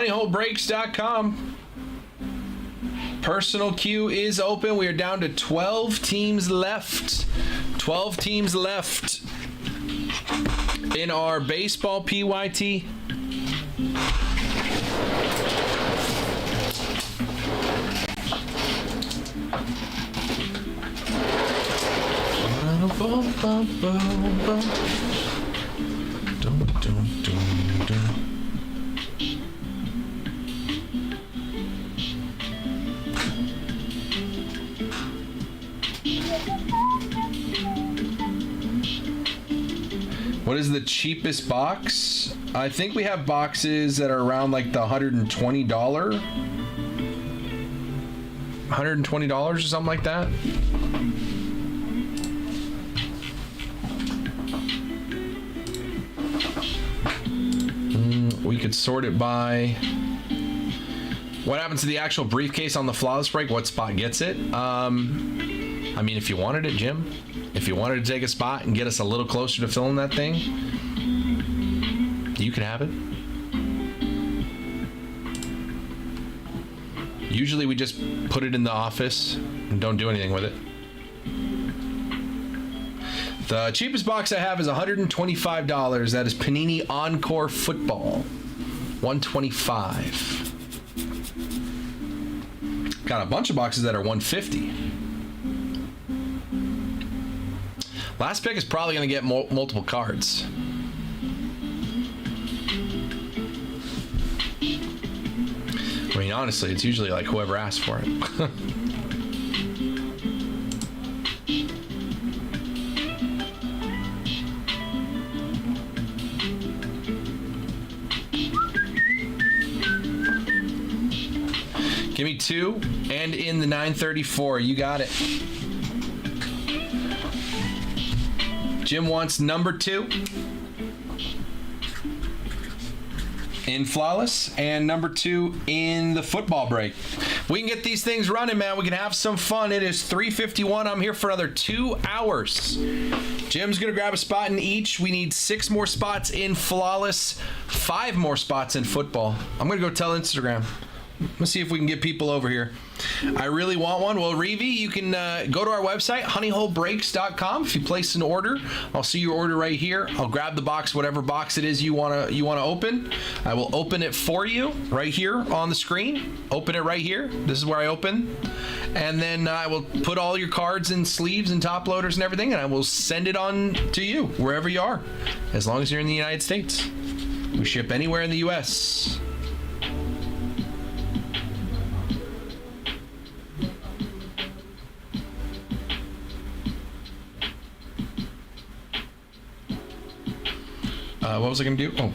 HoneyHoleBreaks.com. Personal queue is open. We are down to 12 teams left. 12 teams left in our baseball PYT. What is the cheapest box? I think we have boxes that are around like the $120. $120 or something like that. We could sort it by what happens to the actual briefcase on the Flawless Break, what spot gets it. I mean, if you wanted it, Jim, if you wanted to take a spot and get us a little closer to filling that thing, you can have it. Usually we just put it in the office and don't do anything with it. The cheapest box I have is $125. That is Panini Encore Football. $125. Got a bunch of boxes that are $150. Last pick is probably going to get multiple cards. I mean, honestly, it's usually like whoever asked for it. Give me 2 and in the 934. You got it. Jim wants number 2 in Flawless and number 2 in the football break. We can get these things running, man. We can have some fun. It is 3:51. I'm here for another 2 hours. Jim's going to grab a spot in each. We need 6 more spots in Flawless, 5 more spots in football. I'm going to go tell Instagram. Let's see if we can get people over here. I really want one. Well, Reevy, you can go to our website, honeyholebreaks.com. If you place an order, I'll see your order right here. I'll grab the box, whatever box it is you want to open. I will open it for you right here on the screen. Open it right here. This is where I open. And then I will put all your cards and sleeves and top loaders and everything, and I will send it on to you wherever you are, as long as you're in the United States. We ship anywhere in the U.S. What was I going to do? Oh.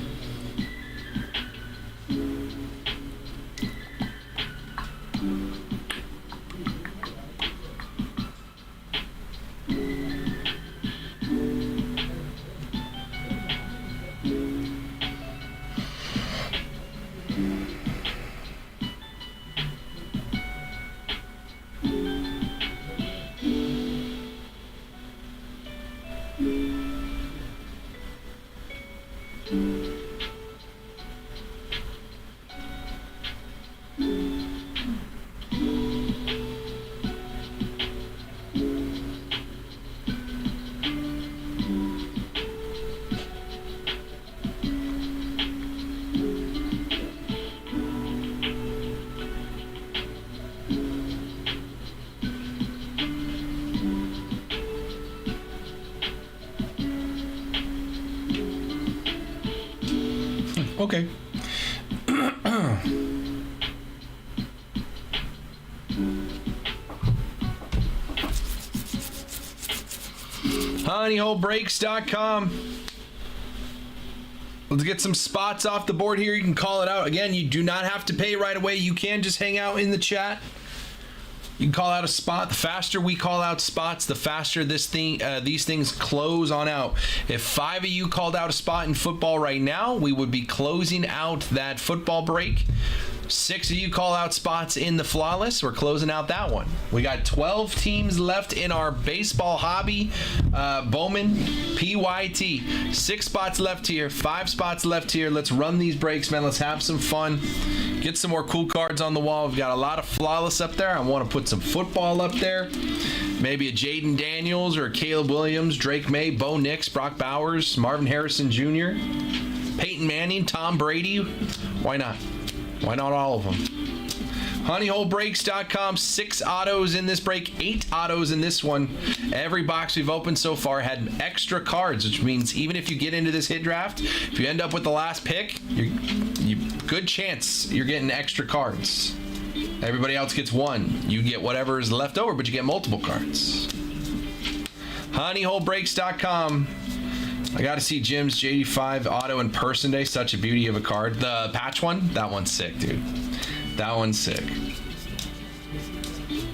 Okay. honeyholebreaks.com. Let's get some spots off the board here. You can call it out. Again, you do not have to pay right away. You can just hang out in the chat. You can call out a spot. The faster we call out spots, the faster these things close on out. If 5 of you called out a spot in football right now, we would be closing out that football break. 6 of you call out spots in the flawless. We're closing out that one. We got 12 teams left in our baseball hobby. Bowman PYT. 6 spots left here. 5 spots left here. Let's run these breaks, man. Let's have some fun. Get some more cool cards on the wall. We've got a lot of flawless up there. I want to put some football up there. Maybe a Jaden Daniels or a Caleb Williams, Drake May, Bo Nix, Brock Bowers, Marvin Harrison Jr., Peyton Manning, Tom Brady. Why not? Why not all of them? HoneyHoleBreaks.com. 6 autos in this break, 8 autos in this one. Every box we've opened so far had extra cards, which means even if you get into this hit draft, if you end up with the last pick, good chance you're getting extra cards. Everybody else gets 1. You get whatever is left over, but you get multiple cards. HoneyHoleBreaks.com. I got to see Jim's JD5 auto in person day. Such a beauty of a card. The patch one, that one's sick, dude. That one's sick.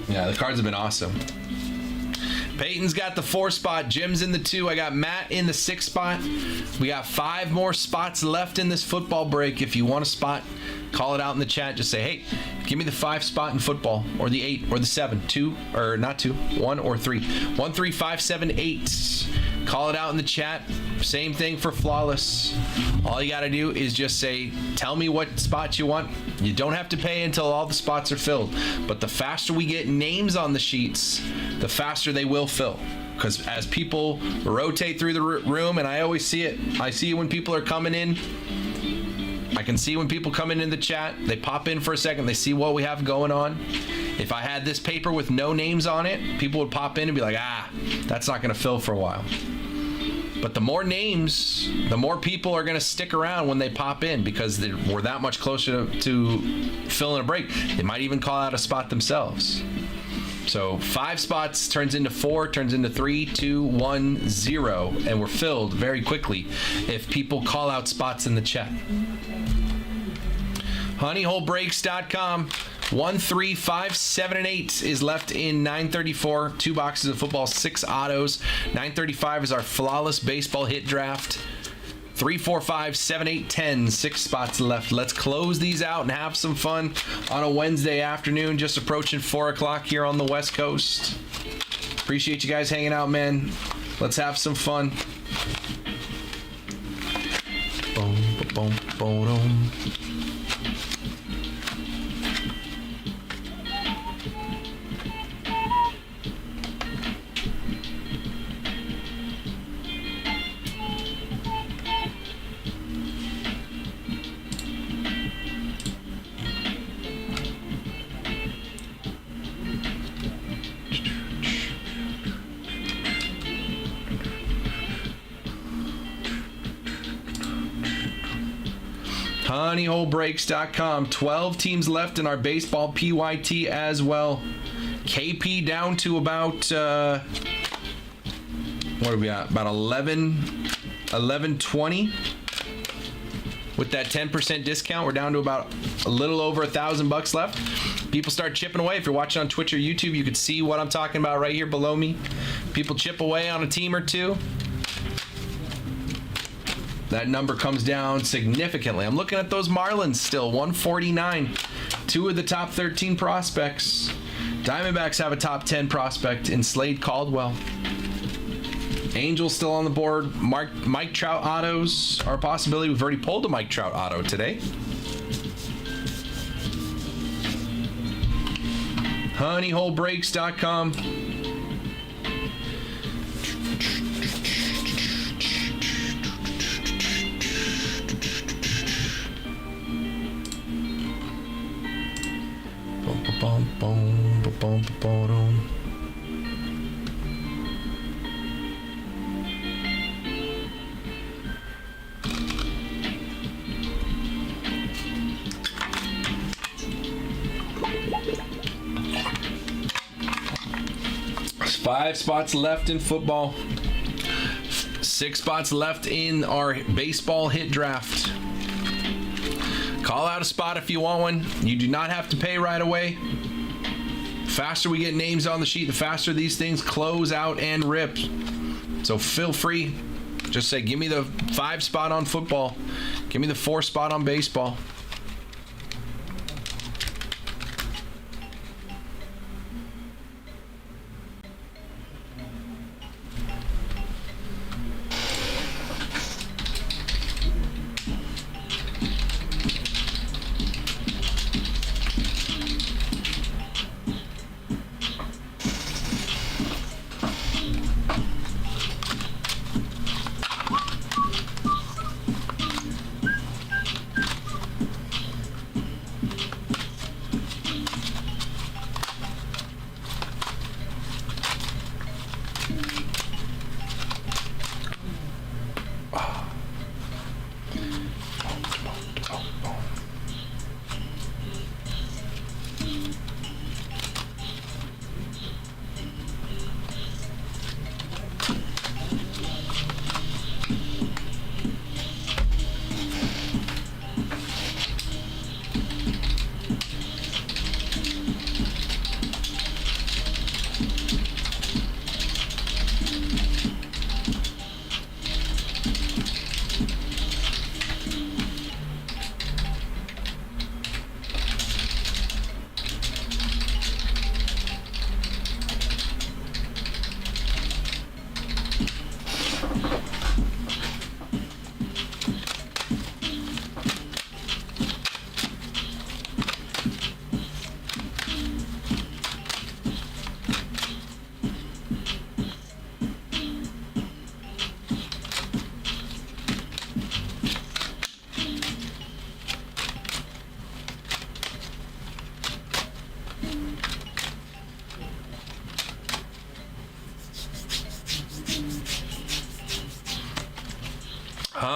Yeah, the cards have been awesome. Peyton's got the 4 spot. Jim's in the 2. I got Matt in the 6 spot. We got 5 more spots left in this football break. If you want a spot, call it out in the chat. Just say, hey, give me the 5 spot in football, or the 8, or the 7, 2, or not 2, 1 or 3. 1, 3, 5, 7, 8. Call it out in the chat. Same thing for flawless. All you got to do is just say, tell me what spots you want. You don't have to pay until all the spots are filled. But the faster we get names on the sheets, the faster they will fill. Because as people rotate through the room, and I always see it, I see when people are coming in. I can see when people come in the chat, they pop in for a second, they see what we have going on. If I had this paper with no names on it, people would pop in and be like, that's not going to fill for a while. But the more names, the more people are going to stick around when they pop in, because we're that much closer to filling a break. They might even call out a spot themselves. So 5 spots turns into 4, turns into 3, 2, 1, 0, and we're filled very quickly if people call out spots in the chat. HoneyHoleBreaks.com. 1, 3, 5, 7, and 8 is left in 934. 2 boxes of football, 6 autos. 935 is our flawless baseball hit draft. 3, 4, 5, 7, 8, 10. 6 spots left. Let's close these out and have some fun on a Wednesday afternoon, just approaching 4 o'clock here on the West Coast. Appreciate you guys hanging out, man. Let's have some fun. Boom, boom, boom, boom. HoneyHoleBreaks.com. 12 teams left in our baseball PYT as well. KP down to about what are we at? About 1120. With that 10% discount, we're down to about a little over $1,000 left. People start chipping away. If you're watching on Twitch or YouTube, you can see what I'm talking about right here below me. People chip away on a team or two. That number comes down significantly. I'm looking at those Marlins still, 149. 2 of the top 13 prospects. Diamondbacks have a top 10 prospect in Slade Caldwell. Angels still on the board. Mike Trout autos are a possibility. We've already pulled a Mike Trout auto today. HoneyHoleBreaks.com. Boom, boom, boom, boom, boom. There's 5 spots left in football. 6 spots left in our baseball hit draft. Call out a spot if you want one. You do not have to pay right away. Faster we get names on the sheet, the faster these things close out and rip. So feel free. Just say, give me the 5 spot on football. Give me the 4 spot on baseball.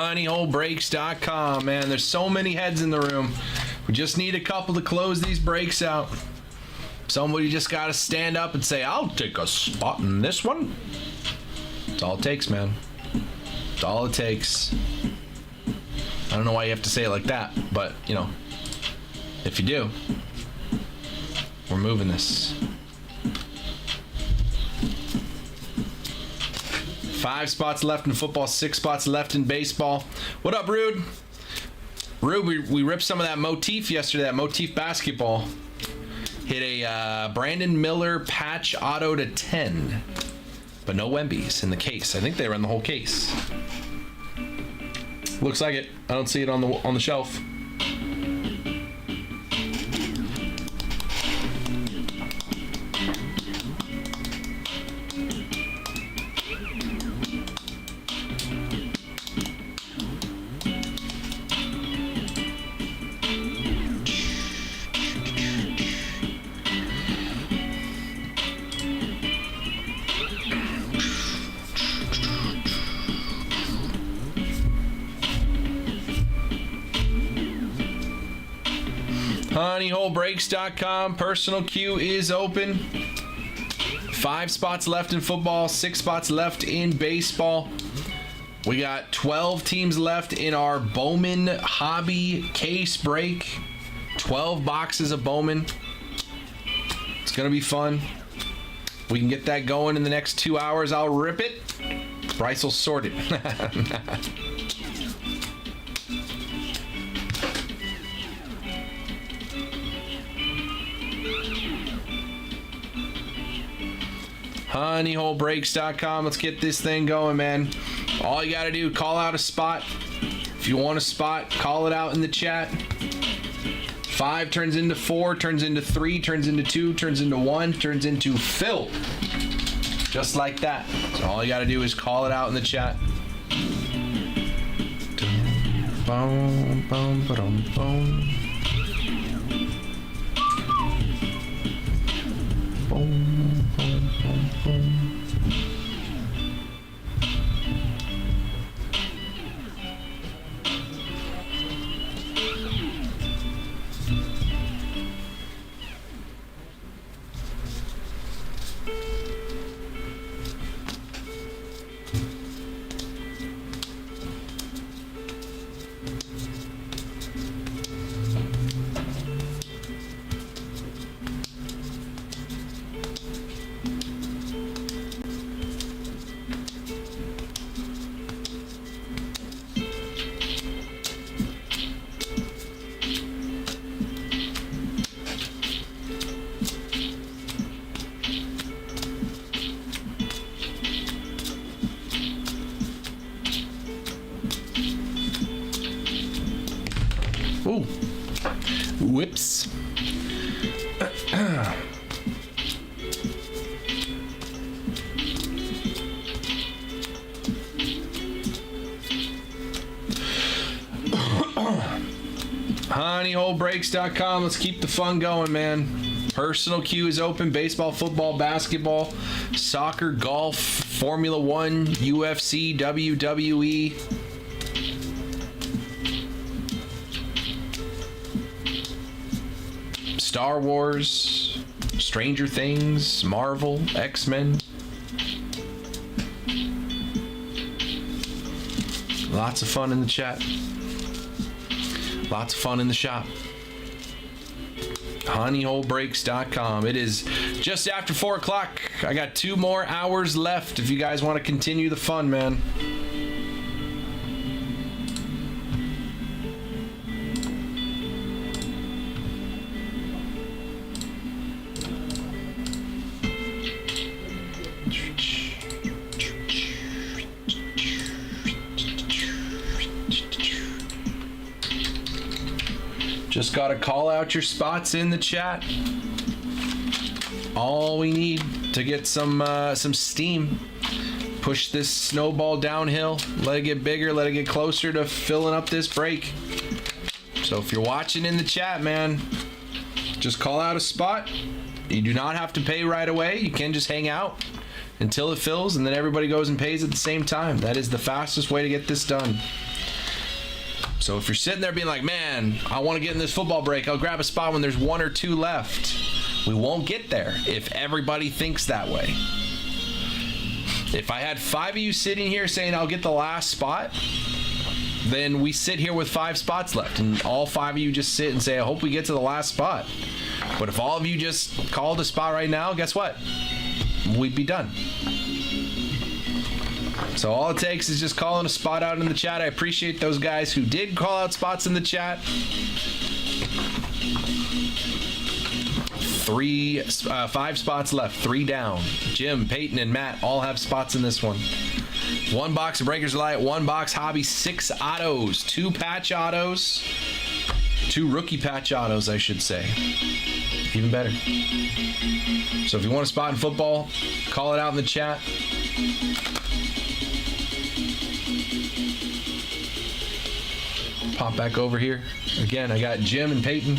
honeyholebreaks.com. Man, there's so many heads in the room. We just need a couple to close these breaks out. Somebody just got to stand up and say, I'll take a spot in this one. That's all it takes, man. That's all it takes. I don't know why you have to say it like that, but, you know, if you do, we're moving this. 5 spots left in football, 6 spots left in baseball. What up, Rude? Rude, we ripped some of that motif yesterday, that motif basketball. Hit a Brandon Miller patch auto to 10, but no Wemby's in the case. I think they run the whole case. Looks like it. I don't see it on the shelf. honeyholebreaks.com. Personal queue is open. 5 spots left in football, 6 spots left in baseball. We got 12 teams left in our Bowman hobby case break. 12 boxes of Bowman. It's gonna be fun. We can get that going in the next 2 hours. I'll rip it. Bryce will sort it. honeyholebreaks.com. Let's get this thing going, man. All you gotta do, call out a spot. If you want a spot, call it out in the chat. 5 turns into 4, turns into 3, turns into 2, turns into 1, turns into fill. Just like that. So all you gotta do is call it out in the chat. Boom, boom, boom, boom. Boom, boom, boom, boom. Ooh. Whoops. honeyholebreaks.com. Let's keep the fun going, man. Personal queue is open. Baseball, football, basketball, soccer, golf, Formula One, UFC, WWE. Star Wars, Stranger Things, Marvel, X-Men. Lots of fun in the chat. Lots of fun in the shop. honeyholebreaks.com. It is just after 4 o'clock. I got 2 more hours left if you guys want to continue the fun, man. Just got to call out your spots in the chat. All we need to get some steam. Push this snowball downhill. Let it get bigger. Let it get closer to filling up this break. So if you're watching in the chat, man, just call out a spot. You do not have to pay right away. You can just hang out until it fills, and then everybody goes and pays at the same time. That is the fastest way to get this done. So if you're sitting there being like, man, I want to get in this football break, I'll grab a spot when there's 1 or 2 left. We won't get there if everybody thinks that way. If I had 5 of you sitting here saying I'll get the last spot, then we sit here with 5 spots left, and all 5 of you just sit and say, I hope we get to the last spot. But if all of you just called a spot right now, guess what? We'd be done. So all it takes is just calling a spot out in the chat. I appreciate those guys who did call out spots in the chat. 5 spots left, 3 down. Jim, Peyton, and Matt all have spots in this one. 1 box of Breakers Light, 1 box Hobby, 6 autos, 2 patch autos, 2 rookie patch autos, I should say. Even better. So if you want a spot in football, call it out in the chat. Pop back over here. Again, I got Jim and Peyton.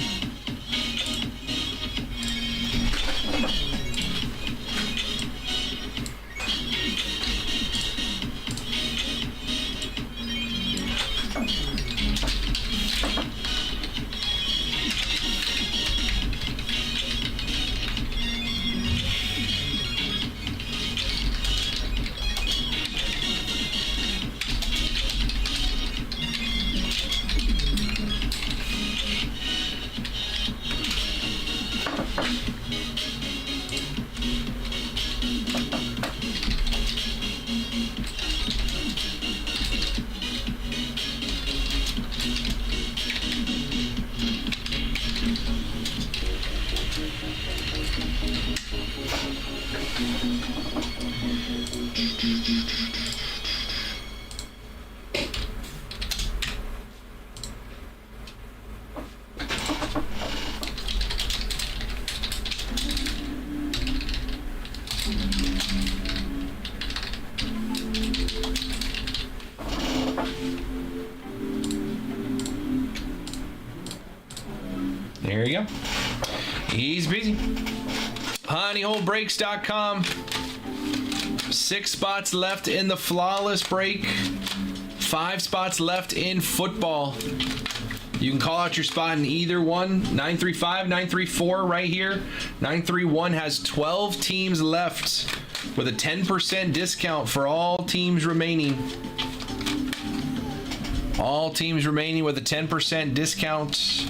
There you go. Easy peasy. honeyholebreaks.com. 6 spots left in the flawless break. 5 spots left in football. You can call out your spot in either one. 935, 934 right here. 931 has 12 teams left with a 10% discount for all teams remaining. All teams remaining with a 10% discount.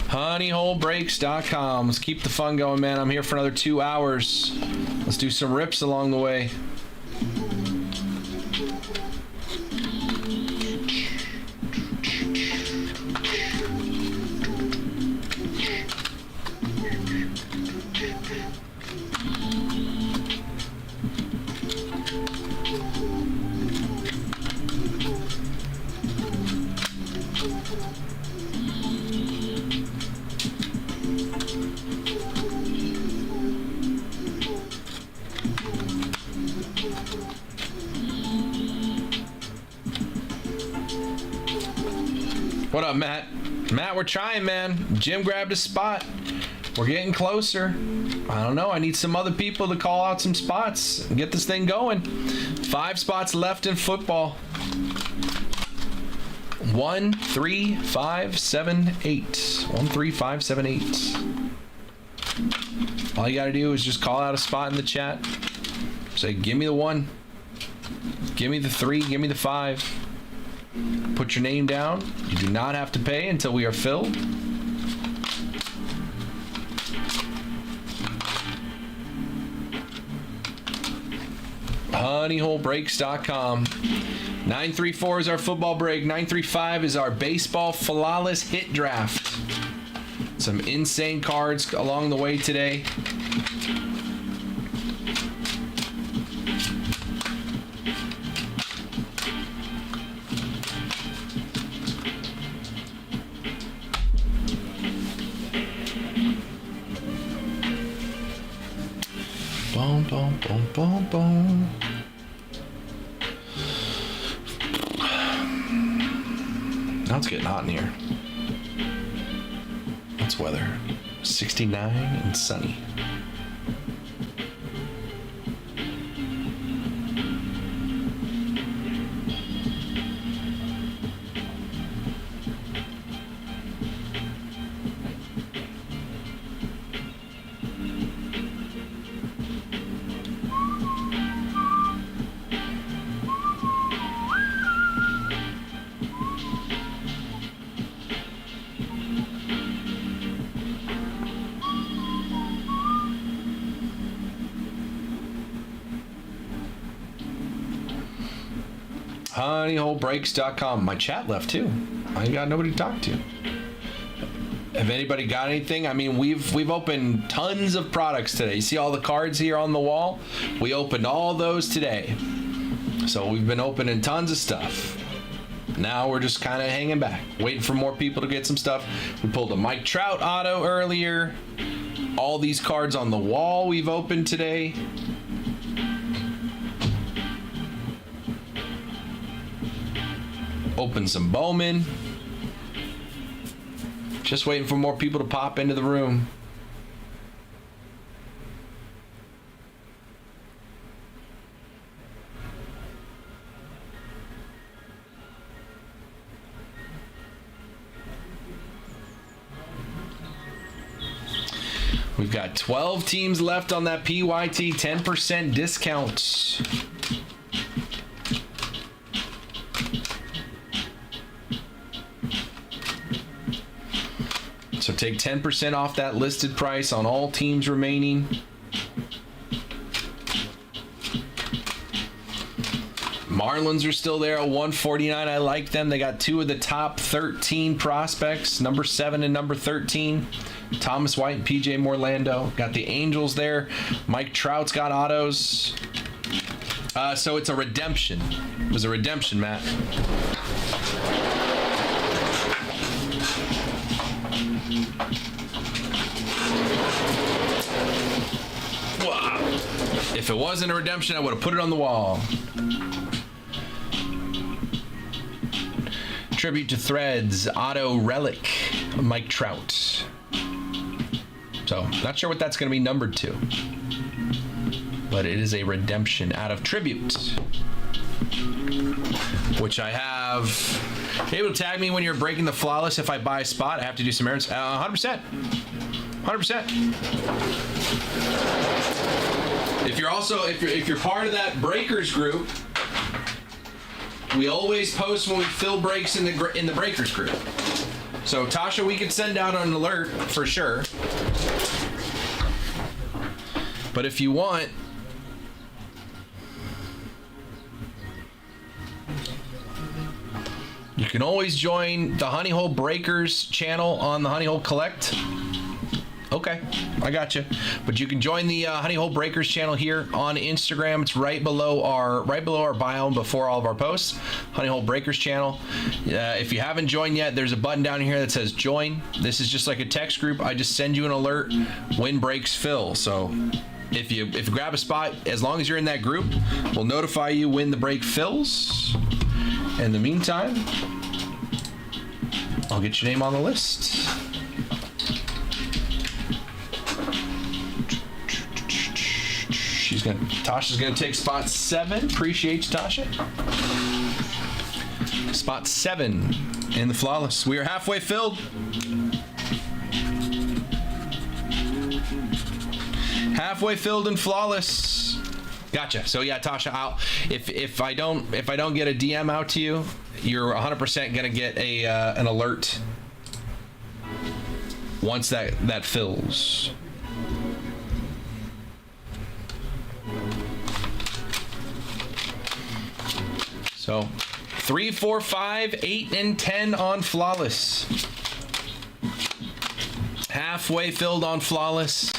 Honeyholebreaks.com. Let's keep the fun going, man. I'm here for another 2 hours. Let's do some rips along the way. What up, Matt? Matt, we're trying, man. Jim grabbed a spot. We're getting closer. I don't know. I need some other people to call out some spots and get this thing going. 5 spots left in football. 1, 3, 5, 7, 8. 1, 3, 5, 7, 8. All you got to do is just call out a spot in the chat. Say, give me the 1. Give me the 3. Give me the 5. Put your name down. You do not have to pay until we are filled. Honeyholebreaks.com. 934 is our football break. 935 is our baseball flawless hit draft. Some insane cards along the way today. Boom, boom, boom, boom, boom. Now it's getting hot in here. What's weather? 69 and sunny. Honeyholebreaks.com. My chat left too. I ain't got nobody to talk to. Have anybody got anything? I mean, we've opened tons of products today. You see all the cards here on the wall? We opened all those today. So we've been opening tons of stuff. Now we're just kind of hanging back, waiting for more people to get some stuff. We pulled a Mike Trout auto earlier. All these cards on the wall we've opened today. Open some Bowman. Just waiting for more people to pop into the room. We've got 12 teams left on that PYT 10% discount. So take 10% off that listed price on all teams remaining. Marlins are still there at 149. I like them. They got 2 of the top 13 prospects, number 7 and number 13. Thomas White and PJ Morlando. Got the Angels there. Mike Trout's got autos. So it's a redemption. It was a redemption, Matt. Wow. If it wasn't a redemption, I would have put it on the wall. Tribute to Threads, auto relic, Mike Trout. So, not sure what that's going to be numbered to. But it is a redemption out of Tribute. Which I have. Able to tag me when you're breaking the flawless if I buy a spot. I have to do some errands. 100%. 100%. If you're also, if you're part of that breakers group, we always post when we fill breaks in the breakers group. So Tasha, we could send out an alert for sure. But if you want, you can always join the Honey Hole Breakers channel on the Honey Hole Collect. Okay, I got you. But you can join the Honey Hole Breakers channel here on Instagram. It's right below our bio and before all of our posts. Honey Hole Breakers channel. If you haven't joined yet, there's a button down here that says join. This is just like a text group. I just send you an alert when breaks fill. So if you grab a spot, as long as you're in that group, we'll notify you when the break fills. In the meantime, I'll get your name on the list. Tasha's gonna take spot 7. Appreciate you, Tasha. Spot 7 in the flawless. We are halfway filled. Halfway filled and flawless. Gotcha. So yeah, Tasha, if I don't get a DM out to you, you're 100% gonna get an alert once that fills. So 3, 4, 5, 8, and 10 on flawless. Halfway filled on flawless.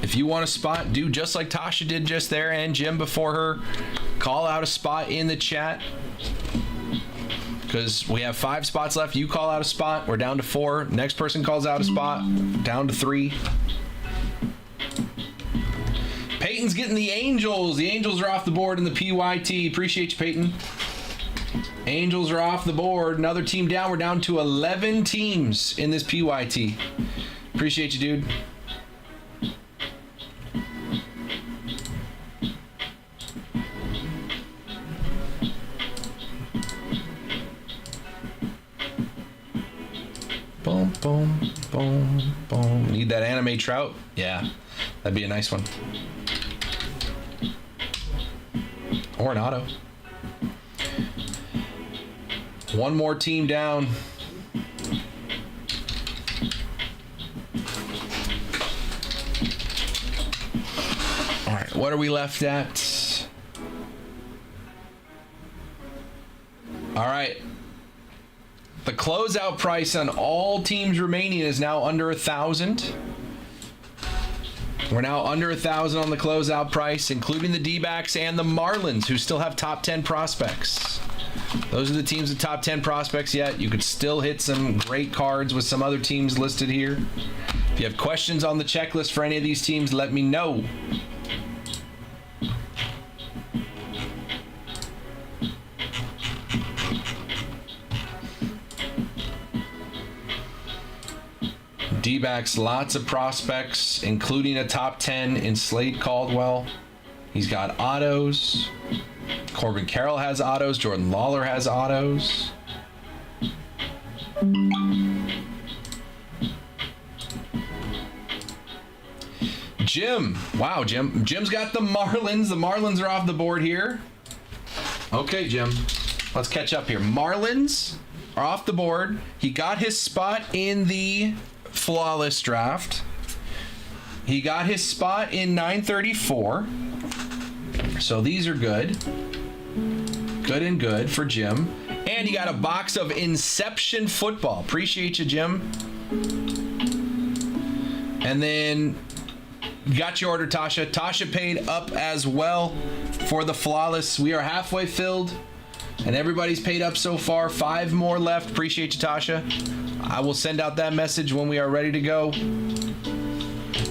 If you want a spot, do just like Tasha did just there and Jim before her. Call out a spot in the chat. Because we have 5 spots left. You call out a spot. We're down to 4. Next person calls out a spot. Down to 3. Peyton's getting the Angels. The Angels are off the board in the PYT. Appreciate you, Peyton. Angels are off the board. Another team down. We're down to 11 teams in this PYT. Appreciate you, dude. Boom, boom, boom, boom. Need that anime trout? Yeah, that'd be a nice one. Or an auto. One more team down. All right, what are we left at? All right. The closeout price on all teams remaining is now under 1,000. We're now under 1,000 on the closeout price, including the D-backs and the Marlins, who still have top 10 prospects. Those are the teams with top 10 prospects yet. You could still hit some great cards with some other teams listed here. If you have questions on the checklist for any of these teams, let me know. D-backs, lots of prospects, including a top 10 in Slade Caldwell. He's got autos. Corbin Carroll has autos. Jordan Lawler has autos. Jim. Wow, Jim. Jim's got the Marlins. The Marlins are off the board here. Okay, Jim. Let's catch up here. Marlins are off the board. He got his spot in the flawless draft. He got his spot in 934. So these are good. Good and good for Jim. And he got a box of Inception football. Appreciate you, Jim. And then got your order, Tasha. Tasha paid up as well for the flawless. We are halfway filled. And everybody's paid up so far. 5 more left. Appreciate you, Tasha. I will send out that message when we are ready to go.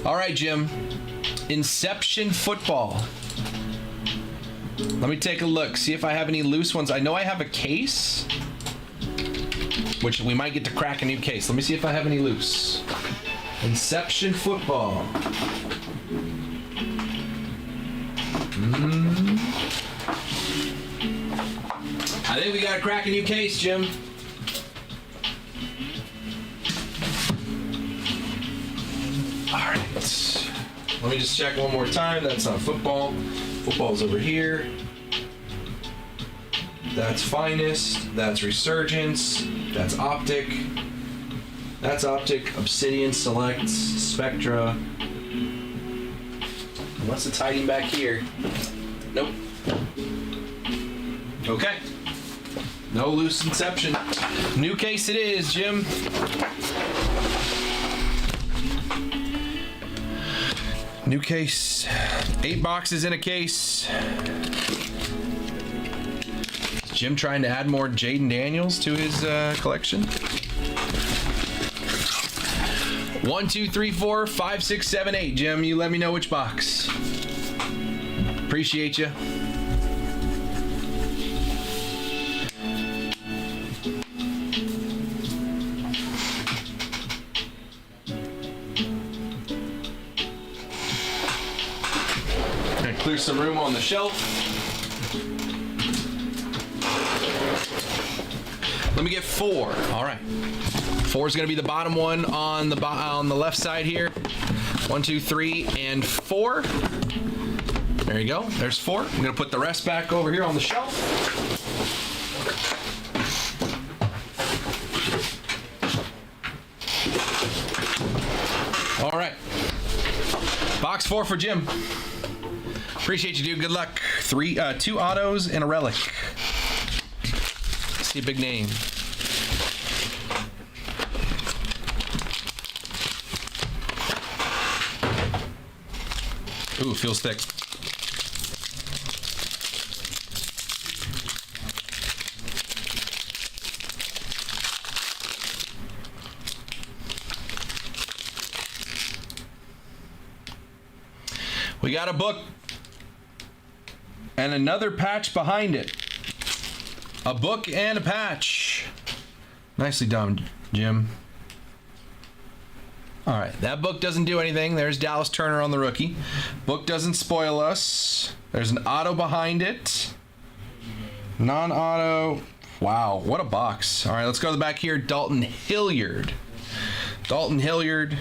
All right, Jim. Inception football. Let me take a look. See if I have any loose ones. I know I have a case, which we might get to crack a new case. Let me see if I have any loose. Inception football. I think we got to crack a new case, Jim. All right. Let me just check one more time. That's not football. Football's over here. That's Finest. That's Resurgence. That's Optic. That's Optic. Obsidian, Select, Spectra. Unless it's hiding back here. Nope. Okay. No loose Inception. New case it is, Jim. New case. 8 boxes in a case. Is Jim trying to add more Jaden Daniels to his collection? 1, 2, 3, 4, 5, 6, 7, 8. Jim, you let me know which box. Appreciate you. Clear some room on the shelf. Let me get 4. All right. 4 is going to be the bottom one on the left side here. 1, 2, 3, and 4. There you go. There's 4. I'm going to put the rest back over here on the shelf. All right. Box 4 for Jim. Appreciate you, dude. Good luck. 2 autos and a relic. Let's see a big name. Ooh, feels thick. We got a book. And another patch behind it. A book and a patch. Nicely done, Jim. All right, that book doesn't do anything. There's Dallas Turner on the rookie. Book doesn't spoil us. There's an auto behind it. Non-auto. Wow, what a box. All right, let's go to the back here. Dalton Hilliard. Dalton Hilliard.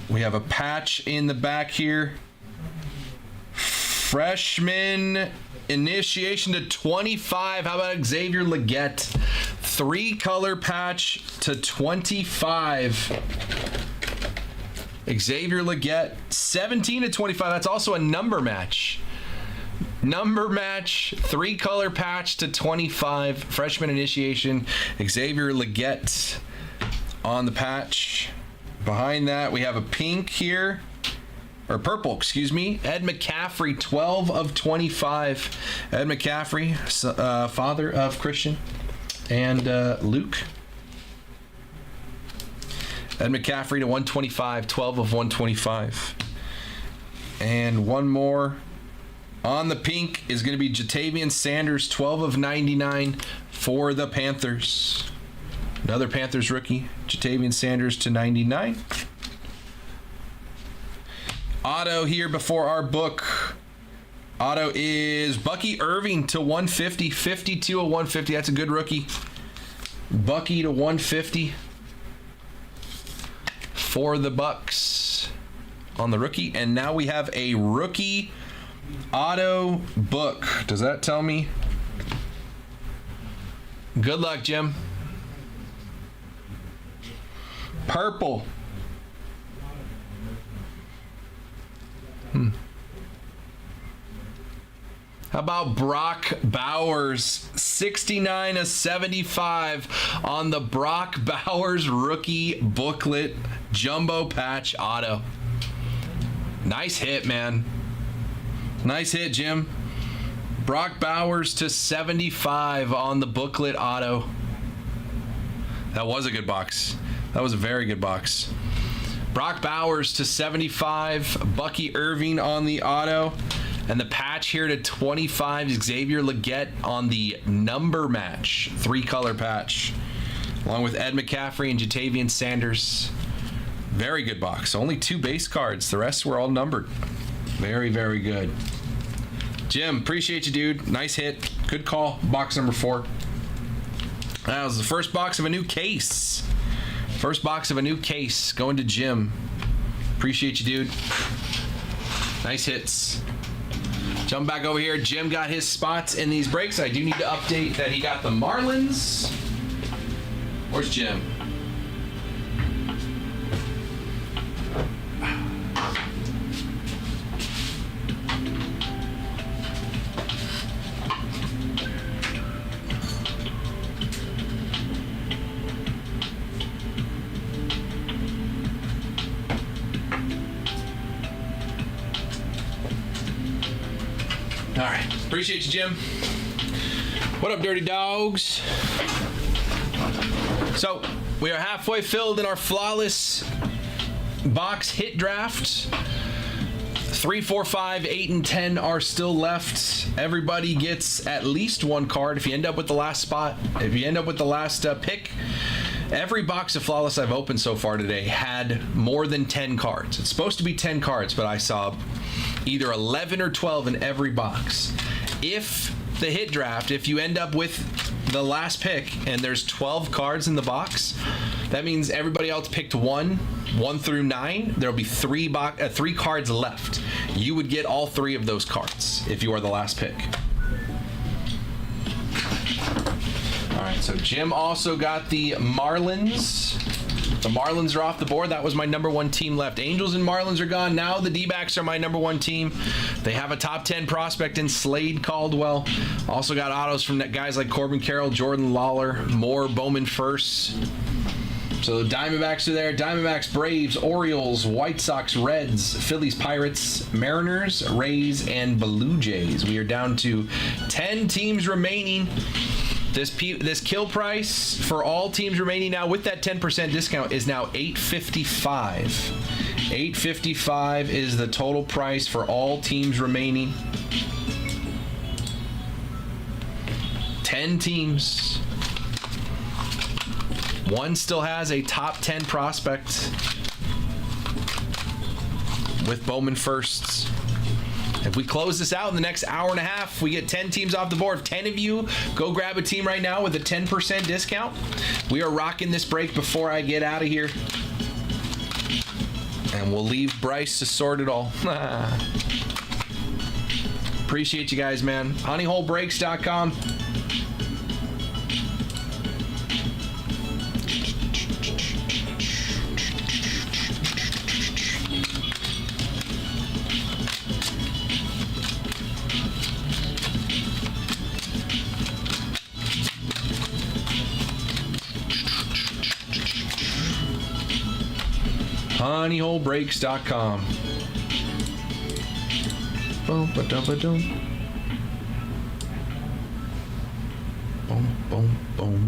We have a patch in the back here. Freshman initiation to 25. How about Xavier Legette? 3-color patch to 25. Xavier Legette, 17 to 25. That's also a number match. Number match, 3-color patch to 25. Freshman initiation. Xavier Legette on the patch. Behind that, we have a pink here. Or purple, excuse me. Ed McCaffrey, 12 of 25. Ed McCaffrey, father of Christian and Luke. Ed McCaffrey to 125, 12 of 125. And one more. On the pink is going to be Jatavian Sanders, 12 of 99 for the Panthers. Another Panthers rookie, Jatavian Sanders to 99. Auto here before our book. Auto is Bucky Irving to 150. 52 of 150. That's a good rookie. Bucky to 150 for the Bucks on the rookie. And now we have a rookie auto book. Does that tell me? Good luck, Jim. Purple. How about Brock Bowers? 69 of 75 on the Brock Bowers rookie booklet jumbo patch auto. Nice hit, man. Nice hit, Jim. Brock Bowers to 75 on the booklet auto. That was a good box. That was a very good box. Brock Bowers to 75. Bucky Irving on the auto. And the patch here to 25, Xavier Legette on the number match, 3-color patch, along with Ed McCaffrey and Jatavian Sanders. Very good box. Only 2 base cards. The rest were all numbered. Very, very good. Jim, appreciate you, dude. Nice hit. Good call. Box number 4. That was the first box of a new case. First box of a new case going to Jim. Appreciate you, dude. Nice hits. Jump back over here. Jim got his spots in these breaks. I do need to update that he got the Marlins. Where's Jim? All right. Appreciate you, Jim. What up, Dirty Dogs? So, we are halfway filled in our flawless box hit draft. 3, 4, 5, 8, and 10 are still left. Everybody gets at least one card. If you end up with the last spot, if you end up with the last pick, every box of Flawless I've opened so far today had more than 10 cards. It's supposed to be 10 cards, but I saw either 11 or 12 in every box. If the hit draft, if you end up with the last pick and there's 12 cards in the box, that means everybody else picked 1 through 9. There'll be 3 cards left. You would get all 3 of those cards if you are the last pick. All right, so Jim also got the Marlins. The Marlins are off the board. That was my number 1 team left. Angels and Marlins are gone. Now the D-backs are my number 1 team. They have a top 10 prospect in Slade Caldwell. Also got autos from guys like Corbin Carroll, Jordan Lawler, more Bowman firsts. So the Diamondbacks are there. Diamondbacks, Braves, Orioles, White Sox, Reds, Phillies, Pirates, Mariners, Rays, and Blue Jays. We are down to 10 teams remaining. This kill price for all teams remaining now with that 10% discount is now $8.55. $8.55 is the total price for all teams remaining. 10 teams. One still has a top 10 prospect with Bowman firsts. If we close this out in the next hour and a half, we get 10 teams off the board. If 10 of you go grab a team right now with a 10% discount, we are rocking this break before I get out of here. And we'll leave Bryce to sort it all. Appreciate you guys, man. honeyholebreaks.com. honeyholebreaks.com. Boom, ba-dum. Boom, boom, boom.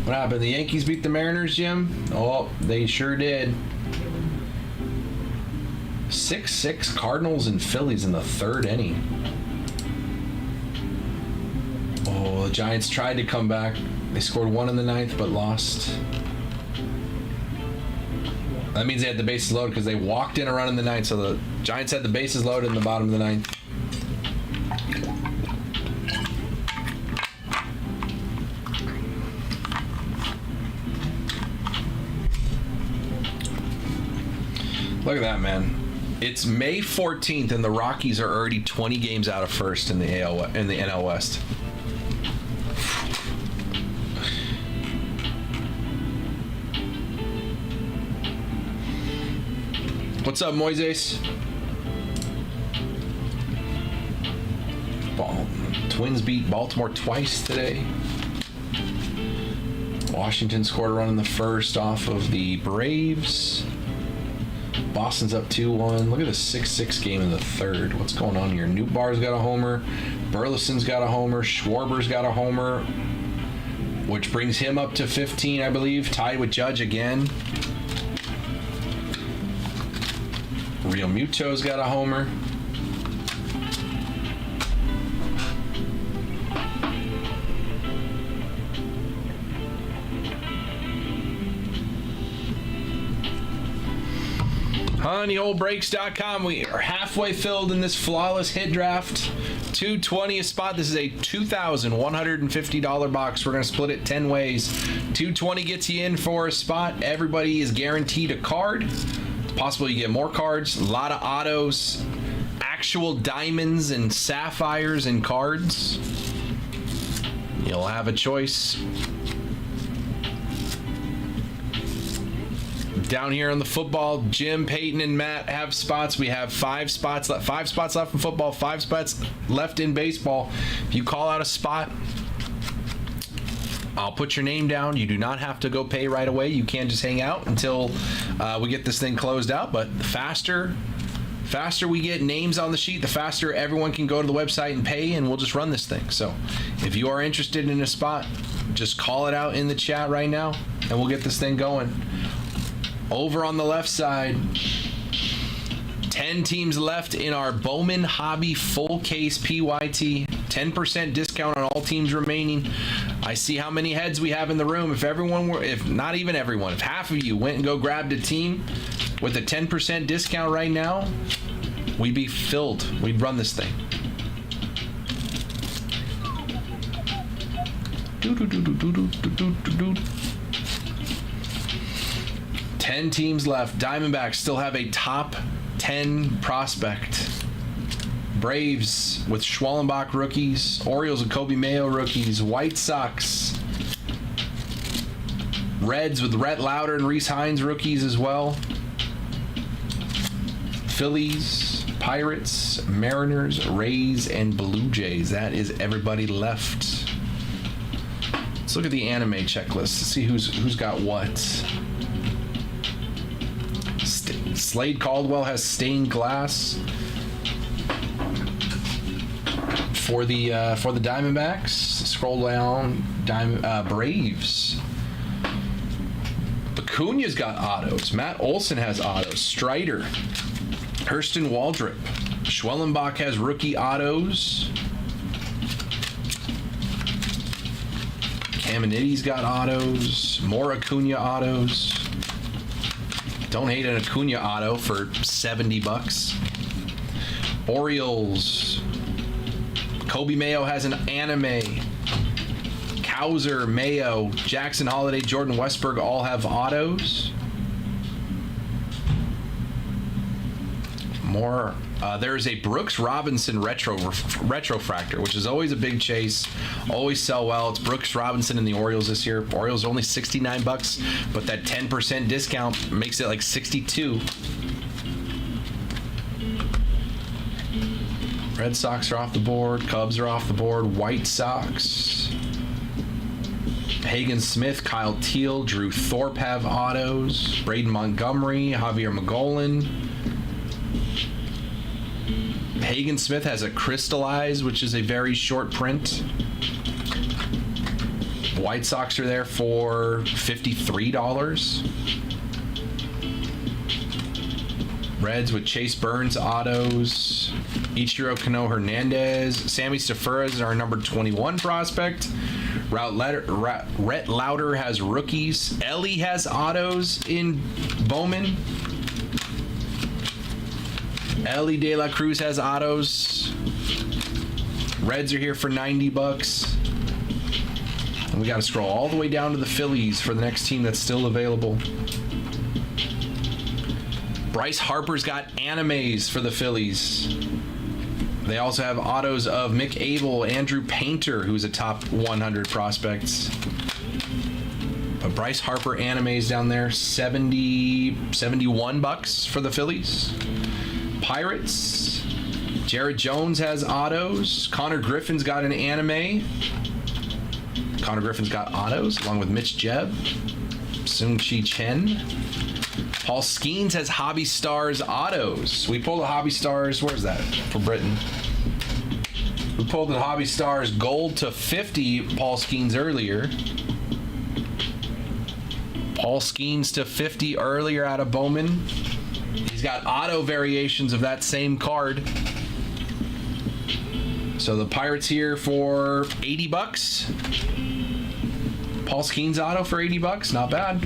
What happened? The Yankees beat the Mariners, Jim? Oh, they sure did. 6-6 Cardinals and Phillies in the 3rd inning. Oh, the Giants tried to come back. They scored 1 in the 9th, but lost. That means they had the bases loaded because they walked in a run in the 9th, so the Giants had the bases loaded in the bottom of the 9th. Look at that, man. It's May 14th, and the Rockies are already 20 games out of first in the NL West. What's up, Moises? Twins beat Baltimore twice today. Washington scored a run in the 1st off of the Braves. Boston's up 2-1. Look at the 6-6 game in the 3rd. What's going on here? Nootbaar's got a homer. Burleson's got a homer. Schwarber's got a homer, which brings him up to 15, I believe. Tied with Judge again. Real Muto's got a homer. honeyholebreaks.com. We are halfway filled in this flawless hit draft. $220 a spot. This is a $2,150 box. We're going to split it 10 ways. $220 gets you in for a spot. Everybody is guaranteed a card. It's possible you get more cards. A lot of autos, actual diamonds and sapphires and cards. You'll have a choice. Down here on the football, Jim, Peyton, and Matt have spots. We have 5 spots left. 5 spots left in football, 5 spots left in baseball. If you call out a spot, I'll put your name down. You do not have to go pay right away. You can just hang out until we get this thing closed out. But the faster we get names on the sheet, the faster everyone can go to the website and pay, and we'll just run this thing. So if you are interested in a spot, just call it out in the chat right now, and we'll get this thing going. Over on the left side, 10 teams left in our Bowman Hobby full case PYT. 10% discount on all teams remaining. I see how many heads we have in the room. If everyone were, if not even everyone, if half of you went and go grabbed a team with a 10% discount right now, we'd be filled. We'd run this thing. 10 teams left. Diamondbacks still have a top 10 prospect. Braves with Schwallenbach rookies. Orioles with Kobe Mayo rookies. White Sox. Reds with Rhett Lauder and Reese Hines rookies as well. Phillies, Pirates, Mariners, Rays, and Blue Jays. That is everybody left. Let's look at the anime checklist to see who's got what. Slade Caldwell has stained glass for the Diamondbacks. Scroll down, Braves. Acuna's got autos. Matt Olson has autos. Strider, Hurston Waldrop. Schwellenbach has rookie autos. Caminiti's got autos. More Acuna autos. Don't hate an Acuna auto for $70. Orioles. Kobe Mayo has an anime. Cowser, Mayo, Jackson Holiday, Jordan Westberg all have autos. More. There's a Brooks Robinson retrofractor, which is always a big chase. Always sell well. It's Brooks Robinson and the Orioles this year. Orioles are only $69, but that 10% discount makes it like $62. Red Sox are off the board. Cubs are off the board. White Sox. Hagen Smith, Kyle Teal, Drew Thorpe have autos. Braden Montgomery, Javier Magolan. Hagen Smith has a crystallized, which is a very short print. White Sox are there for $53. Reds with Chase Burns autos. Ichiro Kano Hernandez. Sammy Stafura is our number 21 prospect. Rhett Lauder has rookies. Ellie has autos in Bowman. Ellie De La Cruz has autos. Reds are here for $90. And we got to scroll all the way down to the Phillies for the next team that's still available. Bryce Harper's got animes for the Phillies. They also have autos of Mick Abel, Andrew Painter, who's a top 100 prospect. But Bryce Harper animes down there, $71 for the Phillies. Pirates, Jared Jones has autos. Connor Griffin's got an anime. Connor Griffin's got autos along with Mitch Jebb, Sung-Chi Chen. Paul Skeens has Hobby Stars autos. We pulled the Hobby Stars, where's that? For Britain. We pulled the Hobby Stars gold to 50, Paul Skeens earlier. Paul Skeens to 50 earlier out of Bowman. He's got auto variations of that same card. So the Pirates here for $80. Paul Skeens auto for $80, not bad.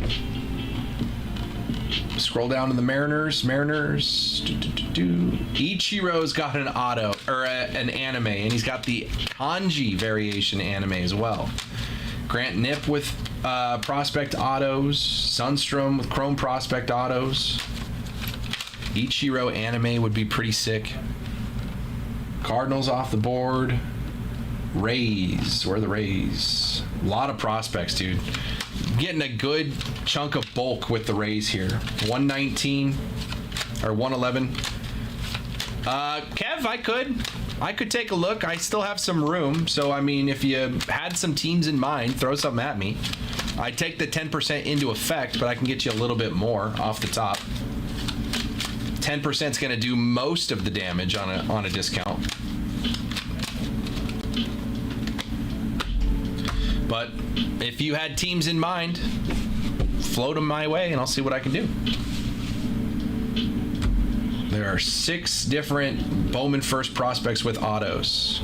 Scroll down to the Mariners. Ichiro's got an auto, or an anime, and he's got the kanji variation anime as well. Grant Nip with prospect autos. Sunstrom with chrome prospect autos. Ichiro anime would be pretty sick. Cardinals off the board. Rays. Where are the Rays? A lot of prospects, dude. Getting a good chunk of bulk with the Rays here. 119 or 111. Kev, I could take a look. I still have some room. So, I mean, if you had some teams in mind, throw something at me. I'd take the 10% into effect, but I can get you a little bit more off the top. 10% is going to do most of the damage on a discount. But if you had teams in mind, float them my way and I'll see what I can do. There are 6 different Bowman First prospects with autos.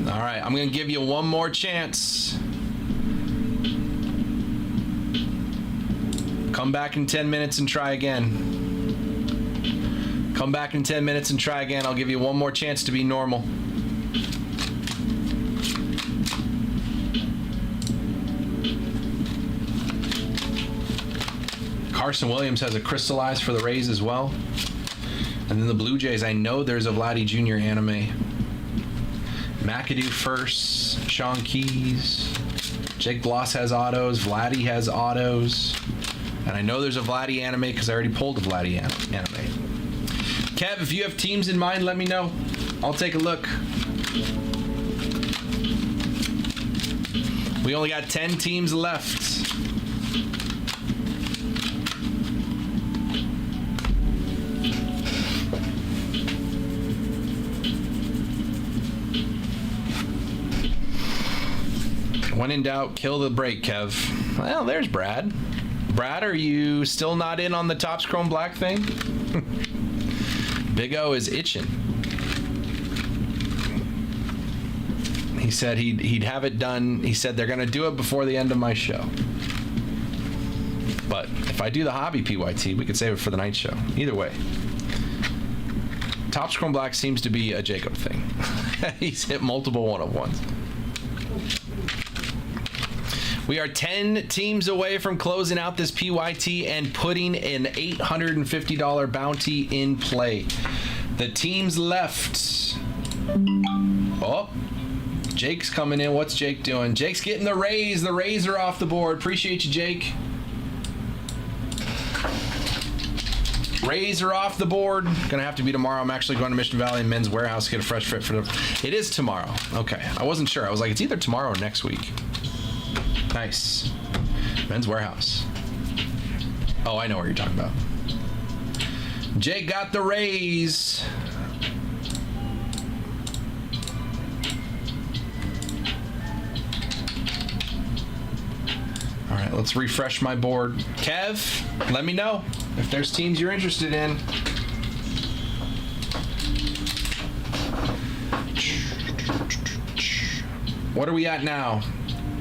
All right, I'm going to give you one more chance. Come back in 10 minutes and try again. Come back in 10 minutes and try again. I'll give you one more chance to be normal. Carson Williams has a crystallized for the Rays as well. And then the Blue Jays, I know there's a Vladdy Jr. anime. McAdoo first, Sean Keys. Jake Bloss has autos. Vladdy has autos. And I know there's a Vladdy anime because I already pulled a Vladdy anime. Kev, if you have teams in mind, let me know. I'll take a look. We only got 10 teams left. When in doubt, kill the break, Kev. Well, there's Brad. Brad, are you still not in on the Topps Chrome Black thing? Big O is itching. He said he'd have it done. He said they're going to do it before the end of my show. But if I do the hobby PYT, we could save it for the night show. Either way. Topps Chrome Black seems to be a Jacob thing. He's hit multiple one-of-ones. We are 10 teams away from closing out this PYT and putting an $850 bounty in play. The teams left. Oh, Jake's coming in. What's Jake doing? Jake's getting the Rays. The Rays are off the board. Appreciate you, Jake. Rays are off the board. Gonna have to be tomorrow. I'm actually going to Mission Valley and Men's Warehouse to get a fresh fit for them. It is tomorrow. Okay, I wasn't sure. I was like, it's either tomorrow or next week. Nice. Men's Warehouse. Oh, I know what you're talking about. Jake got the Rays. All right, let's refresh my board. Kev, let me know if there's teams you're interested in. What are we at now?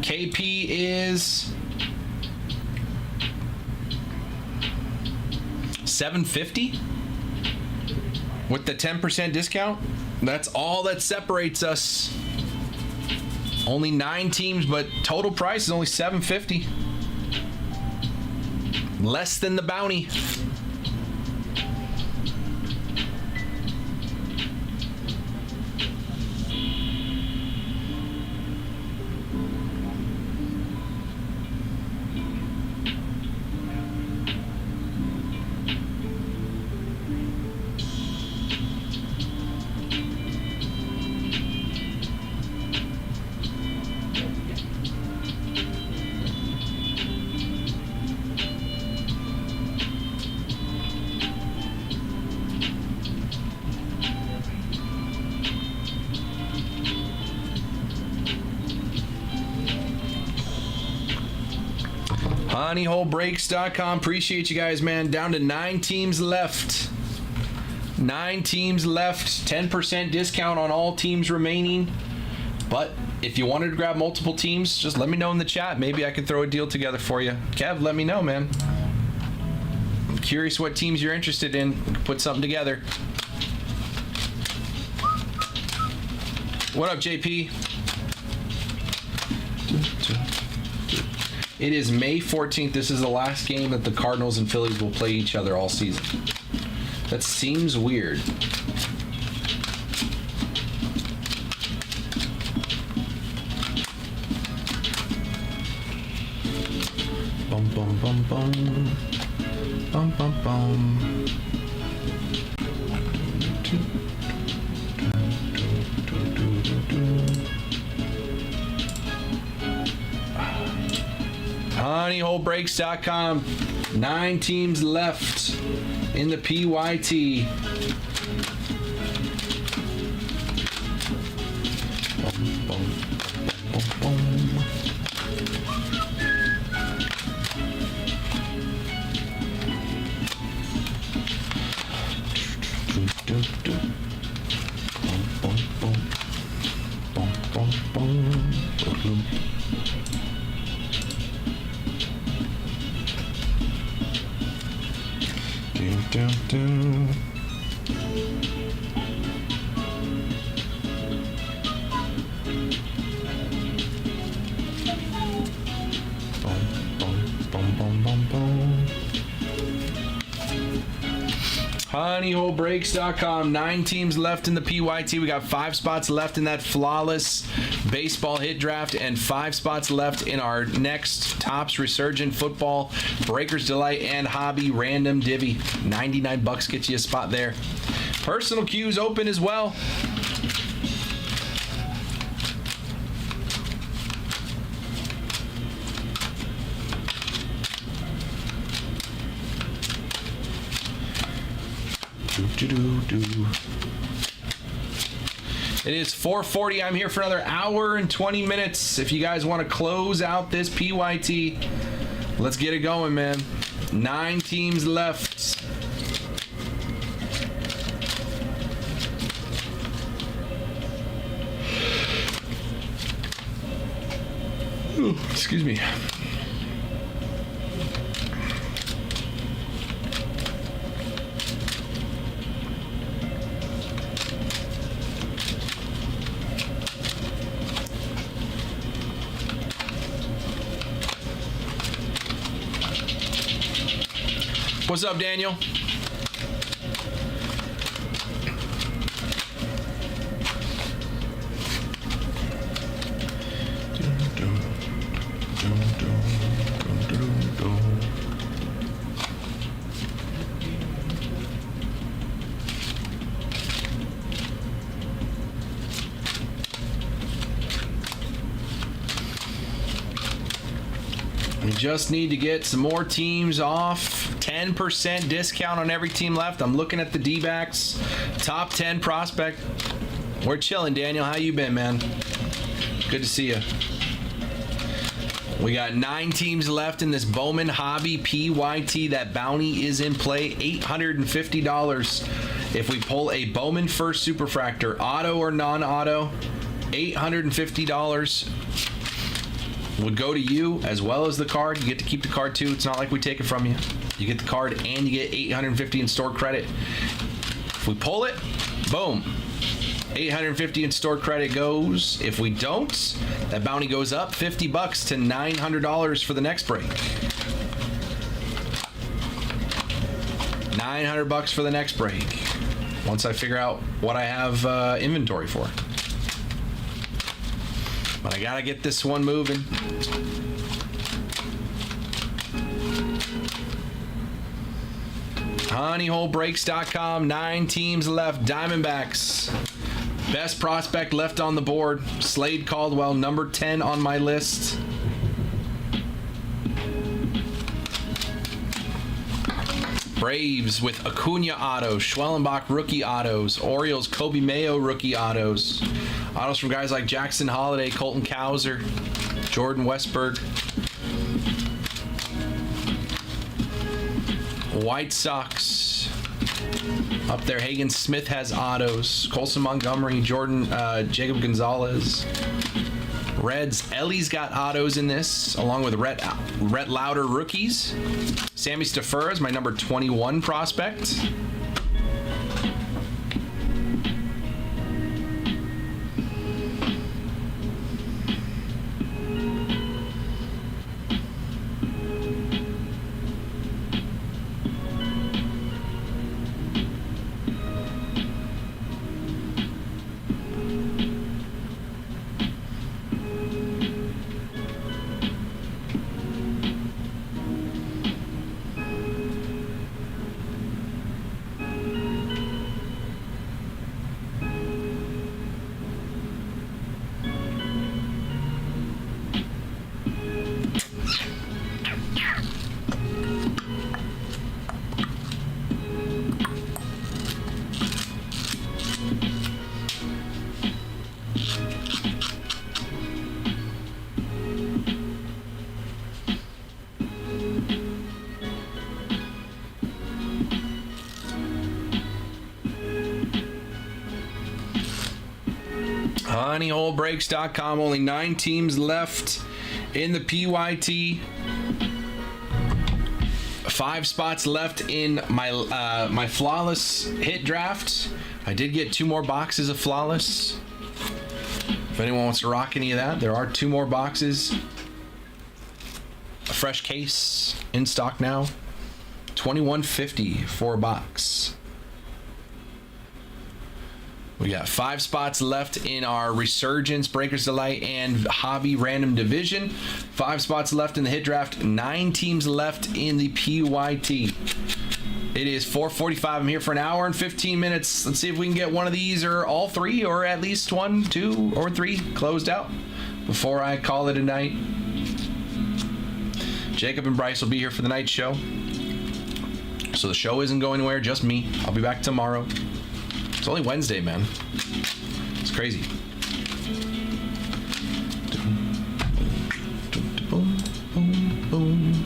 KP is $750 with the 10% discount. That's all that separates us. Only 9 teams, but total price is only $750. Less than the bounty. HoneyholeBreaks.com. Appreciate you guys, man. Down to 9 teams left. 9 teams left. 10% discount on all teams remaining. But if you wanted to grab multiple teams, just let me know in the chat. Maybe I can throw a deal together for you. Kev, let me know, man. I'm curious what teams you're interested in. We can put something together. What up, JP? It is May 14th. This is the last game that the Cardinals and Phillies will play each other all season. That seems weird. Bum bum bum bum. Bum bum bum. HoneyHoleBreaks.com. 9 teams left in the PYT. Bum, bum, bum, bum. HoneyHoleBreaks.com. 9 teams left in the PYT. We got 5 spots left in that flawless baseball hit draft and 5 spots left in our next Topps Resurgent Football Breakers Delight and Hobby Random Divvy. $99 gets you a spot there. Personal queues open as well. It is 4:40. I'm here for another hour and 20 minutes. If you guys want to close out this PYT, let's get it going, man. 9 teams left. Ooh, excuse me. What's up, Daniel? We just need to get some more teams off. 10% discount on every team left. I'm looking at the D-backs. Top 10 prospect. We're chilling, Daniel. How you been, man? Good to see you. We got 9 teams left in this Bowman Hobby PYT. That bounty is in play. $850. If we pull a Bowman First Superfractor, auto or non-auto, $850 would go to you as well as the card. You get to keep the card too. It's not like we take it from you. You get the card and you get $850 in stored credit. If we pull it, boom, $850 in stored credit goes. If we don't, that bounty goes up $50 to $900 for the next break. $900 for the next break. Once I figure out what I have inventory for. But I gotta get this one moving. HoneyHoleBreaks.com. 9 teams left. Diamondbacks. Best prospect left on the board. Slade Caldwell, number 10 on my list. Braves with Acuna autos, Schwellenbach rookie autos, Orioles Kobe Mayo rookie autos. Autos from guys like Jackson Holiday, Colton Cowser, Jordan Westberg. White Sox. Up there, Hagen Smith has autos. Colson Montgomery, Jordan, Jacob Gonzalez. Reds, Ellie's got autos in this, along with Rhett Lauder rookies. Sammy Stafura is my number 21 prospect. HoneyHoleBreaks.com. Only 9 teams left in the PYT. 5 spots left in my my flawless hit draft. I did get 2 more boxes of flawless. If anyone wants to rock any of that, there are 2 more boxes. A fresh case in stock now. $21.50 for a box. We got 5 spots left in our Resurgence, Breakers Delight, and Hobby Random Division. 5 spots left in the hit draft. 9 teams left in the PYT. It is 4:45. I'm here for an hour and 15 minutes. Let's see if we can get one of these or all 3 or at least 1, 2, or 3 closed out before I call it a night. Jacob and Bryce will be here for the night show. So the show isn't going anywhere, just me. I'll be back tomorrow. It's only Wednesday, man. It's crazy. Boom, boom, boom.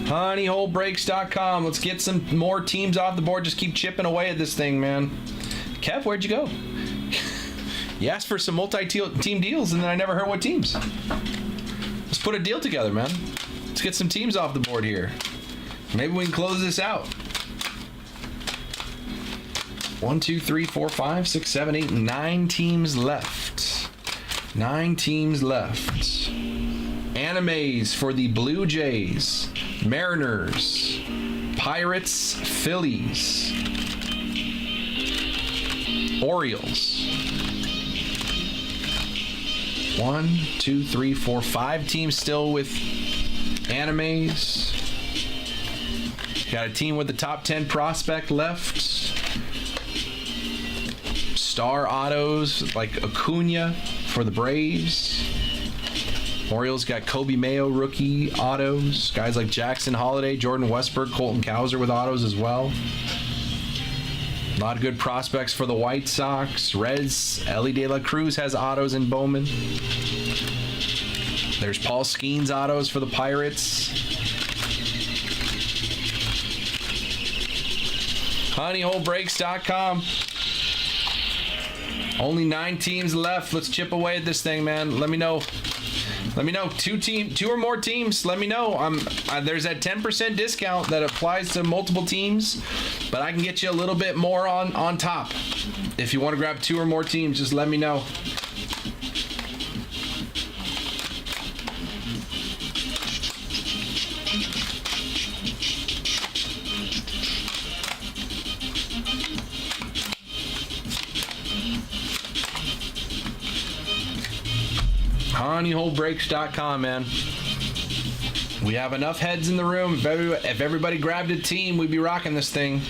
HoneyHoleBreaks.com. Let's get some more teams off the board. Just keep chipping away at this thing, man. Kev, where'd you go? You asked for some multi-team deals, and then I never heard what teams. Let's put a deal together, man. Let's get some teams off the board here. Maybe we can close this out. 1, 2, 3, 4, 5, 6, 7, 8, 9 teams left. 9 teams left. Animes for the Blue Jays, Mariners, Pirates, Phillies, Orioles. 1, 2, 3, 4, 5 teams still with animes. Got a team with the top 10 prospect left. Star autos like Acuna for the Braves. Orioles got Kobe Mayo rookie autos. Guys like Jackson Holiday, Jordan Westberg, Colton Cowser with autos as well. A lot of good prospects for the White Sox. Reds, Ellie De La Cruz has autos in Bowman. There's Paul Skeens autos for the Pirates. HoneyHoleBreaks.com. Only 9 teams left. Let's chip away at this thing, man. Let me know Let me know. Two or more teams. Let me know. There's that 10% discount that applies to multiple teams, but I can get you a little bit more on top. If you want to grab 2 or more teams, just let me know. honeyholebreaks.com, man. We have enough heads in the room. If everybody grabbed a team, we'd be rocking this thing.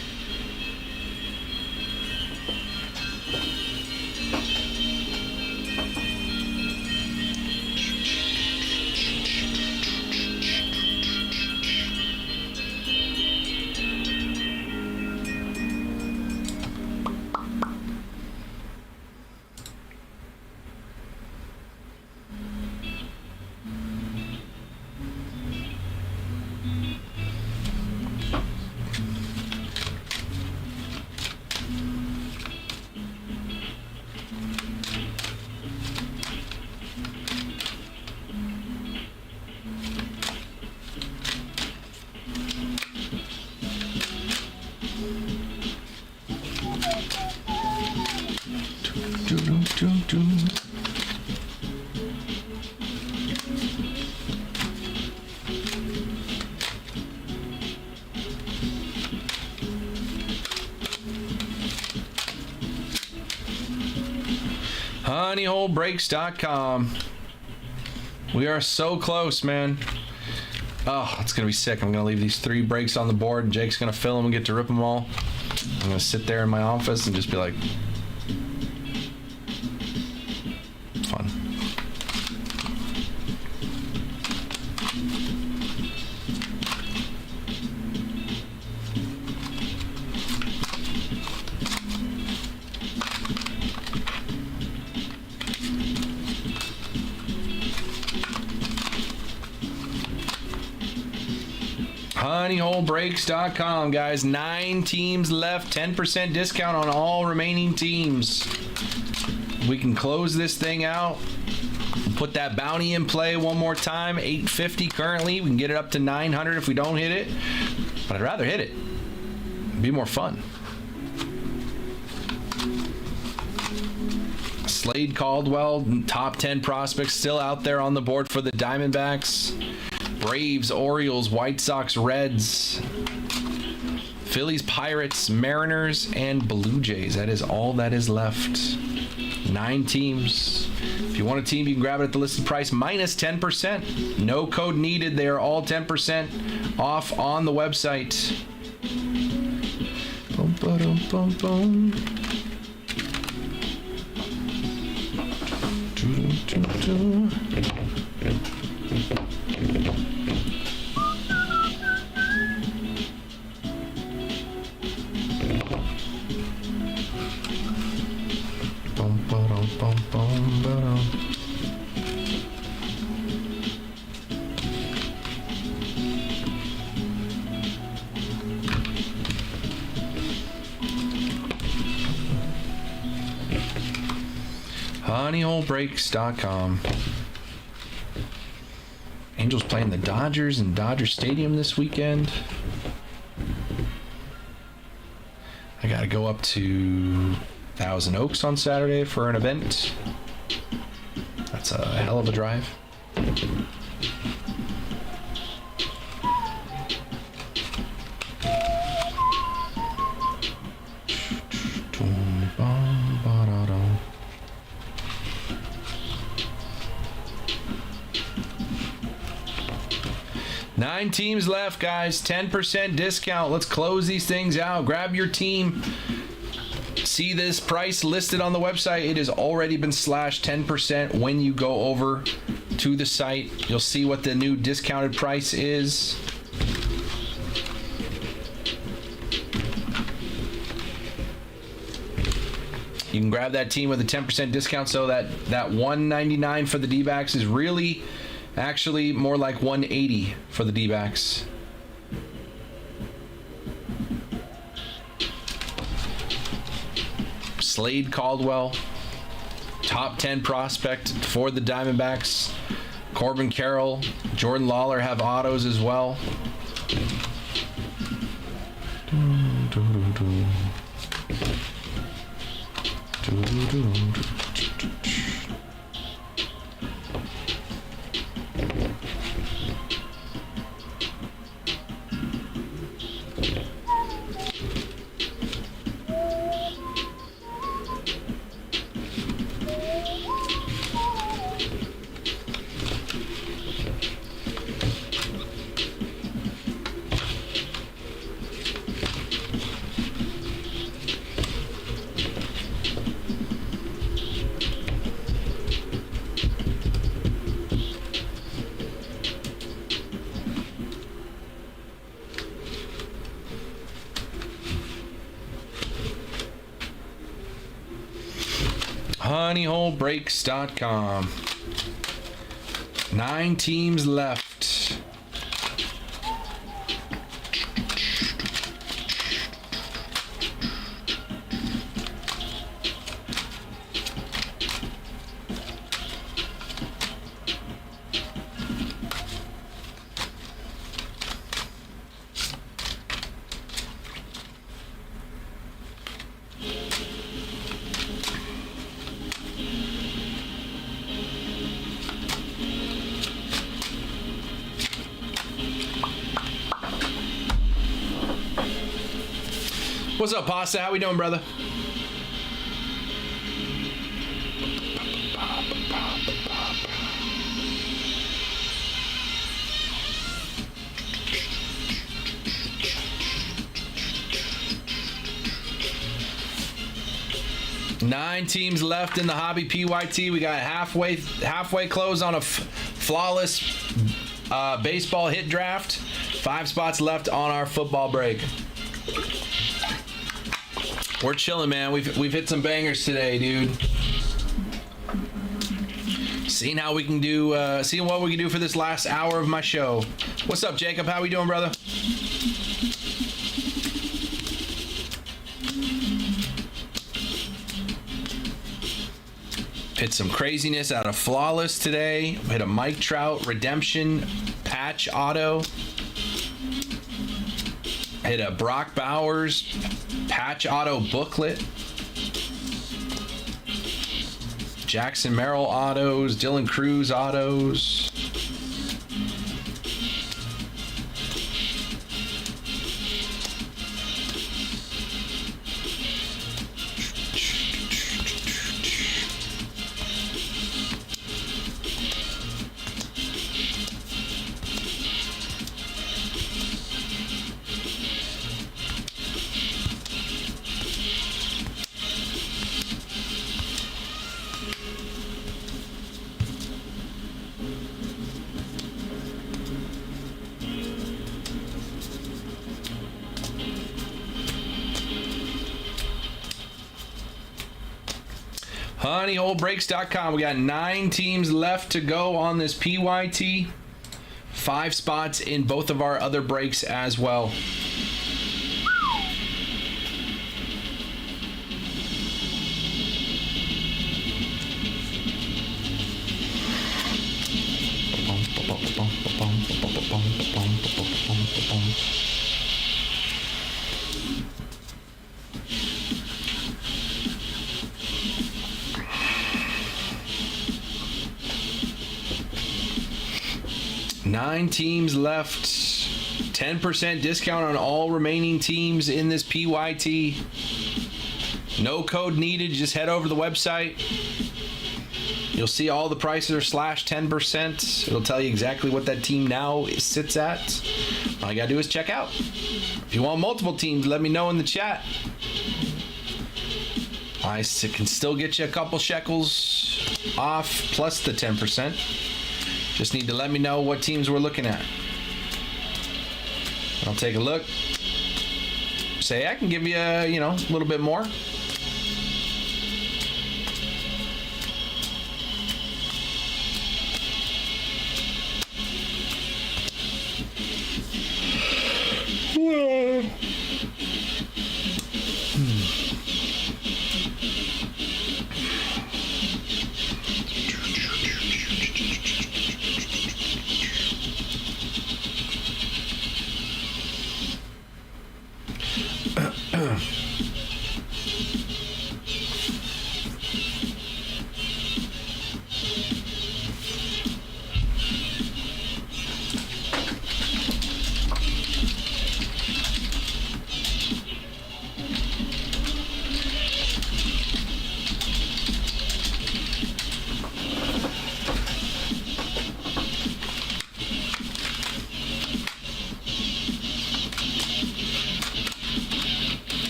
honeyholebreaks.com. We are so close, man. Oh, it's gonna be sick. I'm gonna leave these 3 breaks on the board. Jake's gonna fill them and get to rip them all. I'm gonna sit there in my office and just be like, fun. honeyholebreaks.com, guys. 9 teams left, 10% discount on all remaining teams. We can close this thing out, put that bounty in play one more time. 850 currently. We can get it up to 900 if we don't hit it, but I'd rather hit it. It'd be more fun. Slade Caldwell, top 10 prospects still out there on the board for the Diamondbacks. Braves, Orioles, White Sox, Reds, Phillies, Pirates, Mariners, and Blue Jays. That is all that is left. 9 teams. If you want a team, you can grab it at the listed price minus 10%. No code needed. They are all 10% off on the website. Boom, ba-dum, boom, boom. honeyholebreaks.com. Angels playing the Dodgers in Dodger Stadium this weekend. I gotta go up to Thousand Oaks on Saturday for an event. That's a hell of a drive. Nine teams left, guys. 10% discount. Let's close these things out. Grab your team. See this price listed on the website. It has already been slashed 10% when you go over to the site. You'll see what the new discounted price is. You can grab that team with a 10% discount, so that $199 for the D-backs is really actually more like $180 for the D-backs. Slade Caldwell, top 10 prospect for the Diamondbacks. Corbin Carroll, Jordan Lawler have autos as well. honeyholebreaks.com. 9 teams left. What's up, Pasta? How we doing, brother? Nine teams left in the hobby PYT. We got halfway close on a flawless baseball hit draft. 5 spots left on our football break. We're chilling, man. We've hit some bangers today, dude. Seeing how we can do, seeing what we can do for this last hour of my show. What's up, Jacob? How we doing, brother? Hit some craziness out of Flawless today. Hit a Mike Trout Redemption patch auto. Hit a Brock Bowers patch auto booklet. Jackson Merrill autos. Dylan Cruz autos. honeyholebreaks.com. We got 9 teams left to go on this PYT. 5 spots in both of our other breaks as well. Nine teams left. 10% discount on all remaining teams in this PYT. No code needed. Just head over to the website. You'll see all the prices are slashed 10%. It'll tell you exactly what that team now sits at. All you gotta do is check out. If you want multiple teams, let me know in the chat. I can still get you a couple shekels off plus the 10%. Just need to let me know what teams we're looking at. I'll take a look. Say I can give you, a little bit more.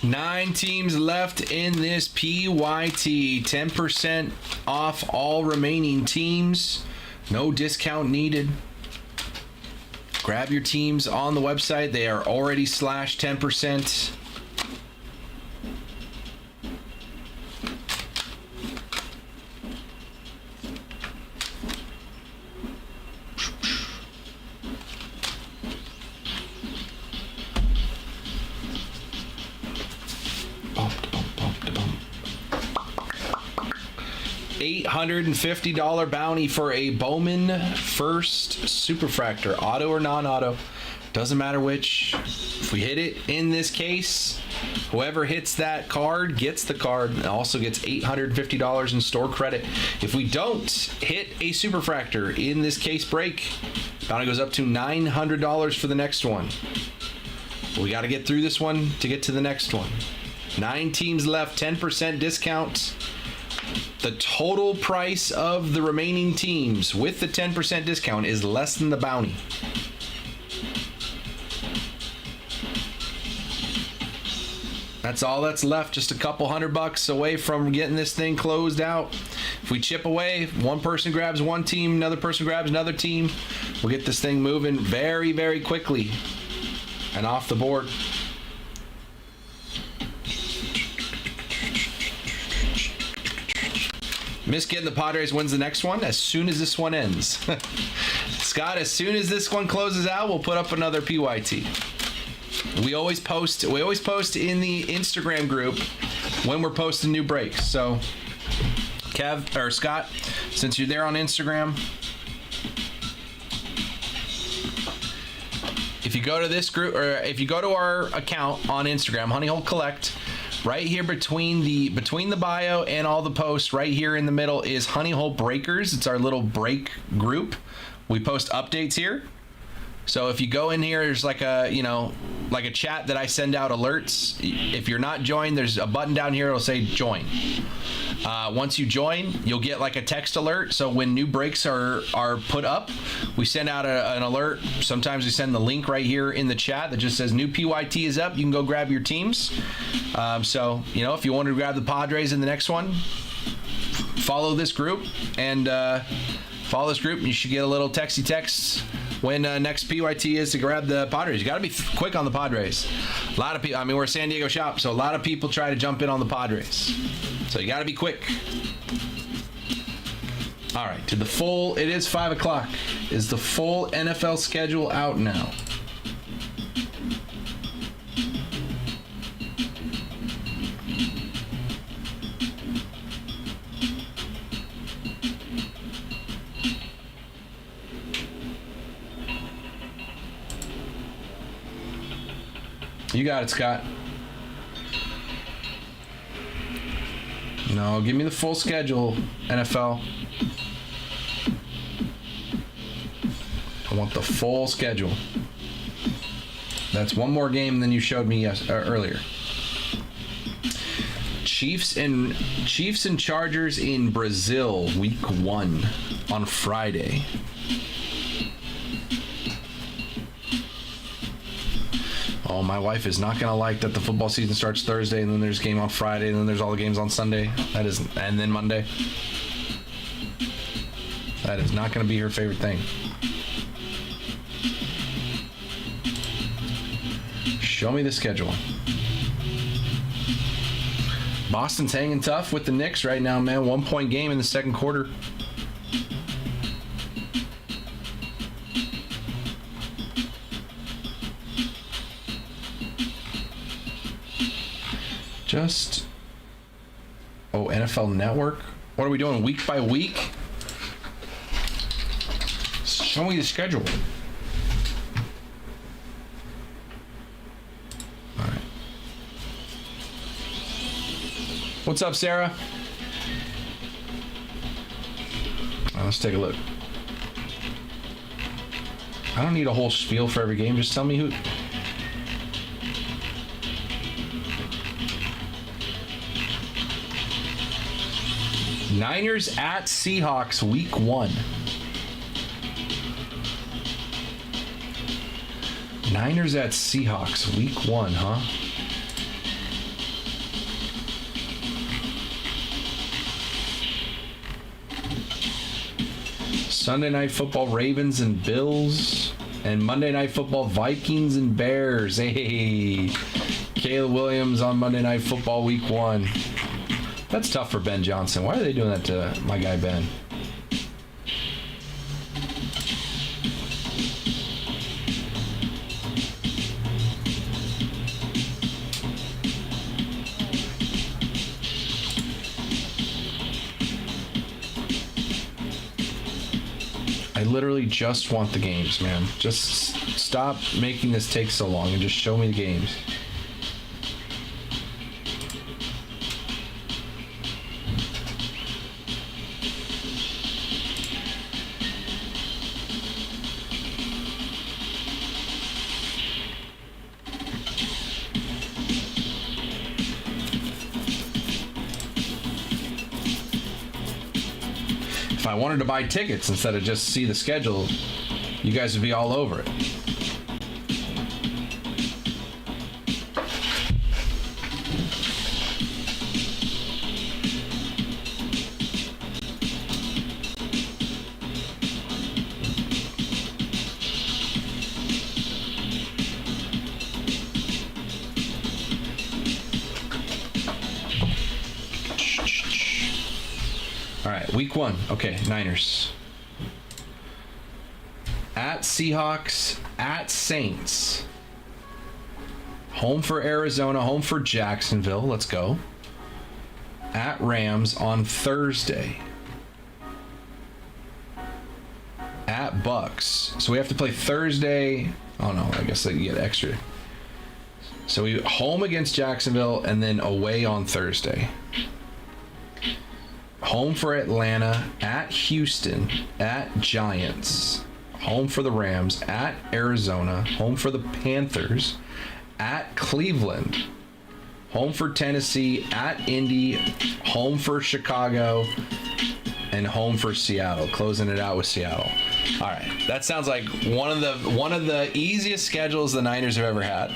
9 teams left in this PYT. 10% off all remaining teams. No discount needed. Grab your teams on the website. They are already slashed 10%. $850 bounty for a Bowman First Superfractor, auto or non-auto, doesn't matter which. If we hit it in this case, whoever hits that card gets the card and also gets $850 in store credit. If we don't hit a Superfractor in this case break, bounty goes up to $900 for the next one. We got to get through this one to get to the next one. 9 teams left, 10% discount. The total price of the remaining teams with the 10% discount is less than the bounty. That's all that's left, just a couple $100 away from getting this thing closed out. If we chip away, one person grabs one team, another person grabs another team, we'll get this thing moving very, very quickly and off the board. Miss getting the Padres wins the next one as soon as this one ends. Scott, as soon as this one closes out, we'll put up another PYT. We always post in the Instagram group when we're posting new breaks. So Kev or Scott, since you're there on Instagram, if you go to this group or if you go to our account on Instagram, Honey Hole Collect, right here between the bio and all the posts, right here in the middle is Honey Hole Breakers. It's our little break group. We post updates here. So if you go in here, there's like a chat that I send out alerts. If you're not joined, there's a button down here. It'll say join. Once you join, you'll get like a text alert. So when new breaks are put up, we send out an alert. Sometimes we send the link right here in the chat that just says new PYT is up. You can go grab your teams. So, if you want to grab the Padres in the next one, follow this group and you should get a little texty text when next PYT is to grab the Padres. You got to be quick on the Padres. A lot of people, we're a San Diego shop, so a lot of people try to jump in on the Padres. So you got to be quick. All right, it is 5 o'clock. Is the full NFL schedule out now? You got it, Scott. No, give me the full schedule, NFL. I want the full schedule. That's one more game than you showed me earlier. Chiefs and Chargers in Brazil, week 1 on Friday. Oh, my wife is not gonna like that the football season starts Thursday and then there's a game on Friday and then there's all the games on Sunday. And then Monday. That is not gonna be her favorite thing. Show me the schedule. Boston's hanging tough with the Knicks right now, man. 1-point game in the second quarter. NFL Network. What are we doing week by week? Show me the schedule. All right. What's up, Sarah? Let's take a look. I don't need a whole spiel for every game. Just tell me who. Niners at Seahawks, week 1. Niners at Seahawks, week 1, huh? Sunday Night Football, Ravens and Bills. And Monday Night Football, Vikings and Bears. Hey, Caleb Williams on Monday Night Football Week 1. That's tough for Ben Johnson. Why are they doing that to my guy Ben? I literally just want the games, man. Just stop making this take so long and just show me the games. If I wanted to buy tickets instead of just see the schedule, you guys would be all over it. All right, week 1. Okay, Niners. At Seahawks, at Saints. Home for Arizona, home for Jacksonville. Let's go. At Rams on Thursday. At Bucks. So we have to play Thursday. Oh no, I guess you get extra. So we home against Jacksonville and then away on Thursday. Home for Atlanta, at Houston, at Giants, home for the Rams, at Arizona, home for the Panthers, at Cleveland, home for Tennessee, at Indy, home for Chicago, and home for Seattle. Closing it out with Seattle. All right, that sounds like one of the easiest schedules the Niners have ever had.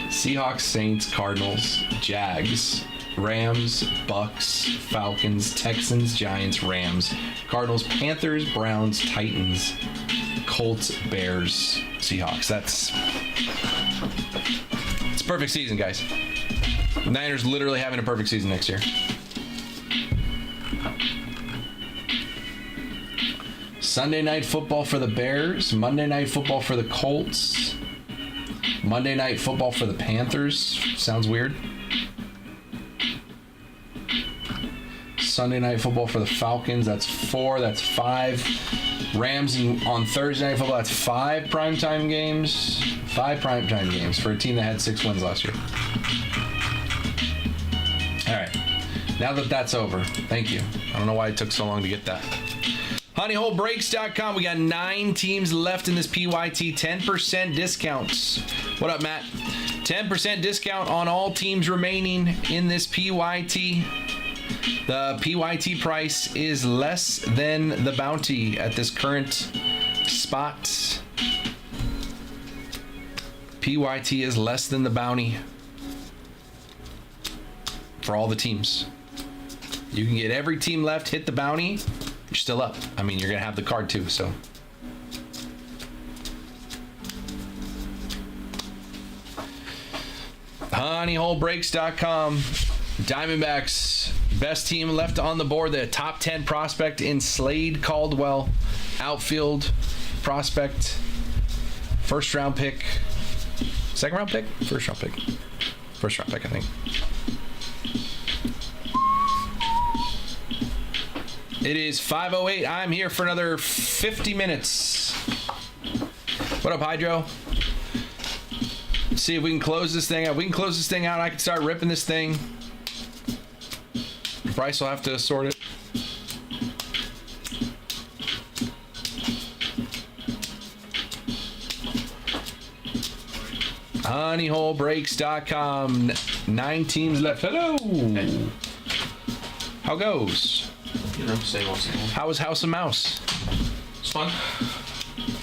Seahawks, Saints, Cardinals, Jags, Rams, Bucks, Falcons, Texans, Giants, Rams, Cardinals, Panthers, Browns, Titans, Colts, Bears, Seahawks. It's a perfect season, guys. The Niners literally having a perfect season next year. Sunday Night Football for the Bears, Monday Night Football for the Colts, Monday Night Football for the Panthers. Sounds weird. Sunday Night Football for the Falcons. That's 4. That's 5. Rams on Thursday Night Football. That's 5 primetime games. 5 primetime games for a team that had 6 wins last year. All right. Now that that's over, thank you. I don't know why it took so long to get that. HoneyHoleBreaks.com. We got 9 teams left in this PYT. 10% discounts. What up, Matt? 10% discount on all teams remaining in this PYT. The PYT price is less than the bounty at this current spot. PYT is less than the bounty for all the teams. You can get every team left, hit the bounty. You're still up. I mean, you're going to have the card too, so. HoneyHoleBreaks.com. Diamondbacks, best team left on the board. The top 10 prospect in Slade Caldwell. Outfield prospect. First round pick. Second round pick? First round pick. First round pick, I think. It is 5:08. I'm here for another 50 minutes. What up, Hydro? See if we can close this thing out. We can close this thing out. I can start ripping this thing. Bryce will have to sort it. HoneyHoleBreaks.com. 9 teams left. Hello. How goes? You know, same old, same old. How was House of Mouse? It's fun.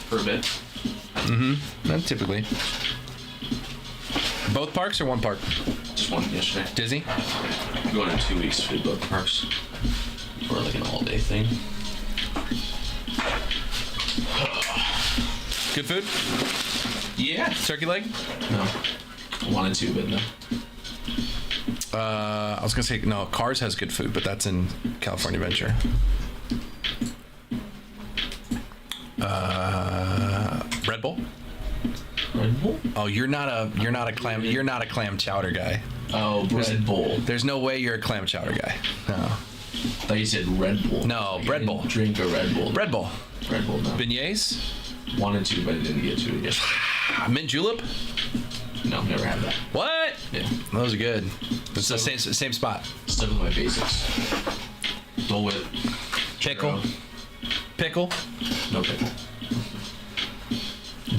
For a bit. Not typically. Both parks or one park? Just one yesterday. Disney? I'm going in 2 weeks for both parks. For more like an all-day thing. Good food? Yeah. Turkey leg? No. I wanted to, but no. I was gonna say no. Cars has good food, but that's in California Adventure. Red Bull. Red Bull? Oh, you're not a clam chowder guy. Oh, Red Bull. There's no way you're a clam chowder guy. No. I thought you said Red Bull. No, Like, Red I Bull. didn't drink a Red Bull. Red Bull. Red Bull, no. Beignets. Wanted to, but I didn't get to it yet. Mint julep. No, never had that. What? Yeah. Those are good. It's the same spot. Stuck with my basics. Dole Whip. Pickle. Pickle. No pickle.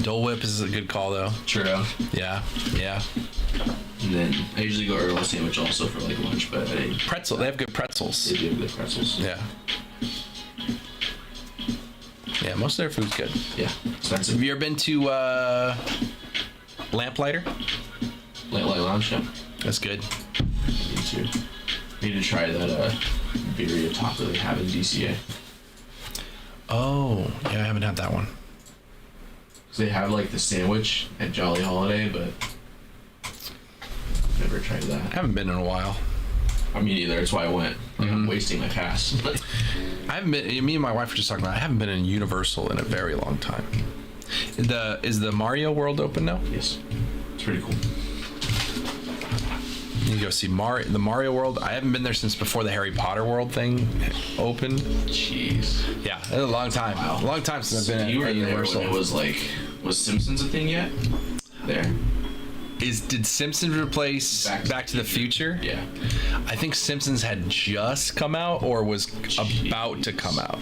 Dole Whip is a good call though. Churro. Yeah. Yeah. And then I usually go Earl sandwich also for like lunch, but I Pretzel. They have good pretzels. they do have good pretzels. Yeah. Yeah, most of their food's good. Yeah. Expensive. Have you ever been to Lamplighter? Light Lounge, yeah. That's good. Need to try that birria taco they have in DCA. Oh, yeah, I haven't had that one. So they have like the sandwich at Jolly Holiday, but never tried I that. haven't been in a while. I mean, either. That's why I went. Like, I'm wasting my pass. I haven't been. Me and my wife were just talking about. I haven't been in Universal in a very long time. Is the Mario World open now? Yes. It's pretty cool. You go see the Mario World. I haven't been there since before the Harry Potter World thing opened. Jeez. Yeah, it's a long time. Wow. A long time since I've been You were at there Universal. when it was like, was Simpsons a thing yet? There. Did Simpsons replace Back to the Future? Yeah. I think Simpsons had just come out or was about to come out.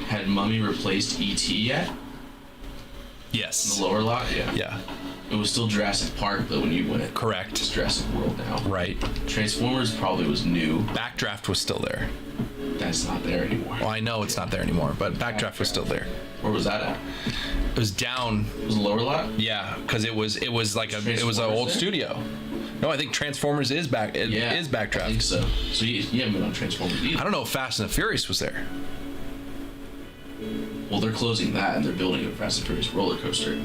Had Mummy replaced E.T. yet? Yes. The lower lot? Yeah. Yeah. It was still Jurassic Park, but when you went, it's Correct. Jurassic World now. Right. Transformers probably was new. Backdraft was still there. That's not there anymore. Well, I know it's not there anymore, but Backdraft was still there. Where was that at? It was down. It was the lower lot? Yeah, because it was like it was an Transformers old there? studio. No, I think Transformers is back. It Yeah. is I think Backdraft. so. So you haven't been on Transformers either. I don't know if Fast and the Furious was there. Well, they're closing that and they're building a Fast and Furious roller coaster.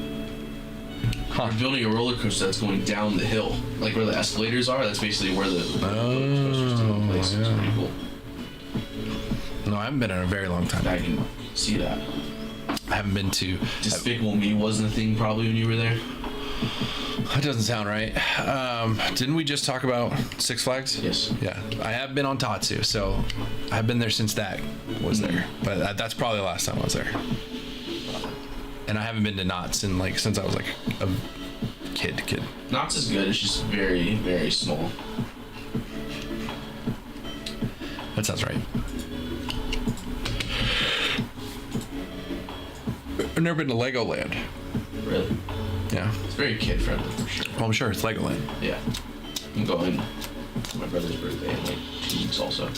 Huh. They're building a roller coaster that's going down the hill, like where the escalators are. That's basically where the roller coaster's taking place. It's pretty cool. No, I haven't been in a very long time. I can see that. I haven't been to. Despicable Me wasn't a thing probably when you were there. That doesn't sound right. Didn't we just talk about Six Flags? Yes. Yeah, I have been on Tatsu, so I've been there since that was there. But that's probably the last time I was there. And I haven't been to Knott's since I was like a kid. Knott's is good. It's just very, very small. That sounds right. I've never been to Legoland. Really. Yeah. It's very kid friendly for sure. Well, I'm sure it's Legoland. Yeah. I'm going for my brother's birthday in like 2 weeks also.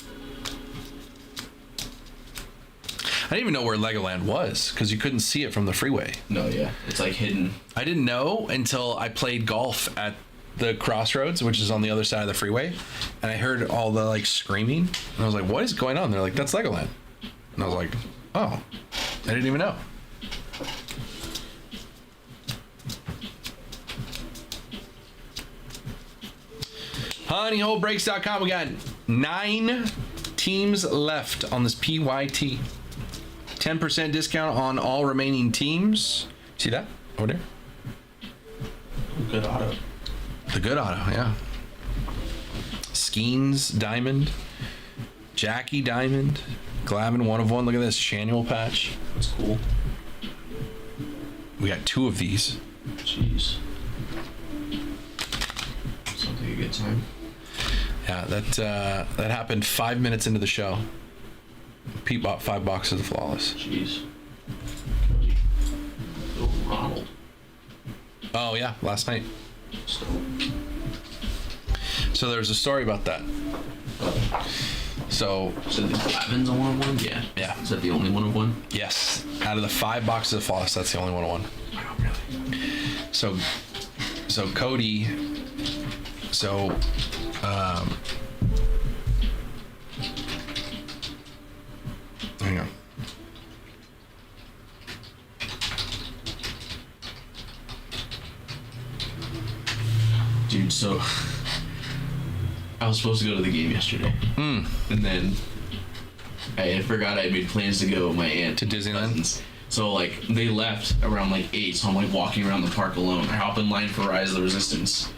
I didn't even know where Legoland was because you couldn't see it from the freeway. No, yeah. It's like hidden. I didn't know until I played golf at the Crossroads, which is on the other side of the freeway, and I heard all the screaming, and I was like, "What is going on?" They're like, "That's Legoland," and I was like, "Oh, I didn't even know." HoneyholeBreaks.com. We got 9 teams left on this PYT. 10% discount on all remaining teams. See that over there? Good auto. The good auto, yeah. Skeens Diamond, Jackie Diamond, Glavin 1 of 1. Look at this Shanuel patch. That's cool. We got 2 of these. Jeez. Sounds like a good time. Yeah, that happened 5 minutes into the show. Pete bought 5 boxes of Flawless. Jeez. Cody. Oh, Ronald. Oh yeah, last night. So, So there was a story about that. So the Glavin's a 1-of-1? Yeah. yeah, Is that the only 1-of-1? yes. Out of the 5 boxes of Flawless, that's the only 1 of 1. Wow, really? So Cody, Hang on. Dude, so I was supposed to go to the game yesterday, and then I forgot I made plans to go with my aunt To Disneyland? cousins. So like they left around like 8, so I'm like walking around the park alone. I hop in line for Rise of the Resistance,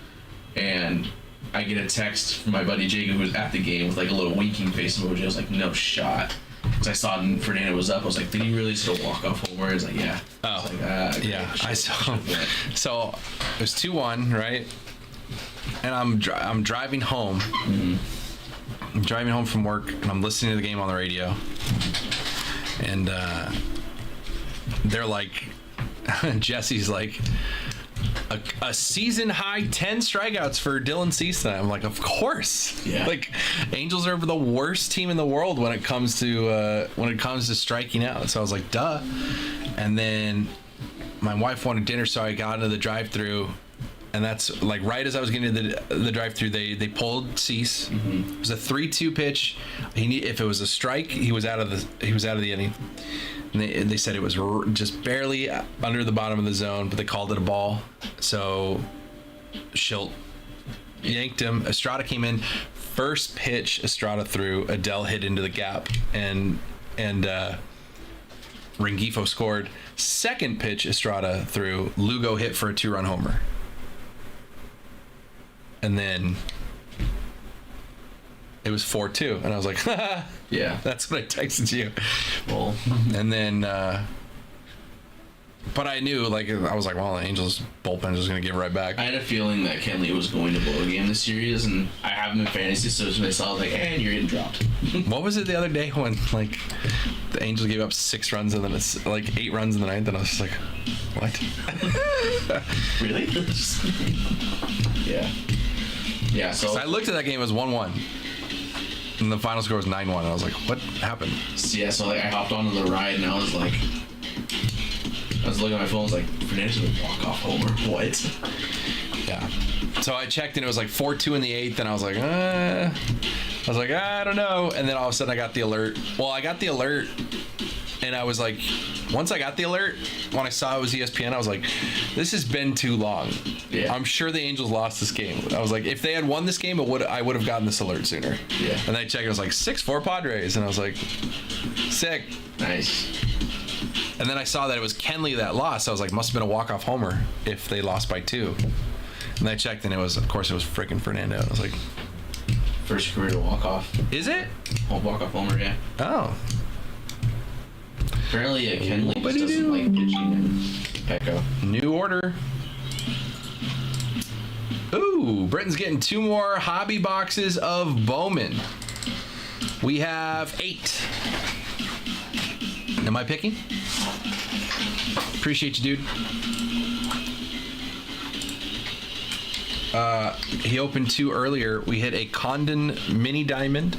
and I get a text from my buddy Jacob, who was at the game, with like a little winking face emoji. I was like, no shot. Because I saw Fernando was up. I was like, did he really still walk off home? He's like, yeah. Oh. I was like, okay, Yeah, shit, I saw. shit, yeah. So it was 2-1, right? And I'm driving home. I'm driving home from work, and I'm listening to the game on the radio. And they're like, Jesse's like, a season high 10 strikeouts for Dylan Cease tonight. I'm like, of course. Yeah. Like, Angels are the worst team in the world when it comes to striking out. So I was like, duh. And then my wife wanted dinner, so I got into the drive-through. And that's like right as I was getting to the drive-through, they pulled Cease. It was a 3-2 pitch. If it was a strike, he was out of the inning. And they said it was just barely under the bottom of the zone, but they called it a ball. So Schilt yanked him. Estrada came in. First pitch, Estrada threw. Adele hit into the gap, and Rengifo scored. Second pitch, Estrada threw. Lugo hit for a 2-run homer. And then it was 4-2, and I was like, Yeah. that's what I texted you. Well, And then, but I knew, like, I was like, well, the Angels bullpen is just going to give it right back. I had a feeling that Kenley was going to blow a game this series, and I have him in fantasy, so when I saw it, I was like, and you're getting dropped. What was it the other day when, like, the Angels gave up 6 runs and then it's like 8 runs in the ninth, and I was just like, what? Really? Yeah. Yeah, so I looked at that game, it was 1-1. And the final score was 9-1. And I was like, what happened? so like, I hopped onto the ride, and I was looking at my phone, I was like, Fernandez would walk off homer. What? Yeah. So I checked, and it was like 4-2 in the 8th, and I was like, I don't know. And then all of a sudden I got the alert. Well, I got the alert, and I was like, once I got the alert, when I saw it was ESPN, I was like, this has been too long. Yeah. I'm sure the Angels lost this game. I was like, if they had won this game, I would have gotten this alert sooner. Yeah. And I checked, it was like 6-4 Padres, and I was like, sick. Nice. And then I saw that it was Kenley that lost. I was like, must have been a walk-off homer if they lost by 2. And I checked, and it was freaking Fernando. I was like, First career to walk off. is it? Walk off homer, yeah. Oh. Apparently, Kenley just doesn't like pitching and Petco. New order. Ooh, Britton's getting 2 more hobby boxes of Bowman. We have 8. Am I picking? Appreciate you, dude. He opened 2 earlier. We hit a Condon Mini Diamond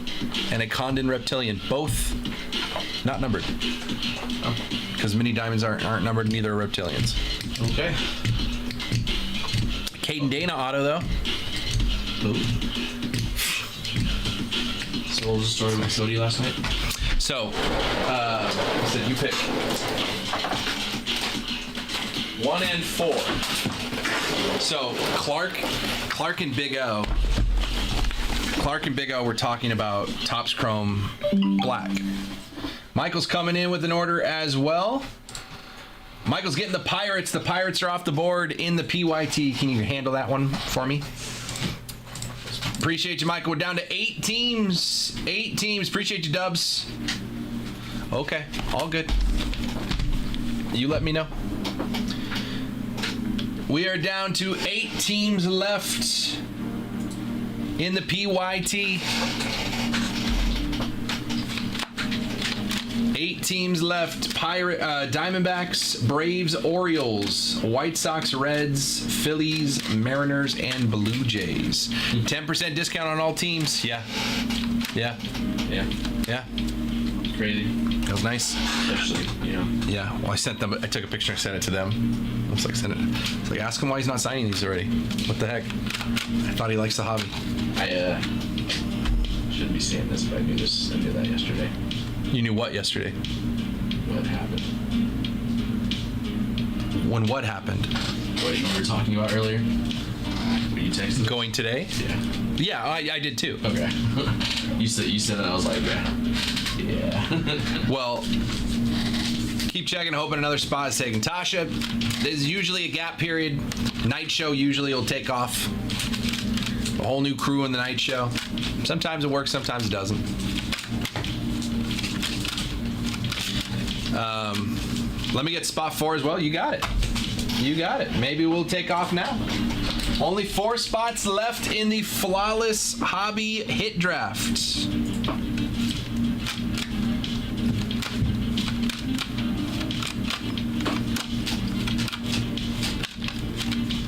and a Condon Reptilian. Both not numbered. Because Mini Diamonds aren't numbered, neither are Reptilians. Okay. Caden Dana auto, though. So what was the story with Cody last night? So, I said you pick 1 and 4. So Clark and Big O. Clark and Big O were talking about Topps Chrome Black. Michael's coming in with an order as well. Michael's getting the Pirates. The Pirates are off the board in the PYT. Can you handle that one for me? Appreciate you, Michael. We're down to 8 teams. 8 teams. Appreciate you, Dubs. Okay, all good. You let me know. We are down to 8 teams left in the PYT. 8 teams left. Diamondbacks, Braves, Orioles, White Sox, Reds, Phillies, Mariners, and Blue Jays. 10% discount on all teams. Yeah. Yeah. Crazy. That was nice. Especially, Yeah. Well, I took a picture and sent it to them. I was like, ask him why he's not signing these already. What the heck? I thought he likes the hobby. I shouldn't be saying this, but I knew that yesterday. You knew what yesterday? What happened? When what happened? What you were talking about earlier? When you texted me? Going today? Yeah. Yeah, I did too. Okay. you said that, I was like, yeah. Well, keep checking, hoping another spot is taken. Tasha, there's usually a gap period. Night show usually will take off. A whole new crew in the night show. Sometimes it works, sometimes it doesn't. Let me get spot 4 as well. You got it. You got it. Maybe we'll take off now. Only 4 spots left in the Flawless Hobby Hit Draft.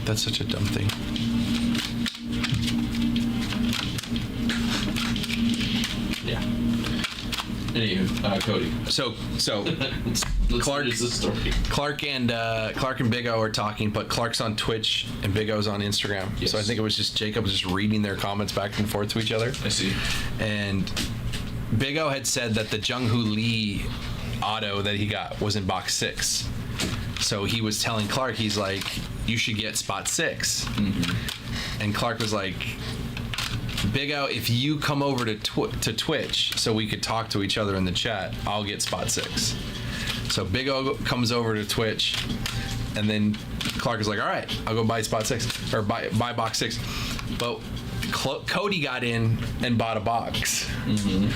That's such a dumb thing. Yeah. Anywho, Cody. So Let's Clark- finish the story. Clark and Big O are talking, but Clark's on Twitch and Big O's on Instagram. Yes. So I think it was just Jacob was just reading their comments back and forth to each other. I see. And Big O had said that the Jung-Hoo Lee auto that he got was in box 6. So he was telling Clark, he's like, you should get spot 6. Mm-hmm. And Clark was like, Big O, if you come over to Twitch so we could talk to each other in the chat, I'll get spot 6. So Big O comes over to Twitch, and then Clark is like, all right, I'll go buy spot 6 or buy box 6. But Cody got in and bought a box. Mm-hmm.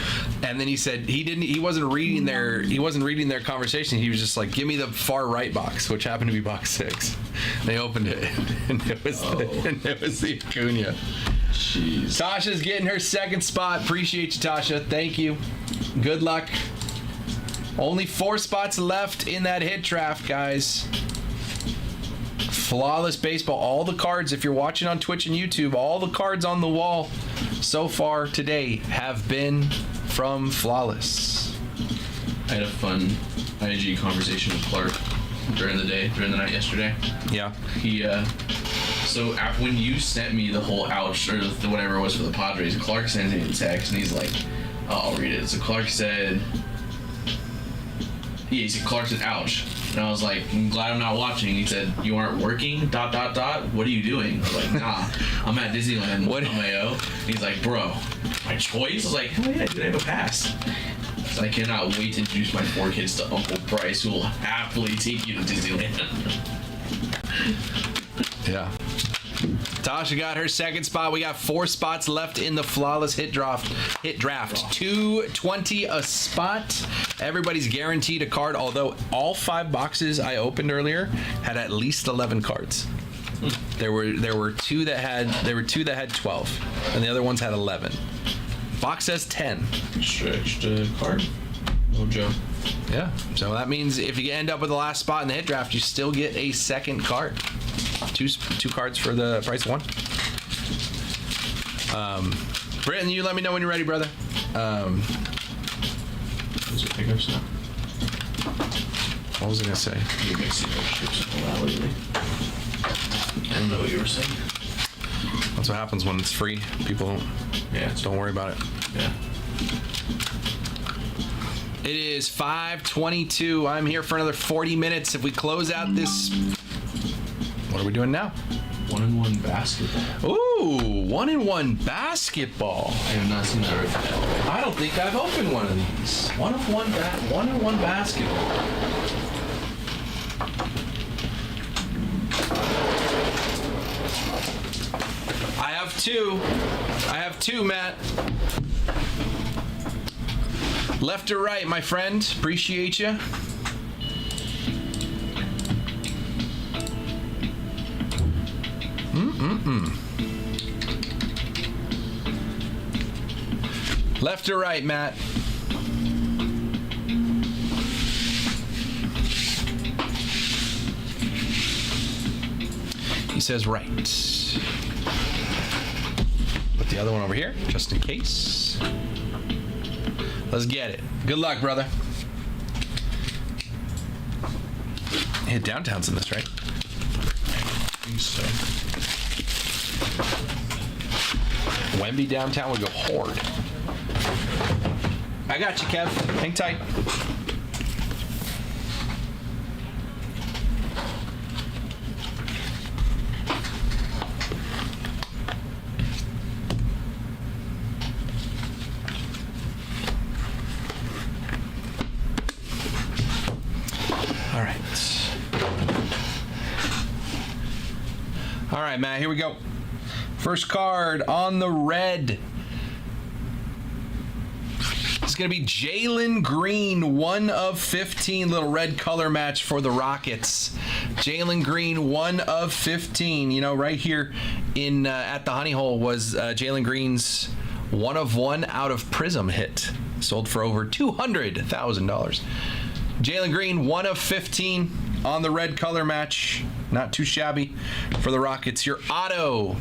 And then he said he wasn't reading their conversation. He was just like, give me the far right box, which happened to be box 6. They opened it, and it was the Acuna. Jeez. Tasha's getting her 2nd spot. Appreciate you, Tasha. Thank you. Good luck. Only 4 spots left in that hit draft, guys. Flawless Baseball. All the cards, if you're watching on Twitch and YouTube, all the cards on the wall so far today have been from Flawless. I had a fun IG conversation with Clark during the night yesterday. Yeah. He, so after when you sent me the whole ouch or whatever it was for the Padres, Clark sends me a text and he's like, I'll read it. So Clark said, Clark said, ouch. And I was like, I'm glad I'm not watching. He said, you aren't working, ... What are you doing? I was like, nah, I'm at Disneyland What? on my own. He's like, bro, my choice? I was like, hell yeah, dude, I have a pass. So I cannot wait to introduce my 4 kids to Uncle Bryce, who will happily take you to Disneyland. Yeah. Tasha got her 2nd spot. We got 4 spots left in the Flawless Hit Draft. $220 a spot. Everybody's guaranteed a card, although all 5 boxes I opened earlier had at least 11 cards. There were two that had 12, and the other ones had 11. Box says 10. Stretched card. No joke. Yeah. So that means if you end up with the last spot in the hit draft, you still get a 2nd card. Two cards for the price of 1. Britton, you let me know when you're ready, brother. Those are pickups now. What was I gonna say? You're mixing those ships a lot lately. I don't know what you were saying. That's what happens when it's free. People don't worry about it. Yeah. It is 5:22. I'm here for another 40 minutes. If we close out this, what are we doing now? 1-on-1 basketball. Ooh, 1-on-1 basketball. I have not seen that right now. I don't think I've opened one of these. 1-on-1 basketball. I have two, Matt. Left or right, my friend. Appreciate you. Left or right, Matt? He says right. Put the other one over here, just in case. Let's get it. Good luck, brother. Yeah, downtown's in this, right? I think so. Wemby downtown would go horde. I got you, Kev. Hang tight. All right. All right, Matt, here we go. First card on the red. It's going to be Jalen Green, 1 of 15, little red color match for the Rockets. Jalen Green, 1 of 15. You know, right here in at the Honey Hole was Jalen Green's 1 of 1 out of Prism hit. Sold for over $200,000. Jalen Green, 1 of 15 on the red color match. Not too shabby for the Rockets. Your auto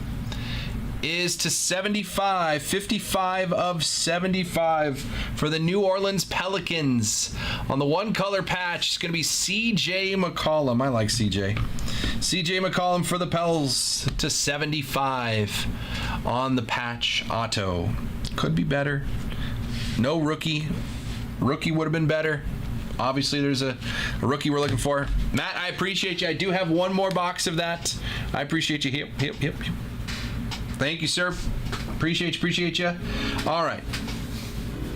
is to 75, 55 of 75 for the New Orleans Pelicans. On the one color patch, it's going to be CJ McCollum. I like CJ. CJ McCollum for the Pels to 75 on the patch auto. Could be better. No rookie. Rookie would have been better. Obviously, there's a rookie we're looking for. Matt, I appreciate you. I do have one more box of that. I appreciate you. Hip. Thank you, sir. Appreciate you. All right.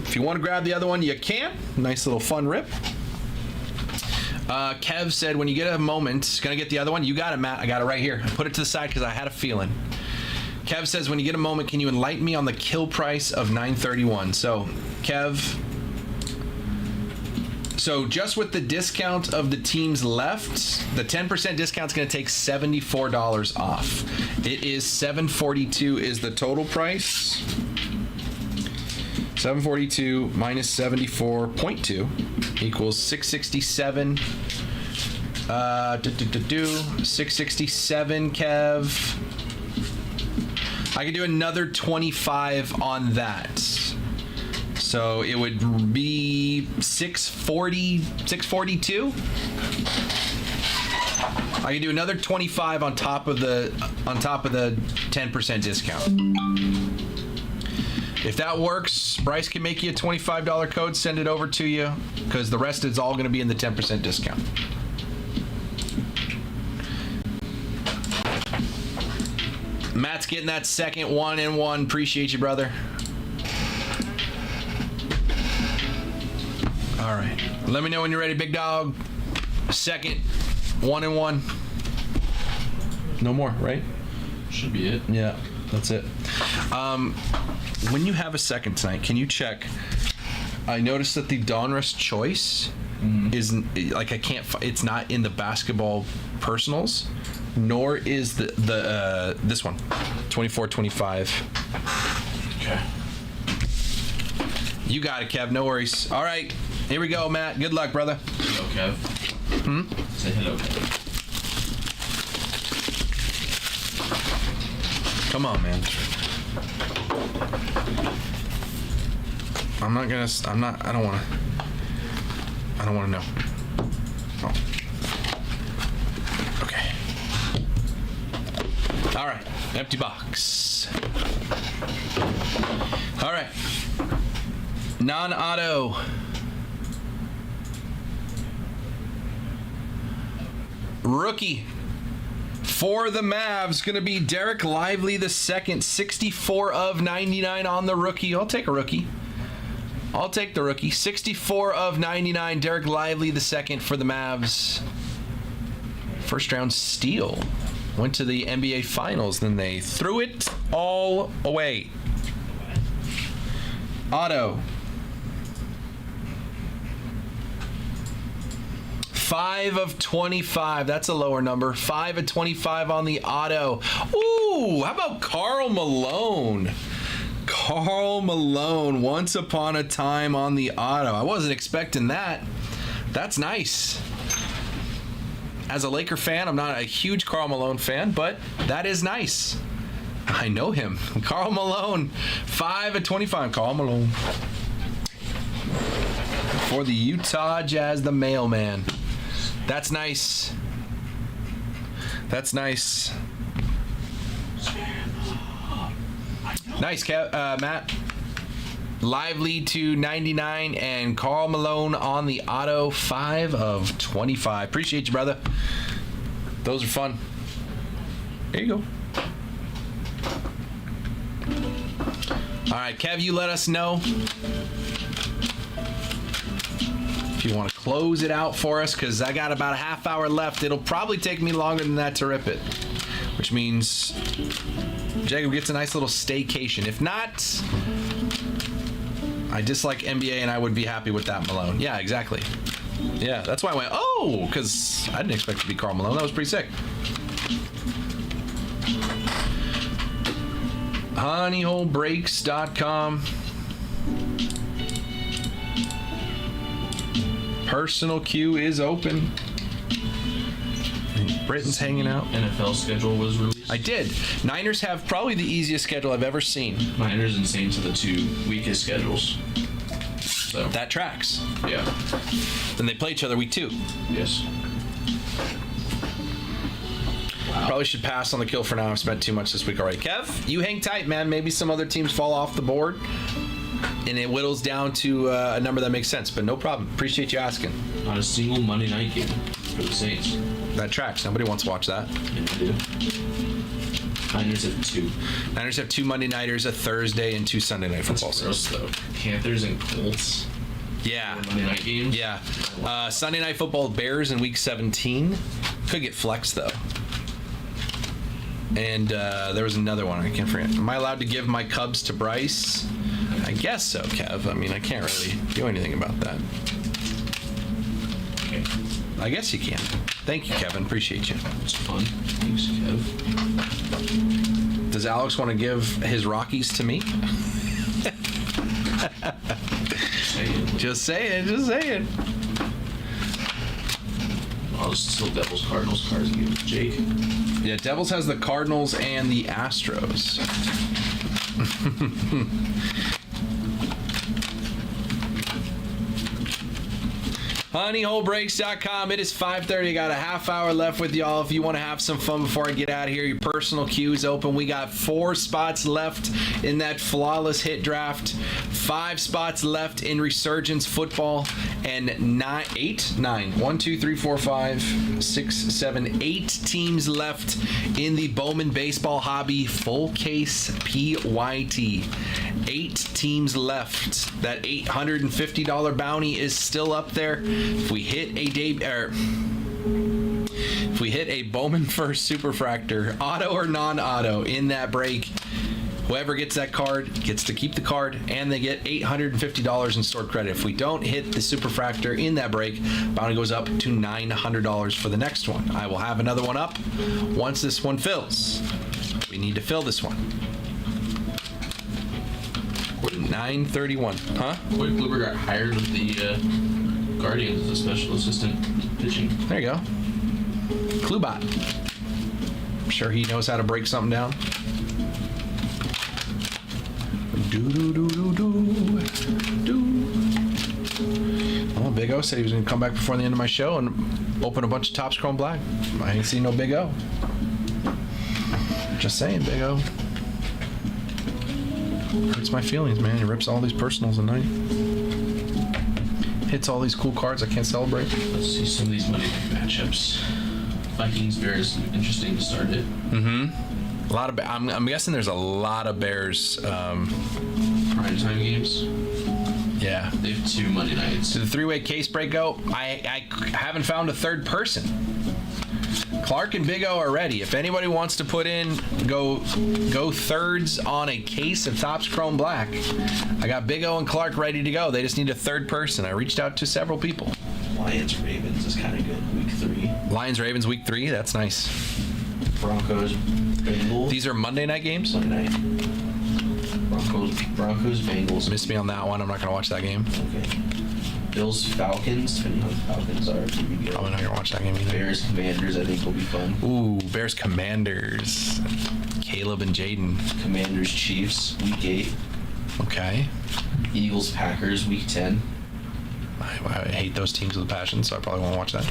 If you want to grab the other one, you can. Nice little fun rip. Kev said, when you get a moment, gonna get the other one. You got it, Matt. I got it right here. I put it to the side because I had a feeling. Kev says, when you get a moment, can you enlighten me on the kill price of 931? So, Kev... So just with the discount of the teams left, the 10% discount is going to take $74 off. It is $742 is the total price. 742 minus 74.2 equals 667. 667, Kev. I can do another 25 on that. So it would be 642. I can do another 25 on top of the 10% discount. If that works, Bryce can make you a $25 code, send it over to you, because the rest is all going to be in the 10% discount. Matt's getting that second 1-in-1. Appreciate you, brother. All right. Let me know when you're ready, big dog. Second 1-in-1. No more, right? Should be it. Yeah, that's it. When you have a second tonight, can you check? I noticed that the Donruss choice isn't like it's not in the basketball personals, nor is the this one, 24-25. Okay. You got it, Kev. No worries. All right. Here we go, Matt. Good luck, brother. Hello, Kev. Say hello, Kev. Come on, man. I don't want to know. Oh. Okay. All right. Empty box. All right. Non-auto. Rookie for the Mavs, going to be Derek Lively the second, 64 of 99 on the rookie. I'll take a rookie. I'll take the rookie. 64 of 99, Derek Lively the second for the Mavs. First round steal. Went to the NBA Finals, then they threw it all away. Auto. 5 of 25. That's a lower number. 5 of 25 on the auto. Ooh, how about Karl Malone? Karl Malone, once upon a time on the auto. I wasn't expecting that. That's nice. As a Laker fan, I'm not a huge Karl Malone fan, but that is nice. I know him. Karl Malone, 5 of 25. Karl Malone. For the Utah Jazz, the mailman. That's nice. That's nice. Nice, Matt. Lively to 99, and Carl Malone on the auto 5 of 25. Appreciate you, brother. Those are fun. There you go. All right, Kev, you let us know if you want to close it out for us, because I got about a half hour left. It'll probably take me longer than that to rip it, which means Jacob gets a nice little staycation. If not, I dislike NBA, and I would be happy with that, Malone. Yeah, exactly. Yeah, that's why I went, oh, because I didn't expect it to be Karl Malone. That was pretty sick. honeyholebreaks.com. Personal queue is open. Britain's hanging out. NFL schedule was released. I did. Niners have probably the easiest schedule I've ever seen. Niners and Saints are the 2 weakest schedules. So That tracks. yeah. Then they play each other week 2. Yes. Probably should pass on the kill for now. I've spent too much this week already. Kev, you hang tight, man. Maybe some other teams fall off the board, and it whittles down to a number that makes sense. But no problem. Appreciate you asking. Not a single Monday night game for the Saints. That tracks. Nobody wants to watch that. And they do. Niners have 2. Niners have 2 Monday nighters, a Thursday, and 2 Sunday night football. That's gross, though. Panthers and Colts. Yeah. Monday night games. Yeah. Sunday night football, Bears in week 17. Could get flexed, though. And there was another one I can't forget. Am I allowed to give my Cubs to Bryce? I guess so, Kev. I mean, I can't really do anything about that. Okay. I guess you can. Thank you, Kevin. Appreciate you. It's fun. Thanks, Kev. Does Alex want to give his Rockies to me? Just saying. Just saying. I'll just steal Devils Cardinals cards and give it to Jake. Yeah, Devils has the Cardinals and the Astros. honeyholebreaks.com. It is 5:30. I got a half hour left with y'all. If you want to have some fun before I get out of here, your personal queue is open. We got 4 spots left in that flawless hit draft, 5 spots left in Resurgence football, and 8 teams left in the Bowman Baseball Hobby Full Case PYT. 8 teams left. That $850 bounty is still up there. If we hit a Bowman First Superfractor, auto or non-auto, in that break, whoever gets that card gets to keep the card, and they get $850 in stored credit. If we don't hit the Superfractor in that break, bounty goes up to $900 for the next one. I will have another one up once this one fills. We need to fill this one. 931. Huh? Corey Kluber got hired with the Guardians as a special assistant pitching. There you go. Klubot. I'm sure he knows how to break something down. Well, Big O said he was going to come back before the end of my show and open a bunch of Topps Chrome Black. I ain't seen no Big O. Just saying, Big O. Hurts my feelings, man. He rips all these personals at night. Hits all these cool cards I can't celebrate. Let's see some of these Monday night matchups. Vikings Bears, interesting to start it. Mm-hmm. A lot of. I'm guessing there's a lot of Bears. Primetime games. Yeah. They have 2 Monday nights. Did the 3-way case break go? I haven't found a third person. Clark and Big O are ready. If anybody wants to put in, go thirds on a case of Topps Chrome Black. I got Big O and Clark ready to go. They just need a third person. I reached out to several people. Lions Ravens is kind of good. Week 3. Lions Ravens week 3. That's nice. Broncos Bengals. These are Monday night games. Monday night. Broncos Bengals. Missed me on that one. I'm not gonna watch that game. Okay. Bills Falcons. Depending on how the Falcons are, it's gonna be good. Probably not gonna watch that game either. Bears Commanders, I think will be fun. Ooh, Bears Commanders. Caleb and Jaden. Commanders Chiefs week 8. Okay. Eagles Packers week 10. I hate those teams with a passion, so I probably won't watch that.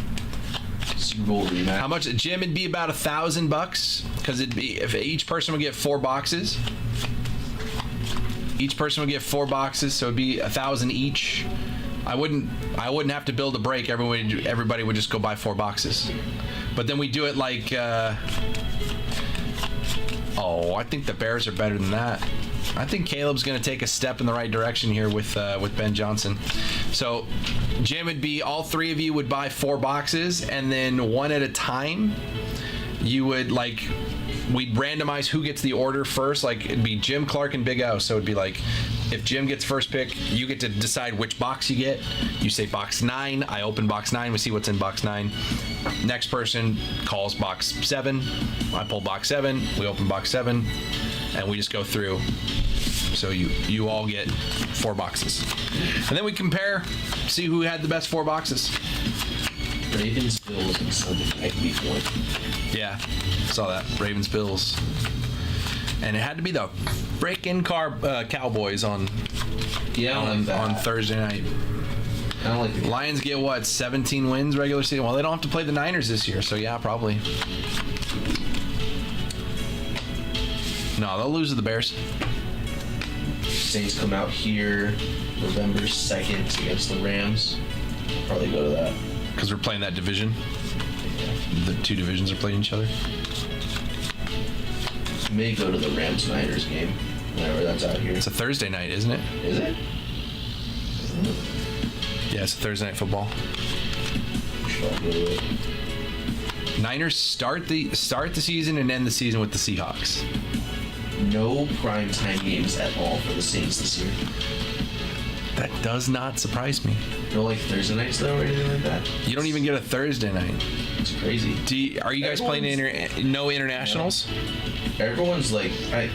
Super Bowl rematch. How much, Jim? It'd be about $1,000 because it'd be if each person would get 4 boxes. Each person would get 4 boxes, so it'd be 1,000 each. I wouldn't have to build a break. Everybody would just go buy 4 boxes. But then we do it like, I think the Bears are better than that. I think Caleb's going to take a step in the right direction here with Ben Johnson. So, Jim, would be all 3 of you would buy 4 boxes, and then one at a time, you would we'd randomize who gets the order first. Like, it'd be Jim, Clark, and Big O. So it'd be like, if Jim gets first pick, you get to decide which box you get. You say box 9. I open box 9. We see what's in box 9. Next person calls box 7. I pull box 7. We open box 7, and we just go through. So you all get 4 boxes, and then we compare, see who had the best 4 boxes. Ravens Bills and Sunday night week 1. Yeah, saw that. Ravens Bills, and it had to be the freaking Cowboys on. Yeah, I like that. On Thursday night. I don't like the Lions get what, 17 wins regular season? Well, they don't have to play the Niners this year, so yeah, probably. No, they'll lose to the Bears. Saints come out here November 2nd against the Rams. Probably go to that. Because we're playing that division. The 2 divisions are playing each other. May go to the Rams-Niners game whenever that's out here. It's a Thursday night, isn't it? Is it? Yeah, it's a Thursday night football. Sure, I'll go to it. Niners start the season and end the season with the Seahawks. No primetime games at all for the Saints this year. That does not surprise me. No, like Thursday nights though, or anything like that. You don't even get a Thursday night. It's crazy. Are you guys playing no internationals? Everyone's like, a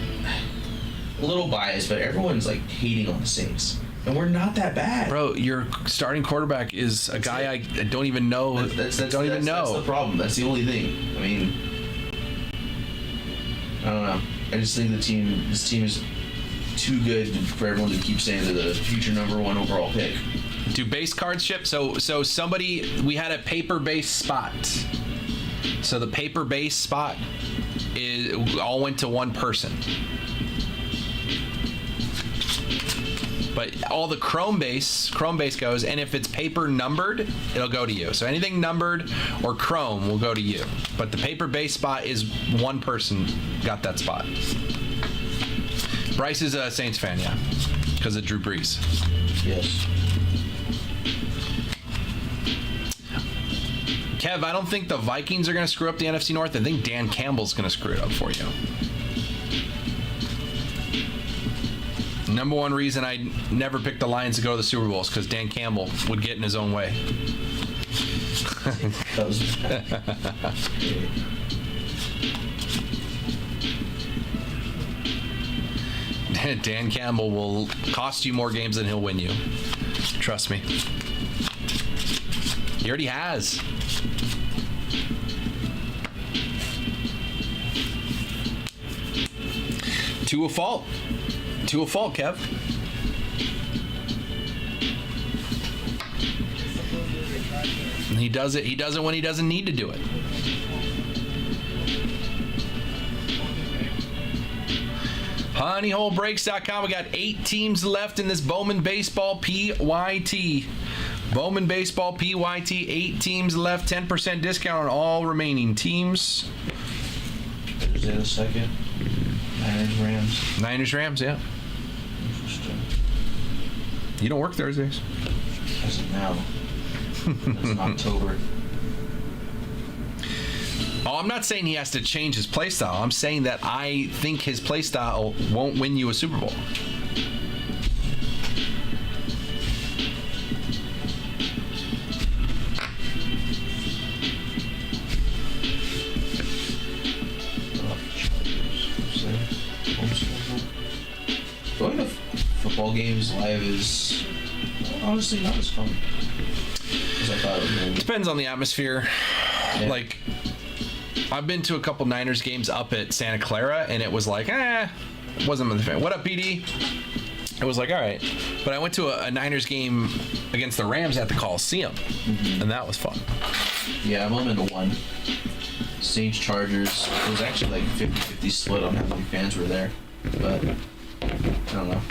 little biased, but everyone's like hating on the Saints, and we're not that bad. Bro, your starting quarterback is a guy I don't even know. That's the problem. That's the only thing. I mean, I don't know. I just think this team is too good for everyone to keep saying they're the future #1 overall pick. Do base cards ship? So we had a paper base spot. So the paper base spot all went to one person. But all the Chrome base goes, and if it's paper numbered, it'll go to you. So anything numbered or Chrome will go to you. But the paper base spot is one person got that spot. Bryce is a Saints fan, yeah, because of Drew Brees. Yes. Kev, I don't think the Vikings are going to screw up the NFC North. I think Dan Campbell's going to screw it up for you. Number 1 reason I never picked the Lions to go to the Super Bowl is because Dan Campbell would get in his own way. Dan Campbell will cost you more games than he'll win you. Trust me. He already has. To a fault. To a fault, Kev. He does it when he doesn't need to do it. HoneyholeBreaks.com. We got 8 teams left in this Bowman Baseball PYT. Bowman Baseball PYT, 8 teams left, 10% discount on all remaining teams. Is that a second? Rams. Niners, Rams, yeah. Interesting. You don't work Thursdays. As of now. It's in October. Oh, I'm not saying he has to change his play style. I'm saying that I think his play style won't win you a Super Bowl. Going to football games live is honestly not as fun as I thought it was going to be. Depends on the atmosphere. Yeah. Like, I've been to a couple Niners games up at Santa Clara, and it was like, wasn't the fan. What up, PD? It was like, all right. But I went to a Niners game against the Rams at the Coliseum, and that was fun. Yeah, I'm only into one. Saints Chargers. It was actually like 50-50 split on how many fans were there. But I don't know.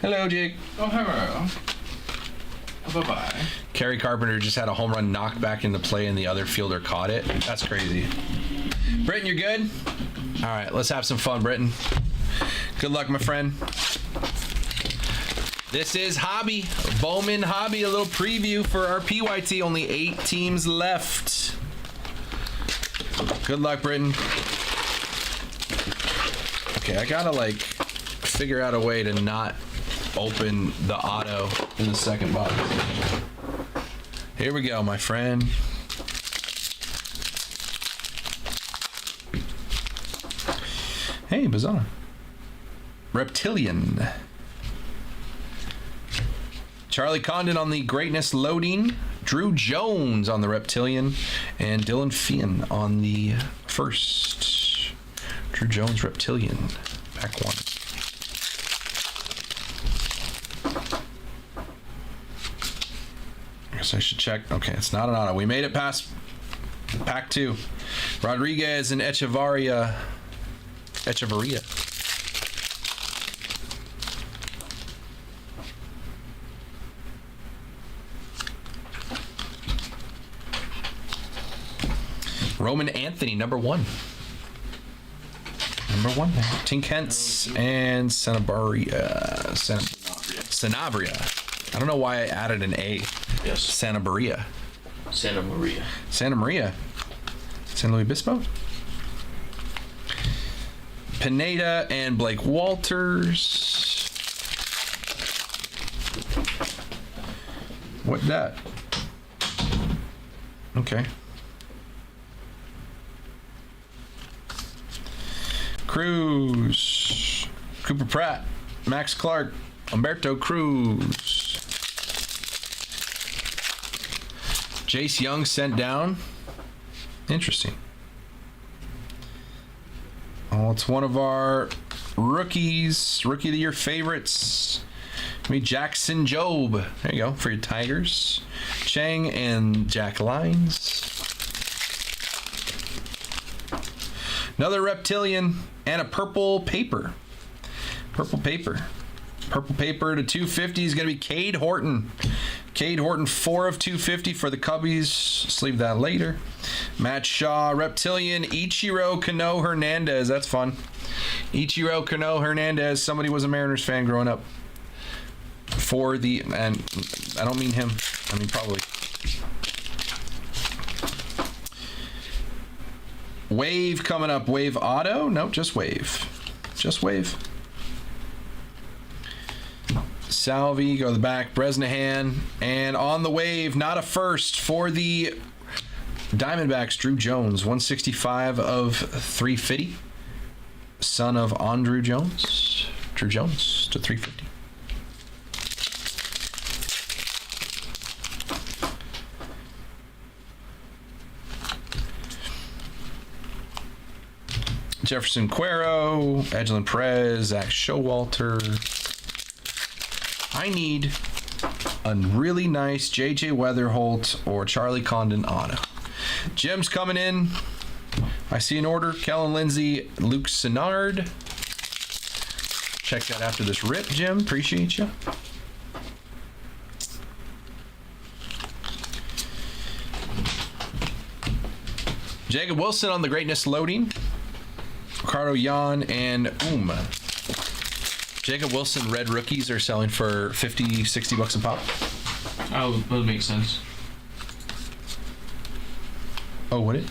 Hello, Jake. Oh, hello. Bye-bye. Kerry Carpenter just had a home run knocked back into play and the other fielder caught it. That's crazy. Britton, you're good? All right, let's have some fun, Britton. Good luck, my friend. This is Hobby. Bowman Hobby, a little preview for our PYT. Only 8 teams left. Good luck, Britton. Okay, I gotta like figure out a way to not open the auto in the second box. Here we go, my friend. Hey, bizarre. Reptilian. Charlie Condon on the Greatness Loading. Drew Jones on the Reptilian. And Dylan Feehan on the first. Drew Jones Reptilian. Pack 1. I guess I should check. Okay, it's not an auto. We made it past pack 2. Rodriguez and Echevarria. Roman Anthony, number 1. Number 1 there. Tink Hence and Sanabria. Sanabria. I don't know why I added an A. Yes. Sanabria. Santa Maria. Santa Maria. San Luis Obispo. Pineda and Blake Walters. What that? Okay. Cruz. Cooper Pratt. Max Clark. Humberto Cruz. Jace Young sent down. Interesting. Oh, it's one of our rookies. Rookie of the Year favorites. Maybe Jackson Jobe. There you go, for your Tigers. Chang and Jack Lyons. Another Reptilian and a purple paper. Purple paper. Purple paper to 250 is going to be Cade Horton. Cade Horton, 4 of 250 for the Cubbies. Sleeve that later. Matt Shaw, Reptilian, Ichiro Cano Hernandez. That's fun. Ichiro Cano Hernandez. Somebody was a Mariners fan growing up. For the, and I don't mean him. I mean probably. Wave coming up. Wave auto? Nope, just wave. Just wave. Salvi, go to the back. Bresnahan. And on the wave, not a first for the Diamondbacks, Drew Jones. 165 of 350. Son of Andrew Jones. Drew Jones to 350. Jefferson Cuero, Edgelin Perez, Zach Showalter. I need a really nice JJ Weatherholt or Charlie Condon auto. Jim's coming in. I see an order. Kellen Lindsay, Luke Sennard. Check that after this rip, Jim. Appreciate you. Jacob Wilson on the Greatness Loading. Ricardo Yan and Jacob Wilson red rookies are selling for 50, 60 bucks a pop. Oh, that would make sense. Oh, would it?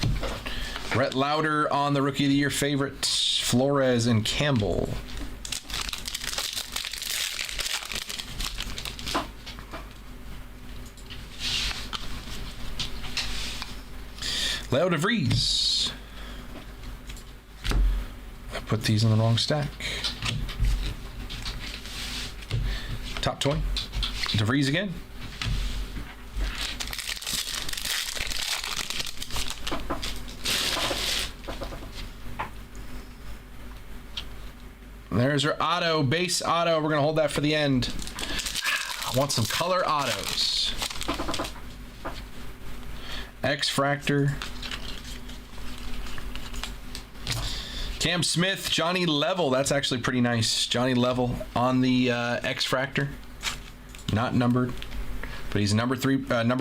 Rhett Lauder on the Rookie of the Year favorites, Flores and Campbell. Leo DeVries. I put these in the wrong stack. Top 20. DeVries again. There's our auto, base auto. We're going to hold that for the end. I want some color autos. X-Fractor. Cam Smith, Johnny Level. That's actually pretty nice. Johnny Level on the X-Fractor. Not numbered, but he's number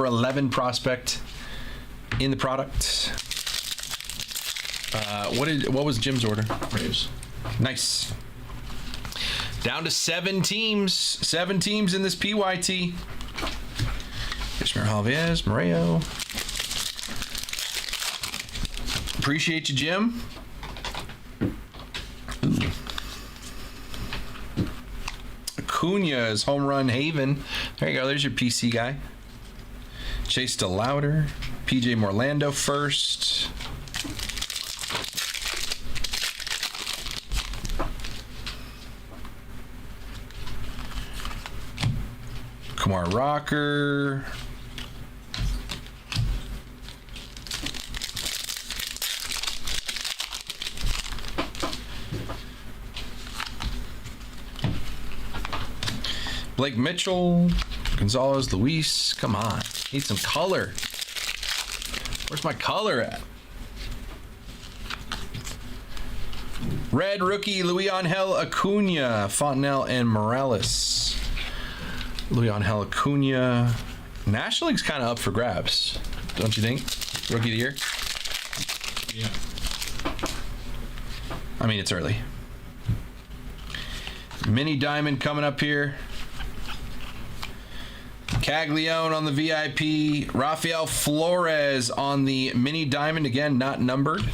11 prospect in the product. What was Jim's order? Braves. Nice. Down to 7 teams. 7 teams in this PYT. Ishmael Jalvez, Moreo. Appreciate you, Jim. Ooh. Acuna's home run haven. There you go. There's your PC guy. Chase DeLauder. PJ Morlando first. Kumar Rocker. Blake Mitchell. Gonzalez, Luis. Come on. Need some color. Where's my color at? Red rookie, Luis Angel Acuna, Fontenelle, and Morales. Luis Angel Acuna. National League's kind of up for grabs, don't you think? Rookie of the year? Yeah. I mean, it's early. Mini Diamond coming up here. Caglione on the VIP. Rafael Flores on the Mini Diamond. Again, not numbered.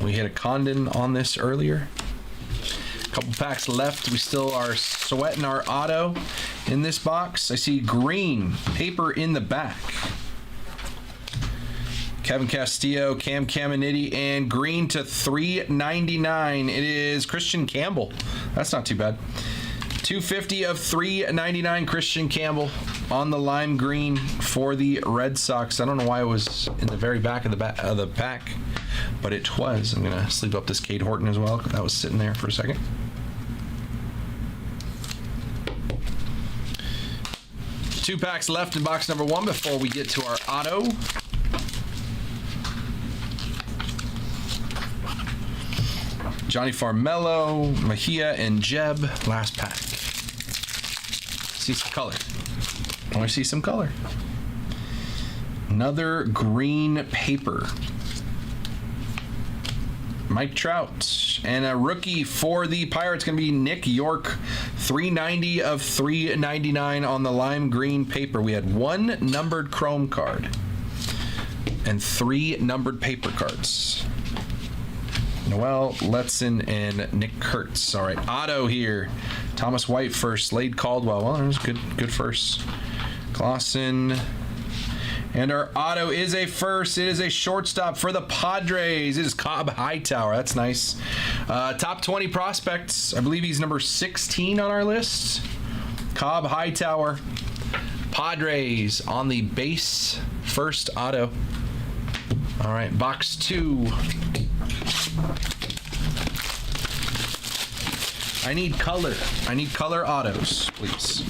We hit a Condon on this earlier. Couple packs left. We still are sweating our auto in this box. I see green paper in the back. Kevin Castillo, Cam Caminiti, and green to $3.99. It is Christian Campbell. That's not too bad. $250 of $3.99. Christian Campbell on the lime green for the Red Sox. I don't know why it was in the very back of the pack, but it was. I'm gonna sleep up this Cade Horton as well. That was sitting there for a second. Two packs left in box number 1 before we get to our auto. Johnny Farmello, Mejia, and Jeb. Last pack. See some color. I want to see some color. Another green paper. Mike Trout. And a rookie for the Pirates going to be Nick York. $3.90 of $3.99 on the lime green paper. We had 1 numbered chrome card and 3 numbered paper cards. Noel, Letson, and Nick Kurtz. All right, auto here. Thomas White first. Slade Caldwell. Well, that was good first. Clausen. And our auto is a first. It is a shortstop for the Padres. It is Cobb Hightower. That's nice. Top 20 prospects. I believe he's number 16 on our list. Cobb Hightower. Padres on the base. First auto. All right, box 2. I need color. I need color autos, please.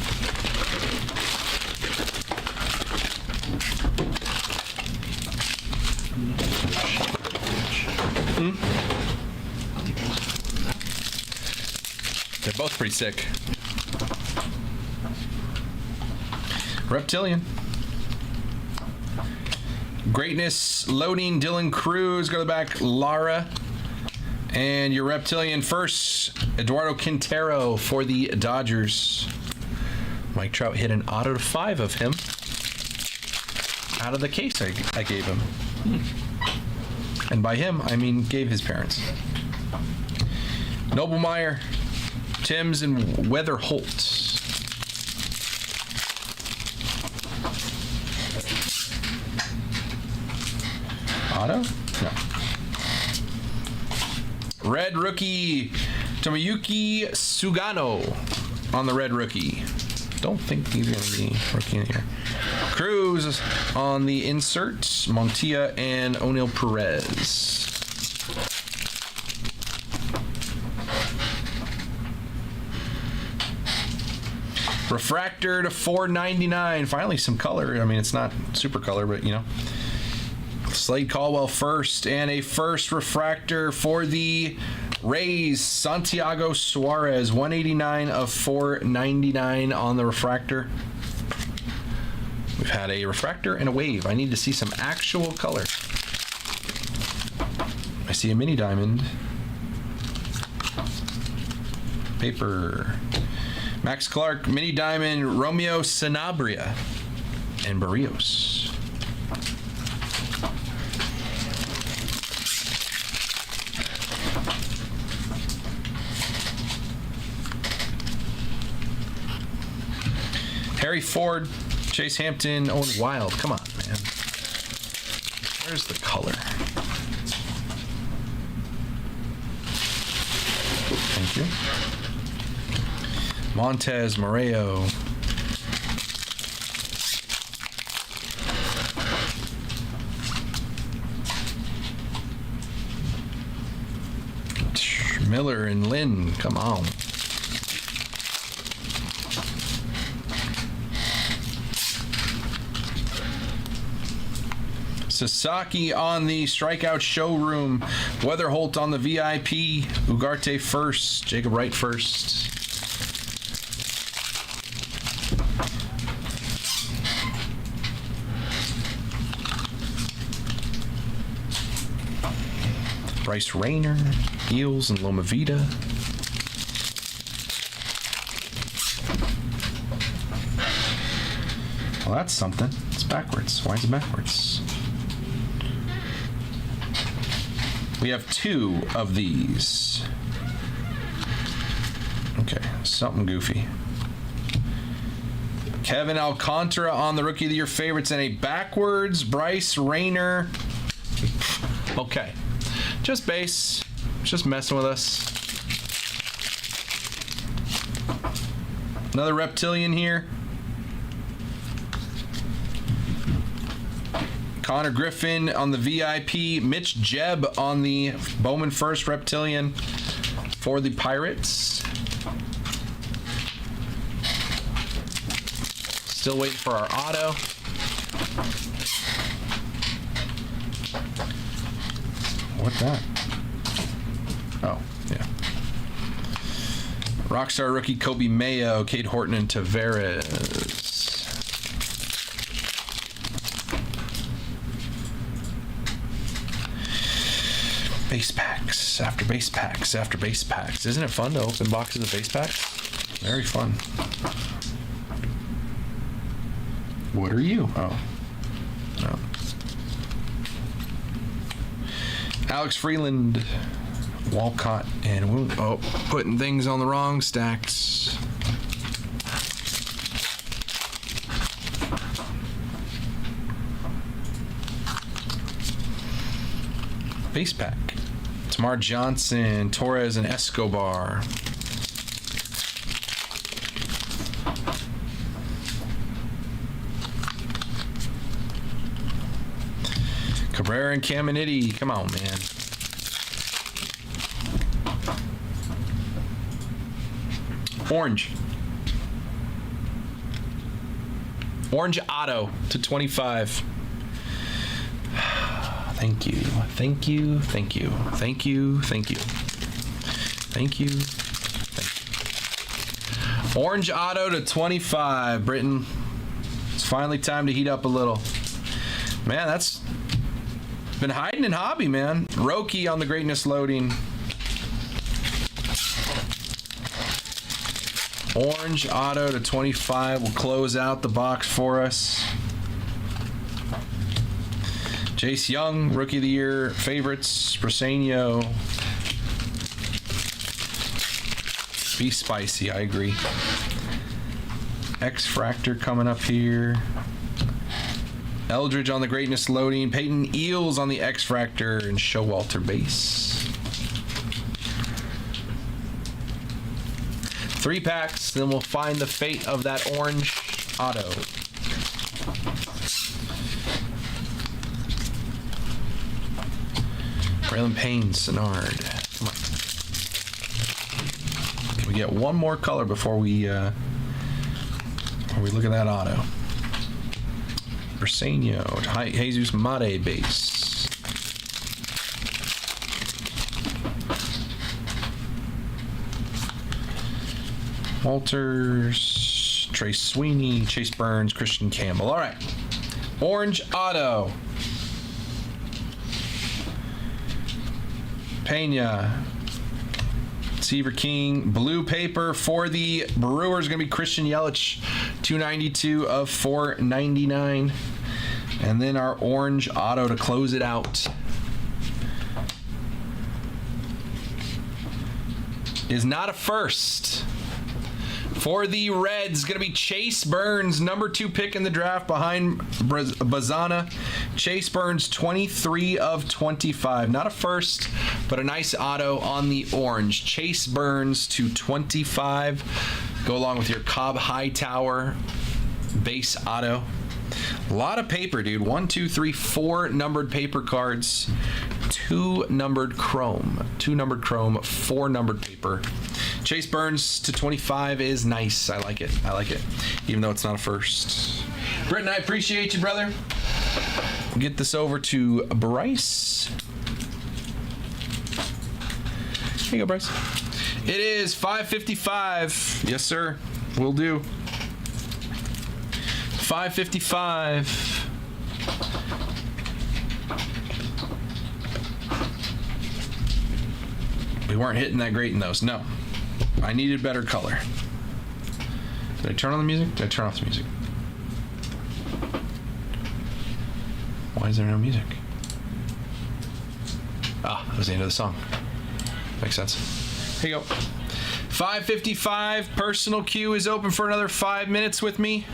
They're both pretty sick. Reptilian. Greatness loading. Dylan Cruz. Go to the back. Lara. And your Reptilian first. Eduardo Quintero for the Dodgers. Mike Trout hit an auto to 5 of him. Out of the case I gave him. And by him, I mean gave his parents. Noblemeyer, Timms, and Weatherholt. Auto? No. Red rookie, Tomoyuki Sugano on the red rookie. Don't think he's going to be rookie in here. Cruz on the insert, Montilla and O'Neill Perez. Refractor to $4.99. Finally some color. I mean, it's not super color, but you know. Slade Caldwell first, and a first refractor for the Rays, Santiago Suarez, 189 of 499 on the refractor. We've had a refractor and a wave. I need to see some actual color. I see a mini diamond. Paper. Max Clark, mini diamond, Romeo Sanabria, and Barrios. Harry Ford, Chase Hampton, Owen Wild. Come on, man. Where's the color? Thank you. Montez, Moreo. Miller and Lynn. Come on. Sasaki on the strikeout showroom. Weatherholt on the VIP. Ugarte first. Jacob Wright first. Bryce Rayner. Eels and Loma Vida. Well, that's something. It's backwards. Why is it backwards? We have 2 of these. Okay, something goofy. Kevin Alcantara on the Rookie of the Year favorites and a backwards Bryce Rayner. Okay, just base. Just messing with us. Another reptilian here. Connor Griffin on the VIP. Mitch Jebb on the Bowman first reptilian for the Pirates. Still waiting for our auto. What that? Oh, yeah. Rockstar rookie Kobe Mayo, Cade Horton, and Tavares. Base packs after base packs after base packs. Isn't it fun to open boxes of base packs? Very fun. What are you? Oh. No. Alex Freeland, Walcott, and putting things on the wrong stacks. Base pack. Tamar Johnson, Torres, and Escobar. Cabrera and Caminiti. Come on, man. Orange. Orange auto to 25. Thank you. Thank you. Thank you. Thank you. Thank you. Thank you. Thank you. Orange auto to 25, Britton. It's finally time to heat up a little. Man, that's been hiding in hobby, man. Roki on the greatness loading. Orange auto to 25 will close out the box for us. Jace Young, Rookie of the Year favorites. Brasenio. Be spicy, I agree. X-Fractor coming up here. Eldridge on the greatness loading. Peyton Eels on the X-Fractor. And Showalter base. 3 packs, then we'll find the fate of that orange auto. Braylon Payne, Synard. Come on. Can we get one more color before we look at that auto? Brasenio, Jesus Mate base. Walters, Trace Sweeney, Chase Burns, Christian Campbell. All right. Orange auto. Pena. Seaver King. Blue paper for the Brewers going to be Christian Yelich. 292 of 499. And then our orange auto to close it out is not a first. For the Reds, going to be Chase Burns, number 2 pick in the draft behind Bazana. Chase Burns, 23 of 25. Not a first, but a nice auto on the orange. Chase Burns to 25. Go along with your Cobb Hightower base auto. A lot of paper, dude. 1, 2, 3, 4 numbered paper cards. 2 numbered chrome. 2 numbered chrome, 4 numbered paper. Chase Burns to 25 is nice. I like it. I like it. Even though it's not a first. Britton, I appreciate you, brother. We'll get this over to Bryce. Here you go, Bryce. It is 5:55. Yes, sir. Will do. 5:55. We weren't hitting that great in those. No. I needed better color. Did I turn on the music? Did I turn off the music? Why is there no music? Ah, that was the end of the song. Makes sense. Here you go. 5:55. Personal queue is open for another 5 minutes with me.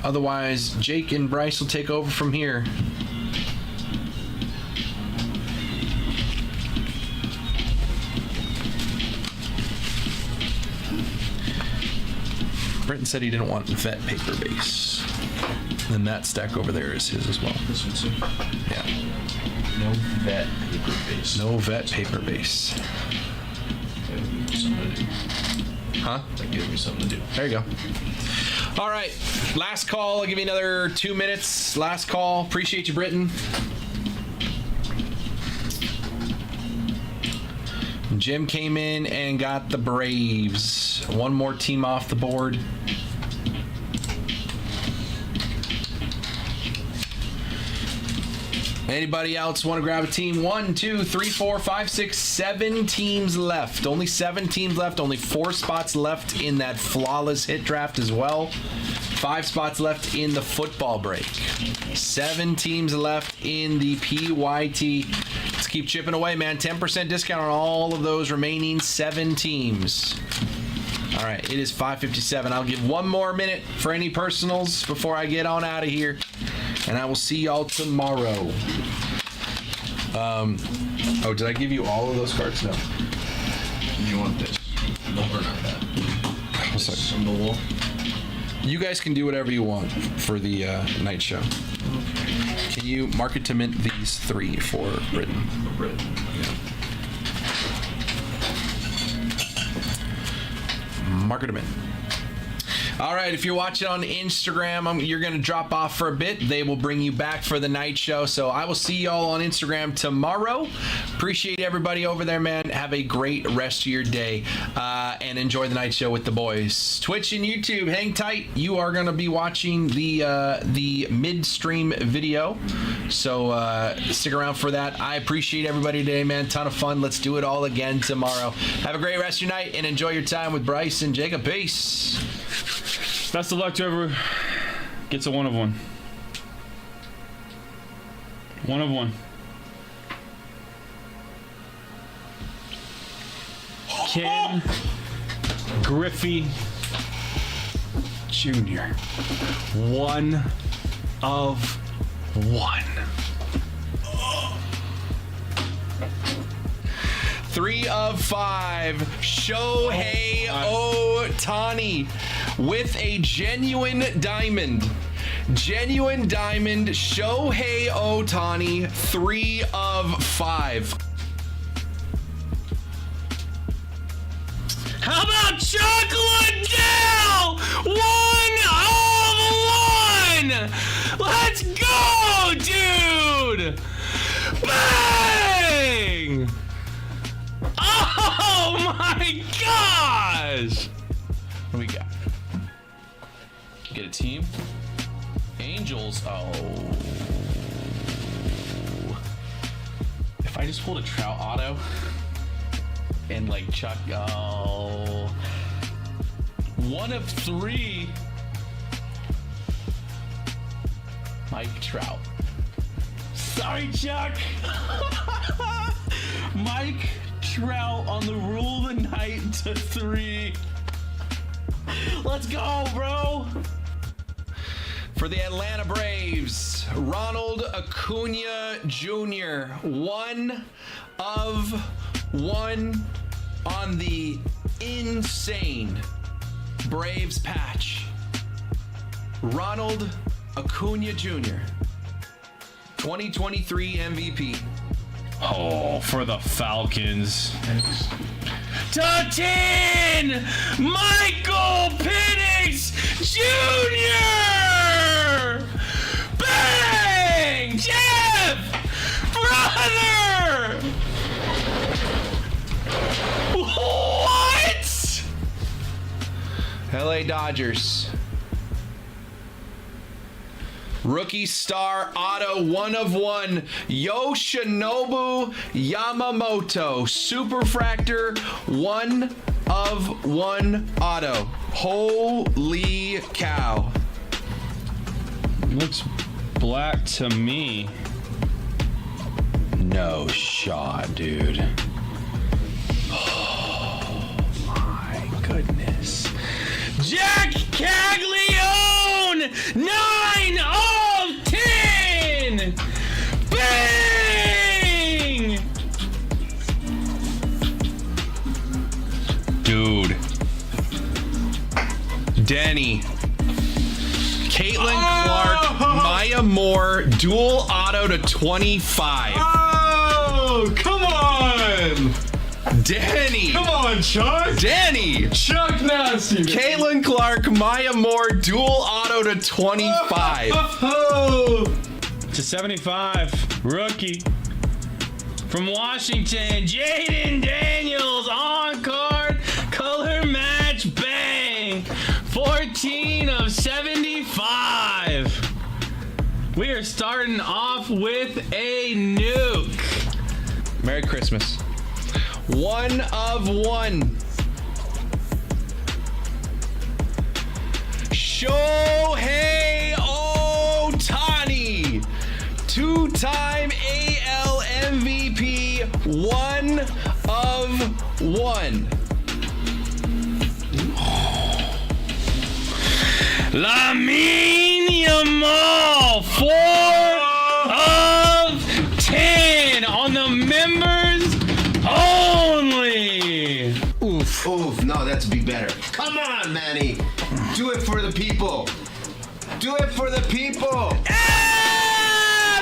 Otherwise, Jake and Bryce will take over from here. Britton said he didn't want vet paper base. And that stack over there is his as well. This one too. Yeah. No vet paper base. No vet paper base. Something to do. Huh? That gives me something to do. There you go. All right. Last call. I'll give you another 2 minutes. Last call. Appreciate you, Britton. Jim came in and got the Braves. One more team off the board. Anybody else want to grab a team? 1, 2, 3, 4, 5, 6, 7 teams left. Only 7 teams left. Only 4 spots left in that flawless hit draft as well. 5 spots left in the football break. 7 teams left in the PYT. Let's keep chipping away, man. 10% discount on all of those remaining 7 teams. All right, it is 5:57. I'll give 1 more minute for any personals before I get on out of here. And I will see y'all tomorrow. Oh, did I give you all of those cards? No. You want this? No, or not that. What's This that? on the wall. You guys can do whatever you want for the night show. Can you mark it to mint these 3 for Britain? Mark it to mint. All right, if you're watching on Instagram, you're going to drop off for a bit. They will bring you back for the night show. So I will see y'all on Instagram tomorrow. Appreciate everybody over there, man. Have a great rest of your day and enjoy the night show with the boys. Twitch and YouTube, hang tight. You are going to be watching the midstream video. So stick around for that. I appreciate everybody today, man. Ton of fun. Let's do it all again tomorrow. Have a great rest of your night and enjoy your time with Bryce and Jacob. Peace. Best of luck to whoever gets a 1 of 1. 1 of 1. Ken Griffey Jr. 1 of 1. 3 of 5. Shohei Ohtani with a genuine diamond. Genuine diamond. Shohei Ohtani. 3 of 5. How about Chocolate Dell? 1 of 1. Let's go, dude. Bang! Oh my gosh! do we got? Get a team. Angels. Oh. If I just pulled a Trout auto and like Chuck. Oh. 1 of 3. Mike Trout. Sorry, Chuck. Mike Trout on the rule of the night to 3. Let's go, bro. For the Atlanta Braves, Ronald Acuna Jr. 1 of 1 on the insane Braves patch. Ronald Acuna Jr. 2023 MVP. Oh, for the Falcons. To 10, Michael Penix Jr. Bang! Jeff! Brother! What? LA Dodgers. Rookie star auto 1 of 1. Yoshinobu Yamamoto. Superfractor 1 of 1 auto. Holy cow. Looks black to me. No shot, dude. Oh my goodness. Jack Caglione! 9 of 10! Bang! Dude. Denny. Caitlin Clark, Maya Moore, dual auto to 25. Oh, come on! Danny. Come on, Chuck! Danny. Chuck Nasty! Caitlin Clark, Maya Moore, dual auto to 25. To 75, rookie. From Washington, Jaden Daniels, on card, color match, bang! 14 of 75. We are starting off with a nuke. Merry Christmas. 1 of 1. Shohei Ohtani. 2-time AL MVP. 1 of 1. Lamine Yamal, 4 of 10 on the members only. Oof, no, that's be better. Come on, Manny. Do it for the people. Do it for the people.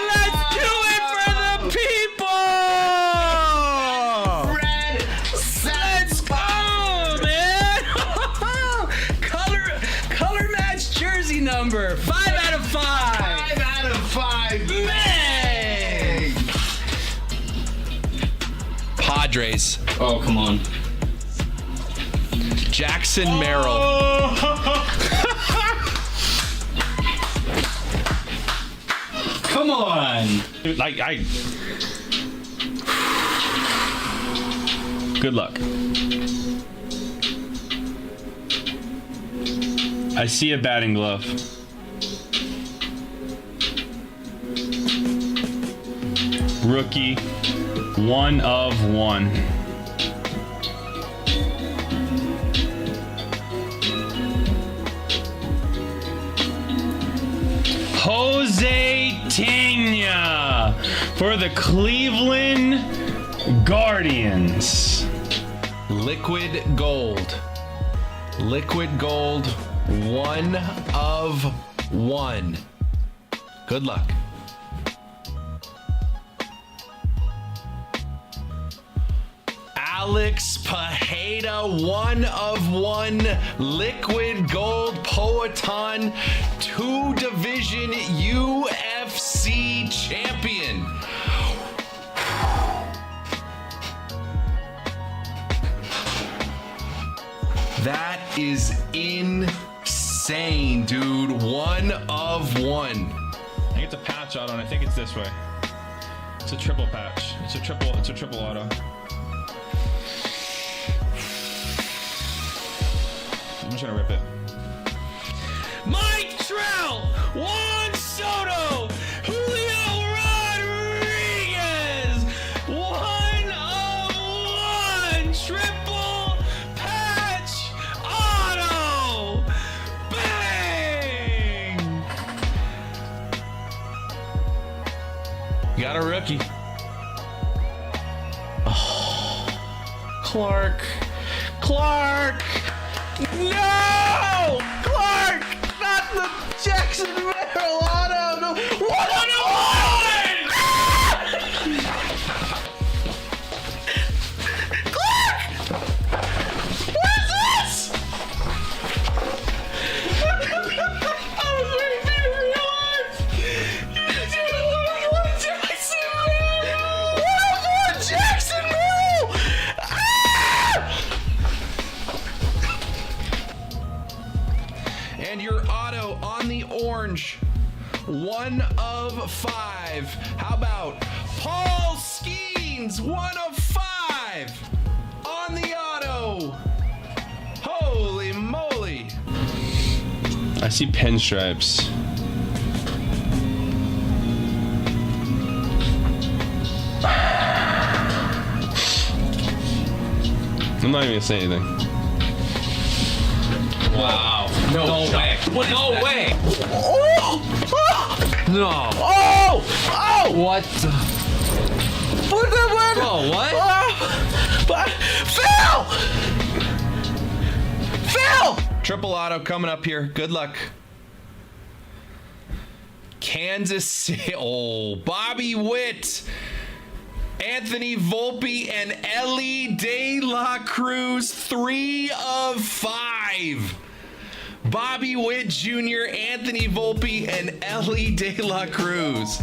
Let's do it for the people. Red, Let's go, man. color match jersey number 5 out of 5. 5 out of 5. Man. Padres. Oh, come on. Jackson Merrill. Come on. Like Good luck. I see a batting glove. Rookie, 1 of 1. Jose Tena for the Cleveland Guardians. Liquid gold. Liquid gold. 1 of 1. Good luck. Alex Pajeda, 1 of 1. Liquid gold Poetan, 2 division UFC champion. That is insane, dude. 1 of 1. I think it's a patch auto, and I think it's this way. It's a triple patch. It's a triple auto. I'm just gonna rip it. Mike Trout, Juan Soto, Julio Rodriguez, 1 of 1, triple patch auto, bang! Got a rookie. Oh, Clark. No! Clark! Not the Jackson Merrill auto! No. 1 of 1! Clark! What is this? I was waiting for you to realize! What Jackson Merrill! 1 of 1 Jackson Merrill! And your auto on the orange, 1 of 5. How about Paul Skeens, 1 of 5 on the auto? Holy moly. I see pinstripes. I'm not even gonna say anything. Wow. No way. What? No way. Oh! No. Oh! Oh! What the? What the what? Bro, what? Phil! Triple auto coming up here. Good luck. Kansas City. Oh, Bobby Witt, Anthony Volpe, and Ellie De La Cruz. 3 of 5. Bobby Witt Jr., Anthony Volpe, and Ellie De La Cruz.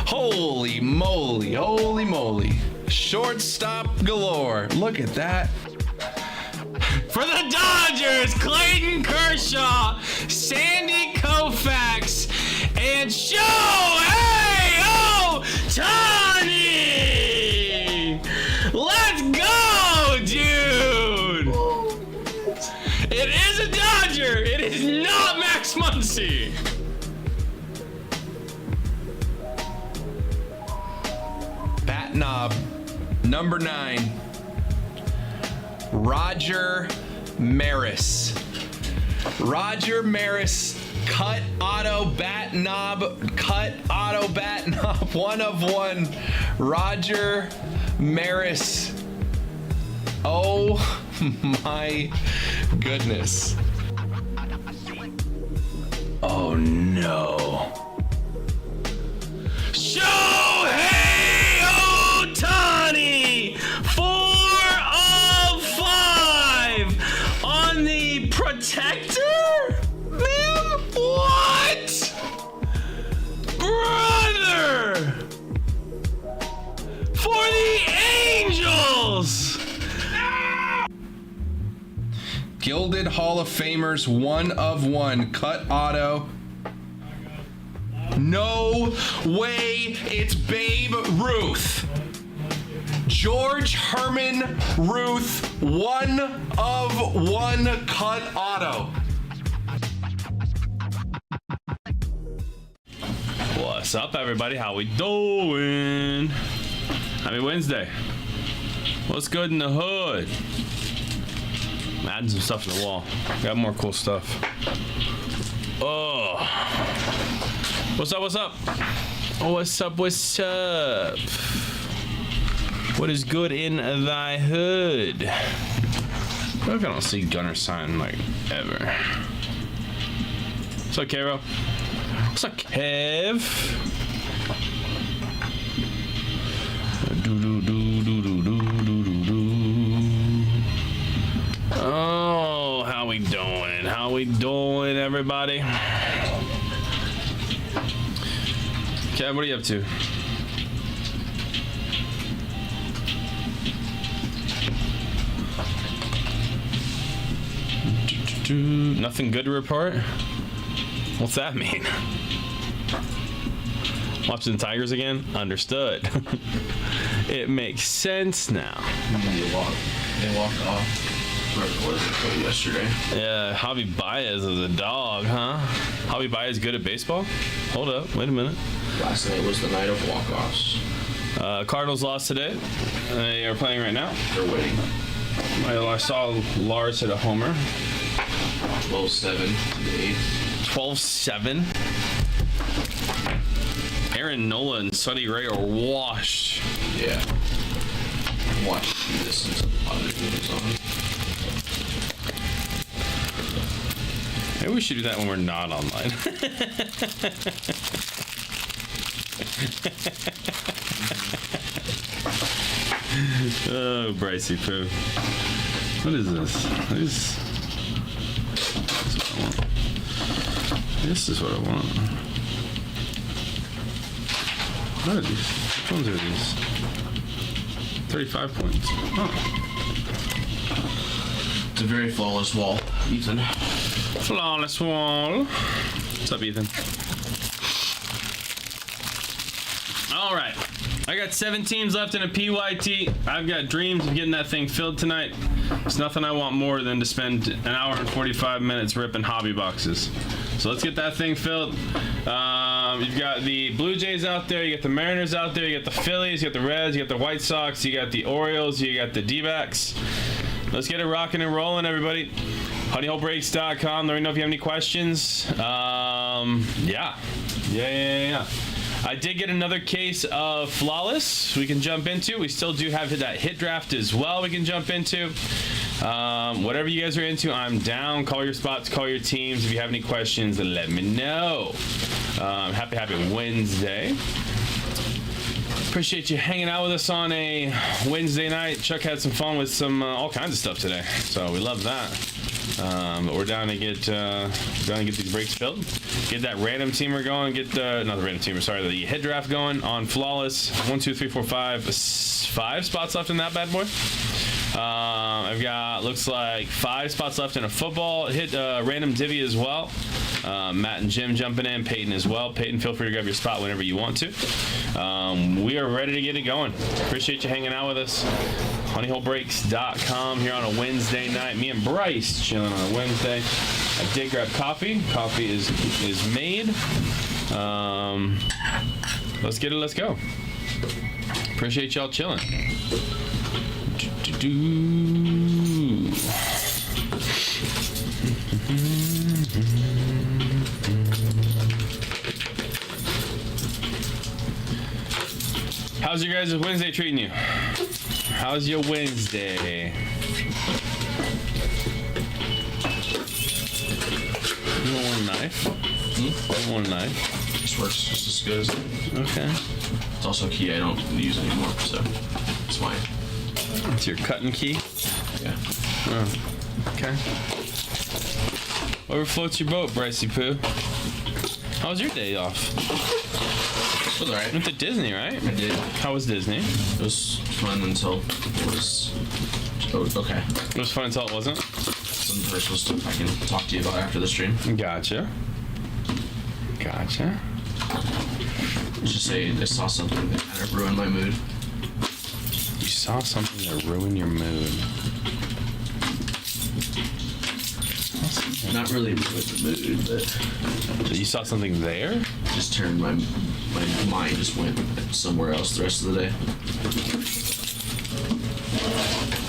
Holy moly, holy moly. Shortstop galore. Look at that. For the Dodgers, Clayton Kershaw, Sandy Koufax, and Shohei Ohtani! Let's go, dude! It is a Dodger. It is not Max Muncy. Bat knob number 9. Roger Maris. Roger Maris, cut auto bat knob, 1 of 1. Roger Maris. Oh my goodness. Oh no. Shohei Ohtani, 4 of 5 on the protector? Man, what? Brother! For the Angels! Gilded Hall of Famers, 1 of 1, cut auto. No way, it's Babe Ruth. George Herman Ruth, 1 of 1, cut auto. What's up, everybody? How we doing? Happy Wednesday. What's good in the hood? I'm adding some stuff to the wall. Got more cool stuff. Oh. What's up, what's up? What's up, what's up? What is good in thy hood? I feel like I don't see Gunner sign like ever. What's up, Karo? What's up, Kev? Oh, how we doing? How we doing, everybody? Kev, what are you up to? Nothing good to report? What's that mean? Watching the Tigers again? Understood. It makes sense now. They walked off. Whoever it was yesterday. Yeah, Javi Baez is a dog, huh? Javi Baez good at baseball? Hold up, wait a minute. Last night was the night of walk-offs. Cardinals lost today. They are playing right now. They're winning. I saw Lars hit a homer. 12-7 to the 8th. 12-7. Aaron Nola and Sonny Gray are washed. Yeah. Watch this until the positive moves on. Maybe we should do that when we're not online. Oh, Brycey Poo. What is this? This is what I want. What are these? Which ones are these? 35 points. Oh. It's a very flawless wall, Ethan. Flawless wall. What's up, Ethan? All right. I got 7 teams left in a PYT. I've got dreams of getting that thing filled tonight. There's nothing I want more than to spend an hour and 45 minutes ripping hobby boxes. So let's get that thing filled. You've got the Blue Jays out there, you got the Mariners out there, you got the Phillies, you got the Reds, you got the White Sox, you got the Orioles, you got the D-backs. Let's get it rocking and rolling, everybody. honeyholebreaks.com. Let me know if you have any questions. Yeah. I did get another case of Flawless we can jump into. We still do have that hit draft as well we can jump into. Whatever you guys are into, I'm down. Call your spots, call your teams. If you have any questions, let me know. Happy Wednesday. Appreciate you hanging out with us on a Wednesday night. Chuck had some fun with some all kinds of stuff today, so we love that. But we're down to get these breaks filled, get that random teamer going, get the not the random teamer, sorry, the hit draft going on Flawless. 1, 2, 3, 4, 5 spots left in that bad boy. I've got looks like 5 spots left in a football hit random divvy as well. Matt and Jim jumping in, Peyton as well. Peyton, feel free to grab your spot whenever you want to. We are ready to get it going. Appreciate you hanging out with us. honeyholebreaks.com here on a Wednesday night. Me and Bryce chilling on a Wednesday. I did grab coffee. Coffee is made. Let's get it. Let's go. Appreciate y'all chilling. How's your guys' Wednesday treating you? How's your Wednesday? You want one knife? You want a knife? This works just as good as Okay. it's also a key I don't use anymore, so it's fine. It's your cutting key? Yeah. Oh, okay. Whatever floats your boat, Brycey Poo. How was your day off? It was alright. Went to Disney, right? I did. How was Disney? It was fun until it was okay. It was fun until it wasn't? Some personal stuff I can talk to you about after the stream. Gotcha. Let's just say I saw something that kind of ruined my mood. You saw something that ruined your mood. Not really ruined the mood, but You saw something there? just turned my mind just went somewhere else the rest of the day.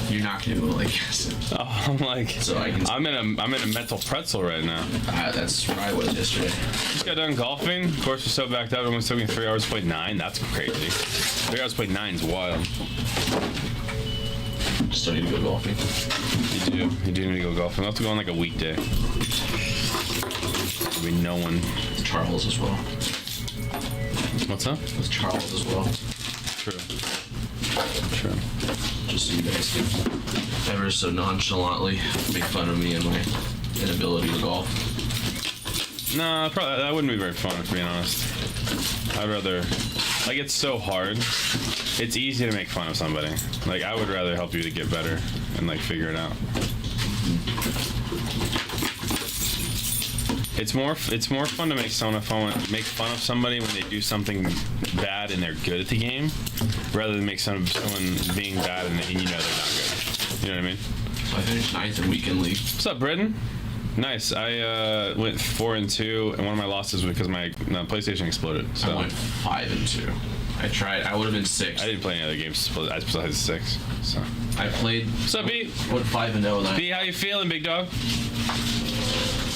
You're not gonna like guess it. Oh, I'm like, So I can. I'm in a mental pretzel right now. That's where I was yesterday. Just got done golfing. Of course, we're so backed up. It only took me 3 hours to play 9. That's crazy. 3 hours to play 9 is wild. Still need to go golfing. You do need to go golfing. I'll have to go on like a weekday. There'll be no one. Charles as well. What's up? With Charles as well. True. Just so you guys can ever so nonchalantly make fun of me and my inability to golf. No, probably that wouldn't be very fun, to be honest. I'd rather, like, it's so hard. It's easy to make fun of somebody. Like, I would rather help you to get better and like figure it out. It's more fun to make fun of somebody when they do something bad and they're good at the game, rather than make fun of someone being bad and you know they're not good. You know what I mean? So I finished 9th in weekend league. What's up, Britton? Nice. I went 4-2, and one of my losses was because my PlayStation exploded. So I went 5-2. I tried. I would have been 6th. I didn't play any other games besides 6. So I played. what's up, B? Went 5-0. Then B, how you feeling, big dog?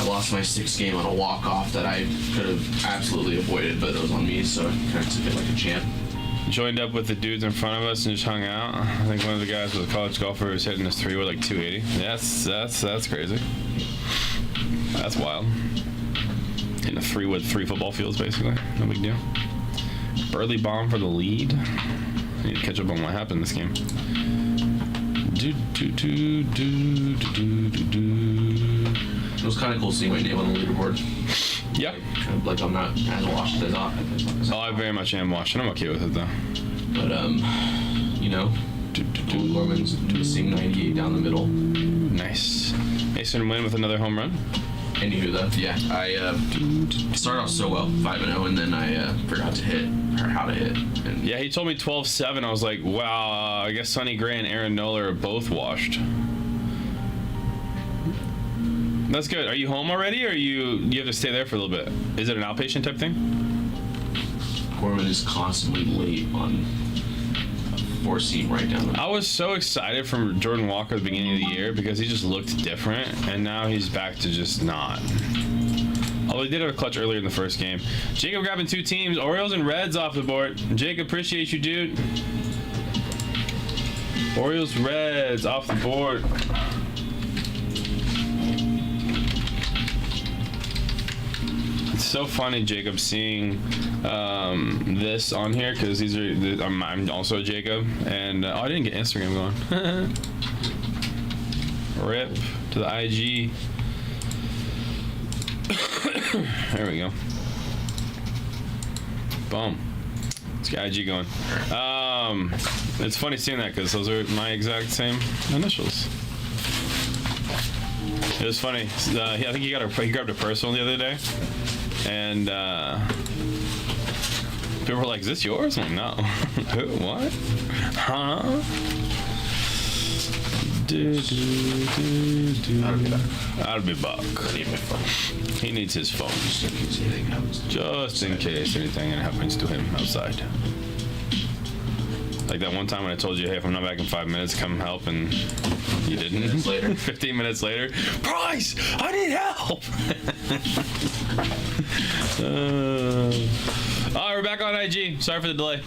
I lost my 6th game on a walk-off that I could have absolutely avoided, but it was on me, so I kind of took it like a champ. Joined up with the dudes in front of us and just hung out. I think one of the guys was a college golfer who was hitting his 3 with like 280. That's crazy. That's wild. Hitting a 3 with 3 football fields, basically. No big deal. Burley bomb for the lead. I need to catch up on what happened this game. It was kind of cool seeing my name on the leaderboard. Yeah. Like I'm not as washed as I. Oh, I very much am watching. I'm okay with it though. But you know, Joel Gorman's missing 98 down the middle. Nice. Mason win with another home run. And you knew that? Yeah. I started off so well, 5-0, and then I forgot to hit or how to hit. And Yeah, he told me 12-7. I was like, wow. I guess Sonny Gray and Aaron Nola are both washed. That's good. Are you home already, or you have to stay there for a little bit? Is it an outpatient type thing? Gorman is constantly late on four seam right down the. I was so excited from Jordan Walker at the beginning of the year because he just looked different, and now he's back to just not. Although he did have a clutch earlier in the first game. Jacob grabbing 2 teams, Orioles and Reds off the board. Jacob, appreciate you, dude. Orioles, Reds off the board. It's so funny, Jacob, seeing this on here because these are. I'm also Jacob, and I didn't get Instagram going. Rip to the IG. There we go. Boom. Let's get IG going. It's funny seeing that because those are my exact same initials. It was funny. I think he grabbed a personal the other day, and people were like, "Is this yours?" I'm like, "No." Who? What? Huh? That'll be Buck. He needs his phone. Just in case anything happens to him outside. Like that one time when I told you, hey, if I'm not back in 5 minutes, come help, and you didn't. 15 minutes later. 15 minutes later. Bryce, I need help! All right, we're back on IG. Sorry for the delay.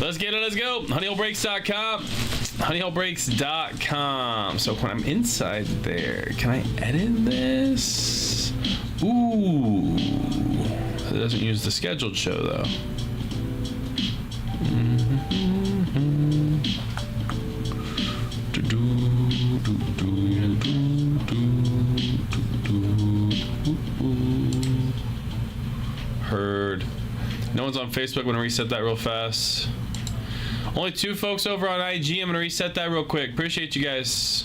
Let's get it. Let's go. HoneyHoleBreaks.com. HoneyHoleBreaks.com. So when I'm inside there, can I edit this? Ooh. It doesn't use the scheduled show, though. Heard. No one's on Facebook. I'm gonna reset that real fast. Only 2 folks over on IG. I'm gonna reset that real quick. Appreciate you guys.